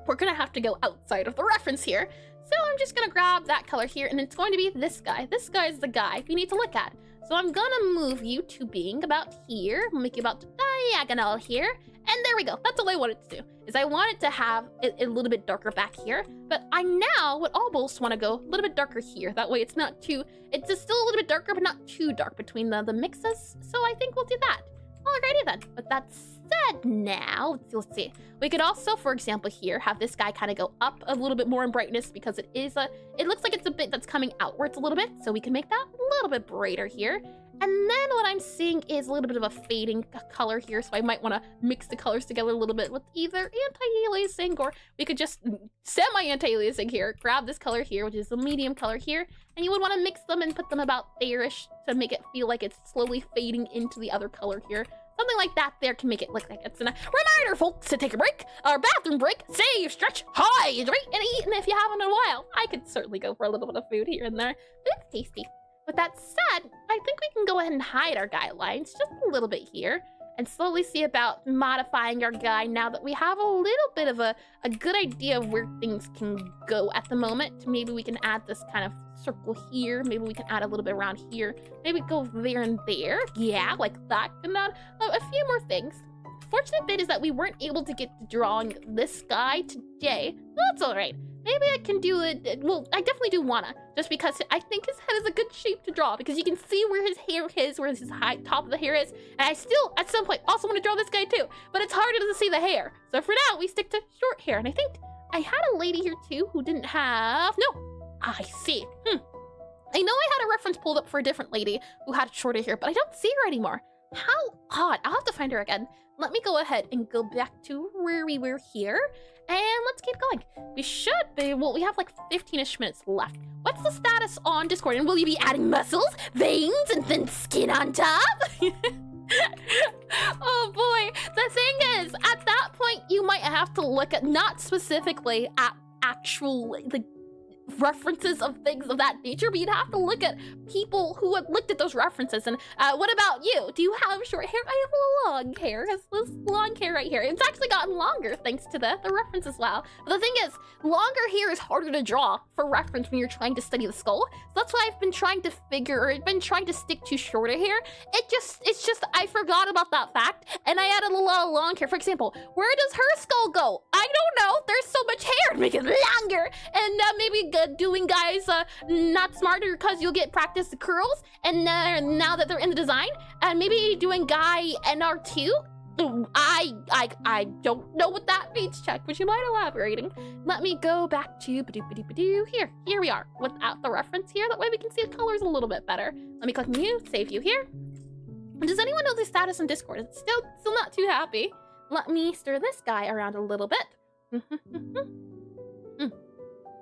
A: we're gonna have to go outside of the reference here. So I'm just gonna grab that color here, and it's going to be this guy. This guy is the guy we need to look at. So I'm gonna move you to being about here, make you about diagonal here, and there we go. That's all I wanted to do, is I wanted to have it a little bit darker back here, but I now would almost want to go a little bit darker here. That way it's not too, it's just still a little bit darker, but not too dark between the mixes. So I think we'll do that. Alrighty then. With that said, now, let's see. We could also, for example, here, have this guy kind of go up a little bit more in brightness, because it looks like it's a bit that's coming outwards a little bit. So we can make that a little bit brighter here. And then what I'm seeing is a little bit of a fading color here, so I might want to mix the colors together a little bit with either anti-aliasing, or we could just semi-anti-aliasing here, grab this color here, which is a medium color here, and you would want to mix them and put them about there-ish to make it feel like it's slowly fading into the other color here. Something like that there to make it look like it's a reminder, folks, to take a break, or bathroom break, save, stretch, hydrate, and eat. And if you haven't in a while, I could certainly go for a little bit of food here and there. It's tasty. With that said, I think we can go ahead and hide our guidelines just a little bit here, and slowly see about modifying our guy now that we have a little bit of a good idea of where things can go at the moment. Maybe we can add this kind of circle here. Maybe we can add a little bit around here. Maybe go there and there. Yeah, like that. And add a few more things. Fortunate bit is that we weren't able to get to drawing this guy today. That's all right. Maybe I can do it. Well, I definitely do wanna, just because I think his head is a good shape to draw, because you can see where his hair is, where his top of the hair is. And I still, at some point, also want to draw this guy too, but it's harder to see the hair. So for now, we stick to short hair. And I think I had a lady here too who didn't have, no, I see. I know I had a reference pulled up for a different lady who had shorter hair, but I don't see her anymore. How odd. I'll have to find her again. Let me go ahead and go back to where we were here, and let's keep going. We should be, well, we have like 15-ish minutes left. What's the status on Discord? And will you be adding muscles, veins, and thin skin on top? Oh boy. The thing is, at that point, you might have to look at, not specifically at actual, like, references of things of that nature, but you'd have to look at people who have looked at those references. And what about you? Do you have short hair? I have long hair. It's this long hair right here. It's actually gotten longer thanks to the reference as well. But the thing is, longer hair is harder to draw for reference when you're trying to study the skull. So that's why I've been trying to stick to shorter hair. It's just I forgot about that fact, and I added a lot of long hair. For example, where does her skull go? I don't know. There's so much hair. Make it longer. And maybe doing guys not smarter, because you'll get practice the curls, and now that they're in the design, and maybe doing guy NR2. I don't know what that means, Check, would you mind elaborating? Let me go back to here we are without the reference here. That way we can see the colors a little bit better. Let me click new, save you here. Does anyone know the status on Discord? It's still not too happy. Let me stir this guy around a little bit.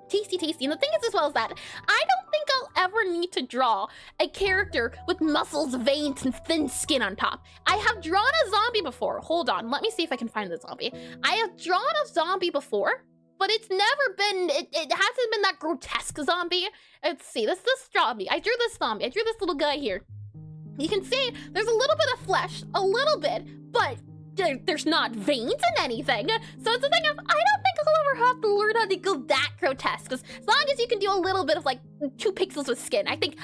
A: Tasty, tasty. And the thing is as well as that, I don't think I'll ever need to draw a character with muscles, veins, and thin skin on top. I have drawn a zombie before. Hold on, let me see if I can find the zombie. I have drawn a zombie before, but it's never been, it hasn't been that grotesque zombie. Let's see, this zombie. I drew this zombie. I drew this little guy here. You can see there's a little bit of flesh, a little bit, but there's not veins in anything. So it's the thing of, I don't think I'll ever have to learn how to go that grotesque. As long as you can do a little bit of like 2 pixels with skin, I think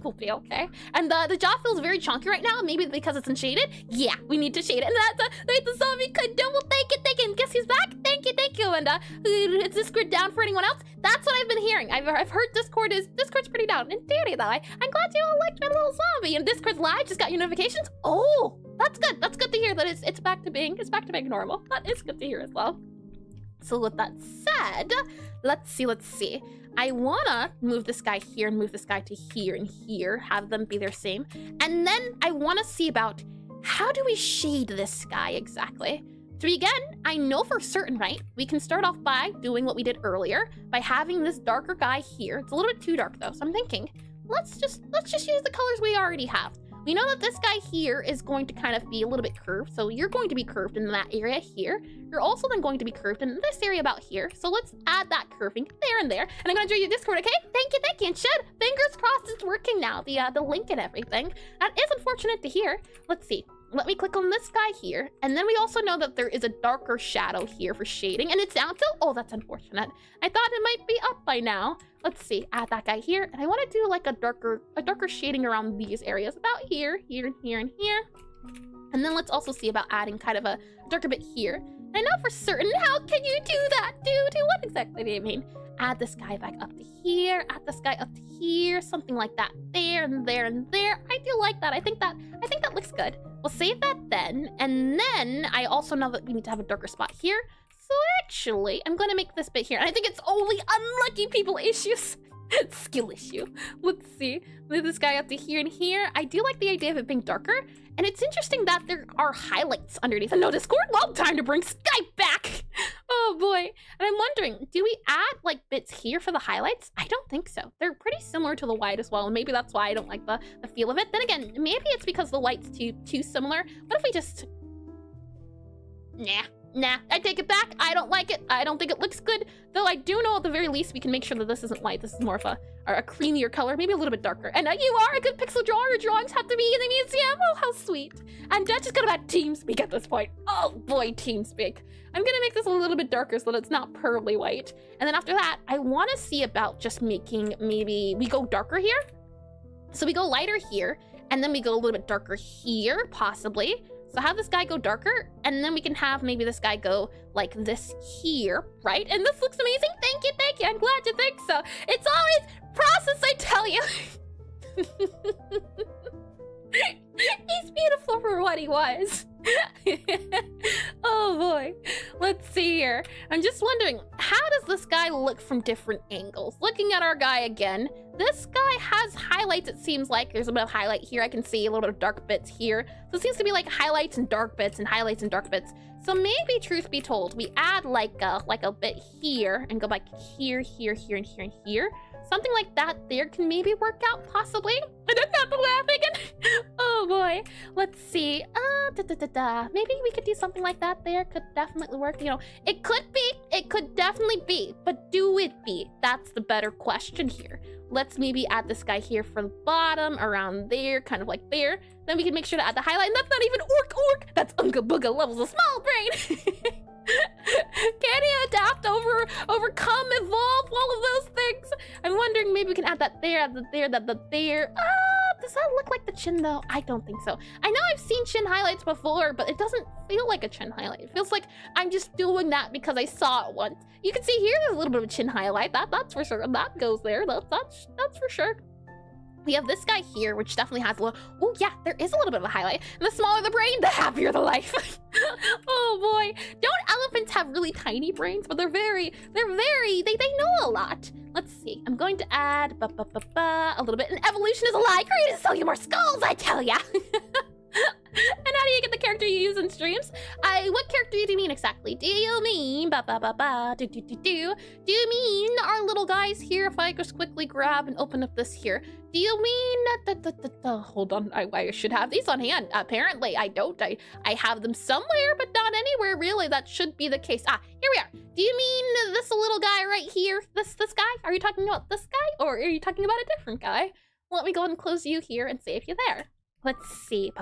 A: we'll be okay. And the jaw feels very chunky right now, maybe because it's unshaded. Yeah, we need to shade it. And that's the zombie could do. Well, thank you. And guess he's back? Thank you. And is Discord down for anyone else? That's what I've been hearing. I've heard Discord's pretty down. And duty though, I'm glad you all liked my little zombie. And Discord's live, just got your notifications. Oh, that's good. That's good to hear that it's back to being normal. That is good to hear as well. So with that said, let's see. I wanna move this guy here and move this guy to here and here, have them be their same. And then I wanna see about how do we shade this guy exactly? To begin, I know for certain, right? We can start off by doing what we did earlier, by having this darker guy here. It's a little bit too dark though, so I'm thinking, let's just use the colors we already have. We know that this guy here is going to kind of be a little bit curved, so you're going to be curved in that area here. You're also then going to be curved in this area about here, so let's add that curving there and there. And I'm gonna join your Discord, okay? Thank you, and should, fingers crossed it's working now, the link and everything. That is unfortunate to hear. Let's see. Let me click on this guy here, and then we also know that there is a darker shadow here for shading, and it's down still. Oh, that's unfortunate. I thought it might be up by now. Let's see, add that guy here, and I want to do like a darker shading around these areas, about here, and here. And then let's also see about adding kind of a darker bit here. And I know for certain, how can you do that, dude? What exactly do you mean? Add this guy back up to here, add this guy up to here, something like that, there and there and there. I do like that. I think that looks good. We'll save that then, and then I also know that we need to have a darker spot here. So actually, I'm gonna make this bit here, and I think it's only unlucky people issues. Skill issue. Let's see. Move this guy up to here and here. I do like the idea of it being darker, and it's interesting that there are highlights underneath. And no, Discord, well, time to bring Skype back. Oh boy. And I'm wondering, do we add like bits here for the highlights? I don't think so. They're pretty similar to the white as well, and maybe that's why I don't like the feel of it. Then again, maybe it's because the white's too similar. What if we just... Nah, I take it back. I don't like it. I don't think it looks good. Though I do know at the very least we can make sure that this isn't white. This is more of a creamier color, maybe a little bit darker. And you are a good pixel drawer. Your drawings have to be in the museum. Oh, how sweet. And Dutch is good about TeamSpeak at this point. Oh boy, TeamSpeak. I'm gonna make this a little bit darker so that it's not pearly white. And then after that, I want to see about just making, maybe we go darker here. So we go lighter here, and then we go a little bit darker here, possibly. So have this guy go darker, and then we can have maybe this guy go like this here, right? And this looks amazing. Thank you. I'm glad you think so. It's always process, I tell you. He's beautiful for what he was. Oh boy. Let's see here. I'm just wondering, how does this guy look from different angles? Looking at our guy again, this guy has highlights, it seems like. There's a bit of highlight here. I can see a little bit of dark bits here. So it seems to be like highlights and dark bits and highlights and dark bits. So maybe, truth be told, we add like a bit here and go back here, and here. Something like that there can maybe work out, possibly. And I'm not laughing again. Oh boy. Let's see. Maybe we could do something like that there. Could definitely work. You know, it could definitely be, but do it be? That's the better question here. Let's maybe add this guy here from the bottom, around there, kind of like there. Then we can make sure to add the highlight, and that's not even orc. That's unga booga levels of small brain. Can you adapt, overcome, evolve, all of those things? I'm wondering, maybe we can add that there, that there. Does that look like the chin though? I don't think so. I know I've seen chin highlights before, but it doesn't feel like a chin highlight. It feels like I'm just doing that because I saw it once. You can see here there's a little bit of a chin highlight. That's for sure. That goes there. That's for sure. We have this guy here, which definitely has a little... Oh, yeah, there is a little bit of a highlight. And the smaller the brain, the happier the life. Oh, boy. Don't elephants have really tiny brains? But they know a lot. Let's see. I'm going to add a little bit. And evolution is a lie. Great to sell you more skulls, I tell ya. And how do you get the character you use in streams? What character do you mean exactly? Do you mean Do you mean our little guys here? If I just quickly grab and open up this here. Do you mean hold on, I should have these on hand. Apparently I don't. I have them somewhere, but not anywhere really. That should be the case. Here we are. Do you mean this little guy right here? This guy? Are you talking about this guy? Or are you talking about a different guy? Let me go and close you here and see if you're there. Let's see.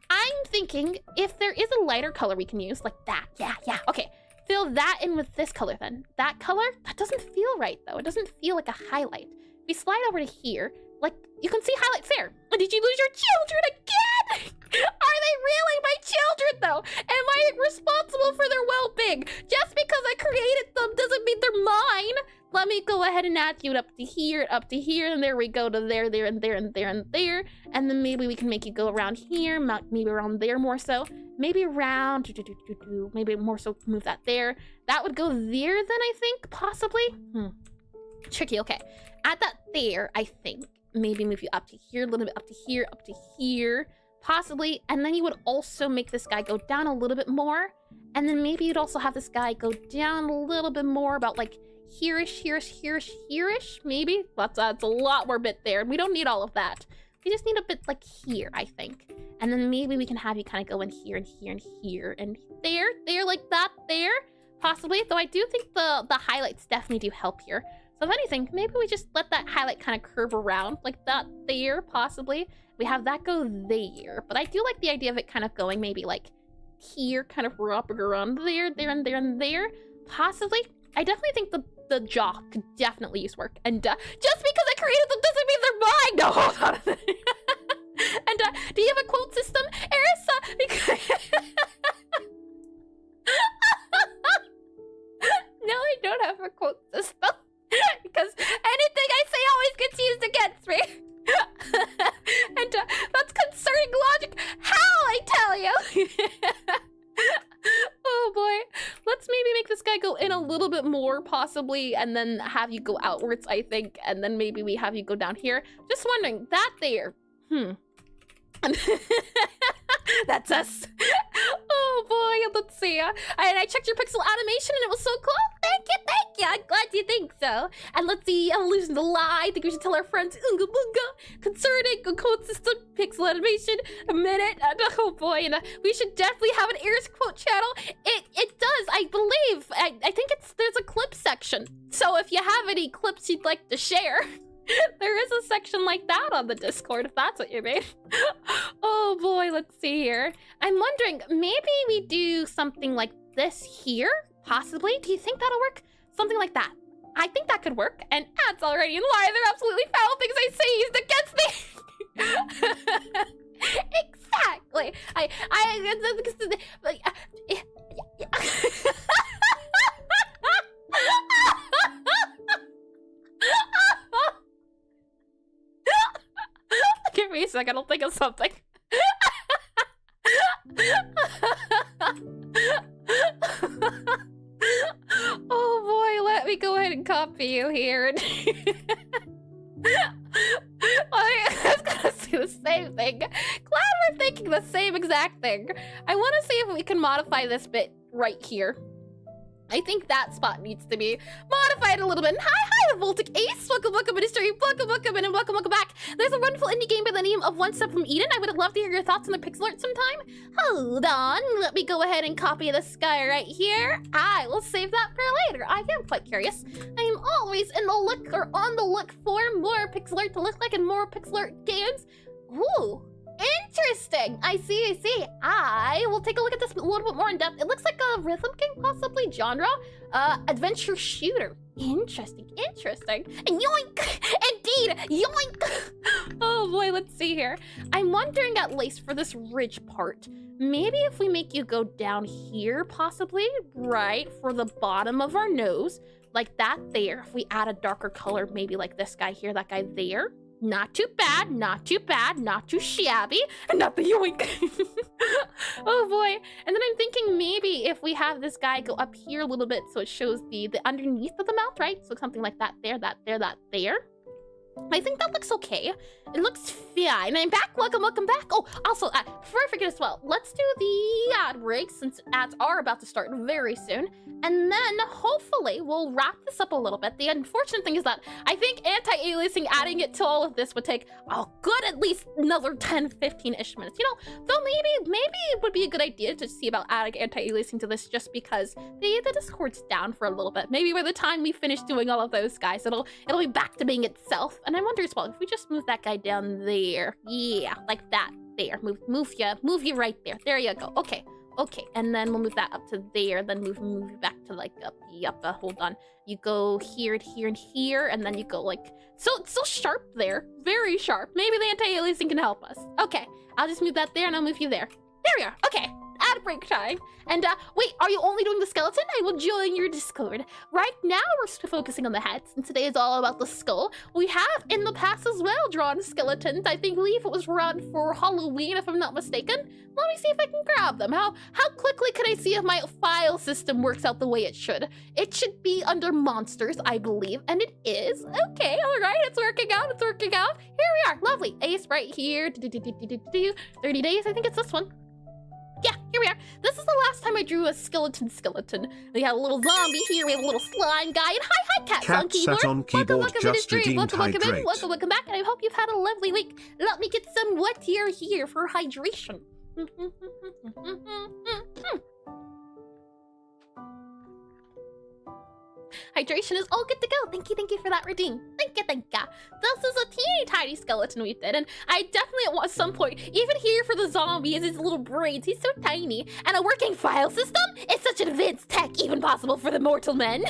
A: I'm thinking if there is a lighter color we can use, like that. Yeah. Okay. Fill that in with this color then. That color? That doesn't feel right though. It doesn't feel like a highlight. If we slide over to here, like you can see highlights there. Did you lose your children again? Are they really my children though? Am I responsible for their well-being? Just because I created them doesn't mean they're mine. Let me go ahead and add you up to here, and there we go to there, and there, and there, and there. And then maybe we can make you go around here, maybe around there more so. Maybe around, maybe more so move that there. That would go there then, I think, possibly. Tricky, okay. Add that there, I think. Maybe move you up to here, a little bit up to here, possibly. And then you would also make this guy go down a little bit more. And then maybe you'd also have this guy go down a little bit more, about like here-ish, maybe. That's a lot more bit there. We don't need all of that. We just need a bit like here, I think. And then maybe we can have you kind of go in here and here and here and there like that there, possibly. Though I do think the highlights definitely do help here. So if anything, maybe we just let that highlight kind of curve around like that there, possibly. We have that go there. But I do like the idea of it kind of going maybe like here, kind of wrapping around there, and there, and there, possibly. I definitely think the jaw could definitely use work. And just because I created them doesn't mean they're mine. No, hold on. And do you have a quote system, Arissa? Because no, I don't have a quote system. Because anything I say always gets used against me. And that's concerning logic. How, I tell you. Oh boy. Let's maybe make this guy go in a little bit more, possibly, and then have you go outwards, I think. And then maybe we have you go down here. Just wondering, that there. That's us. Oh boy, let's see. And I checked your pixel animation and it was so cool. Thank you. I'm glad you think so. And let's see, evolution to lie. I think we should tell our friends Oonga Boonga concerning a code system, pixel animation, a minute. Oh boy, and we should definitely have an Eris quote channel. It does, I believe. I think there's a clip section. So if you have any clips you'd like to share, there is a section like that on the Discord, if that's what you mean. Oh boy, let's see here. I'm wondering, maybe we do something like this here, possibly? Do you think that'll work? Something like that. I think that could work. And ads already in line. They're absolutely foul things I say used against me. Exactly. Give me a second, I'll think of something. Oh boy, let me go ahead and copy you here. I was gonna say the same thing. Glad we're thinking the same exact thing. I want to see if we can modify this bit right here. I think that spot needs to be modified a little bit. Hi, Voltic Ace. Welcome, Ministry. Welcome, and welcome back. There's a wonderful indie game by the name of One Step from Eden. I would love to hear your thoughts on the Pixelart sometime. Hold on. Let me go ahead and copy this guy right here. I will save that for later. I am quite curious. I am always on the look for more Pixelart to look like and more Pixelart games. Ooh. Interesting. I see. I will take a look at this a little bit more in depth. It looks like a rhythm game, possibly genre. Adventure shooter. Interesting. And yoink! Indeed, yoink! Oh boy, let's see here. I'm wondering at least for this ridge part, maybe if we make you go down here, possibly, right, for the bottom of our nose, like that there. If we add a darker color, maybe like this guy here, that guy there. Not too bad, not too shabby, and not the yoink. Oh boy. And then I'm thinking maybe if we have this guy go up here a little bit so it shows the underneath of the mouth, right? So something like that there, that there. I think that looks okay. It looks fine. I'm back. Welcome back. Oh, also, before I forget as well, let's do the ad break since ads are about to start very soon. And then hopefully we'll wrap this up a little bit. The unfortunate thing is that I think anti-aliasing, adding it to all of this would take a good at least another 10, 15-ish minutes. You know, though maybe it would be a good idea to see about adding anti-aliasing to this just because the Discord's down for a little bit. Maybe by the time we finish doing all of those guys, it'll be back to being itself. And I wonder as well, if we just move that guy down there. Yeah, like that. There. Move you right there. There you go. Okay. And then we'll move that up to there, then move you back to like up. Hold on. You go here and here and here, and then you go like so sharp there. Very sharp. Maybe the anti-aliasing can help us. Okay. I'll just move that there and I'll move you there. There we are. Okay. Ad break time. And wait, are you only doing the skeleton? I will join your Discord. Right now we're focusing on the heads, and today is all about the skull. We have in the past as well drawn skeletons. I believe it was run for Halloween, if I'm not mistaken. Let me see if I can grab them. How quickly can I see if my file system works out the way it should? It should be under monsters, I believe, and it is. Okay, all right, it's working out. Here we are. Lovely. Ace right here. 30 days. I think it's this one. Yeah, here we are. This is the last time I drew a skeleton. We have a little zombie here, we have a little slime guy, and hi, Cat on keyboard.
B: On keyboard
A: welcome
B: just
A: in,
B: welcome
A: in, welcome back, and I hope you've had a lovely week. Let me get some water here for hydration. Hydration is all good to go. Thank you for that redeem. Thank you. This is a teeny tiny skeleton we did, and I definitely at some point, even here for the zombie is his little braids. He's so tiny. And a working file system is such advanced tech, even possible for the mortal men.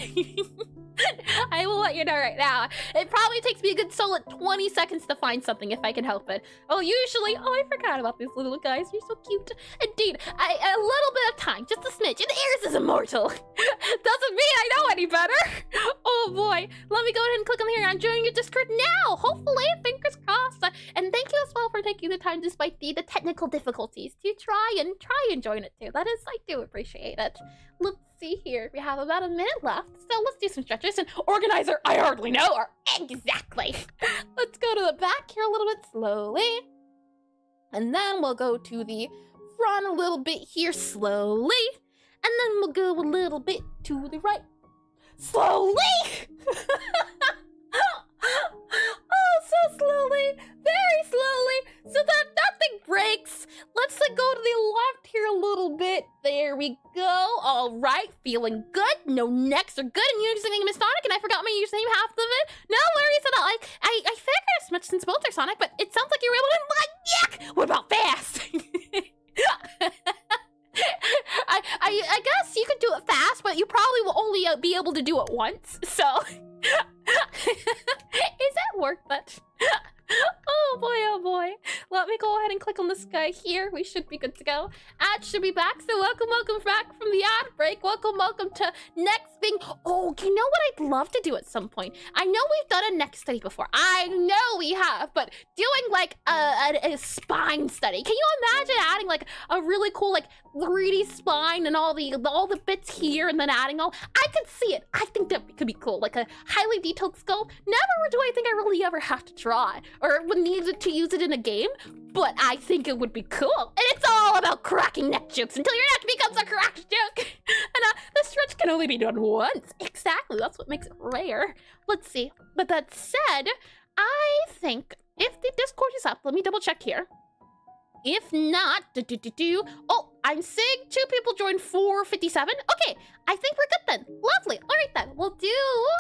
A: I will let you know right now. It probably takes me a good solid 20 seconds to find something if I can help it. Oh, I forgot about these little guys. You're so cute. Indeed, a little bit of time, just a smidge, and Eris is immortal. Doesn't mean I know any better. Oh boy, let me go ahead and click on here. I'm joining your Discord now. Hopefully, fingers crossed. And thank you as well for taking the time despite the technical difficulties to try and join it too. I do appreciate it. Let's see here. We have about a minute left, so let's do some stretches. And organizer, I hardly know her. Exactly. Let's go to the back here a little bit slowly. And then we'll go to the front a little bit here slowly. And then we'll go a little bit to the right. Slowly! Oh, so slowly. Very slowly. So that nothing breaks. Let's go to the left here a little bit. There we go. All right. Feeling good. No necks are good. And you're using Miss Sonic, and I forgot my username half of it. No worries at all. I figured as much since both are Sonic, but it sounds like you're able to yuck! What about fast? I guess you could do it fast, but you probably will only be able to do it once. So, is that worth it? Oh boy. Let me go ahead and click on this guy here. We should be good to go. Ad should be back. So welcome back from the ad break. Welcome to next thing. Oh, you know what I'd love to do at some point? I know we've done a neck study before. I know we have, but doing like a spine study. Can you imagine adding like a really cool like 3D spine and all the bits here and then adding all? I could see it. I think that could be cool. Like a highly detailed skull. Never do I think I really ever have to try or would need to use it in a game, but I think it would be cool. And it's all about cracking neck jokes until your neck becomes a cracked joke. And the stretch can only be done once. Exactly, that's what makes it rare. Let's see. But that said, I think if the Discord is up, let me double check here. If not, oh, I'm seeing 2 people join 457. Okay, I think we're good then. Lovely. All right then, we'll do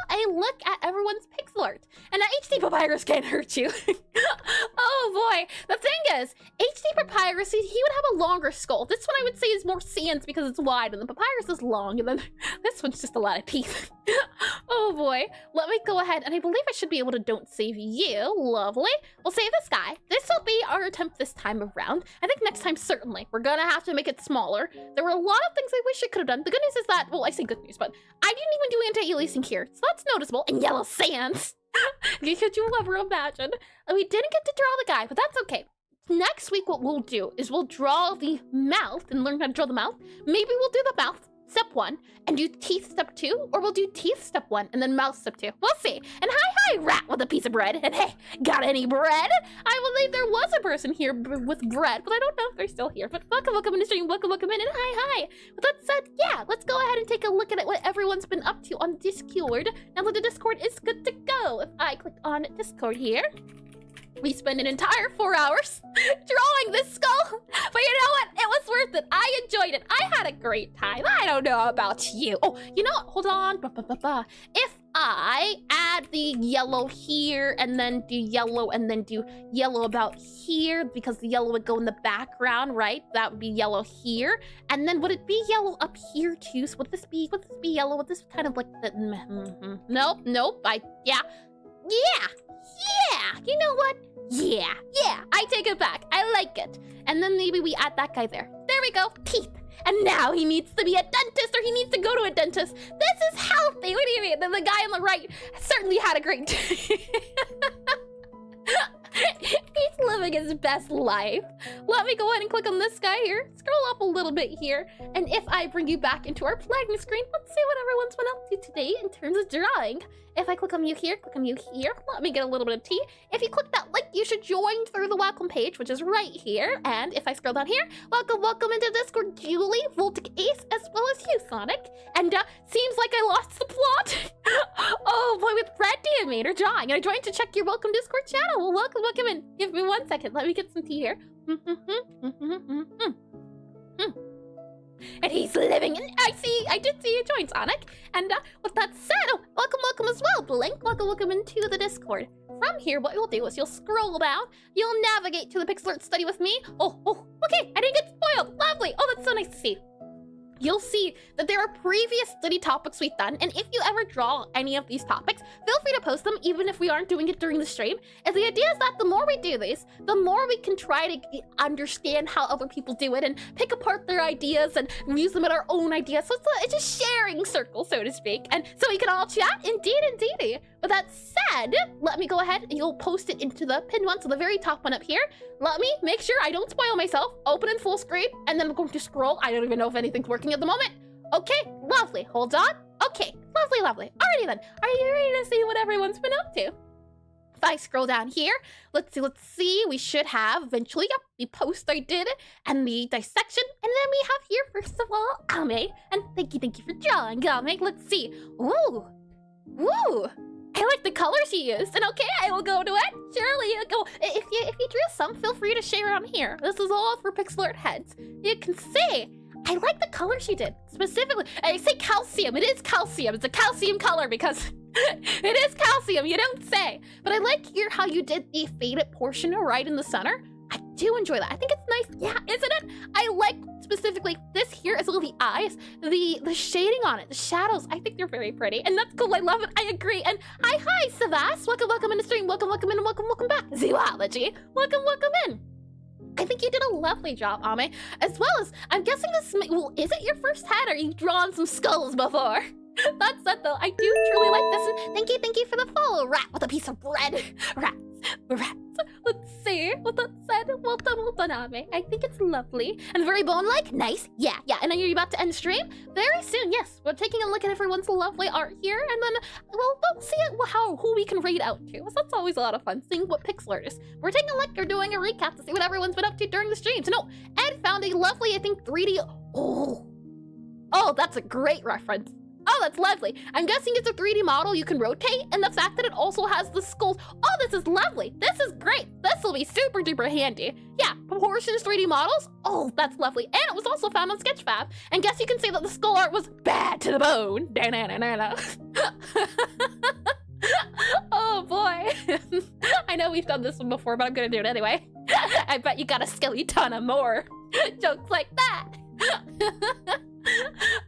A: a look at everyone's pixel art. And HD Papyrus can't hurt you. Oh boy. The thing is, HD Papyrus, he would have a longer skull. This one I would say is more sans because it's wide, and the Papyrus is long, and then this one's just a lot of teeth. Oh boy. Let me go ahead, and I believe I should be able to don't save you. Lovely. We'll save this guy. This will be our attempt this time around. I think next time, certainly, we're gonna have to make it smaller. There were a lot of things I wish I could have done. The good news is that, well, I say good news, but I didn't even do anti-aliasing here, so that's noticeable. And yellow sands. Could you ever imagine? We didn't get to draw the guy, but that's okay. Next week, what we'll do is we'll draw the mouth and learn how to draw the mouth. Maybe we'll do the mouth step 1 and do teeth step 2, or we'll do teeth step 1 and then mouth step 2. We'll see. And hi, rat with a piece of bread. And hey, got any bread? I believe there was a person here with bread, but I don't know if they're still here. But welcome in the stream, welcome in, and hi. With that said, yeah, let's go ahead and take a look at what everyone's been up to on Discord. Now that the Discord is good to go, if I click on Discord here, we spent an entire 4 hours drawing this skull, but you know what? It was worth it. I enjoyed it. I had a great time. I don't know about you. Oh, you know what? Hold on. If I add the yellow here and then do yellow and then do yellow about here, because the yellow would go in the background, right? That would be yellow here. And then would it be yellow up here too? So would this be yellow? Would this kind of like the... Nope. Yeah. You know what? Yeah, I take it back. I like it. And then maybe we add that guy there. There we go, teeth. And now he needs to be a dentist, or he needs to go to a dentist. This is healthy. What do you mean? The guy on the right certainly had a great day. He's living his best life. Let me go ahead and click on this guy here. Scroll up a little bit here. And if I bring you back into our planning screen, let's see what everyone's been up to today in terms of drawing. If I click on you here, let me get a little bit of tea. If you click that link, you should join through the welcome page, which is right here. And if I scroll down here, welcome into Discord, Julie, Voltic Ace, as well as you, Sonic. And seems like I lost the plot. Oh boy, with Brad Diamator drawing. And I joined to check your welcome Discord channel. Well, welcome in. Give me 1 second. Let me get some tea here. And he's living in... I did see you join, Sonic. And with that said, welcome as well, Blink. Welcome into the Discord. From here, what you'll do is you'll scroll down. You'll navigate to the Pixelart study with me. Oh, okay. I didn't get spoiled. Lovely. Oh, that's so nice to see. You'll see that there are previous study topics we've done, and if you ever draw any of these topics, feel free to post them, even if we aren't doing it during the stream. And the idea is that the more we do this, the more we can try to understand how other people do it and pick apart their ideas and use them in our own ideas. So it's a sharing circle, so to speak, and so we can all chat. Indeed. With that said, let me go ahead and you'll post it into the pinned one, so the very top one up here. Let me make sure I don't spoil myself. Open in full screen, and then I'm going to scroll. I don't even know if anything's working at the moment. Okay, lovely. Hold on. Okay, lovely. Alrighty then. Are you ready to see what everyone's been up to? If I scroll down here, let's see. We should have eventually, yep, the post I did and the dissection. And then we have here, first of all, Ame. And thank you for drawing, Ame. Let's see. Ooh. I like the colors you used, and okay, I will go to it. Surely, go. If you drew some, feel free to share on here. This is all for Pixelart heads. You can see, I like the colors you did. Specifically, I say calcium. It is calcium. It's a calcium color because it is calcium. You don't say. But I like here how you did the faded portion right in the center. I do enjoy that. I think it's nice. Yeah, isn't it? I like specifically this here as well, the eyes, the shading on it, the shadows. I think they're very pretty, and that's cool. I love it. I agree. And hi, Savas. Welcome in the stream. Welcome in, welcome back. Zoology. Welcome in. I think you did a lovely job, Ame. As well as, I'm guessing this, well, is it your first head, or you've drawn some skulls before? That's it though. I do truly like this, and thank you for the follow, rat with a piece of bread. Rats. Let's see. With that said, well done, Ame. I think it's lovely and very bone-like. Nice. Yeah. And are you about to end stream? Very soon, yes. We're taking a look at everyone's lovely art here, and then we'll see who we can rate out to. So that's always a lot of fun, seeing what Pixelart is. We're taking a look, or doing a recap to see what everyone's been up to during the stream. So no, Ed found a lovely, I think, 3D. Oh, that's a great reference. Oh, that's lovely. I'm guessing it's a 3D model you can rotate, and the fact that it also has the skulls. Oh, this is lovely. This is great. This will be super duper handy. Yeah, proportions 3D models. Oh, that's lovely. And it was also found on Sketchfab. And guess you can say that the skull art was bad to the bone. Oh boy. I know we've done this one before, but I'm gonna do it anyway. I bet you got a skeleton of more jokes like that.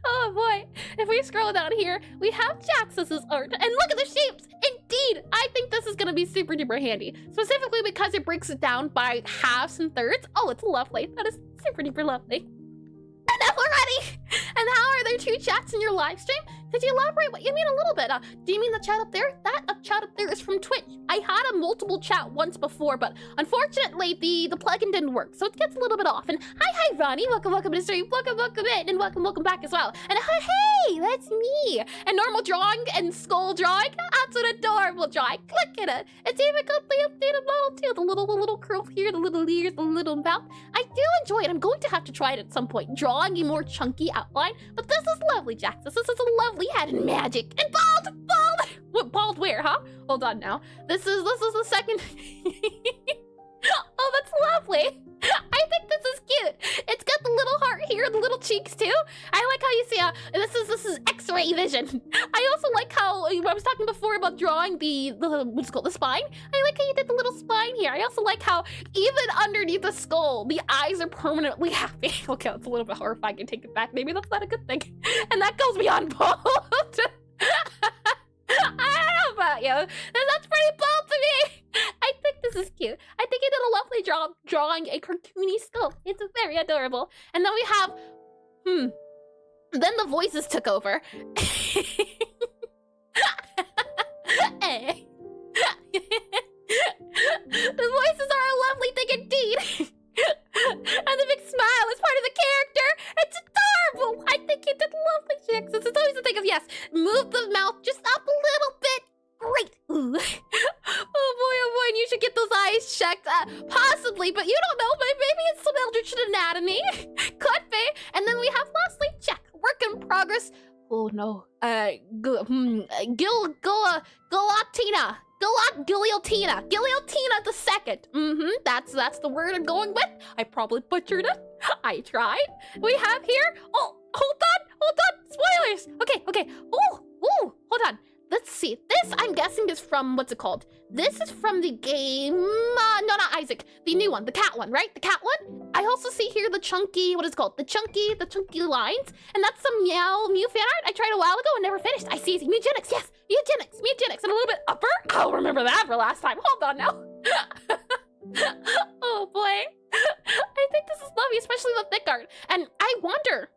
A: Oh boy. If we scroll down here, we have Jaxus's art. And look at the shapes! Indeed! I think this is gonna be super duper handy. Specifically because it breaks it down by halves and thirds. Oh, it's lovely. That is super duper lovely. Enough already! And how are there 2 chats in your live stream? Could you elaborate what you mean a little bit? Do you mean the chat up there? That chat up there is from Twitch. I had a multiple chat once before, but unfortunately the plugin didn't work, so it gets a little bit off. And hi Ronnie, welcome to the stream, welcome in, and welcome back as well. And hey, that's me. And normal drawing and skull drawing, that's an adorable drawing. Look at it. It's even got the updated model too. The little curl here, the little ears, the little mouth. I do enjoy it. I'm going to have to try it at some point, drawing a more chunky outline. But this is lovely, Jax. This is a lovely head and magic. And bald! What, bald where, huh? Hold on now. This is the second. Oh, that's lovely. I think this is cute. It's got the little heart here, the little cheeks too. I like how you see this is X-ray vision. I also like how I was talking before about drawing the what's it called, the spine. I like how you did the little spine here. I also like how even underneath the skull, the eyes are permanently happy. Okay, that's a little bit horrifying. I take it back. Maybe that's not a good thing. And that goes beyond bold. I don't know about you. That's pretty bold to me. I think this is cute. I think you did a lovely job drawing a cartoony skull. It's very adorable. And then we have, then the voices took over. Hey. The voices are a lovely thing indeed. And the big smile is part of the character. It's adorable. I think you did lovely, Jax. It's always a thing of, yes, move the mouth just up a little bit. Great. Ooh. Oh boy, and you should get those eyes checked. Possibly, but you don't know. Maybe it's some eldritch anatomy. Could be. And then we have lastly, check. Work in progress. Oh no. Guillotina the second. That's the word I'm going with. I probably butchered it. I tried. We have here. Oh, hold on. Spoilers. Okay. Oh, hold on. Let's see. This, I'm guessing, is from, what's it called? This is from the game, no, not Isaac. The new one, the cat one, right? The cat one? I also see here the chunky, what is it called? The chunky lines. And that's some Mew fan art I tried a while ago and never finished. I see Mugenics, yes. Mugenics, and a little bit upper. I'll remember that for last time. Hold on now. Oh boy. I think this is lovely, especially the thick art. And I wonder,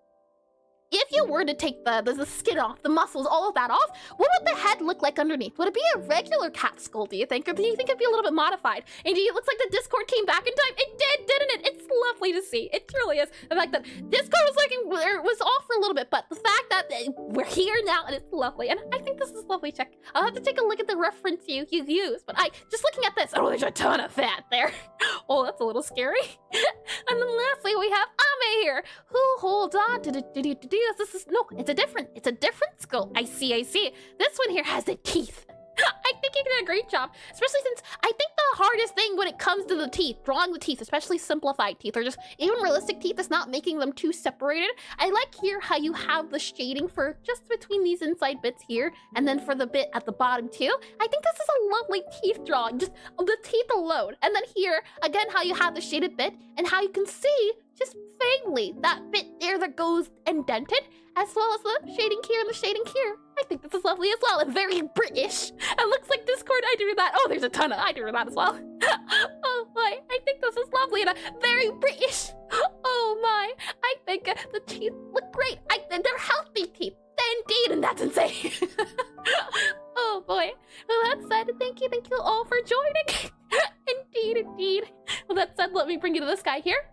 A: if you were to take the skin off, the muscles, all of that off, what would the head look like underneath? Would it be a regular cat skull, do you think? Or do you think it'd be a little bit modified? And it looks like the Discord came back in time. It did, didn't it? It's lovely to see. It truly is. The fact that Discord was off for a little bit, but the fact that we're here now and it's lovely. And I think this is lovely. Check. I'll have to take a look at the reference you used, but just looking at this, oh, there's a ton of fat there. Oh, that's a little scary. And then lastly, we have Ame here, who, hold on, it's a different skull. I see. This one here has the teeth. I think you did a great job, especially since I think the hardest thing when it comes to the teeth, drawing the teeth, especially simplified teeth, or just even realistic teeth, is not making them too separated. I like here how you have the shading for just between these inside bits here, and then for the bit at the bottom too. I think this is a lovely teeth drawing, just the teeth alone. And then here, again, how you have the shaded bit, and how you can see just vaguely that bit there that goes indented, as well as the shading here and the shading here. I think this is lovely as well, and very British. It looks like Discord, I do that. Oh, there's a ton of, I do that as well. Oh my, I think this is lovely and very British. Oh my, I think the teeth look great. They're healthy teeth, indeed, and that's insane. Oh boy. Well, that said, thank you all for joining. Indeed. Well, that said, let me bring you to this guy here.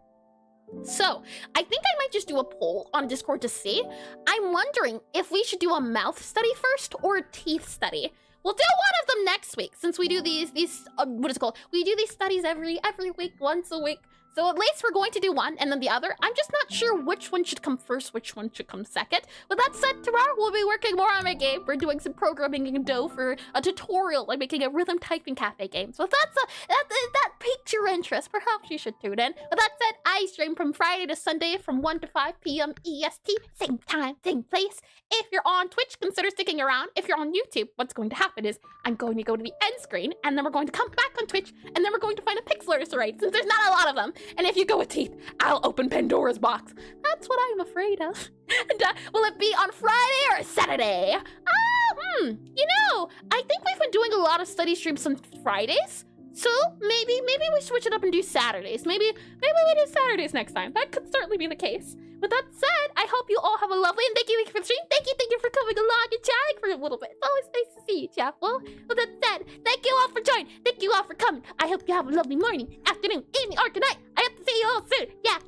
A: So, I think I might just do a poll on Discord to see. I'm wondering if we should do a mouth study first or a teeth study. We'll do one of them next week, since we do these what is it called? We do these studies every week, once a week. So at least we're going to do one and then the other. I'm just not sure which one should come first, which one should come second. With that said, tomorrow we'll be working more on my game. We're doing some programming in Go for a tutorial, like making a rhythm typing cafe game. So if that piques your interest, perhaps you should tune in. With that said, I stream from Friday to Sunday from 1 to 5 p.m. EST. Same time, same place. If you're on Twitch, consider sticking around. If you're on YouTube, what's going to happen is I'm going to go to the end screen, and then we're going to come back on Twitch, and then we're going to find a Pixelart to write, since there's not a lot of them. And if you go with teeth, I'll open Pandora's box. That's what I'm afraid of. And, will it be on Friday or Saturday? You know, I think we've been doing a lot of study streams on Fridays. So maybe we switch it up and do Saturdays. Maybe we do Saturdays next time. That could certainly be the case. With that said, I hope you all have a lovely and thank you for the stream. Thank you for coming along and chatting for a little bit. It's always nice to see you, Chapel. With that said, thank you all for joining. Thank you all for coming. I hope you have a lovely morning, afternoon, evening, or good night. I have to see you all soon. Yeah.